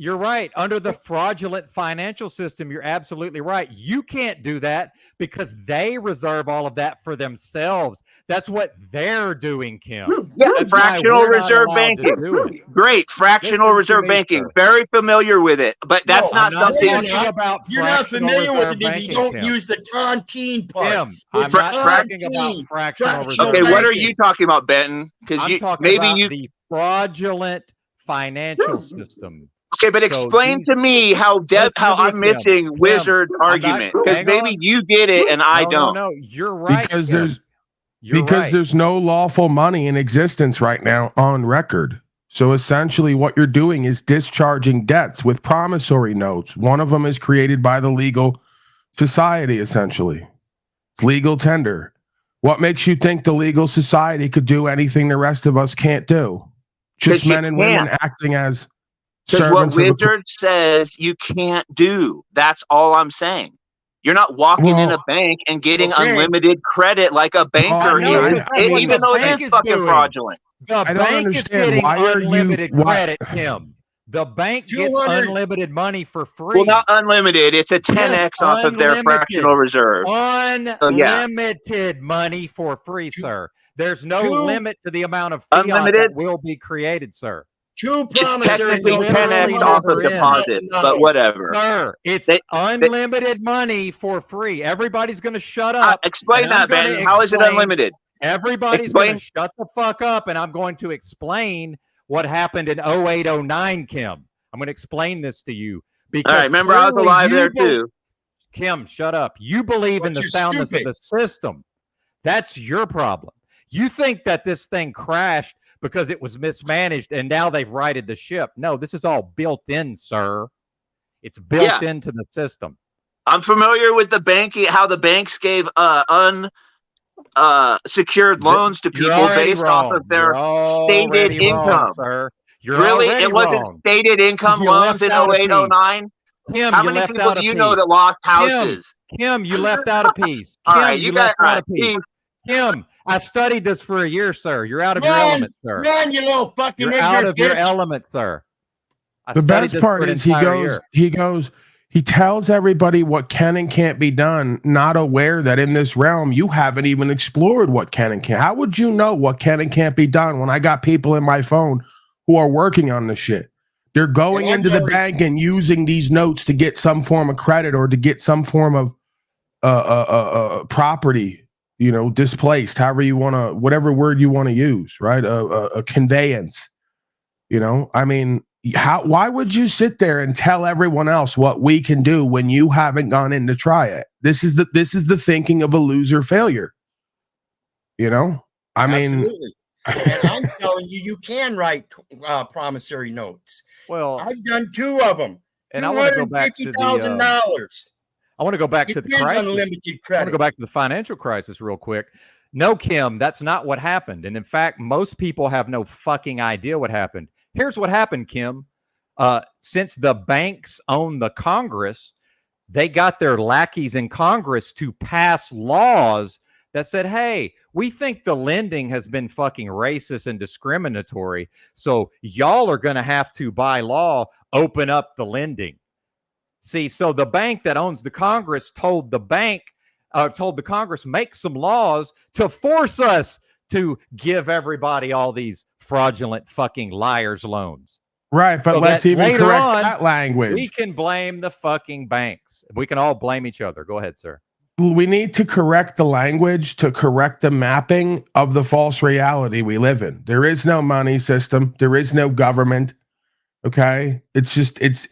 B: You're right. Under the fraudulent financial system, you're absolutely right. You can't do that because they reserve all of that for themselves. That's what they're doing, Kim.
K: Yeah,
B: That's why
K: fractional
B: we're not
K: reserve
B: allowed to
K: banking.
B: do it.
K: Great, fractional
B: Listen to
K: reserve
B: me,
K: banking.
B: sir.
K: Very familiar with it, but that's
H: No,
K: not
B: I'm not
K: something.
B: talking about
H: You're not
B: fractional
H: familiar with
B: reserve
H: it if you
B: banking,
H: don't
B: Tim.
H: use the tontine part.
B: Tim, I'm
H: It's
B: not talking about
H: tontine.
B: fractional
H: Fractional
B: reserve
K: Okay, what are
H: banking.
K: you talking about, Benton? Because
B: I'm
K: you
B: talking
K: maybe
B: about
K: you.
B: the fraudulent financial system.
K: Okay, but
B: So
K: explain
B: these-
K: to me how
B: Listen
K: how
B: to me,
K: I'm
B: Tim.
K: missing
B: Tim,
K: Wizard's
B: I'm not-
K: argument because
B: hang
K: maybe
B: on.
K: you get it and I
B: No,
K: don't.
B: No, you're right.
J: Because
B: Kim. You're
J: because
B: right.
J: there's no lawful money in existence right now on record. So essentially what you're doing is discharging debts with promissory notes. One of them is created by the legal society, essentially. It's legal tender. What makes you think the legal society could do anything the rest of us can't do?
K: 'Cause
J: Just
K: you
J: men and women
K: can't.
J: acting as
K: Because what
J: servants of a
K: Wizard says you can't do. That's all I'm saying. You're not walking in a
J: Well,
K: bank and getting
H: okay.
K: unlimited credit like a banker
B: know,
K: is,
B: but that's what
K: even
B: the
K: though it
B: bank
K: is
B: is
K: fucking
B: doing.
K: fraudulent.
B: The
J: I don't
B: bank is
J: understand.
B: getting
J: Why are you-
B: unlimited
J: why-
B: credit, Kim. The bank gets
H: 200
B: unlimited money for free.
K: Well, not unlimited. It's a 10x off of their
B: unlimited.
K: fractional reserve.
B: Unlimited money for free, sir. There's no
H: Two-
B: limit to the amount of fiat
K: Unlimited?
B: that will be created, sir.
H: Two
K: It's
H: promissory
K: technically
H: notes.
K: 10x
B: literally
K: off of
B: never ends.
K: deposit, but whatever.
B: Sir, it's
K: They-
B: unlimited money for free. Everybody's going to shut up.
K: Explain
B: and I'm
K: that,
B: gonna
K: Ben. How is it
B: explain-
K: unlimited?
B: Everybody's going
K: Explain.
B: to shut the fuck up, and I'm going to explain what happened in 08, 09, Kim. I'm going to explain this to you. Because
K: All right, remember I was
B: clearly
K: alive
B: you
K: there
B: bel-
K: too.
B: Kim, shut up. You believe in
H: But
B: the
H: you're
B: soundness
H: stupid.
B: of the system. That's your problem. You think that this thing crashed because it was mismanaged and now they've righted the ship. No, this is all built in, sir. It's built into the system.
K: I'm familiar with the banking, how the banks gave secured loans to
B: You're
K: people
B: already
K: based off
B: wrong.
K: of their
B: You're
K: stated
B: already wrong,
K: income.
B: sir. You're
K: Really?
B: already
K: It wasn't
B: wrong.
K: stated income
B: You
K: loans in
B: left out a
K: 08,
B: piece.
K: 09?
B: Kim,
K: How
B: you
K: many
B: left
K: people
B: out
K: do
B: a
K: you
B: piece.
K: know that lost houses?
B: Kim, you left out a piece.
K: All
B: Kim,
K: right,
B: you
K: got
B: left out a
K: all right,
B: piece. Kim, I studied this for a year, sir. You're out of your
H: Run,
B: element, sir.
H: run, you little fucking
B: You're out
H: ignorant
B: of your
H: bitch.
B: element, sir. I
J: the
B: studied
J: best
B: this
J: part
B: for an
J: is he
B: entire
J: goes,
B: year.
J: he tells everybody what can and can't be done, not aware that in this realm you haven't even explored what can and can't. How would you know what can and can't be done when I got people in my phone who are working on this shit? They're going
H: And I'm
J: into the
H: very-
J: bank and using these notes to get some form of credit or to get some form of property, displaced, however you want to, whatever word you want to use, right? A conveyance. I mean, why would you sit there and tell everyone else what we can do when you haven't gone in to try it? This is the thinking of a loser failure. I mean,
H: Absolutely. And I'm telling you, you can write promissory notes.
B: Well,
H: I've done 2 of them.
B: and I want to go back to the
H: $250,000.
B: I want to go back to
H: It
B: the
H: is
B: crisis.
H: unlimited
B: I want
H: credit.
B: to go back to the financial crisis real quick. No, Kim, that's not what happened. And in fact, most people have no fucking idea what happened. Here's what happened, Kim. Since the banks own the Congress, they got their lackeys in Congress to pass laws that said, hey, we think the lending has been fucking racist and discriminatory. So y'all are going to have to, by law, open up the lending. See, so the bank that owns the Congress told the Congress, make some laws to force us to give everybody all these fraudulent fucking liars loans.
J: Right, but
B: So
J: let's
B: that
J: even
B: later
J: correct
B: on,
J: that language.
B: We can blame the fucking banks. We can all blame each other. Go ahead, sir.
J: We need to correct the language to correct the mapping of the false reality we live in. There is no money system. There is no government. Okay, it's just it's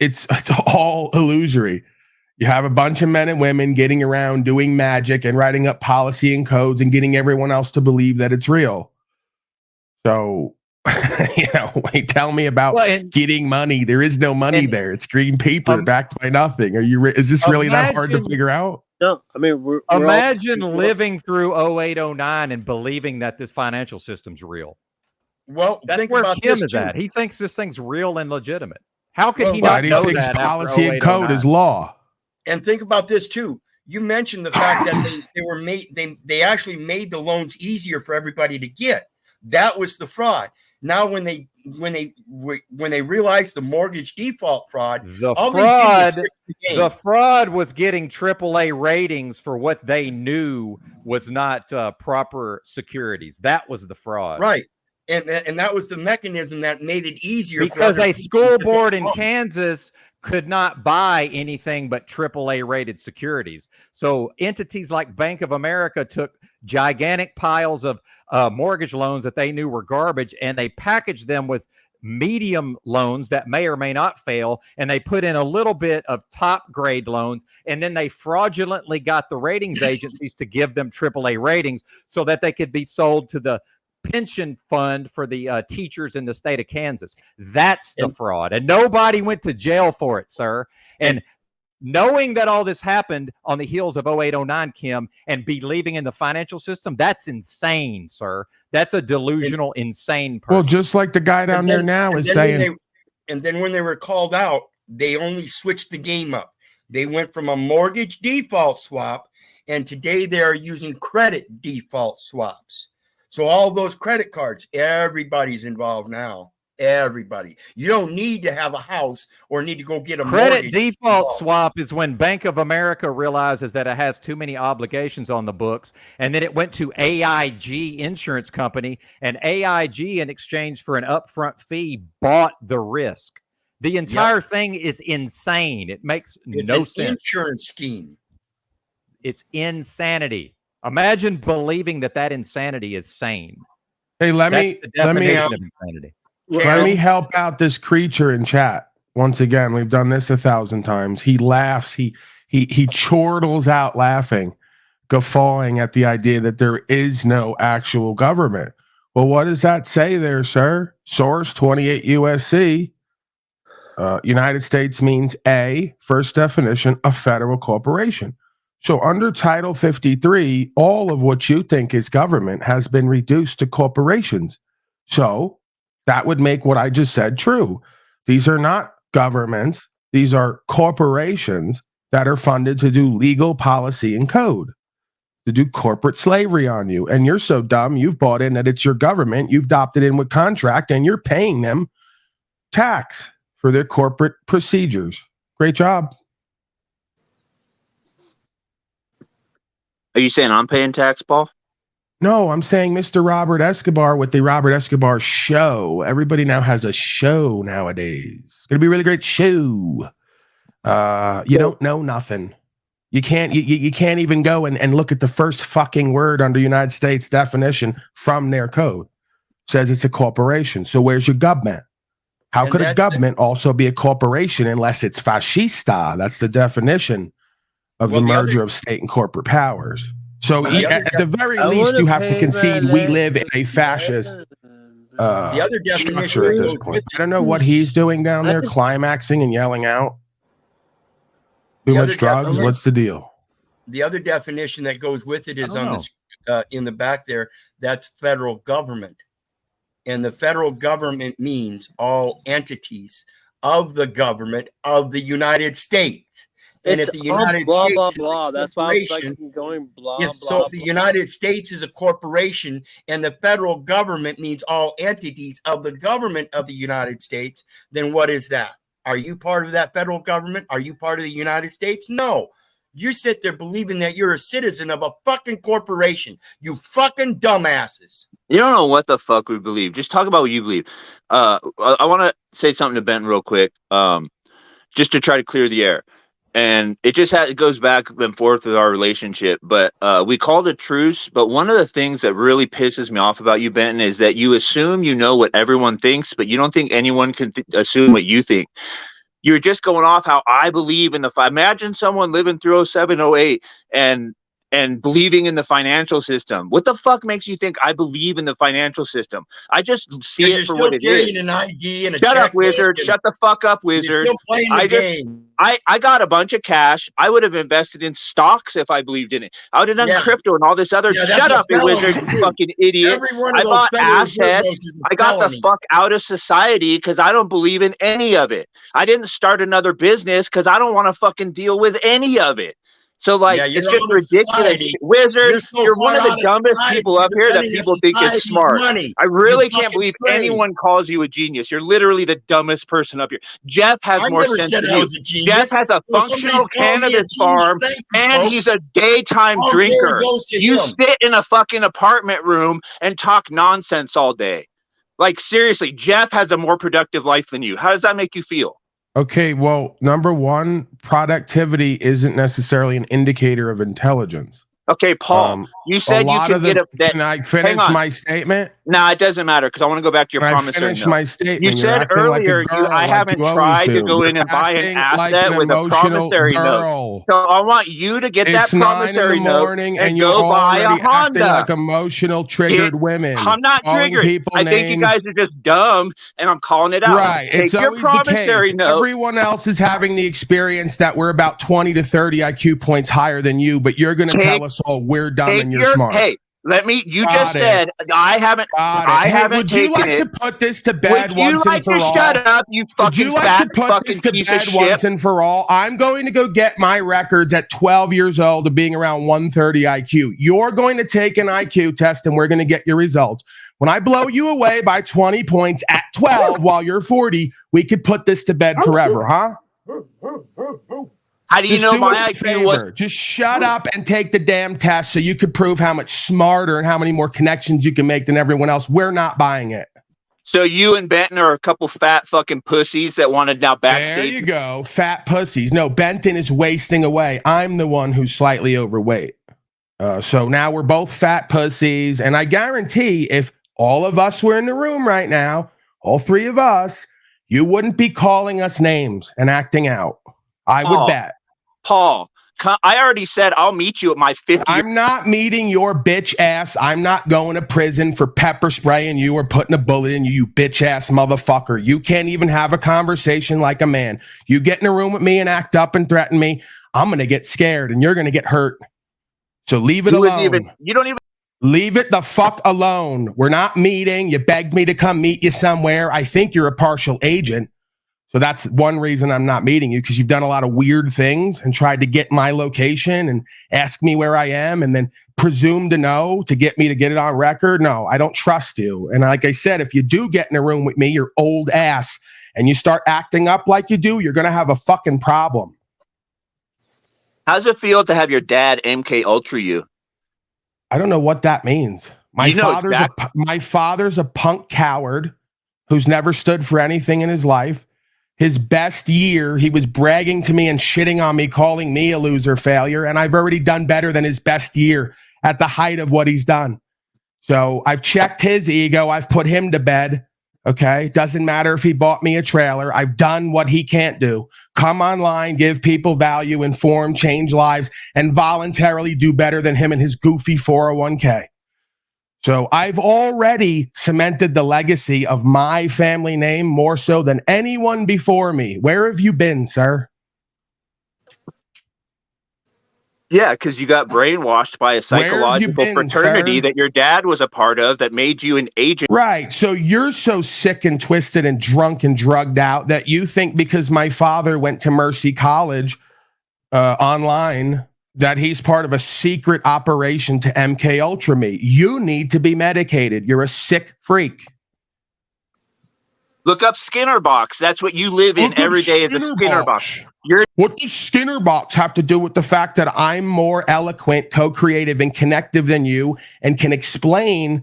J: all illusory. You have a bunch of men and women getting around doing magic and writing up policy and codes and getting everyone else to believe that it's real. So, tell me about getting money. There is no money there. It's green paper backed by nothing. Is this really that hard to figure out?
D: No, I mean,
B: imagine living through 08, 09 and believing that this financial system's real.
H: Well,
B: that's
H: think
B: where
H: about
B: Kim
H: this
B: is
H: too.
B: at. He thinks this thing's real and legitimate. How could he
J: Why
B: not
J: do
B: know
J: you think
B: that
J: policy
B: after
J: and code
B: 08,
J: is law?
H: And think about this too. You mentioned the fact that they actually made the loans easier for everybody to get. That was the fraud. Now, when they realized the mortgage default fraud,
B: the fraud was getting AAA ratings for what they knew was not proper securities. That was the fraud,
H: right? And that was the mechanism that made it easier
B: because a school board in Kansas could not buy anything but AAA rated securities. So entities like Bank of America took gigantic piles of mortgage loans that they knew were garbage, and they packaged them with medium loans that may or may not fail, and they put in a little bit of top grade loans, and then they fraudulently got the ratings agencies to give them AAA ratings so that they could be sold to the pension fund for the teachers in the state of Kansas. That's the fraud, and nobody went to jail for it, sir. And knowing that all this happened on the heels of 08, 09, Kim, and believing in the financial system, that's insane, sir. That's a delusional, insane person.
J: Well, just like the guy down there now is saying.
H: And then when they were called out, they only switched the game up. They went from a mortgage default swap, and today they are using credit default swaps. So all those credit cards, everybody's involved now. Everybody. You don't need to have a house or need to go get a
B: credit default swap is when Bank of America realizes that it has too many obligations on the books, and then it went to AIG Insurance Company, and AIG, in exchange for an upfront fee, bought the risk. The entire thing is insane. It makes no sense.
H: Insurance scheme.
B: It's insanity. Imagine believing that insanity is sane.
J: Hey, let me help out this creature in chat. Once again, we've done this 1,000 times. He laughs. He chortles out laughing, guffawing at the idea that there is no actual government. Well, what does that say there, sir? Source 28 USC. United States means first definition, a federal corporation. So under Title 53, all of what you think is government has been reduced to corporations. So that would make what I just said true. These are not governments. These are corporations that are funded to do legal policy and code, to do corporate slavery on you. And you're so dumb, you've bought in that it's your government. You've adopted in with contract, and you're paying them tax for their corporate procedures. Great job.
K: Are you saying I'm paying tax, Paul?
J: No, I'm saying Mr. Robert Escobar with the Robert Escobar Show. Everybody now has a show nowadays. It's going to be a really great show. You don't know nothing. You can't even go and look at the first fucking word under United States definition from their code. It says it's a corporation. So where's your government? How could a government also be a corporation unless it's fascista? That's the definition of the merger of state and corporate powers. So at the very least, you have to concede we live in a fascist
H: the other definition
J: structure at this point. I don't know what he's doing down there, climaxing and yelling out. Too much drugs? What's the deal?
H: The other definition that goes with it is on this in the back there. That's federal government. And the federal government means all entities of the government of the United States. And
D: It's
H: if the United
D: blah
H: States
D: blah
H: is a
D: blah. That's why I was like
H: corporation,
D: going blah
H: yes,
D: blah.
H: so if the
D: blah.
H: United States is a corporation and the federal government means all entities of the government of the United States, then what is that? Are you part of that federal government? Are you part of the United States? No. You sit there believing that you're a citizen of a fucking corporation. You fucking dumbasses.
K: You don't know what the fuck we believe. Just talk about what you believe. I want to say something to Benton real quick, just to try to clear the air. And it just it goes back and forth with our relationship. But we called a truce. But one of the things that really pisses me off about you, Benton, is that you assume you know what everyone thinks, but you don't think anyone can assume what you think. You're just going off how I believe in the. Imagine someone living through 07, 08 and believing in the financial system. What the fuck makes you think I believe in the financial system? I just see it for what it is.
H: An ID and a
K: Shut up,
H: checklist
K: Wizard.
H: and
K: Shut the fuck up,
H: you're
K: Wizard.
H: still playing the game.
K: I got a bunch of cash. I would have invested in stocks if I believed in it. I would have done crypto and all this other.
H: Yeah, that's
K: shut
H: a
K: up, you
H: felony,
K: Wizard, you
H: dude.
K: fucking idiot.
H: Every one of
K: I
H: those
K: bought
H: federal
K: assets.
H: notes is a
K: I got the
H: felony.
K: fuck out of society because I don't believe in any of it. I didn't start another business because I don't want to fucking deal with any of it. So, like,
H: Yeah, you're
K: it's just
H: out of
K: ridiculous.
H: society.
K: Wizard,
H: You're so
K: you're one
H: far
K: of the
H: out of
K: dumbest
H: society,
K: people up
H: you're
K: here that
H: defending
K: people think is
H: society's
K: smart.
H: money.
K: I really
H: You
K: can't
H: fucking
K: believe
H: slave.
K: anyone calls you a genius. You're literally the dumbest person up here. Jeff has
H: I
K: more
H: never
K: sense
H: said
K: than
H: I
K: you.
H: was a genius.
K: Jeff has a
H: Well, somebody's
K: functional
H: calling me a
K: cannabis
H: genius.
K: farm,
H: Thank you,
K: and
H: folks.
K: he's a daytime
H: All glory
K: drinker.
H: goes to
K: You
H: him.
K: sit in a fucking apartment room and talk nonsense all day. Like, seriously, Jeff has a more productive life than you. How does that make you feel?
J: Okay, well, number one, productivity isn't necessarily an indicator of intelligence.
K: Okay, Paul, you
J: a
K: said you
J: lot
K: could
J: of
K: get
J: them.
K: up that.
J: Can I
K: Hang
J: finish
K: on.
J: my statement?
K: No, it doesn't matter because I want to go back to your
J: Can I
K: promissory
J: finish
K: note.
J: my statement?
K: You
J: You're
K: said
J: acting like a
K: earlier
J: girl,
K: I
J: like
K: haven't
J: you always
K: tried to
J: do.
K: go in
J: You're
K: and buy an
J: acting like
K: asset
J: an
K: with a
J: emotional
K: promissory note.
J: girl.
K: So I want you to get
J: It's
K: that
J: 9 in the
K: promissory note
J: morning, and
K: and
J: you're
K: go buy a
J: already acting
K: Honda.
J: like emotional, triggered women.
K: I'm not
J: calling
K: triggered.
J: people
K: I think you
J: names.
K: guys are just dumb, and I'm calling it out.
J: Right.
K: Take
J: It's
K: your
J: always the
K: promissory
J: case.
K: note.
J: Everyone else is having the experience that we're about 20 to 30 IQ points higher than you, but you're going to tell us, oh, we're dumb
K: Take
J: and you're
K: your,
J: smart.
K: Hey, you
J: Got
K: just
J: it.
K: said I haven't.
J: Got it.
K: I
J: Hey,
K: haven't
J: would you
K: taken
J: like
K: it.
J: to put this to bed
K: Would you
J: once
K: like
J: and for
K: to
J: all?
K: shut up, you
J: Would
K: fucking
J: you like
K: fat
J: to put
K: fucking
J: this to
K: piece of
J: bed
K: shit?
J: once and for all? I'm going to go get my records at 12 years old of being around 130 IQ. You're going to take an IQ test and we're going to get your results. When I blow you away by 20 points at 12 while you're 40, we could put this to bed forever, huh?
K: How do you
J: Just
K: know
J: do
K: my
J: us a
K: IQ was?
J: favor. Just shut up and take the damn test so you could prove how much smarter and how many more connections you can make than everyone else. We're not buying it.
K: So you and Benton are a couple fat fucking pussies that want to now backstage.
J: There you go. Fat pussies. No, Benton is wasting away. I'm the one who's slightly overweight. So now we're both fat pussies. And I guarantee if all of us were in the room right now, all three of us, you wouldn't be calling us names and acting out. I would bet.
K: Paul, I already said I'll meet you at my 50th.
J: I'm not meeting your bitch ass. I'm not going to prison for pepper spraying you or putting a bullet in you, you bitch ass motherfucker. You can't even have a conversation like a man. You get in a room with me and act up and threaten me, I'm going to get scared and you're going to get hurt. So leave it alone.
K: You don't even.
J: Leave it the fuck alone. We're not meeting. You begged me to come meet you somewhere. I think you're a partial agent. So that's one reason I'm not meeting you, because you've done a lot of weird things and tried to get my location and ask me where I am and then presume to know to get me to get it on record. No, I don't trust you. And like I said, if you do get in a room with me, your old ass, and you start acting up like you do, you're going to have a fucking problem.
K: How's it feel to have your dad MK Ultra you?
J: I don't know what that means. My father's a punk coward who's never stood for anything in his life. His best year, he was bragging to me and shitting on me, calling me a loser failure. And I've already done better than his best year at the height of what he's done. So I've checked his ego. I've put him to bed. Okay. Doesn't matter if he bought me a trailer. I've done what he can't do. Come online, give people value, inform, change lives, and voluntarily do better than him and his goofy 401k. So I've already cemented the legacy of my family name more so than anyone before me. Where have you been, sir?
K: Yeah, because you got brainwashed by a psychological fraternity that your dad was a part of that made you an agent.
J: Right. So you're so sick and twisted and drunk and drugged out that you think because my father went to Mercy College online that he's part of a secret operation to MK Ultra me. You need to be medicated. You're a sick freak.
K: Look up Skinner box. That's what you live in
J: Look up
K: every day is a
J: Skinner
K: Skinner box. You're
J: What does Skinner box have to do with the fact that I'm more eloquent, co-creative, and connective than you, and can explain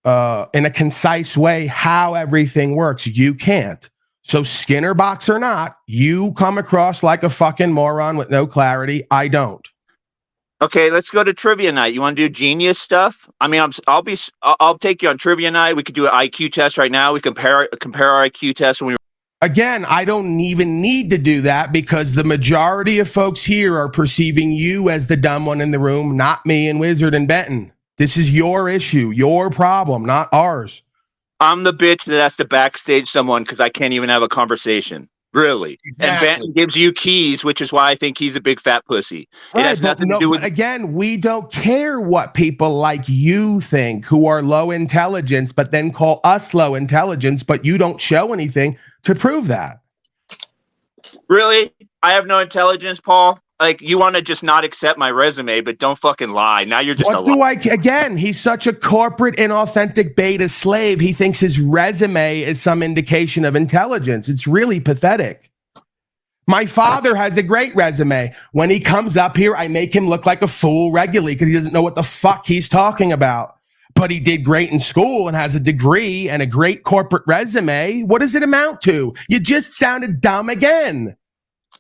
J: in a concise way how everything works? You can't. So Skinner box or not, you come across like a fucking moron with no clarity. I don't.
K: okay. Let's go to trivia night. You want to do genius stuff? I mean, I'll take you on trivia night. We could do an IQ test right now. We compare our IQ test when we.
J: Again, I don't even need to do that because the majority of folks here are perceiving you as the dumb one in the room, not me and Wizard and Benton. This is your issue, your problem, not ours.
K: I'm the bitch that has to backstage someone because I can't even have a conversation. Really. And
H: Exactly.
K: Benton gives you keys, which is why I think he's a big fat pussy. It has nothing to do with.
J: But again, we don't care what people like you think who are low intelligence, but then call us low intelligence, but you don't show anything to prove that.
K: Really? I have no intelligence, Paul. Like, you want to just not accept my resume, but don't fucking lie. Now you're just
J: What do again, he's such a corporate, inauthentic beta slave. He thinks his resume is some indication of intelligence. It's really pathetic. My father has a great resume. When he comes up here, I make him look like a fool regularly because he doesn't know what the fuck he's talking about. But he did great in school and has a degree and a great corporate resume. What does it amount to? You just sounded dumb again.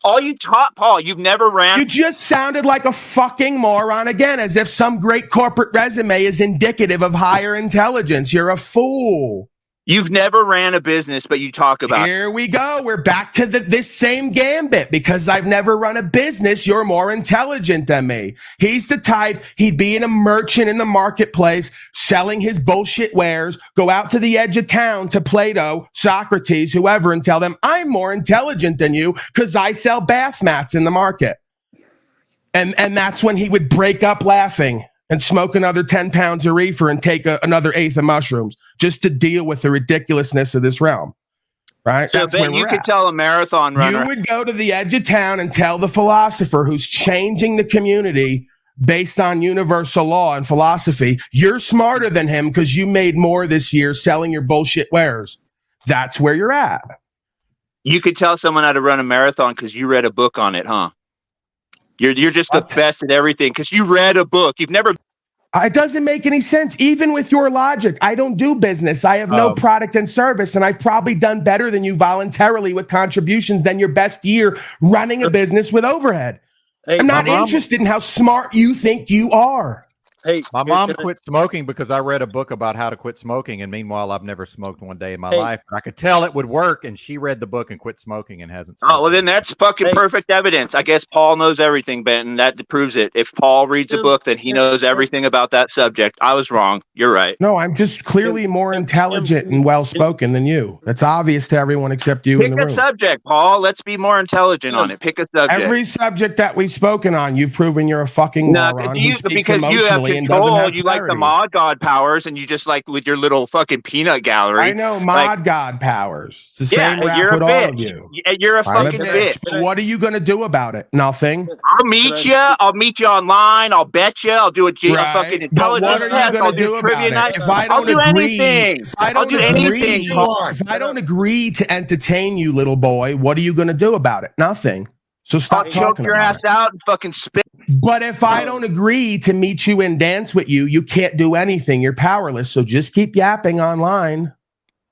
K: all you taught, Paul. You've never ran.
J: You just sounded like a fucking moron again, as if some great corporate resume is indicative of higher intelligence. You're a fool.
K: You've never ran a business, but you talk about.
J: Here we go. We're back to this same gambit. Because I've never run a business, you're more intelligent than me. He's the type, he'd be in a merchant in the marketplace selling his bullshit wares, go out to the edge of town to Plato, Socrates, whoever, and tell them, I'm more intelligent than you because I sell bath mats in the market. And that's when he would break up laughing and smoke another 10 pounds of reefer and take another eighth of mushrooms just to deal with the ridiculousness of this realm. Right?
K: So then you could tell a marathon runner.
J: You would go to the edge of town and tell the philosopher who's changing the community based on universal law and philosophy, you're smarter than him because you made more this year selling your bullshit wares. That's where you're at.
K: You could tell someone how to run a marathon because you read a book on it, huh? You're just the best at everything because you read a book. You've never.
J: It doesn't make any sense. Even with your logic, I don't do business. I have no product and service, and I've probably done better than you voluntarily with contributions than your best year running a business with overhead.
D: Hey,
J: I'm not interested in how smart you think you are.
D: Hey,
B: my mom quit smoking because I read a book about how to quit smoking, and meanwhile, I've never smoked one day in my life. I could tell it would work, and she read the book and quit smoking and hasn't smoked.
K: Oh, well, then that's fucking perfect evidence. I guess Paul knows everything, Benton. That proves it. If Paul reads a book, then he knows everything about that subject. I was wrong. You're right.
J: No, I'm just clearly more intelligent and well-spoken than you. That's obvious to everyone except you in the room.
K: Pick a subject, Paul. Let's be more intelligent on it. Pick a subject.
J: Every subject that we've spoken on, you've proven you're a fucking moron who speaks
K: because you have
J: emotionally and doesn't
K: control.
J: have
K: You like the mod god powers, and you just like with your little fucking peanut gallery.
J: I know mod god powers. It's the same rap
K: you're
J: with
K: a
J: all
K: bitch.
J: of you.
K: You're a
J: I'm
K: fucking bitch.
J: But what are you going to do about it? Nothing.
K: I'll meet you. I'll meet you online. I'll bet you. I'll do a fucking intelligence
J: But what are
K: test.
J: you
K: I'll
J: going to do about
K: trivia night.
J: it? If I
K: I'll
J: don't
K: do
J: agree,
K: anything.
J: if I
K: I'll
J: don't
K: do
J: agree,
K: anything.
J: if I don't agree to entertain you, little boy, what are you going to do about it? Nothing. So stop
K: I'll choke
J: talking
K: your
J: about
K: ass out and fucking spit.
J: But if I don't agree to meet you and dance with you, you can't do anything. You're powerless. So just keep yapping online.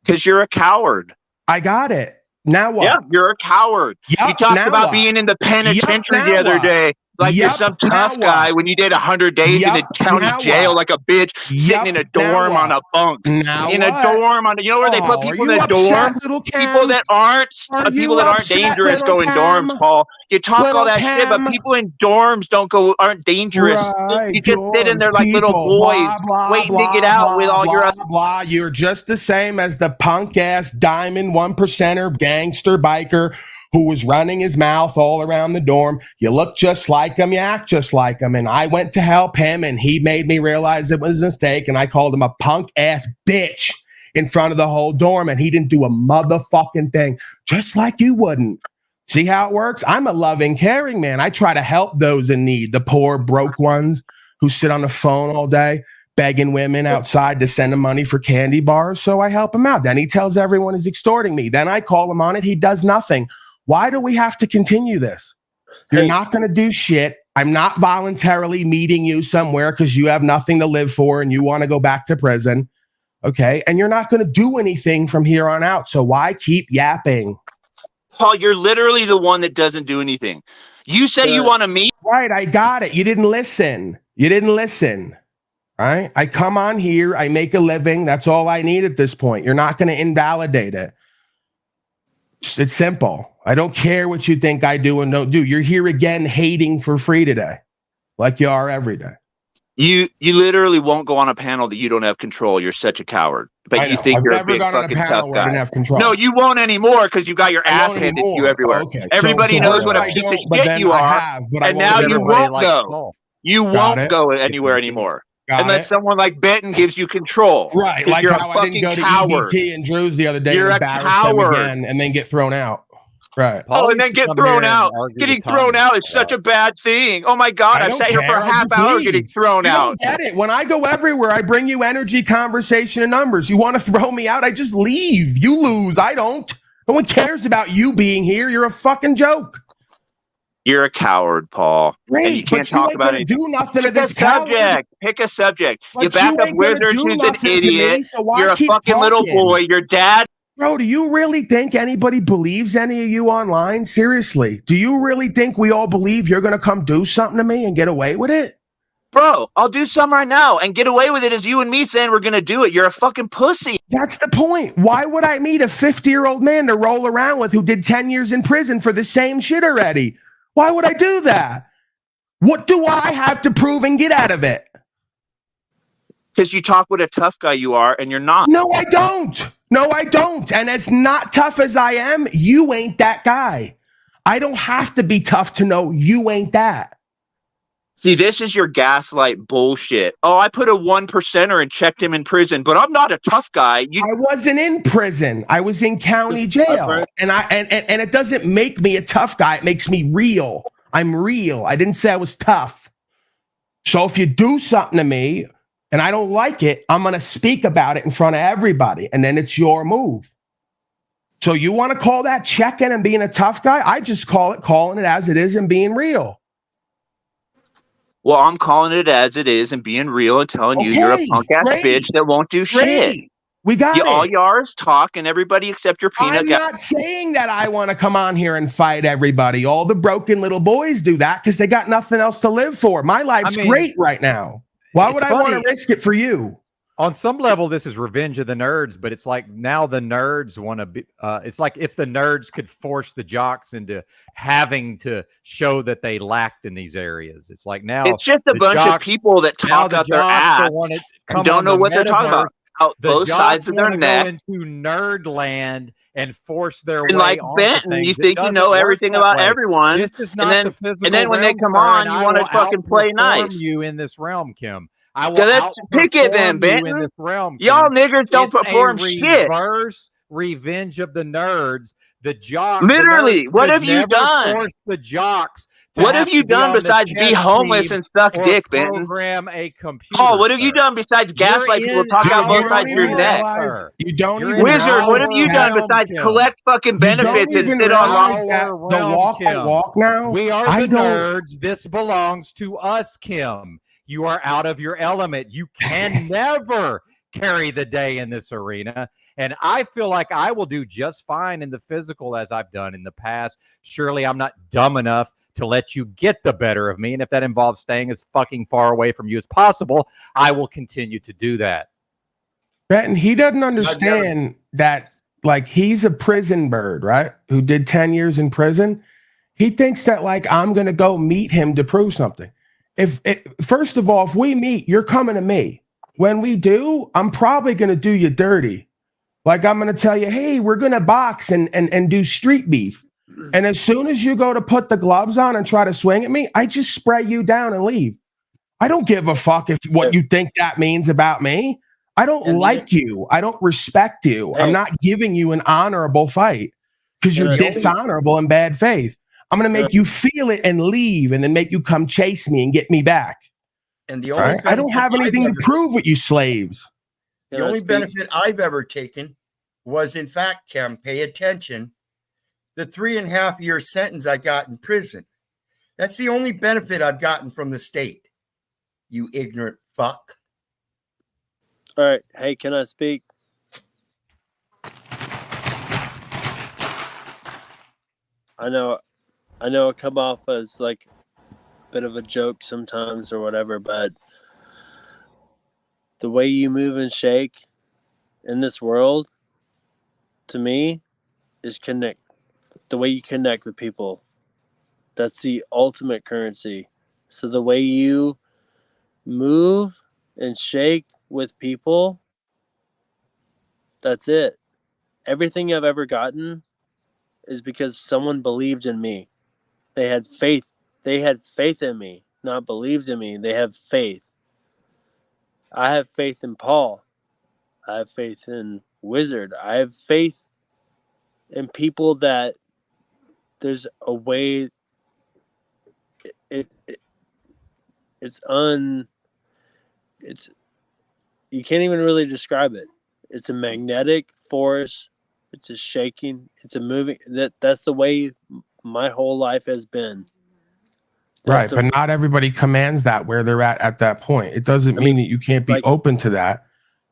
K: Because you're a coward.
J: I got it. Now what?
K: Yeah, you're a coward.
J: Yep,
K: you talked
J: now
K: about
J: what?
K: being in the penitentiary
J: Yep,
K: the
J: now
K: other
J: what?
K: day. Like you're
J: Yep,
K: some
J: now
K: tough
J: what?
K: guy when you did 100 days in a
J: Yep,
K: county
J: now
K: jail
J: what?
K: like a bitch,
J: Yep,
K: sitting in a
J: now
K: dorm on a
J: what?
K: bunk.
J: Now
K: in
J: what?
K: a dorm on a, you know where they put
J: Oh,
K: people
J: are
K: in
J: you
K: a dorm?
J: upset, little Cam?
K: People that aren't
J: Are you
K: people that aren't
J: upset,
K: dangerous
J: little
K: go in
J: Cam?
K: dorms, Paul. You talk
J: Little
K: all that shit, but
J: Cam?
K: people in dorms aren't dangerous.
J: Right,
K: you just sit in there like little
J: people,
K: boys
J: blah, blah,
K: waiting
J: blah,
K: to get out
J: blah,
K: with all your
J: blah, blah. You're just the same as the punk ass diamond 1%er gangster biker who was running his mouth all around the dorm. You look just like him, you act just like him. And I went to help him, and he made me realize it was a mistake. And I called him a punk ass bitch in front of the whole dorm, and he didn't do a motherfucking thing, just like you wouldn't. See how it works? I'm a loving, caring man. I try to help those in need, the poor, broke ones who sit on the phone all day begging women outside to send him money for candy bars. So I help him out. Then he tells everyone he's extorting me. Then I call him on it. He does nothing. Why do we have to continue this? You're not going to do shit. I'm not voluntarily meeting you somewhere because you have nothing to live for and you want to go back to prison. Okay. And you're not going to do anything from here on out. So why keep yapping?
K: Paul, you're literally the one that doesn't do anything. You say you want to meet.
J: Right. I got it. You didn't listen. Right. I come on here. I make a living. That's all I need at this point. You're not going to invalidate it. It's simple. I don't care what you think I do and don't do. You're here again hating for free today, like you are every day.
K: You literally won't go on a panel that you don't have control. You're such a coward. But you think you're a big fucking tough guy.
J: Have control.
K: No, you won't anymore because you got your ass handed to you everywhere.
J: Okay.
K: Everybody knows what a piece of shit you are, and now you won't go. You won't go anywhere anymore. Unless someone like Benton gives you control.
J: Right, like
K: you're
J: how I didn't go to EBT and Drew's the other day
K: You're
J: and embarrass them again and then get thrown out. Right.
K: Oh, and then get thrown out. Getting thrown out is such a bad thing. Oh my God, I've sat here for a half hour getting thrown out.
J: Get it. When I go everywhere, I bring you energy, conversation, and numbers. You want to throw me out? I just leave. You lose. I don't. No one cares about you being here. You're a fucking joke.
K: You're a coward, Paul.
J: Great,
K: and you can't
J: but you
K: talk
J: ain't
K: about
J: gonna
K: it.
J: do nothing to
K: Pick a
J: this coward.
K: subject. Pick a subject.
J: But
K: you back
J: you
K: up
J: ain't gonna
K: Wizard,
J: do
K: who's an
J: nothing to me,
K: idiot.
J: so why
K: You're a
J: keep
K: fucking little
J: talking?
K: boy. Your dad.
J: Bro, do you really think anybody believes any of you online? Seriously, do you really think we all believe you're gonna come do something to me and get away with it?
K: Bro, I'll do some right now and get away with it as you and me saying we're gonna do it. You're a fucking pussy.
J: That's the point. Why would I meet a 50-year-old man to roll around with who did 10 years in prison for the same shit already? Why would I do that? What do I have to prove and get out of it?
K: Because you talk what a tough guy you are and you're not.
J: No, I don't. No, I don't. And as not tough as I am, you ain't that guy. I don't have to be tough to know you ain't that.
K: See, this is your gaslight bullshit. Oh, I put a 1%er and checked him in prison, but I'm not a tough guy.
J: I wasn't in prison. I was in county jail. And it doesn't make me a tough guy. It makes me real. I'm real. I didn't say I was tough. So if you do something to me and I don't like it, I'm going to speak about it in front of everybody. And then it's your move. So you want to call that checking and being a tough guy? I just calling it as it is and being real.
K: Well, I'm calling it as it is and being real and telling you you're a punk ass bitch that won't do shit.
J: We got it.
K: All you are is talk, and everybody except your peanut.
J: I'm not saying that I want to come on here and fight everybody. All the broken little boys do that because they got nothing else to live for. My life's great right now. Why would I want to risk it for you?
B: On some level, this is Revenge of the Nerds, but it's like now the nerds want to be. It's like if the nerds could force the jocks into having to show that they lacked in these areas. It's like now
K: it's just a bunch of people that talk out their ass and don't know what they're talking about. Out both sides of their neck
B: into nerd land and force their
K: and
B: way
K: like Benton,
B: things.
K: you think you know everything about everyone.
B: This is not the physical
K: and then when they
B: realm,
K: come
B: sir,
K: on,
B: and
K: you
B: I
K: want to
B: will
K: fucking play nice.
B: You in this realm, Kim. I will
K: So let's pick it then,
B: outperform you
K: Benton.
B: in this realm, Kim.
K: Y'all niggers don't
B: It's
K: perform
B: a
K: shit.
B: Reverse Revenge of the Nerds. The jocks.
K: Literally,
B: the nerds
K: what
B: could
K: have you
B: never
K: done?
B: Force the jocks. to
K: What have you
B: to be
K: done
B: on the
K: besides be
B: chess
K: homeless
B: team
K: and suck
B: or
K: dick, Benton?
B: program a computer.
K: Oh, what have you
B: sir.
K: done besides gaslight people
B: in
K: talk out
B: our
K: both sides of your
B: realm,
K: neck?
B: sir.
J: You don't
B: You're
J: even
B: in
K: Wizard,
B: our
K: what have you done
B: realm,
K: besides
B: Kim.
K: collect fucking
J: You don't
K: benefits and
J: even
K: sit on
J: realize
K: long?
J: that the
B: realm,
J: walk I
B: Kim.
J: walk now.
B: We are
J: I
B: the
J: don't.
B: nerds. This belongs to us, Kim. You are out of your element. You can never carry the day in this arena. And I feel like I will do just fine in the physical as I've done in the past. Surely I'm not dumb enough to let you get the better of me. And if that involves staying as fucking far away from you as possible, I will continue to do that.
J: Benton, he doesn't understand that, like, he's a prison bird, right? Who did 10 years in prison. He thinks that, like, I'm going to go meet him to prove something. First of all, if we meet, you're coming to me. When we do, I'm probably going to do you dirty. Like, I'm going to tell you, hey, we're going to box and do street beef. And as soon as you go to put the gloves on and try to swing at me, I just spray you down and leave. I don't give a fuck if what you think that means about me. I don't like you. I don't respect you. I'm not giving you an honorable fight. because you're
D: Yeah.
J: dishonorable and bad faith. I'm going to make you feel it and leave, and then make you come chase me and get me back.
H: And the only
J: Right? I don't have anything to prove with you slaves.
H: The only benefit I've ever taken was, in fact, Kim, pay attention, the 3.5-year sentence I got in prison. That's the only benefit I've gotten from the state. You ignorant fuck.
D: All right. Hey, can I speak? I know it come off as like a bit of a joke sometimes or whatever, but the way you move and shake in this world, to me, is connect. The way you connect with people, that's the ultimate currency. So the way you move and shake with people, that's it. Everything I've ever gotten is because someone believed in me. They had faith. They had faith in me, not believed in me. They have faith. I have faith in Paul. I have faith in Wizard. I have faith in people that there's a way. It's you can't even really describe it. It's a magnetic force. It's a shaking. It's a moving. That's the way my whole life has been.
J: Right, but not everybody commands that where they're at that point. It doesn't mean that you can't be open to that.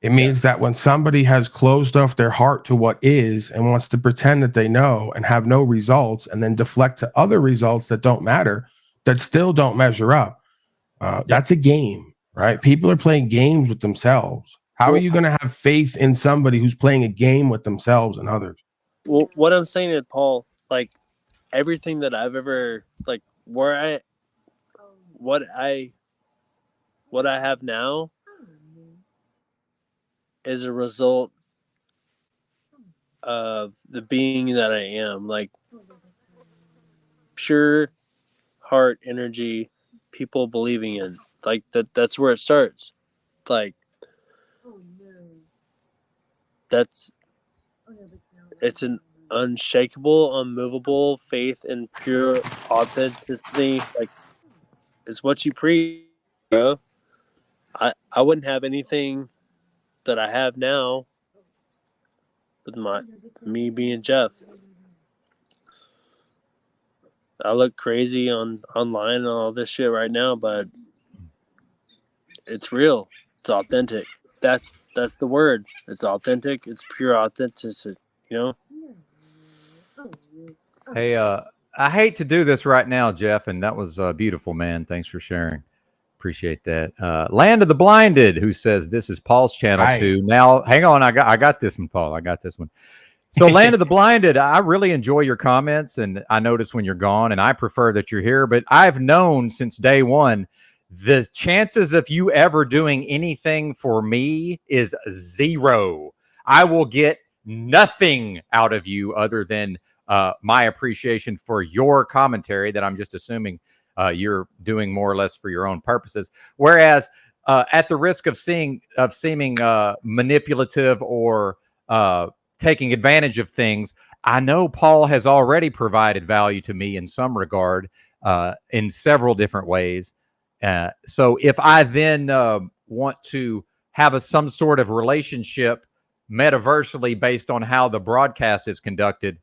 J: It means that when somebody has closed off their heart to what is and wants to pretend that they know and have no results, and then deflect to other results that don't matter, that still don't measure up, that's a game, right? People are playing games with themselves. How are you going to have faith in somebody who's playing a game with themselves and others?
D: Well, what I'm saying is, Paul, like everything that I've ever, like what I have now is a result of the being that I am, like pure heart energy, people believing in, like that's where it starts. Like it's an unshakable, unmovable faith in pure authenticity. Like it's what you preach, bro. I wouldn't have anything that I have now with me being Jeff. I look crazy online and all this shit right now, but it's real. It's authentic. That's the word. It's authentic. It's pure authenticity, you know?
B: Hey, I hate to do this right now, Jeff, and that was beautiful, man. Thanks for sharing. Appreciate that. Land of the Blinded, who says this is Paul's channel too. Now, hang on, I got this one, Paul. I got this one. So, Land of the Blinded, I really enjoy your comments, and I notice when you're gone, and I prefer that you're here. But I've known since day one, the chances of you ever doing anything for me is 0. I will get nothing out of you other than my appreciation for your commentary that I'm just assuming you're doing more or less for your own purposes. Whereas at the risk of seeming manipulative or taking advantage of things, I know Paul has already provided value to me in some regard in several different ways. So if I then want to have some sort of relationship metaversally based on how the broadcast is conducted,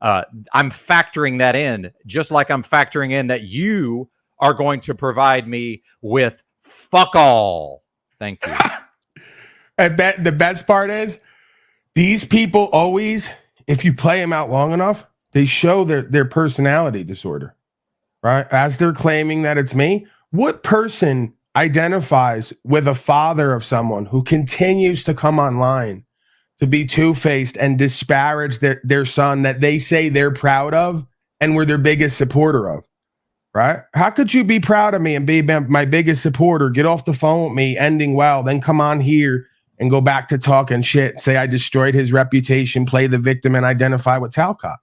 B: I'm factoring that in, just like I'm factoring in that you are going to provide me with fuck all. Thank you.
J: I bet the best part is these people always, if you play them out long enough, they show their personality disorder, right? As they're claiming that it's me. What person identifies with a father of someone who continues to come online to be two-faced and disparage their son that they say they're proud of and were their biggest supporter of, right? How could you be proud of me and be my biggest supporter, get off the phone with me, ending well, then come on here and go back to talking shit, say I destroyed his reputation, play the victim, and identify with Talcott?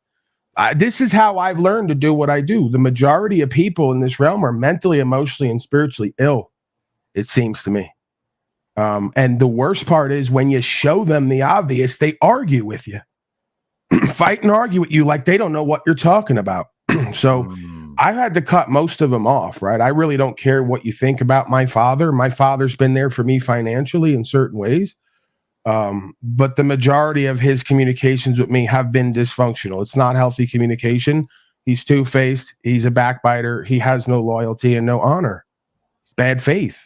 J: This is how I've learned to do what I do. The majority of people in this realm are mentally, emotionally, and spiritually ill, it seems to me. And the worst part is when you show them the obvious, they argue with you. fight and argue with you like they don't know what you're talking about. So I've had to cut most of them off, right? I really don't care what you think about my father. My father's been there for me financially in certain ways. But the majority of his communications with me have been dysfunctional. It's not healthy communication. He's two-faced. He's a backbiter. He has no loyalty and no honor. It's bad faith,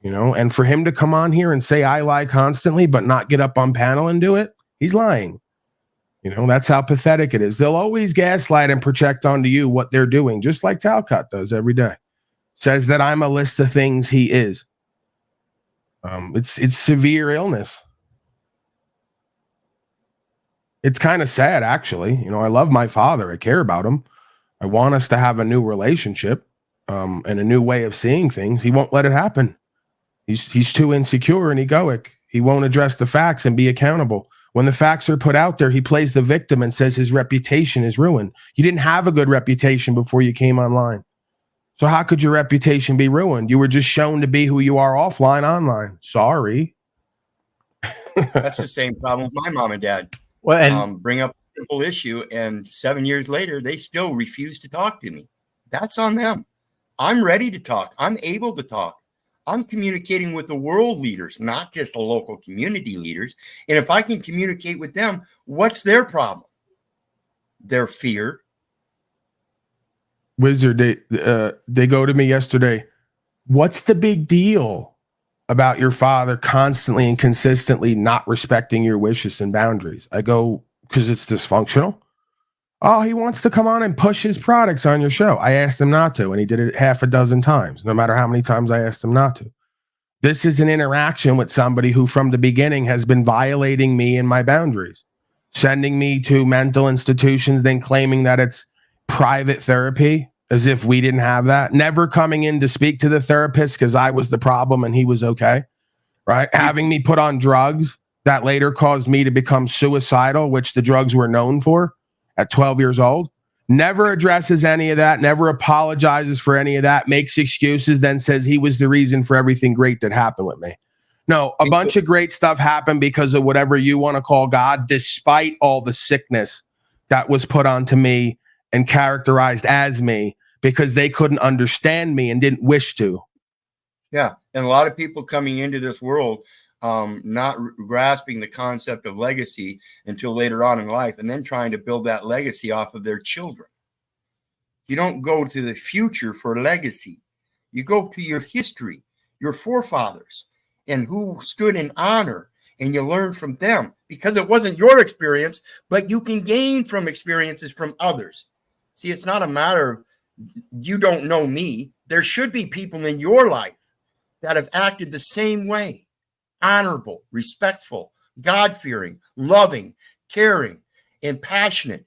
J: you know? And for him to come on here and say I lie constantly, but not get up on panel and do it, he's lying. You know, that's how pathetic it is. They'll always gaslight and project onto you what they're doing, just like Talcott does every day. Says that I'm a list of things he is. It's severe illness. It's kind of sad, actually. You know, I love my father. I care about him. I want us to have a new relationship and a new way of seeing things. He won't let it happen. He's too insecure and egoic. He won't address the facts and be accountable. When the facts are put out there, he plays the victim and says his reputation is ruined. You didn't have a good reputation before you came online. So how could your reputation be ruined? You were just shown to be who you are offline, online. Sorry.
H: That's the same problem with my mom and dad.
B: Well, and
H: bring up a simple issue, and 7 years later, they still refuse to talk to me. That's on them. I'm ready to talk. I'm able to talk. I'm communicating with the world leaders, not just the local community leaders. And if I can communicate with them, what's their problem? Their fear.
J: Wizard, they go to me yesterday. What's the big deal about your father constantly and consistently not respecting your wishes and boundaries? I go, because it's dysfunctional. Oh, he wants to come on and push his products on your show. I asked him not to, and he did it half a dozen times, no matter how many times I asked him not to. This is an interaction with somebody who from the beginning has been violating me and my boundaries, sending me to mental institutions, then claiming that it's private therapy, as if we didn't have that. Never coming in to speak to the therapist because I was the problem and he was okay, right? Having me put on drugs that later caused me to become suicidal, which the drugs were known for. At 12 years old, never addresses any of that, never apologizes for any of that, makes excuses, then says he was the reason for everything great that happened with me. No, a bunch of great stuff happened because of whatever you want to call God, despite all the sickness that was put onto me and characterized as me because they couldn't understand me and didn't wish to.
H: Yeah, and a lot of people coming into this world not grasping the concept of legacy until later on in life, and then trying to build that legacy off of their children. You don't go to the future for legacy. You go to your history, your forefathers, and who stood in honor, and you learn from them because it wasn't your experience, but you can gain from experiences from others. See, it's not a matter of you don't know me. There should be people in your life that have acted the same way. Honorable, respectful, God-fearing, loving, caring, and passionate.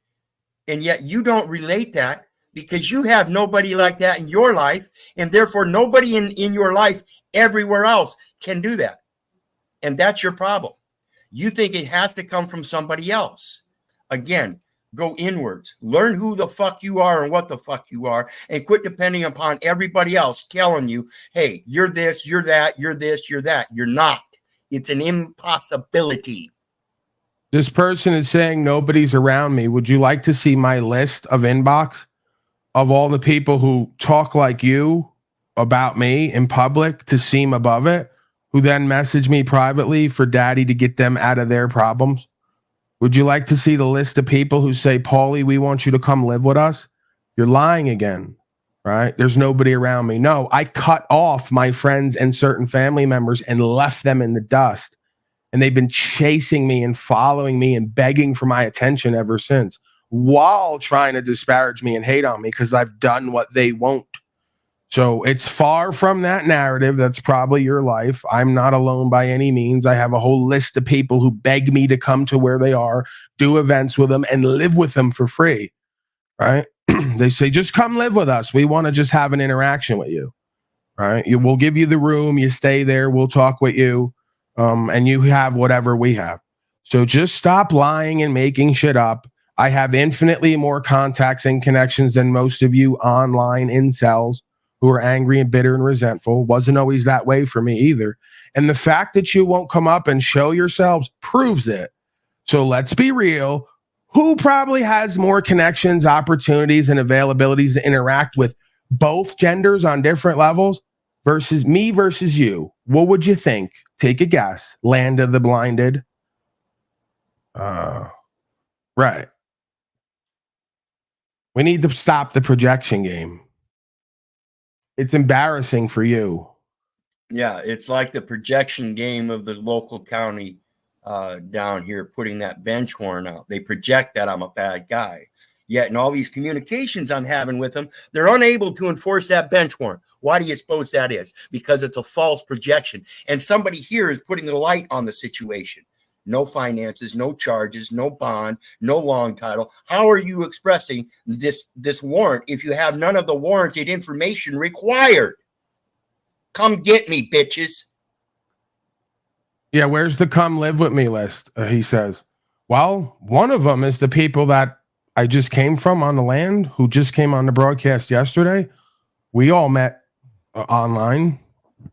H: And yet you don't relate that because you have nobody like that in your life, and therefore nobody in your life everywhere else can do that. And that's your problem. You think it has to come from somebody else. Again, go inwards. Learn who the fuck you are and what the fuck you are, and quit depending upon everybody else telling you, hey, you're this, you're that, you're this, you're that. You're not. It's an impossibility.
J: This person is saying nobody's around me. Would you like to see my list of inbox of all the people who talk like you about me in public to seem above it, who then message me privately for daddy to get them out of their problems? Would you like to see the list of people who say, Paulie, we want you to come live with us? You're lying again, right? There's nobody around me. No, I cut off my friends and certain family members and left them in the dust. And they've been chasing me and following me and begging for my attention ever since, while trying to disparage me and hate on me because I've done what they won't. So it's far from that narrative. That's probably your life. I'm not alone by any means. I have a whole list of people who beg me to come to where they are, do events with them, and live with them for free, right? They say, just come live with us. We want to just have an interaction with you, right? We'll give you the room. You stay there. We'll talk with you, and you have whatever we have. So just stop lying and making shit up. I have infinitely more contacts and connections than most of you online incels who are angry and bitter and resentful. Wasn't always that way for me either. And the fact that you won't come up and show yourselves proves it. So let's be real. Who probably has more connections, opportunities, and availabilities to interact with both genders on different levels versus me versus you? What would you think? Take a guess. Land of the blinded. Right. We need to stop the projection game. It's embarrassing for you.
H: Yeah, it's like the projection game of the local county down here putting that bench warrant out. They project that I'm a bad guy. Yet in all these communications I'm having with them, they're unable to enforce that bench warrant. Why do you suppose that is? Because it's a false projection. And somebody here is putting the light on the situation. No finances, no charges, no bond, no long title. How are you expressing this warrant if you have none of the warranted information required? Come get me, bitches.
J: Yeah, where's the come live with me list? He says. Well, one of them is the people that I just came from on the land, who just came on the broadcast yesterday. We all met online,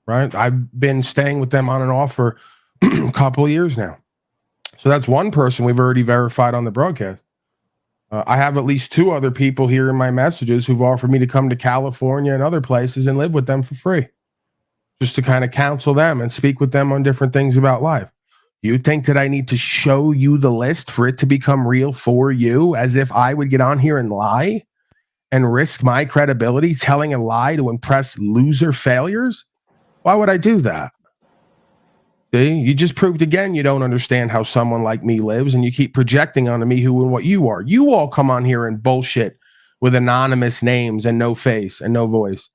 J: right? I've been staying with them on and off for a couple of years now. So that's one person we've already verified on the broadcast. I have at least 2 other people here in my messages who've offered me to come to California and other places and live with them for free, just to kind of counsel them and speak with them on different things about life. You think that I need to show you the list for it to become real for you, as if I would get on here and lie and risk my credibility telling a lie to impress loser failures? Why would I do that? See, you just proved again you don't understand how someone like me lives, and you keep projecting onto me who and what you are. You all come on here and bullshit with anonymous names and no face and no voice.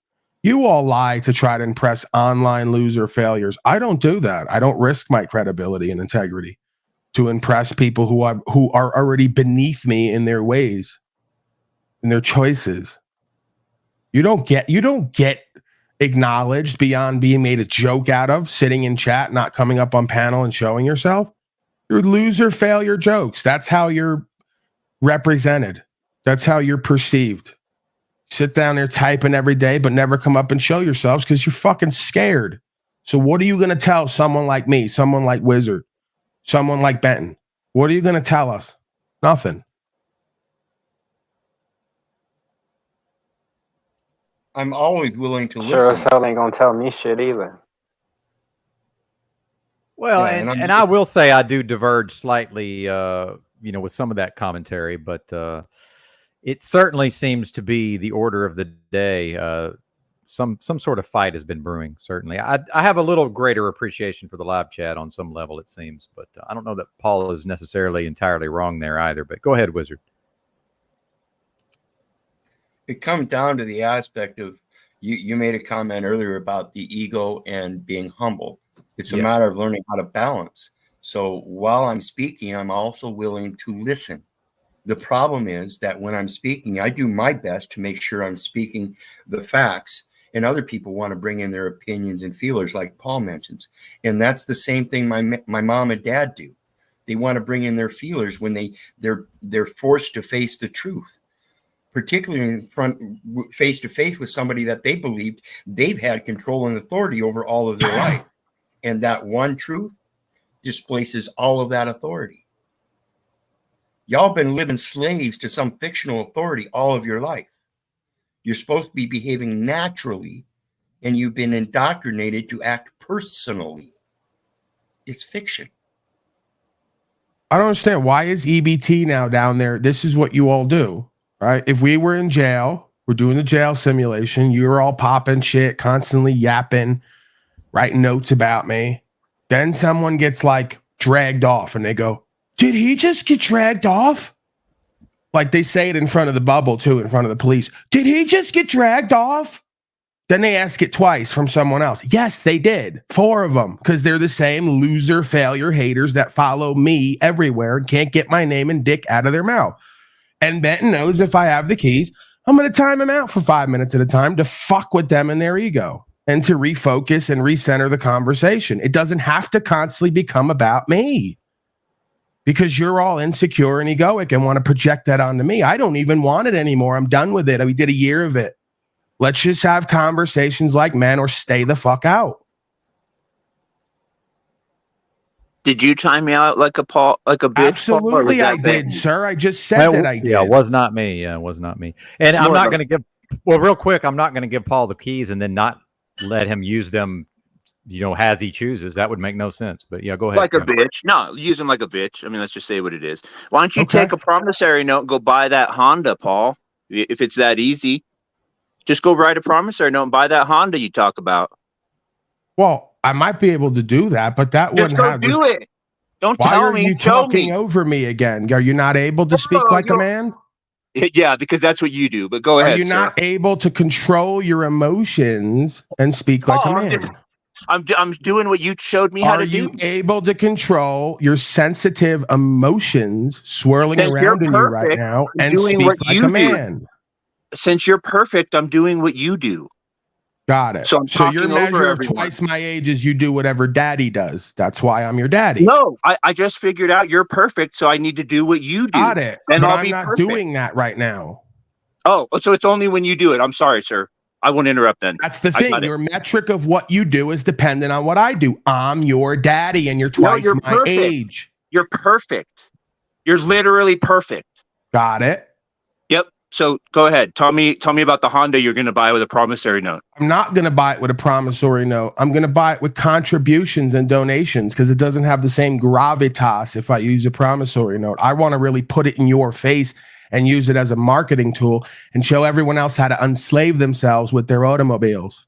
J: You all lie to try to impress online loser failures. I don't do that. I don't risk my credibility and integrity to impress people who are already beneath me in their ways, in their choices. You don't get acknowledged beyond being made a joke out of, sitting in chat, not coming up on panel and showing yourself. You're loser failure jokes. That's how you're represented. That's how you're perceived. Sit down there typing every day, but never come up and show yourselves because you're fucking scared. So what are you going to tell someone like me, someone like Wizard, someone like Benton? What are you going to tell us? Nothing.
H: I'm always willing to
L: Sure as
H: listen.
L: hell ain't gonna tell me shit either.
B: Well,
H: Yeah, and
B: and I will say I do diverge slightly, with some of that commentary, but it certainly seems to be the order of the day. Some sort of fight has been brewing. Certainly, I have a little greater appreciation for the live chat on some level, it seems, but I don't know that Paul is necessarily entirely wrong there either. But go ahead, Wizard.
H: It comes down to the aspect of you made a comment earlier about the ego and being humble. It's a
B: Yes.
H: matter of learning how to balance. So while I'm speaking, I'm also willing to listen. The problem is that when I'm speaking, I do my best to make sure I'm speaking the facts, and other people want to bring in their opinions and feelers, like Paul mentions. And that's the same thing my mom and dad do. They want to bring in their feelers when they're forced to face the truth, particularly face to face with somebody that they believed they've had control and authority over all of their life. And that one truth displaces all of that authority. Y'all been living slaves to some fictional authority all of your life. You're supposed to be behaving naturally, and you've been indoctrinated to act personally. It's fiction.
J: I don't understand. Why is EBT now down there? This is what you all do, right? If we were in jail, we're doing the jail simulation, you're all popping shit, constantly yapping, writing notes about me. Then someone gets like dragged off and they go, did he just get dragged off? Like they say it in front of the bubble too, in front of the police. Did he just get dragged off? Then they ask it twice from someone else. Yes, they did. 4 of them, because they're the same loser, failure haters that follow me everywhere and can't get my name and dick out of their mouth. And Benton knows if I have the keys, I'm going to time him out for 5 minutes at a time to fuck with them and their ego and to refocus and recenter the conversation. It doesn't have to constantly become about me because you're all insecure and egoic and want to project that onto me. I don't even want it anymore. I'm done with it. We did a year of it. Let's just have conversations like men or stay the fuck out.
K: Did you time me out like a bitch? Paul, or was
J: Absolutely,
K: that
J: I did,
K: Becky?
J: sir. I just said that I did.
B: Yeah, it was not me. Yeah, it was not me. And I'm not going to give. Well, real quick, I'm not going to give Paul the keys and then not let him use them. As he chooses. That would make no sense. But yeah, go ahead.
K: Like a
B: Tim.
K: bitch. No, use him like a bitch. I mean, let's just say what it is. Why don't you take a promissory note and go buy that Honda, Paul? If it's that easy, just go write a promissory note and buy that Honda you talk about.
J: Well, I might be able to do that, but that
K: Just
J: wouldn't
K: go
J: have.
K: do it. Don't
J: Why
K: tell
J: are
K: me.
J: you
K: Show
J: talking
K: me.
J: over me again? Are you not able to speak like a man?
K: Yeah, because that's what you do. But go ahead.
J: Are you not able to control your emotions and speak like a man?
K: I'm doing what you showed me how to do.
J: Are you able to control your sensitive emotions swirling
K: Since
J: around in you right
K: perfect,
J: now
K: I'm
J: and
K: doing
J: speak
K: what
J: like
K: you
J: a
K: do.
J: man?
K: Since you're perfect, I'm doing what you do.
J: Got it.
K: So I'm
J: So your
K: talking over
J: measure of
K: everyone.
J: twice my age is you do whatever daddy does. That's why I'm your daddy.
K: No, I just figured out you're perfect, so I need to do what you do.
J: Got it.
K: And
J: But
K: I'll
J: I'm
K: be
J: not
K: perfect.
J: doing that right now.
K: Oh, so it's only when you do it. I'm sorry, sir. I won't interrupt then.
J: That's the
K: I
J: thing.
K: got it.
J: Your metric of what you do is dependent on what I do. I'm your daddy and you're twice
K: you're
J: my
K: perfect.
J: age.
K: You're perfect. You're literally perfect.
J: Got it.
K: Yep. So go ahead. Tell me about the Honda you're going to buy with a promissory note.
J: I'm not going to buy it with a promissory note. I'm going to buy it with contributions and donations because it doesn't have the same gravitas if I use a promissory note. I want to really put it in your face and use it as a marketing tool and show everyone else how to unslave themselves with their automobiles.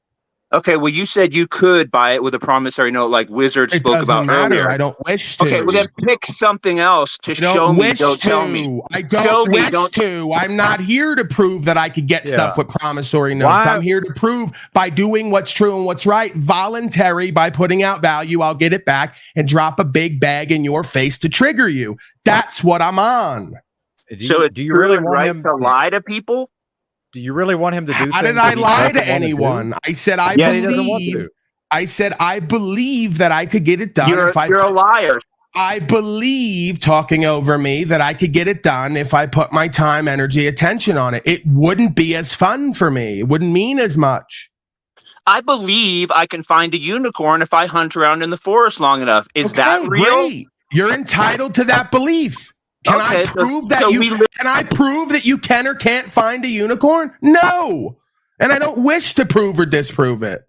K: Okay, well, you said you could buy it with a promissory note like Wizard
J: It
K: spoke
J: doesn't
K: about
J: matter.
K: earlier.
J: I don't wish to.
K: Okay, well, then pick something else to
J: I don't
K: show me.
J: wish
K: Don't
J: to.
K: tell me.
J: I don't
K: Show me,
J: wish
K: don't-
J: to. I'm not here to prove that I could get stuff
B: Yeah.
J: with promissory notes.
B: Why-
J: I'm here to prove by doing what's true and what's right, voluntary, by putting out value, I'll get it back and drop a big bag in your face to trigger you. That's what I'm on.
K: So
B: do you really want
K: right
B: him
K: to lie to people?
B: Do you really want him to do?
J: How
B: things
J: did I
B: that he
J: lie
B: doesn't
J: to
B: wanna do?
J: anyone? I said I
B: Yeah, he doesn't want
J: believe.
B: to.
J: I said I believe that I could get it done if I.
K: You're a liar.
J: I believe, talking over me, that I could get it done if I put my time, energy, attention on it. It wouldn't be as fun for me. It wouldn't mean as much.
K: I believe I can find a unicorn if I hunt around in the forest long enough. Is that real?
J: Great. You're entitled to that belief. Can I
K: Okay, so-
J: prove that
K: so
J: you
K: we li-
J: can I prove that you can or can't find a unicorn? No. And I don't wish to prove or disprove it.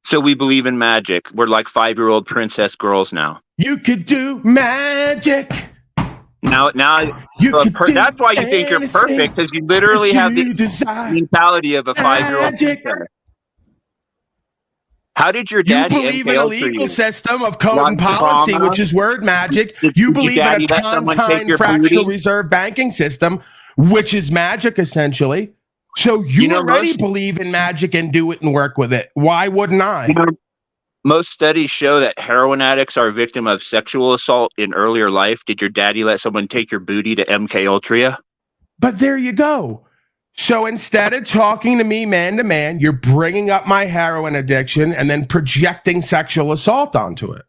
K: So we believe in magic. We're like 5-year-old princess girls now.
J: You could do magic.
K: Now,
J: You could do
K: that's why you think you're perfect, because you literally have the
J: desire.
K: mentality of a 5-year-old
J: Magic.
K: princess. How did your
J: You
K: daddy
J: believe in a
K: MKL for
J: legal
K: you?
J: system of code
K: Like
J: and policy,
K: trauma?
J: which is word magic.
K: Did
J: You
K: your
J: believe in a
K: daddy let someone take
J: Tontine
K: your
J: fractional
K: booty?
J: reserve banking system, which is magic essentially. So you,
K: You know,
J: already
K: most-
J: believe in magic and do it and work with it. Why wouldn't I?
K: You know, most studies show that heroin addicts are a victim of sexual assault in earlier life. Did your daddy let someone take your booty to MK Ultra?
J: But there you go. So instead of talking to me man to man, you're bringing up my heroin addiction and then projecting sexual assault onto it.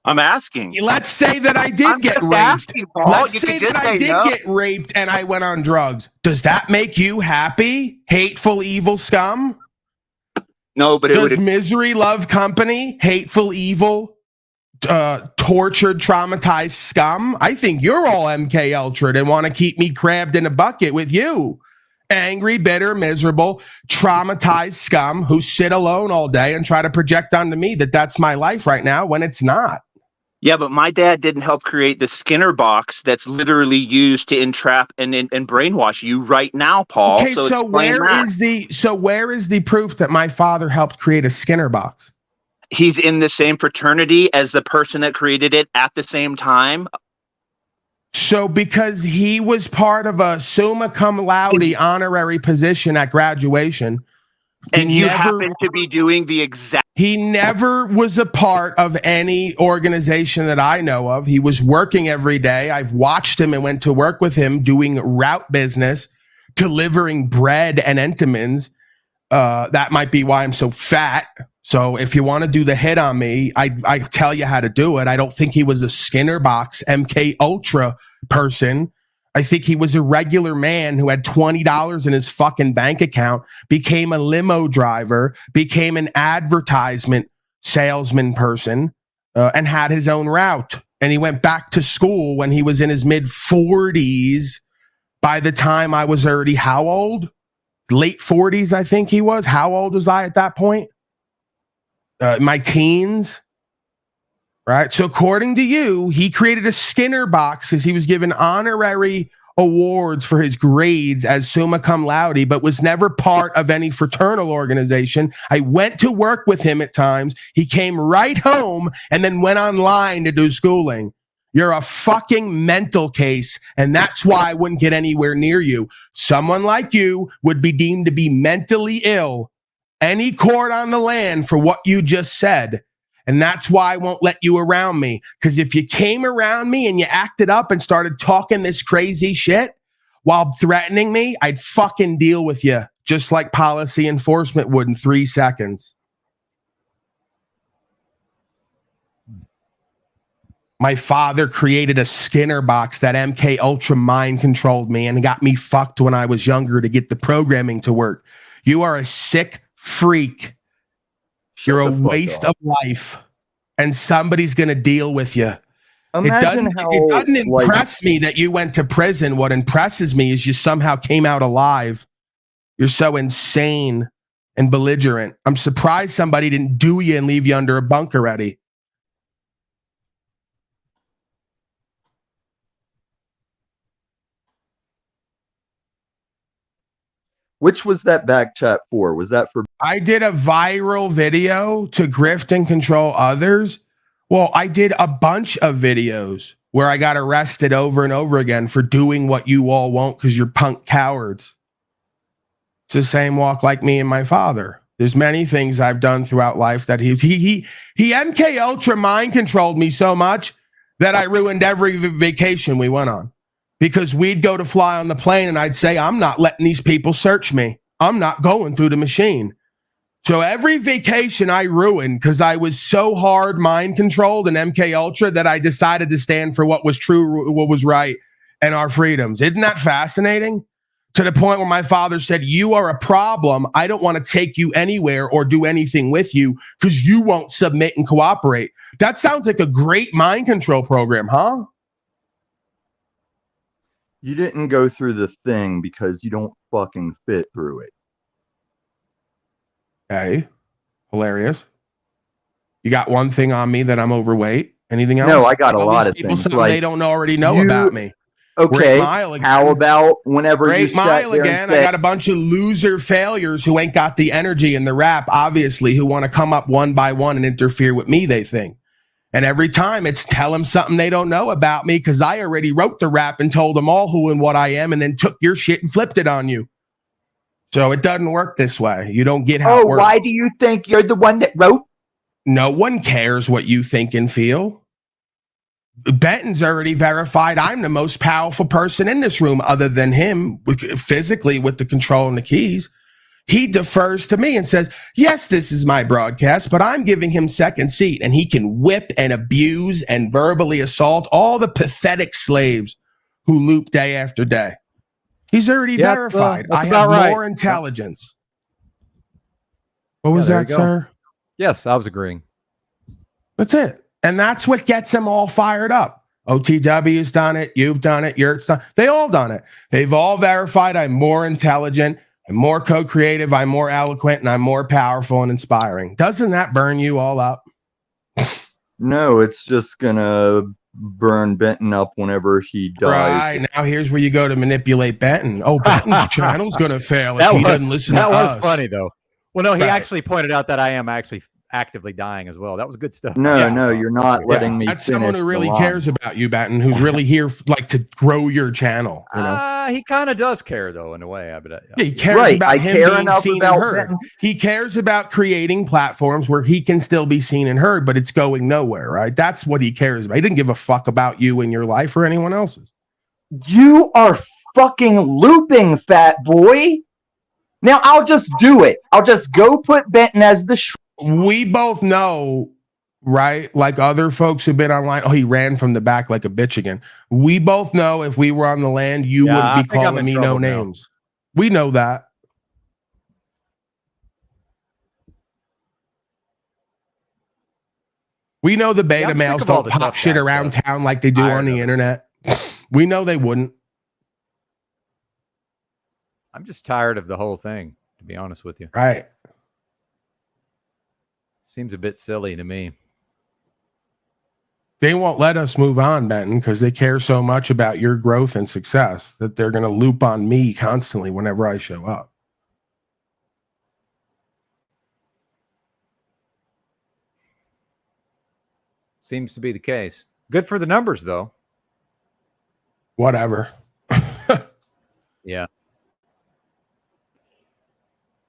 K: I'm asking.
J: Let's say that I did
K: I'm
J: get
K: just
J: raped.
K: asking, Paul.
J: Let's
K: You
J: say
K: could
J: that
K: just
J: I
K: say
J: did
K: no.
J: get raped and I went on drugs. Does that make you happy? Hateful, evil scum?
K: No, but it
J: Does
K: would.
J: misery love company? Hateful, evil, tortured, traumatized scum? I think you're all MK Ultra and want to keep me crabbed in a bucket with you. Angry, bitter, miserable, traumatized scum who sit alone all day and try to project onto me that that's my life right now when it's not.
K: Yeah, but my dad didn't help create the Skinner box that's literally used to entrap and brainwash you right now, Paul.
J: Okay, so
K: explain
J: where
K: that.
J: is the proof that my father helped create a Skinner box?
K: He's in the same fraternity as the person that created it at the same time?
J: So because he was part of a summa cum laude honorary position at graduation,
K: And
J: he
K: you
J: never-
K: happen to be doing the exact.
J: He never was a part of any organization that I know of. He was working every day. I've watched him and went to work with him doing route business, delivering bread and Entenmann's. That might be why I'm so fat. So if you want to do the hit on me, I tell you how to do it. I don't think he was a Skinner box MK Ultra person. I think he was a regular man who had $20 in his fucking bank account, became a limo driver, became an advertisement salesman person and had his own route. And he went back to school when he was in his mid 40s. By the time I was already how old? Late 40s, I think he was. How old was I at that point? My teens. Right. So according to you, he created a Skinner box because he was given honorary awards for his grades as summa cum laude, but was never part of any fraternal organization. I went to work with him at times. He came right home and then went online to do schooling. You're a fucking mental case, and that's why I wouldn't get anywhere near you. Someone like you would be deemed to be mentally ill, any court on the land for what you just said. And that's why I won't let you around me. Because if you came around me and you acted up and started talking this crazy shit while threatening me, I'd fucking deal with you just like policy enforcement would in 3 seconds. My father created a Skinner box that MK Ultra mind controlled me and got me fucked when I was younger to get the programming to work. You are a sick freak. You're a waste of life, and somebody's going to deal with you.
B: Imagine
J: it doesn't impress me that you went to prison. What impresses me is you somehow came out alive. You're so insane and belligerent. I'm surprised somebody didn't do you and leave you under a bunk already.
M: Which was that back chat for? Was that for?
J: I did a viral video to grift and control others. Well, I did a bunch of videos where I got arrested over and over again for doing what you all won't because you're punk cowards. It's the same walk like me and my father. There's many things I've done throughout life that he MK Ultra mind controlled me so much that I ruined every vacation we went on. Because we'd go to fly on the plane and I'd say, I'm not letting these people search me. I'm not going through the machine. So every vacation I ruined because I was so hard mind controlled in MK Ultra that I decided to stand for what was true, what was right, and our freedoms. Isn't that fascinating? To the point where my father said, you are a problem. I don't want to take you anywhere or do anything with you because you won't submit and cooperate. That sounds like a great mind control program, huh?
M: You didn't go through the thing because you don't fucking fit through it.
J: Okay. Hilarious. You got one thing on me that I'm overweight. Anything else?
M: No, I got a lot of
J: people
M: things.
J: Something
M: Like,
J: they don't already know about me.
M: Okay. How about whenever
J: Great
M: you
J: Mile
M: sat
J: again?
M: there
J: I got a bunch of loser failures who ain't got the energy in the rap, obviously, who want to come up one by one and interfere with me, they think. And every time it's tell them something they don't know about me because I already wrote the rap and told them all who and what I am and then took your shit and flipped it on you. So it doesn't work this way. You don't get how it works.
M: Why do you think you're the one that wrote?
J: No one cares what you think and feel. Benton's already verified I'm the most powerful person in this room other than him physically with the control and the keys. He defers to me and says, yes, this is my broadcast, but I'm giving him second seat and he can whip and abuse and verbally assault all the pathetic slaves who loop day after day. He's already verified. I have more intelligence. What was that, sir?
B: Yes, I was agreeing.
J: That's it. And that's what gets them all fired up. OTW's done it. You've done it. Yurt's done it. They all done it. They've all verified I'm more intelligent. I'm more co-creative, I'm more eloquent, and I'm more powerful and inspiring. Doesn't that burn you all up?
M: No, it's just gonna burn Benton up whenever he dies.
J: Right, now here's where you go to manipulate Benton. Oh, Benton's channel's gonna fail if he doesn't listen to us.
B: That was funny, though. Well, no, he
J: Right.
B: actually pointed out that I am actually actively dying as well. That was good stuff.
M: No, you're not letting me
J: That's
M: finish
J: someone who really
M: the line.
J: cares about you, Benton, who's really here like to grow your channel. You know?
B: He kind of does care, though, in a way. I bet.
J: Yeah, he cares about him being seen and heard. He cares about creating platforms where he can still be seen and heard, but it's going nowhere, right? That's what he cares about. He didn't give a fuck about you and your life or anyone else's.
M: You are fucking looping, fat boy. Now I'll just do it. I'll just go put Benton as the.
J: We both know, right? Like other folks who've been online. Oh, he ran from the back like a bitch again. We both know if we were on the land, you wouldn't be calling me no names. We know that. We know the beta
B: I'm sick
J: males
B: of all
J: don't
B: the
J: pop
B: tough
J: shit
B: guy
J: around
B: stuff.
J: town like they do on
B: Tired
J: the
B: of it.
J: internet. We know they wouldn't.
B: I'm just tired of the whole thing, to be honest with you.
J: Right.
B: Seems a bit silly to me.
J: They won't let us move on, Benton, because they care so much about your growth and success that they're going to loop on me constantly whenever I show up.
B: Seems to be the case. Good for the numbers, though.
J: Whatever.
B: Yeah.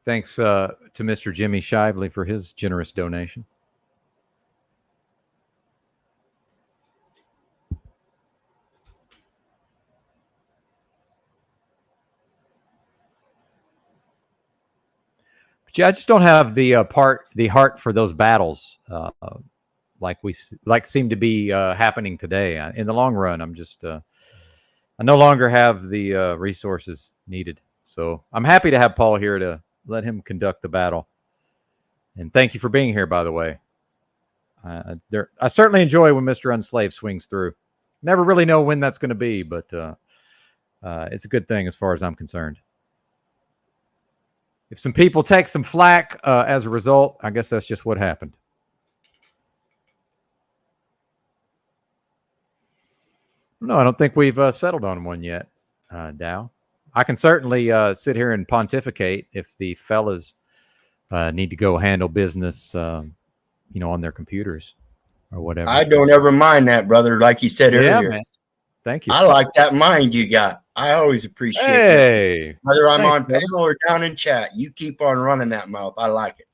B: Thanks to Mr. Jimmy Shively for his generous donation. But yeah, I just don't have the heart for those battles like seem to be happening today. In the long run, I'm just I no longer have the resources needed. So I'm happy to have Paul here to let him conduct the battle. And thank you for being here, by the way. I certainly enjoy when Mr. Unslave swings through. Never really know when that's going to be, but it's a good thing as far as I'm concerned. If some people take some flack as a result, I guess that's just what happened. No, I don't think we've settled on one yet, Dow. I can certainly sit here and pontificate if the fellas need to go handle business, on their computers or whatever.
H: I don't ever mind that, brother. Like you said earlier.
B: Man. Thank you.
H: I like that mind you got. I always appreciate it.
B: Hey,
H: whether I'm
B: thanks,
H: on
B: brother.
H: panel or down in chat, you keep on running that mouth. I like it.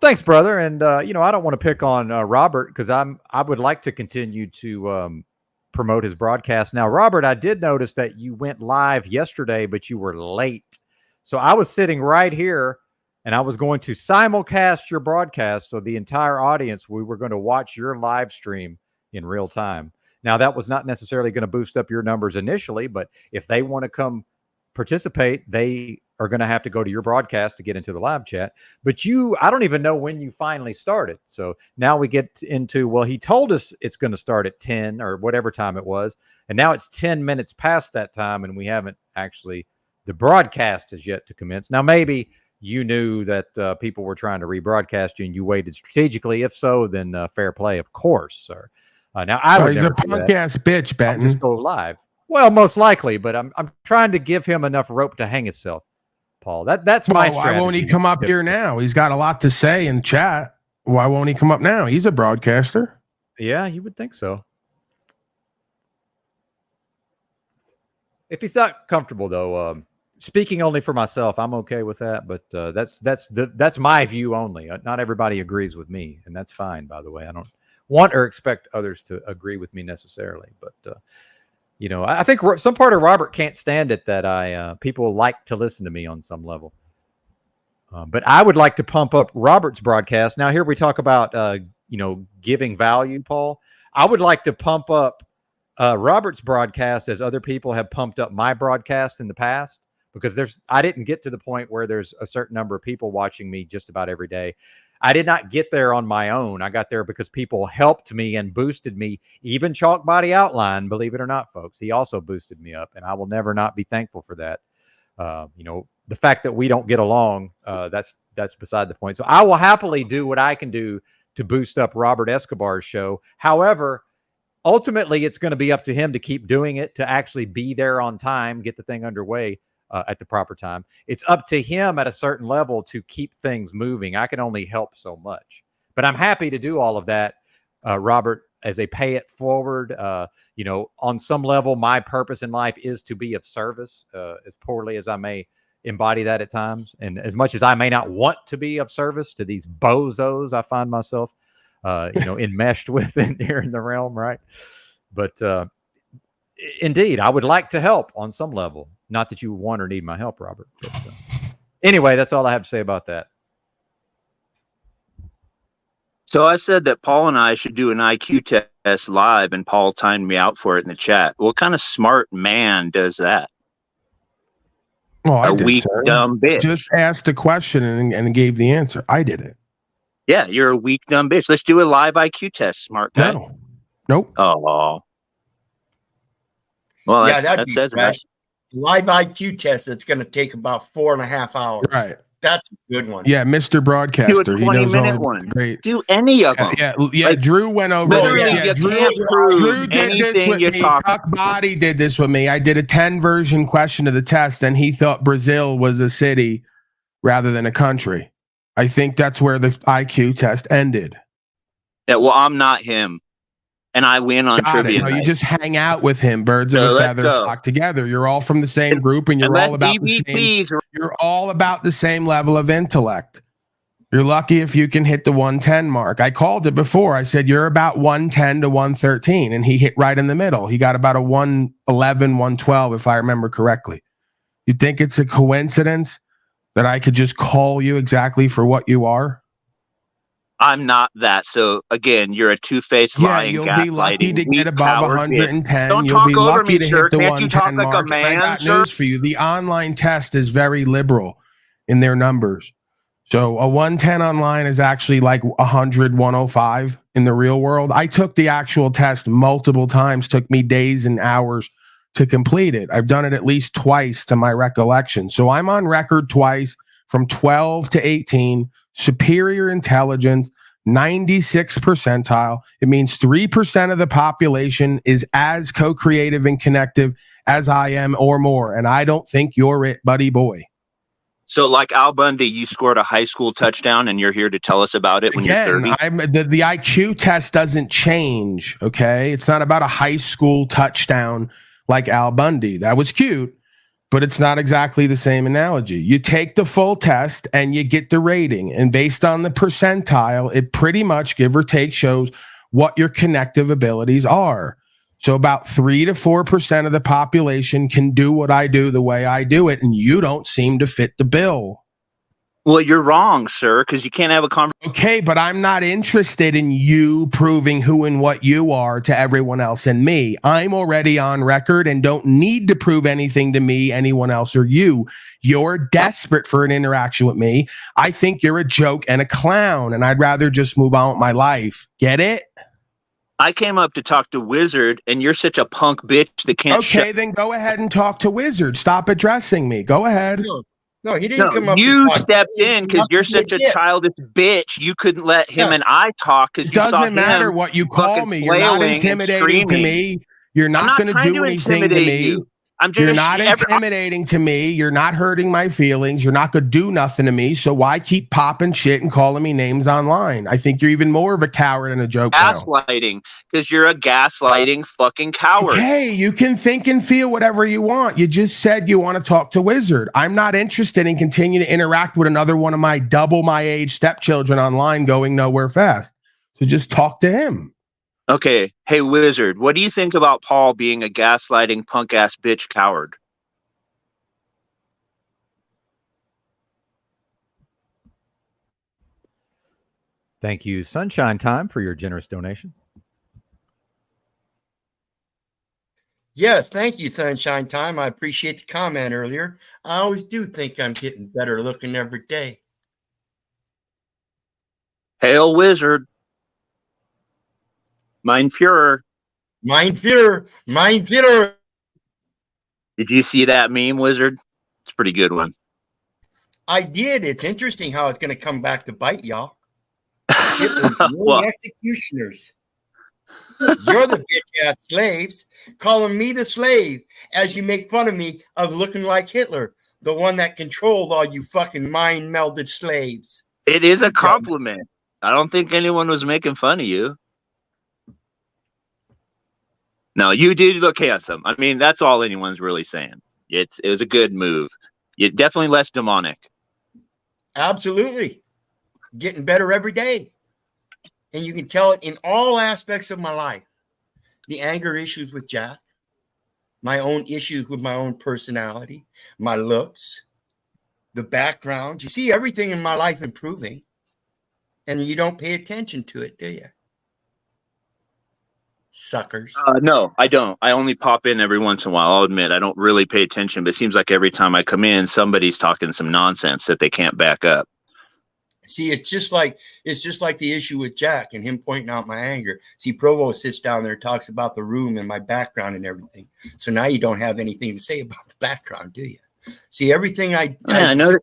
B: Thanks, brother. And I don't want to pick on Robert because I would like to continue to promote his broadcast. Now, Robert, I did notice that you went live yesterday, but you were late. So I was sitting right here and I was going to simulcast your broadcast. So the entire audience, we were going to watch your live stream in real time. Now, that was not necessarily going to boost up your numbers initially, but if they want to come participate, they are going to have to go to your broadcast to get into the live chat. But I don't even know when you finally started. So now we get into, well, he told us it's going to start at 10 or whatever time it was. And now it's 10 minutes past that time, and we haven't actually, the broadcast is yet to commence. Now, maybe you knew that people were trying to rebroadcast you and you waited strategically. If so, then fair play, of course. Or now I would
J: he's
B: never
J: a
B: do that.
J: podcast bitch,
B: I'll
J: Benton.
B: just go live. Well, most likely, but I'm trying to give him enough rope to hang himself, Paul. That's my strategy.
J: Why won't he come up here now? He's got a lot to say in chat. Why won't he come up now? He's a broadcaster.
B: Yeah, you would think so. If he's not comfortable, though, speaking only for myself, I'm okay with that. But that's my view only. Not everybody agrees with me, and that's fine. By the way, I don't want or expect others to agree with me necessarily. But I think some part of Robert can't stand it that people like to listen to me on some level. But I would like to pump up Robert's broadcast. Now, here we talk about giving value, Paul. I would like to pump up Robert's broadcast as other people have pumped up my broadcast in the past, because I didn't get to the point where there's a certain number of people watching me just about every day. I did not get there on my own. I got there because people helped me and boosted me. Even Chalk Body Outline, believe it or not, folks, he also boosted me up, and I will never not be thankful for that. The fact that we don't get along, that's beside the point. So I will happily do what I can do to boost up Robert Escobar's show. However, ultimately, it's going to be up to him to keep doing it, to actually be there on time, get the thing underway at the proper time. It's up to him at a certain level to keep things moving. I can only help so much. But I'm happy to do all of that, Robert, as a pay it forward. On some level, my purpose in life is to be of service, as poorly as I may embody that at times. And as much as I may not want to be of service to these bozos I find myself enmeshed with here in the realm, right? But indeed, I would like to help on some level. Not that you want or need my help, Robert. But, anyway, that's all I have to say about that.
K: So I said that Paul and I should do an IQ test live, and Paul timed me out for it in the chat. What kind of smart man does that?
J: Well, I
K: A
J: did,
K: weak,
J: sir.
K: dumb bitch.
J: Just asked a question and gave the answer. I did it.
K: Yeah, you're a weak, dumb bitch. Let's do a live IQ test, smart guy.
J: No. Nope.
K: Oh. Well,
H: Yeah,
K: that
H: that'd be
K: says
H: fresh. Live IQ test that's going to take about 4.5 hours.
J: Right.
H: That's a good one.
J: Yeah, Mr. Broadcaster.
K: Do a
J: He knows all
K: 20-minute
J: the
K: one.
J: great.
K: Do any of them.
J: Yeah.
K: Like,
J: Drew went over.
K: literally,
J: Yeah,
K: you
J: Drew,
K: can't prove
J: Drew did this
K: anything
J: with
K: you
J: me.
K: talk
J: Chuck Body did this with me. I did a 10 version question of the test, and he thought Brazil was a city rather than a country. I think that's where the IQ test ended.
K: Yeah, well, I'm not him. And I win on
J: Got it.
K: trivia
J: No, you
K: night.
J: just hang out with him. Birds
K: So
J: of a
K: let's
J: feather
K: go.
J: flock together. You're all from the same group, and you're
K: Unless
J: all about the same.
K: DVPs are-
J: You're all about the same level of intellect. You're lucky if you can hit the 110 mark. I called it before. I said you're about 110 to 113, and he hit right in the middle. He got about a 111, 112, if I remember correctly. You think it's a coincidence that I could just call you exactly for what you are?
K: I'm not that. So again, you're a two-faced
J: Yeah,
K: lying,
J: you'll be lucky
K: gaslighting,
J: to
K: weak,
J: get above
K: coward
J: 110.
K: bitch. Don't
J: You'll
K: talk
J: be
K: over
J: lucky
K: me,
J: to
K: sir.
J: hit the
K: Can't you
J: 110
K: talk like a
J: mark. And I
K: man,
J: got
K: sir?
J: news for you. The online test is very liberal in their numbers. So a 110 online is actually like 100, 105 in the real world. I took the actual test multiple times, took me days and hours to complete it. I've done it at least twice to my recollection. So I'm on record twice from 12 to 18, superior intelligence, 96 percentile. It means 3% of the population is as co-creative and connective as I am or more. And I don't think you're it, buddy boy.
K: So like Al Bundy, you scored a high school touchdown and you're here to tell us about it when you're 30?
J: The IQ test doesn't change, okay? It's not about a high school touchdown like Al Bundy. That was cute, but it's not exactly the same analogy. You take the full test and you get the rating, and based on the percentile, it pretty much, give or take, shows what your connective abilities are. So about 3 to 4% of the population can do what I do the way I do it, and you don't seem to fit the bill.
K: Well, you're wrong, sir, because you can't have a conversation.
J: Okay, but I'm not interested in you proving who and what you are to everyone else and me. I'm already on record and don't need to prove anything to me, anyone else, or you. You're desperate for an interaction with me. I think you're a joke and a clown, and I'd rather just move on with my life. Get it?
K: I came up to talk to Wizard, and you're such a punk bitch that can't
J: Okay, then go ahead and talk to Wizard. Stop addressing me. Go ahead.
H: No, he didn't come
K: No,
H: up.
K: you
H: to talk.
K: stepped in because you're such a childish bitch. You couldn't let him and I talk because
J: It
K: you saw
J: doesn't matter
K: him
J: what you call
K: fucking
J: me. You're not
K: flailing and
J: intimidating to
K: screaming.
J: me. You're
K: I'm
J: not going to
K: trying
J: do anything to
K: intimidate
J: me.
K: you. I'm
J: You're
K: just
J: not intimidating to me. You're not hurting my feelings. You're not going to do nothing to me. So why keep popping shit and calling me names online? I think you're even more of a coward and a joke now.
K: gaslighting because you're a gaslighting fucking coward.
J: Okay, you can think and feel whatever you want. You just said you want to talk to Wizard. I'm not interested in continuing to interact with another one of my double my age stepchildren online going nowhere fast. So just talk to him.
K: Okay, hey Wizard, what do you think about Paul being a gaslighting punk ass bitch coward?
B: Thank you, Sunshine Time, for your generous donation.
H: Yes, thank you, Sunshine Time. I appreciate the comment earlier. I always do think I'm getting better looking every day.
K: Hail Wizard. Mein Führer.
H: Mein Führer. Mein Führer.
K: Did you see that meme, Wizard? It's a pretty good one.
H: I did. It's interesting how it's going to come back to bite y'all. Hitler's
K: Well-
H: executioners. You're the bitch ass slaves calling me the slave as you make fun of me of looking like Hitler, the one that controlled all you fucking mind melded slaves.
K: It is a compliment. I don't think anyone was making fun of you. No, you did look handsome. I mean, that's all anyone's really saying. It was a good move. You're definitely less demonic.
H: Absolutely. Getting better every day. And you can tell it in all aspects of my life. The anger issues with Jack, my own issues with my own personality, my looks, the background. You see everything in my life improving, and you don't pay attention to it, do you? Suckers.
K: No, I don't. I only pop in every once in a while. I'll admit I don't really pay attention, but it seems like every time I come in, somebody's talking some nonsense that they can't back up.
H: See, it's just like the issue with Jack and him pointing out my anger. See, Provo sits down there and talks about the room and my background and everything. So now you don't have anything to say about the background, do you? See, everything I
K: know.
H: I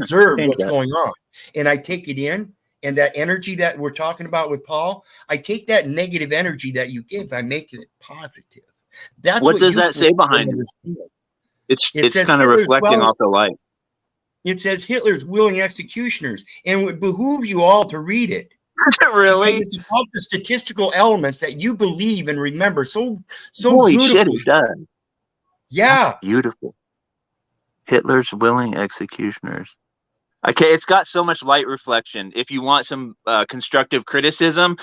H: observe what's going on, and I take it in. And that energy that we're talking about with Paul, I take that negative energy that you give, I make it positive. That's
K: what does
H: you
K: that say behind it? It's kind of reflecting off the light.
H: It says Hitler's willing executioners, and it would behoove you all to read it.
K: Really?
H: Because it's all the statistical elements that you believe and remember so
K: Holy
H: beautifully.
K: shit, it does.
H: Yeah.
K: That's beautiful. Hitler's willing executioners. Okay, it's got so much light reflection. If you want some constructive criticism,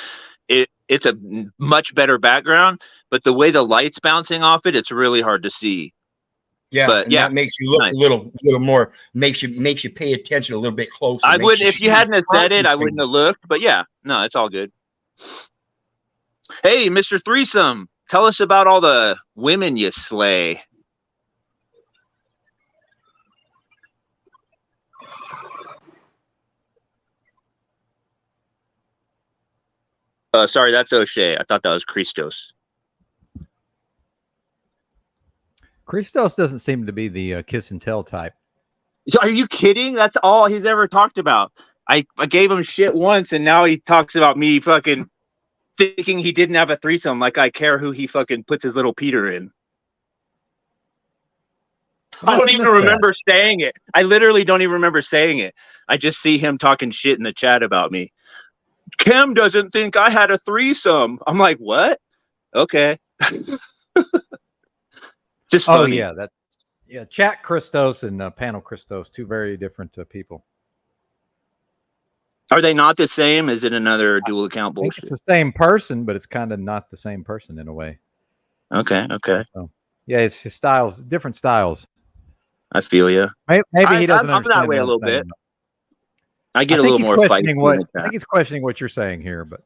K: it's a much better background. But the way the light's bouncing off it, it's really hard to see.
H: Yeah,
K: but
H: that makes you look a little more. Makes you pay attention a little bit closer.
K: I would, if you hadn't have said it, I wouldn't have looked. But yeah, no, it's all good. Hey, Mr. Threesome, tell us about all the women you slay. Sorry, that's O'Shea. I thought that was Christos.
B: Christos doesn't seem to be the kiss and tell type.
K: Are you kidding? That's all he's ever talked about. I gave him shit once, and now he talks about me fucking thinking he didn't have a threesome. Like I care who he fucking puts his little Peter in. I don't even remember saying it. I literally don't even remember saying it. I just see him talking shit in the chat about me. Kim doesn't think I had a threesome. I'm like, what? Okay. Just funny.
B: Oh yeah, Chat Christos and Panel Christos, two very different people.
K: Are they not the same? Is it another dual account bullshit?
B: It's the same person, but it's kind of not the same person in a way.
K: Okay.
B: So, yeah, it's his styles, different styles.
K: I feel you.
B: Maybe he doesn't.
K: I'm that way a little bit. I get a little more fighting.
B: I think he's questioning what you're saying here, but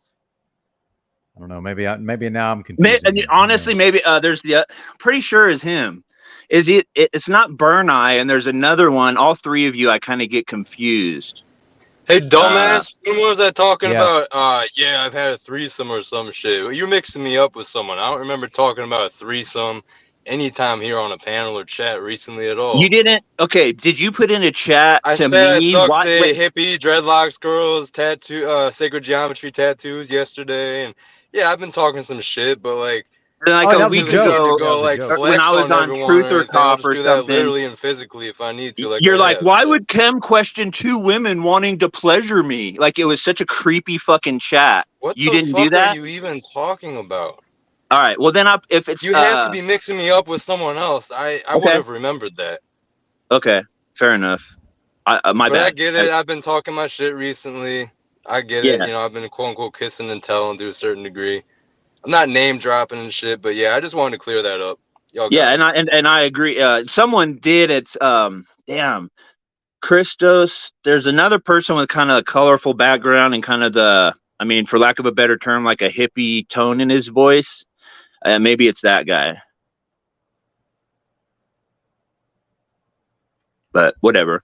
B: I don't know. Maybe now I'm confused.
K: Honestly, maybe there's the pretty sure is him. Is it? It's not Burn Eye, and there's another one. All three of you, I kind of get confused.
F: Hey, dumbass! When was I talking about? Yeah, I've had a threesome or some shit. You're mixing me up with someone. I don't remember talking about a threesome anytime here on a panel or chat recently at all.
K: You didn't? Okay. Did you put in a chat
F: I
K: to
F: said
K: me?
F: I sucked a hippie, dreadlocks, girls, tattoo, sacred geometry tattoos yesterday, and yeah, I've been talking some shit, but like
K: a week ago,
F: like
K: when I was on Truth or Cop or something,
F: literally and physically if I need to. Like
K: you're like, why would Kim question two women wanting to pleasure me? Like it was such a creepy fucking chat.
F: What
K: you
F: the
K: didn't
F: fuck
K: do that?
F: Are you even talking about?
K: All right. Well, then if it's
F: you have to be mixing me up with someone else. I would have remembered that.
K: Okay, fair enough. My bad.
F: I get it. I've been talking my shit recently. I get it. You know, I've been quote unquote kissing and telling to a certain degree. I'm not name dropping and shit, but yeah, I just wanted to clear that up.
K: And I agree. Someone did. It's damn, Christos. There's another person with kind of a colorful background and kind of for lack of a better term, like a hippie tone in his voice. Maybe it's that guy. But whatever.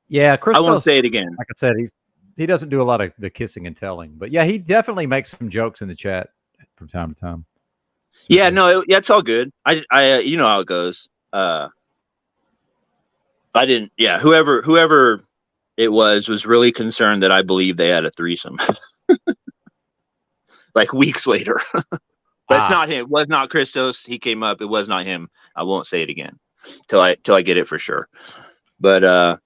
B: Yeah, Christos,
K: I won't say it again.
B: Like I said, he doesn't do a lot of the kissing and telling, but yeah, he definitely makes some jokes in the chat from time to time.
K: Yeah, no, it's all good. I you know how it goes. I didn't. Yeah, whoever it was really concerned that I believed they had a threesome. Like weeks later. But it's not him. It was not Christos. He came up. It was not him. I won't say it again till I get it for sure. But what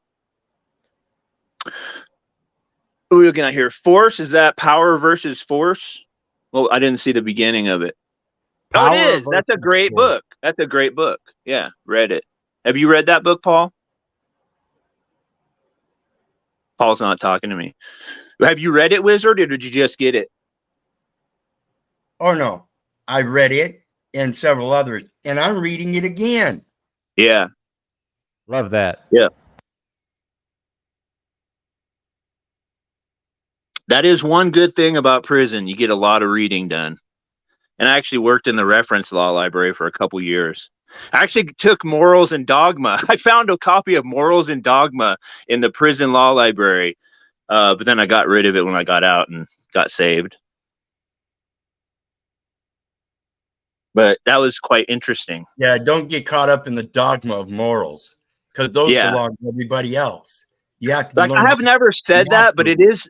K: are we looking at here? Force, is that power versus force? Well, I didn't see the beginning of it. Oh, it is. That's a great book. That's a great book. Yeah, read it. Have you read that book, Paul? Paul's not talking to me. Have you read it, Wizard, or did you just get it?
H: Oh, no. I read it and several others, and I'm reading it again.
K: Yeah.
B: Love that.
K: Yeah. That is one good thing about prison. You get a lot of reading done. And I actually worked in the reference law library for a couple years. I actually took Morals and Dogma. I found a copy of Morals and Dogma in the prison law library. But then I got rid of it when I got out and got saved. But that was quite interesting.
H: Yeah, don't get caught up in the dogma of morals, because those belong to everybody else. You have to
K: Like, I have never said that, but it is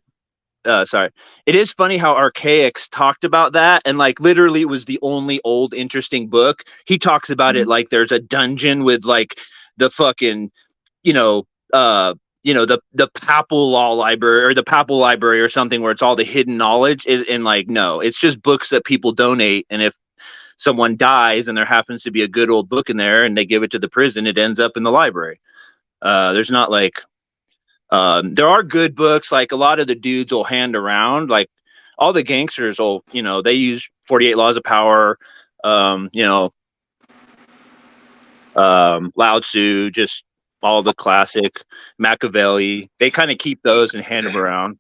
K: it is funny how Archaics talked about that, and like literally it was the only old interesting book. He talks about it like there's a dungeon with like the fucking, the papal law library or the papal library or something where it's all the hidden knowledge. And like, no, it's just books that people donate, and if someone dies and there happens to be a good old book in there and they give it to the prison, it ends up in the library. There's not like there are good books, like a lot of the dudes will hand around, like all the gangsters will, they use 48 Laws of Power, Lao Tzu, just all the classic Machiavelli. They kind of keep those and hand them around.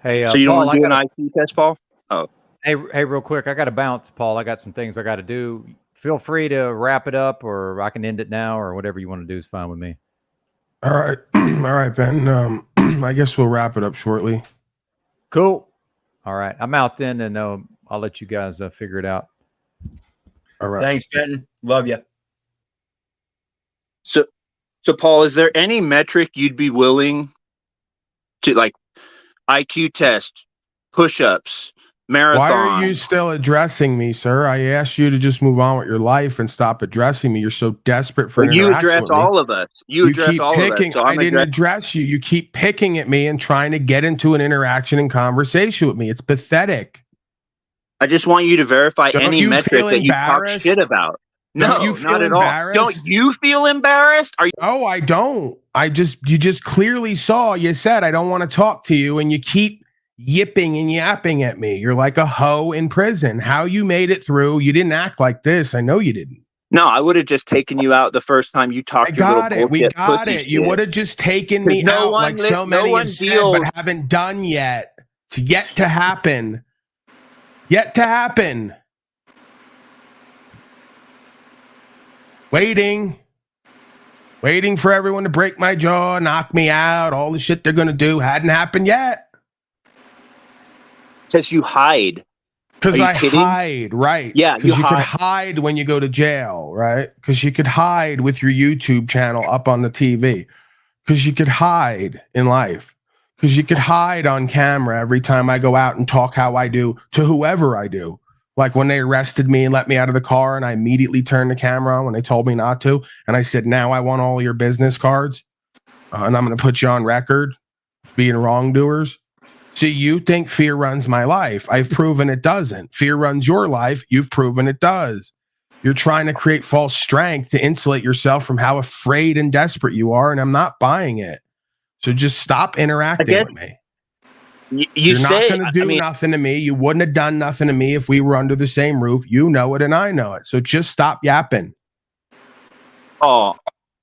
B: Hey,
K: so you
B: Paul,
K: want to do an IQ test, Paul? Oh,
B: hey, real quick, I got to bounce, Paul. I got some things I got to do. Feel free to wrap it up, or I can end it now, or whatever you want to do is fine with me.
J: All right, all right, Ben. I guess we'll wrap it up shortly.
B: Cool. All right, I'm out then, and I'll let you guys figure it out.
J: All right.
H: Thanks, Benton. Love you.
K: So Paul, is there any metric you'd be willing to, like, IQ test, push-ups, marathon?
J: Why are you still addressing me, sir? I asked you to just move on with your life and stop addressing me. You're so desperate for an
K: you
J: interaction
K: address
J: with me.
K: all of us. You address
J: keep
K: all
J: picking.
K: of us. So
J: I didn't address you. You keep picking at me and trying to get into an interaction and conversation with me. It's pathetic.
K: I just want you to verify
J: Don't
K: any
J: you
K: metric
J: feel
K: that you talk
J: embarrassed?
K: shit about.
J: Don't
K: No,
J: you feel
K: not at all.
J: embarrassed?
K: Don't you feel embarrassed? Are you?
J: No, I don't. You just clearly saw. You said I don't want to talk to you, and you keep yipping and yapping at me. You're like a hoe in prison. How you made it through? You didn't act like this. I know you didn't.
K: No, I would have just taken you out the first time you talked.
J: I got it. We got it. You would have just taken me out like so many have said, but haven't done yet. It's yet to happen. Yet to happen. Waiting for everyone to break my jaw, knock me out, all the shit they're going to do hadn't happened yet.
K: Because you hide.
J: Because I hide, right?
K: Yeah,
J: because you could hide when you go to jail, right? Because you could hide with your YouTube channel up on the TV. Because you could hide in life. Because you could hide on camera every time I go out and talk how I do to whoever I do. Like when they arrested me and let me out of the car, and I immediately turned the camera on when they told me not to. And I said, now I want all your business cards. And I'm going to put you on record being wrongdoers. See, you think fear runs my life. I've proven it doesn't. Fear runs your life. You've proven it does. You're trying to create false strength to insulate yourself from how afraid and desperate you are, and I'm not buying it. So just stop interacting with me. You're not going to do nothing to me. You wouldn't have done nothing to me if we were under the same roof. You know it and I know it. So just stop yapping.
K: Oh,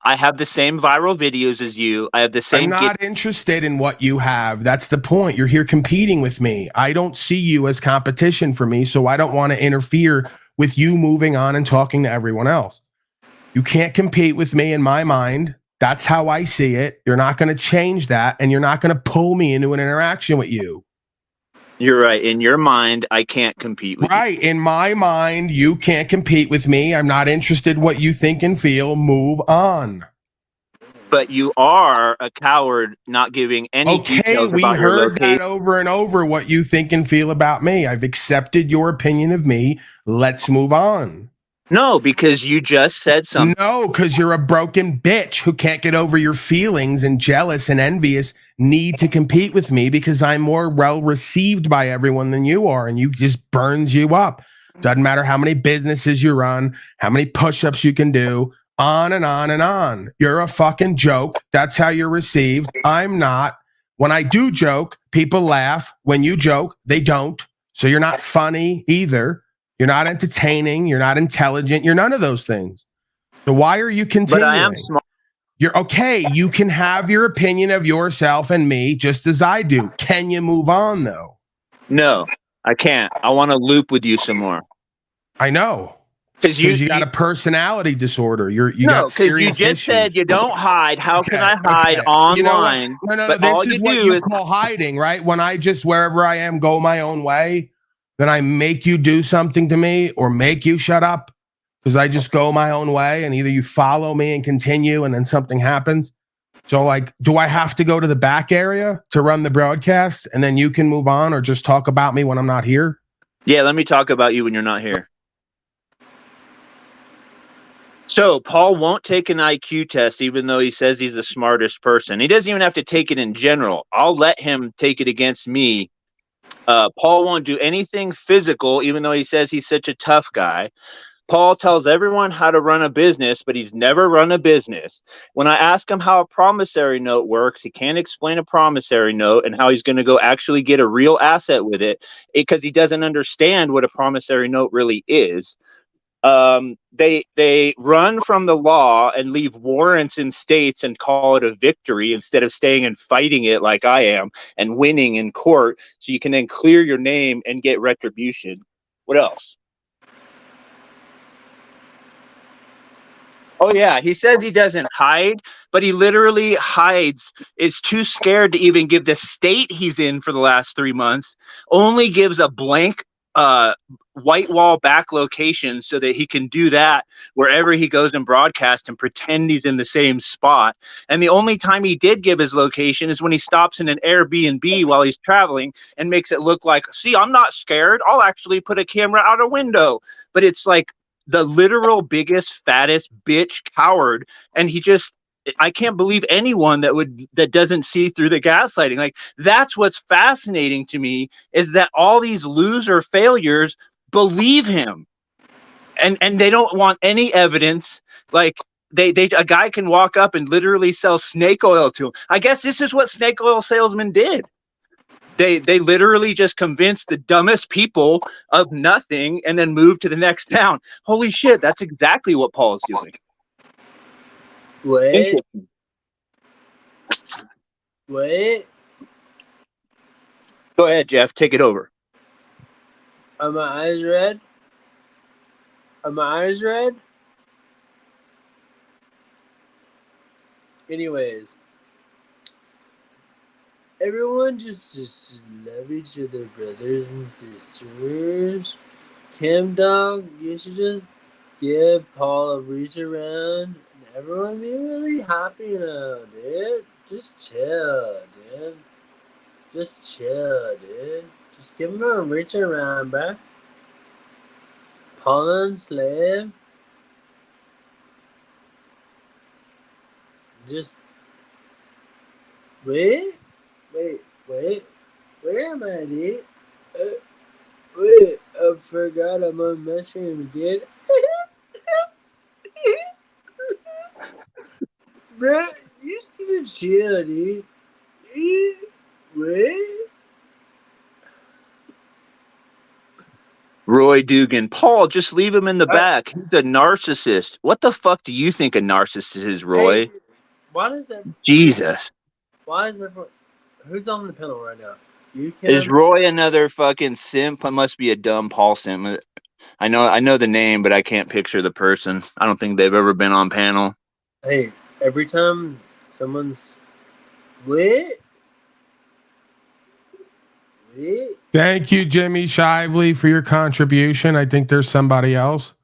K: I have the same viral videos as you. I have the same.
J: I'm not interested in what you have. That's the point. You're here competing with me. I don't see you as competition for me, so I don't want to interfere with you moving on and talking to everyone else. You can't compete with me in my mind. That's how I see it. You're not going to change that, and you're not going to pull me into an interaction with you.
K: You're right. In your mind, I can't compete with you.
J: Right. In my mind, you can't compete with me. I'm not interested in what you think and feel. Move on.
K: But you are a coward, not giving any details
J: we
K: about your
J: heard
K: location.
J: that over and over, what you think and feel about me. I've accepted your opinion of me. Let's move on.
K: No, because you just said something.
J: No, because you're a broken bitch who can't get over your feelings and jealous and envious need to compete with me because I'm more well received by everyone than you are, and you just burns you up. Doesn't matter how many businesses you run, how many push-ups you can do, on and on and on. You're a fucking joke. That's how you're received. I'm not. When I do joke, people laugh. When you joke, they don't. So you're not funny either. You're not entertaining. You're not intelligent. You're none of those things. So why are you continuing?
K: But I am smart.
J: You're okay. You can have your opinion of yourself and me just as I do. Can you move on though?
K: No, I can't. I want to loop with you some more.
J: I know.
K: Because
J: You got a personality disorder. You
K: no,
J: got
K: because you
J: serious
K: just
J: issues.
K: said you don't hide. How can I hide
J: okay.
K: online?
J: You know what? No.
K: But all
J: This
K: you
J: is what
K: do
J: you
K: is
J: call hiding, right? When I just wherever I am go my own way, then I make you do something to me or make you shut up because I just go my own way, and either you follow me and continue, and then something happens. So, like, do I have to go to the back area to run the broadcast, and then you can move on, or just talk about me when I'm not here?
K: Yeah, let me talk about you when you're not here. So Paul won't take an IQ test, even though he says he's the smartest person. He doesn't even have to take it in general. I'll let him take it against me. Paul won't do anything physical, even though he says he's such a tough guy. Paul tells everyone how to run a business, but he's never run a business. When I ask him how a promissory note works, he can't explain a promissory note and how he's going to go actually get a real asset with it because he doesn't understand what a promissory note really is. They run from the law and leave warrants in states and call it a victory instead of staying and fighting it like I am and winning in court so you can then clear your name and get retribution. What else? Oh, yeah. He says he doesn't hide, but he literally hides. Is too scared to even give the state he's in for the last 3 months, only gives a blank white wall back location so that he can do that wherever he goes and broadcast and pretend he's in the same spot. And the only time he did give his location is when he stops in an Airbnb while he's traveling and makes it look like, see, I'm not scared. I'll actually put a camera out a window. But it's like the literal biggest, fattest bitch coward. And I can't believe anyone that doesn't see through the gaslighting. Like, that's what's fascinating to me, is that all these loser failures believe him, and they don't want any evidence. Like, a guy can walk up and literally sell snake oil to him. I guess this is what snake oil salesmen did. They literally just convinced the dumbest people of nothing and then moved to the next town. Holy shit, that's exactly what Paul is doing.
D: Wait.
K: Go ahead, Jeff. Take it over.
D: Are my eyes red? Anyways, everyone just love each other, brothers and sisters. Cam Dog, you should just give Paul a reach around. Everyone be really happy now, dude. Just chill, dude. Just give him a reach around, bruh. Paul and Slave. Just wait. Where am I, dude? Wait, I forgot I'm on mushroom, dude. Bro, you just need to chill, dude. Wait.
K: Roy Dugan. Paul, just leave him in the back. He's a narcissist. What the fuck do you think a narcissist is, Roy?
D: Hey, why does that?
K: Jesus.
D: Why is everyone? Who's on the panel right now? You can.
K: Is Roy another fucking simp? I must be a dumb Paul simp. I know the name, but I can't picture the person. I don't think they've ever been on panel.
D: Hey, every time someone's lit.
J: Thank you, Jimmy Shively, for your contribution. I think there's somebody else.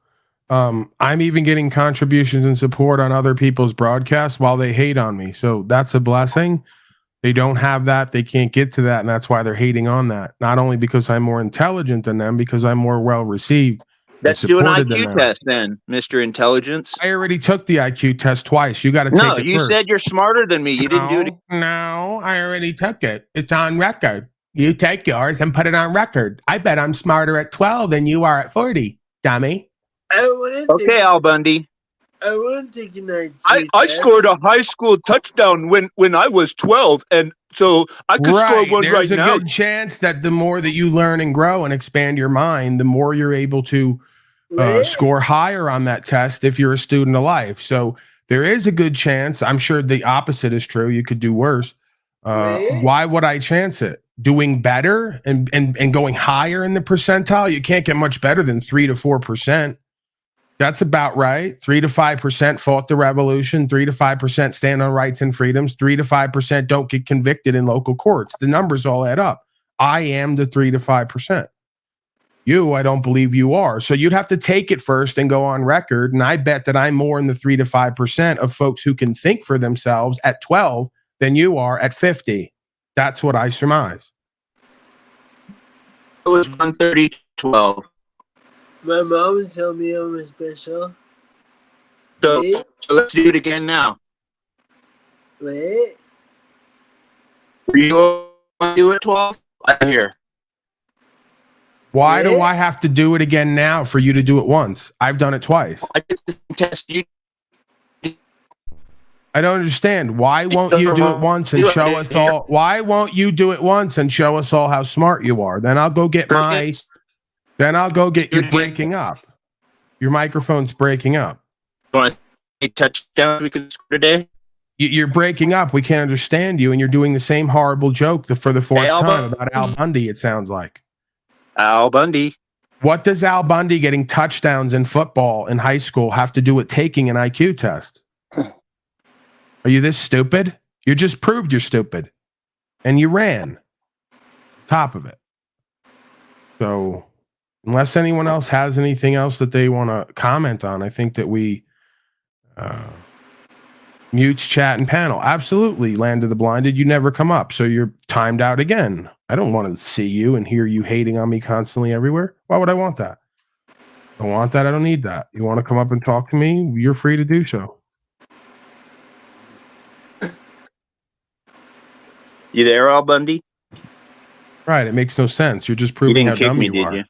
J: I'm even getting contributions and support on other people's broadcasts while they hate on me. So that's a blessing. They don't have that. They can't get to that. And that's why they're hating on that. Not only because I'm more intelligent than them, because I'm more well received.
K: Let's do an IQ test then, Mr. Intelligence.
J: I already took the IQ test twice. You got to take it first.
K: No, you said you're smarter than me. You didn't do it.
J: No, I already took it. It's on record. You take yours and put it on record. I bet I'm smarter at 12 than you are at 40, dummy.
K: Okay, Al Bundy.
D: I want to take an IQ
K: I
D: test.
K: scored a high school touchdown when I was 12, and so I could score one right
J: There's a
K: now.
J: good chance that the more that you learn and grow and expand your mind, the more you're able to score higher on that test if you're a student of life. So there is a good chance. I'm sure the opposite is true. You could do worse. Why would I chance it? doing better and going higher in the percentile, you can't get much better than 3 to 4%. That's about right. 3 to 5% fought the revolution. 3 to 5% stand on rights and freedoms. 3 to 5% don't get convicted in local courts. The numbers all add up. I am the 3 to 5%. You, I don't believe you are. So you'd have to take it first and go on record. And I bet that I'm more in the 3 to 5% of folks who can think for themselves at 12 than you are at 50. That's what I surmise.
K: It was 130 to 12.
D: My mom would tell me I'm special.
K: So,
D: Wait,
K: so let's do it again now.
D: wait.
K: Are you going to do it 12? I'm here.
J: Why do
D: Wait.
J: I have to do it again now for you to do it once? I've done it twice.
K: I just test you.
J: I don't understand. Why won't you do it once and show us all? Why won't you do it once and show us all how smart you are? Then I'll go get my. Then I'll go get. You're breaking up. Your microphone's breaking up.
K: You want a touchdown we could score today?
J: You're breaking up. We can't understand you, and you're doing the same horrible joke for the fourth time about Al Bundy. It sounds like
K: Al Bundy.
J: What does Al Bundy getting touchdowns in football in high school have to do with taking an IQ test? Are you this stupid? You just proved you're stupid, and you ran. Top of it. So, unless anyone else has anything else that they want to comment on, I think that we mutes, chat, and panel. Absolutely, Land of the Blinded. You never come up, so you're timed out again. I don't want to see you and hear you hating on me constantly everywhere. Why would I want that? I don't want that. I don't need that. You want to come up and talk to me? You're free to do so.
K: You there, Al Bundy?
J: Right. It makes no sense. You're just
K: You
J: proving
K: didn't
J: how
K: kick
J: dumb
K: me,
J: you
K: did
J: are.
K: you?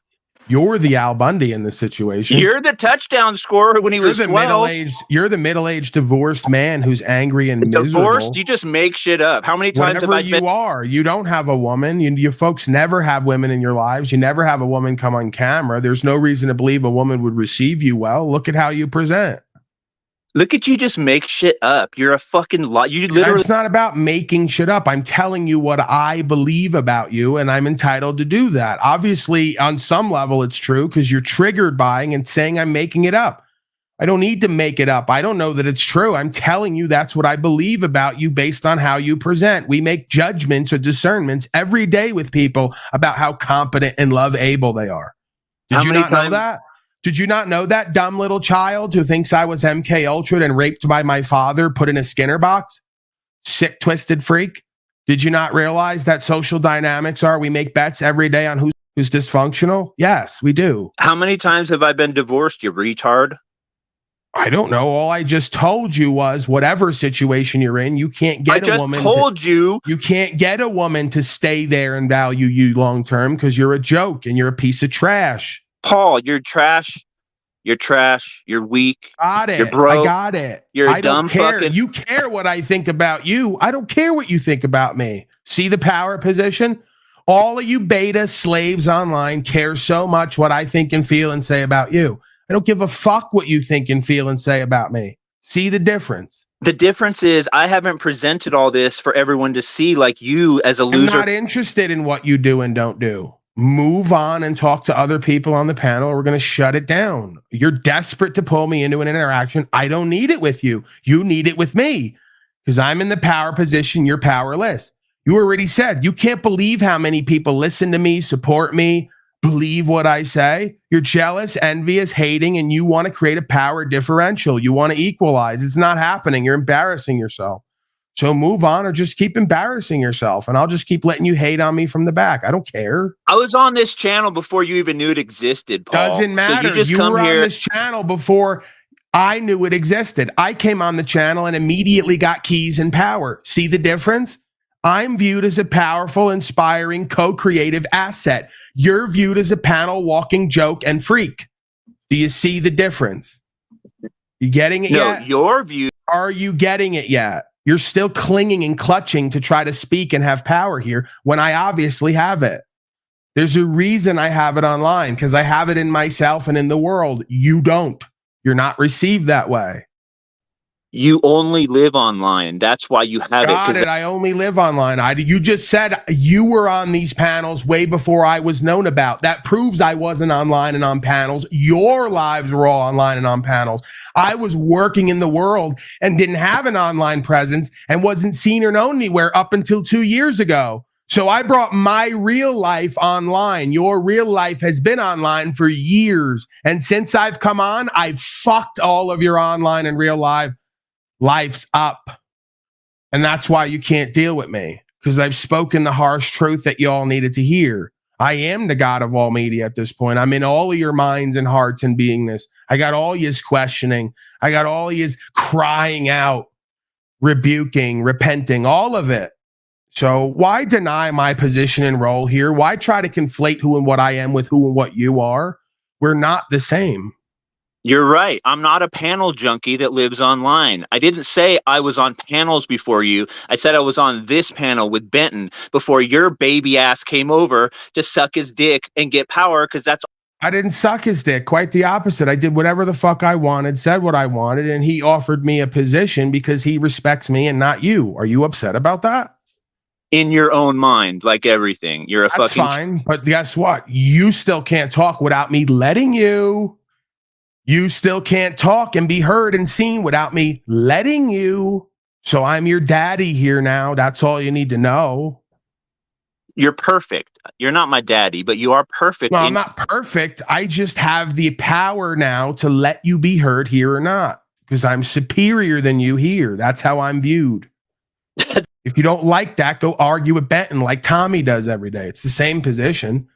J: You're the Al Bundy in this situation.
K: You're the touchdown scorer when he was 12.
J: You're the middle-aged divorced man who's angry and miserable.
K: Divorced? You just make shit up. How many times
J: Whatever
K: have I been?
J: you are, you don't have a woman. You folks never have women in your lives. You never have a woman come on camera. There's no reason to believe a woman would receive you well. Look at how you present.
K: Look at you just make shit up. You're a fucking lie. You literally.
J: It's not about making shit up. I'm telling you what I believe about you, and I'm entitled to do that. Obviously, on some level, it's true because you're triggered by and saying I'm making it up. I don't need to make it up. I don't know that it's true. I'm telling you that's what I believe about you based on how you present. We make judgments or discernments every day with people about how competent and love-able they are. Did you not know that? Did you not know that, dumb little child who thinks I was MK Ultra and raped by my father, put in a Skinner box? Sick, twisted freak. Did you not realize that social dynamics are we make bets every day on who's dysfunctional? Yes, we do.
K: How many times have I been divorced, you retard?
J: I don't know. All I just told you was whatever situation you're in, you can't get a woman. You can't get a woman to stay there and value you long term because you're a joke and you're a piece of trash.
K: Paul, you're trash. You're trash. You're weak.
J: Got it.
K: You're broke.
J: I got it.
K: You're a
J: I don't
K: dumb
J: care.
K: fucking.
J: You care what I think about you. I don't care what you think about me. See the power position? All of you beta slaves online care so much what I think and feel and say about you. I don't give a fuck what you think and feel and say about me. See the difference?
K: The difference is I haven't presented all this for everyone to see like you as a loser.
J: I'm not interested in what you do and don't do. Move on and talk to other people on the panel. We're going to shut it down. You're desperate to pull me into an interaction. I don't need it with you. You need it with me because I'm in the power position. You're powerless. You already said you can't believe how many people listen to me, support me, believe what I say. You're jealous, envious, hating, and you want to create a power differential. You want to equalize. It's not happening. You're embarrassing yourself. So move on or just keep embarrassing yourself and I'll just keep letting you hate on me from the back. I don't care.
K: I was on this channel before you even knew it existed, Paul.
J: Doesn't matter.
K: So you just
J: you
K: come
J: were
K: here.
J: on this channel before I knew it existed. I came on the channel and immediately got keys and power. See the difference? I'm viewed as a powerful, inspiring, co-creative asset. You're viewed as a panel walking joke and freak. Do you see the difference? You getting it yet?
K: No, your view.
J: Are you getting it yet? You're still clinging and clutching to try to speak and have power here when I obviously have it. There's a reason I have it online because I have it in myself and in the world. You don't. You're not received that way.
K: You only live online. That's why you have
J: Got
K: it.
J: it. I only live online. You just said you were on these panels way before I was known about. That proves I wasn't online and on panels. Your lives were all online and on panels. I was working in the world and didn't have an online presence and wasn't seen or known anywhere up until 2 years ago. So I brought my real life online. Your real life has been online for years. And since I've come on, I've fucked all of your online and real lives up. And that's why you can't deal with me, because I've spoken the harsh truth that y'all needed to hear. I am the God of all media at this point. I'm in all of your minds and hearts and beingness. I got all yous questioning. I got all yous crying out, rebuking, repenting, all of it. So why deny my position and role here? Why try to conflate who and what I am with who and what you are? We're not the same.
K: You're right. I'm not a panel junkie that lives online. I didn't say I was on panels before you. I said I was on this panel with Benton before your baby ass came over to suck his dick and get power, because that's...
J: I didn't suck his dick. Quite the opposite. I did whatever the fuck I wanted, said what I wanted, and he offered me a position because he respects me and not you. Are you upset about that?
K: In your own mind, like everything. You're a
J: That's
K: fucking...
J: fine, but guess what? You still can't talk without me letting you. You still can't talk and be heard and seen without me letting you. So I'm your daddy here now. That's all you need to know.
K: You're perfect. You're not my daddy, but you are perfect.
J: No, I'm not perfect. I just have the power now to let you be heard here or not, because I'm superior than you here. That's how I'm viewed. If you don't like that, go argue with Benton like Tommy does every day. It's the same position.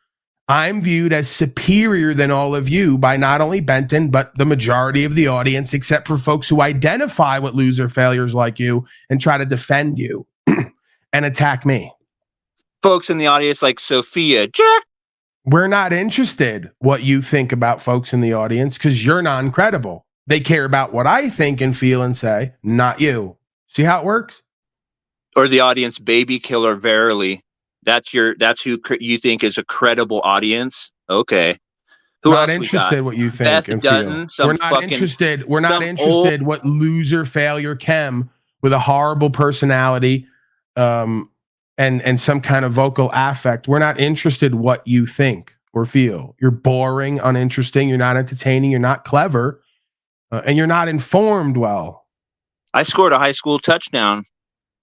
J: I'm viewed as superior than all of you by not only Benton, but the majority of the audience, except for folks who identify with loser failures like you and try to defend you and attack me.
K: Folks in the audience like Sophia, Jack.
J: We're not interested what you think about folks in the audience because you're non-credible. They care about what I think and feel and say, not you. See how it works?
K: Or the audience, baby killer, verily. That's who you think is a credible audience. Okay. Who
J: not
K: else
J: interested what you think
K: Beth
J: and
K: Dutton,
J: feel. We're not interested. We're not interested what loser failure Kem with a horrible personality and some kind of vocal affect. We're not interested what you think or feel. You're boring, uninteresting, you're not entertaining, you're not clever, and you're not informed well.
K: I scored a high school touchdown.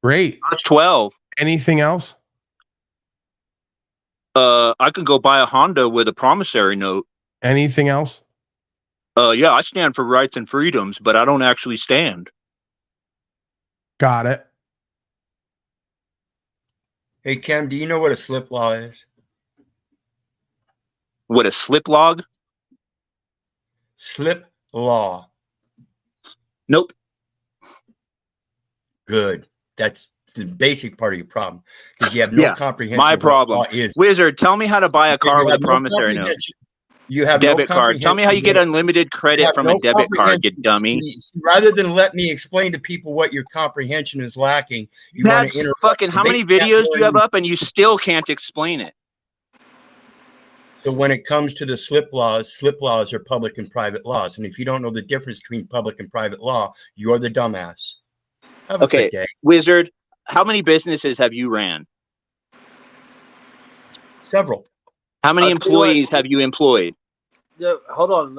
J: Great.
K: I was 12.
J: Anything else?
K: I could go buy a Honda with a promissory note.
J: Anything else?
K: Yeah, I stand for rights and freedoms, but I don't actually stand.
J: Got it.
H: Hey, Kem, do you know what a slip law is?
K: What, a slip log?
H: Slip law.
K: Nope.
H: Good. That's the basic part of your problem, because you have no comprehension.
K: My problem
H: of what law is.
K: Wizard, tell me how to buy a car with a promissory note.
H: You have
K: debit card. Tell me how you get unlimited credit from a debit card, you dummy.
H: Rather than let me explain to people what your comprehension is lacking, you want to interrupt.
K: Fucking how many videos do you have up and you still can't explain it?
H: So when it comes to the slip laws are public and private laws. And if you don't know the difference between public and private law, you're the dumbass. Have a good day.
K: Wizard, how many businesses have you ran?
H: Several.
K: How many employees have you employed?
D: Yeah, hold on.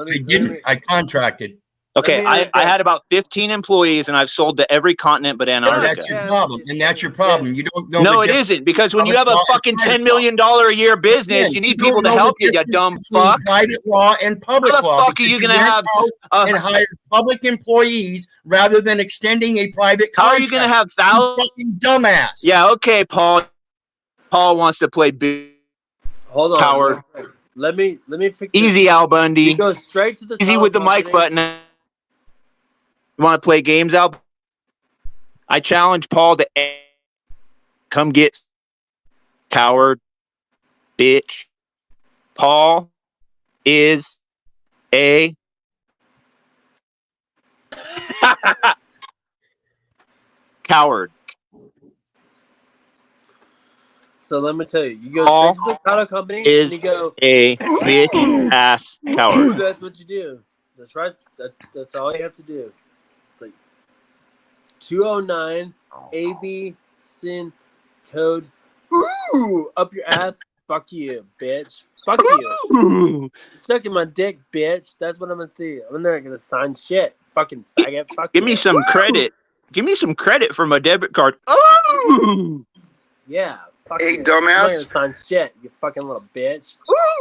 H: I contracted.
K: Okay, I had about 15 employees, and I've sold to every continent but Antarctica.
H: That's your problem, and that's your problem. You don't know.
K: No, it isn't, because when you have a fucking $10 million a year business, you need people to help you, you dumb fuck.
H: Private law and public law.
K: How the fuck are you going to have
H: and hire public employees rather than extending a private contract?
K: How are you going to have thousands?
H: Fucking dumbass.
K: Yeah, okay, Paul. Paul wants to play big.
D: Hold on.
K: Coward.
D: Let me fix
K: Easy, Al Bundy.
D: You go straight to the
K: easy with the mic button. You want to play games, Al? I challenge Paul to come get coward, bitch. Paul is a coward.
D: So let me tell you, you go straight to the title company and you go
K: a bitch ass coward.
D: That's what you do. That's right. That's all you have to do. It's like 209 AB sin code. Ooh, up your ass. Fuck you, bitch. Fuck you.
K: Ooh.
D: Sucking my dick, bitch. That's what I'm gonna do. I'm not gonna sign shit. Fucking faggot. Fuck
K: Give
D: you.
K: me some
D: Woo!
K: credit. Give me some credit for my debit card. Ooh.
D: Yeah. Fuck
H: Hey,
D: you. I'm not
H: dumbass.
D: gonna sign shit, you fucking little bitch.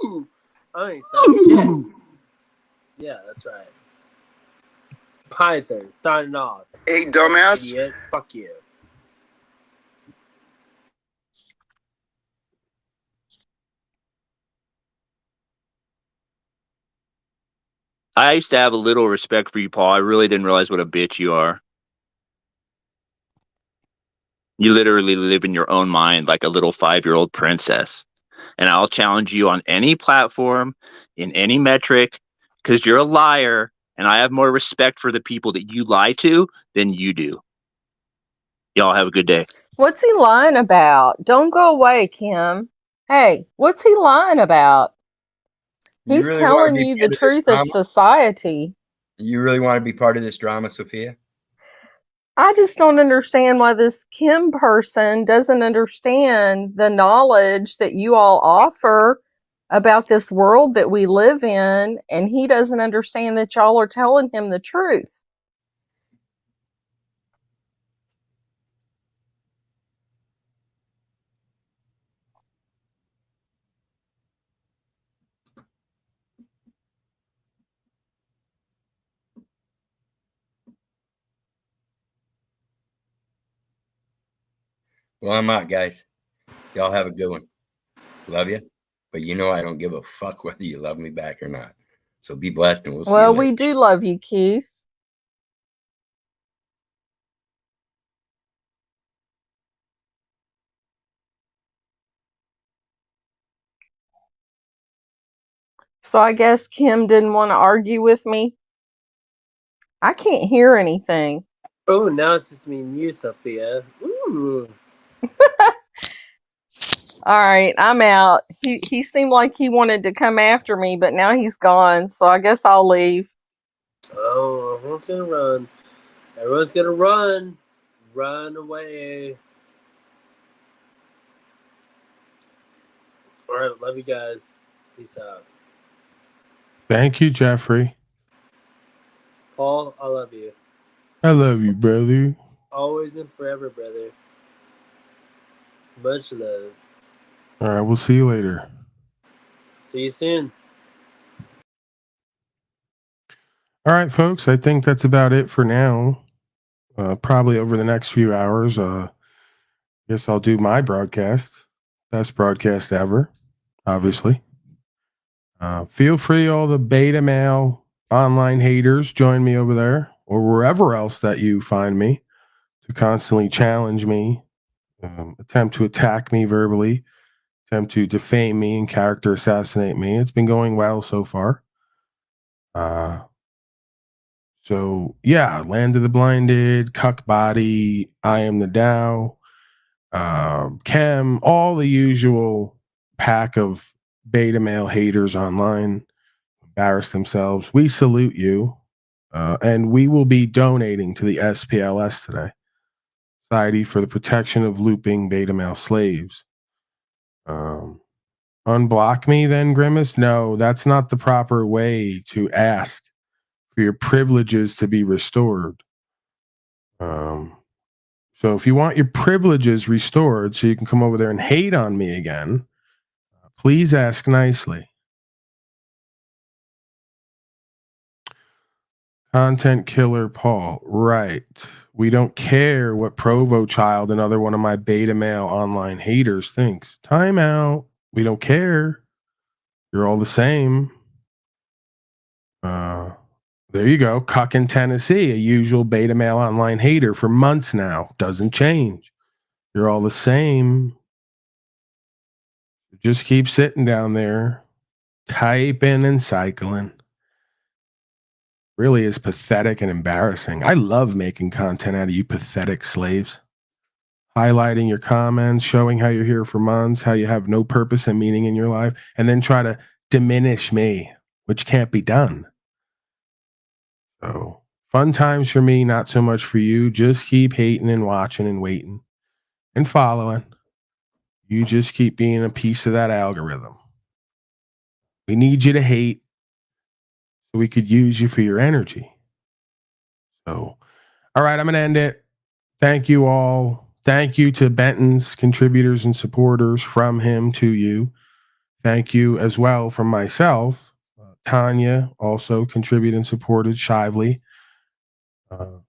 D: Ooh! I ain't sign shit.
K: Ooh.
D: Yeah, that's right. Python, signing off.
H: Hey, dumbass.
D: Idiot. Fuck you.
K: I used to have a little respect for you, Paul. I really didn't realize what a bitch you are. You literally live in your own mind like a little 5-year-old princess. And I'll challenge you on any platform, in any metric, because you're a liar, and I have more respect for the people that you lie to than you do. Y'all have a good day.
N: What's he lying about? Don't go away, Kim. Hey, what's he lying about?
H: You
N: He's
H: really want to
N: telling
H: be
N: you
H: part
N: the
H: of this
N: truth of
H: drama?
N: society.
H: You really want to be part of this drama, Sophia?
N: I just don't understand why this Kim person doesn't understand the knowledge that you all offer about this world that we live in, and he doesn't understand that y'all are telling him the truth.
H: Well, I'm out, guys. Y'all have a good one. Love you. But you know I don't give a fuck whether you love me back or not. So be blessed, and we'll see you
N: Well,
H: later.
N: we do love you, Keith. So I guess Kim didn't want to argue with me. I can't hear anything.
D: Oh, now it's just me and you, Sophia. Ooh.
N: All right, I'm out. He seemed like he wanted to come after me, but now he's gone, so I guess I'll leave.
D: Oh, everyone's gonna run. Everyone's gonna run. Run away. Alright, love you guys. Peace out.
J: Thank you, Jeffrey.
D: Paul, I love you.
J: I love you, brother.
D: Always and forever, brother. Much love.
J: All right, we'll see you later.
D: See you soon.
J: All right, folks, I think that's about it for now. Probably over the next few hours, guess I'll do my broadcast. Best broadcast ever, obviously. Feel free, all the beta male online haters, join me over there or wherever else that you find me, to constantly challenge me, attempt to attack me verbally, attempt to defame me and character assassinate me. It's been going well so far. So yeah, Land of the Blinded, Cuck Body, I Am the Dow, Chem, all the usual pack of beta male haters online, embarrass themselves. We salute you, and we will be donating to the SPLS today, Society for the Protection of Looping Beta Male Slaves. Unblock me then, Grimace? No, that's not the proper way to ask for your privileges to be restored. So if you want your privileges restored so you can come over there and hate on me again, please ask nicely. Content killer Paul. Right. We don't care what Provo Child, another one of my beta male online haters, thinks. Time out. We don't care. You're all the same. There you go. Cuck in Tennessee, a usual beta male online hater for months now. Doesn't change. You're all the same. Just keep sitting down there, typing and cycling. Really is pathetic and embarrassing. I love making content out of you pathetic slaves. Highlighting your comments, showing how you're here for months, how you have no purpose and meaning in your life, and then try to diminish me, which can't be done. So Fun times for me, not so much for you. Just keep hating and watching and waiting and following. You just keep being a piece of that algorithm. We need you to hate so we could use you for your energy. So, all right, I'm going to end it. Thank you all. Thank you to Benton's contributors and supporters, from him to you. Thank you as well from myself. Tanya also contributed and supported Shively.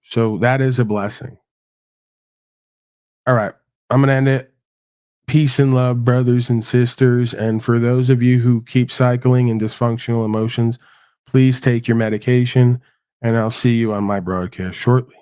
J: So that is a blessing. All right, I'm going to end it. Peace and love, brothers and sisters. And for those of you who keep cycling in dysfunctional emotions, please take your medication, and I'll see you on my broadcast shortly.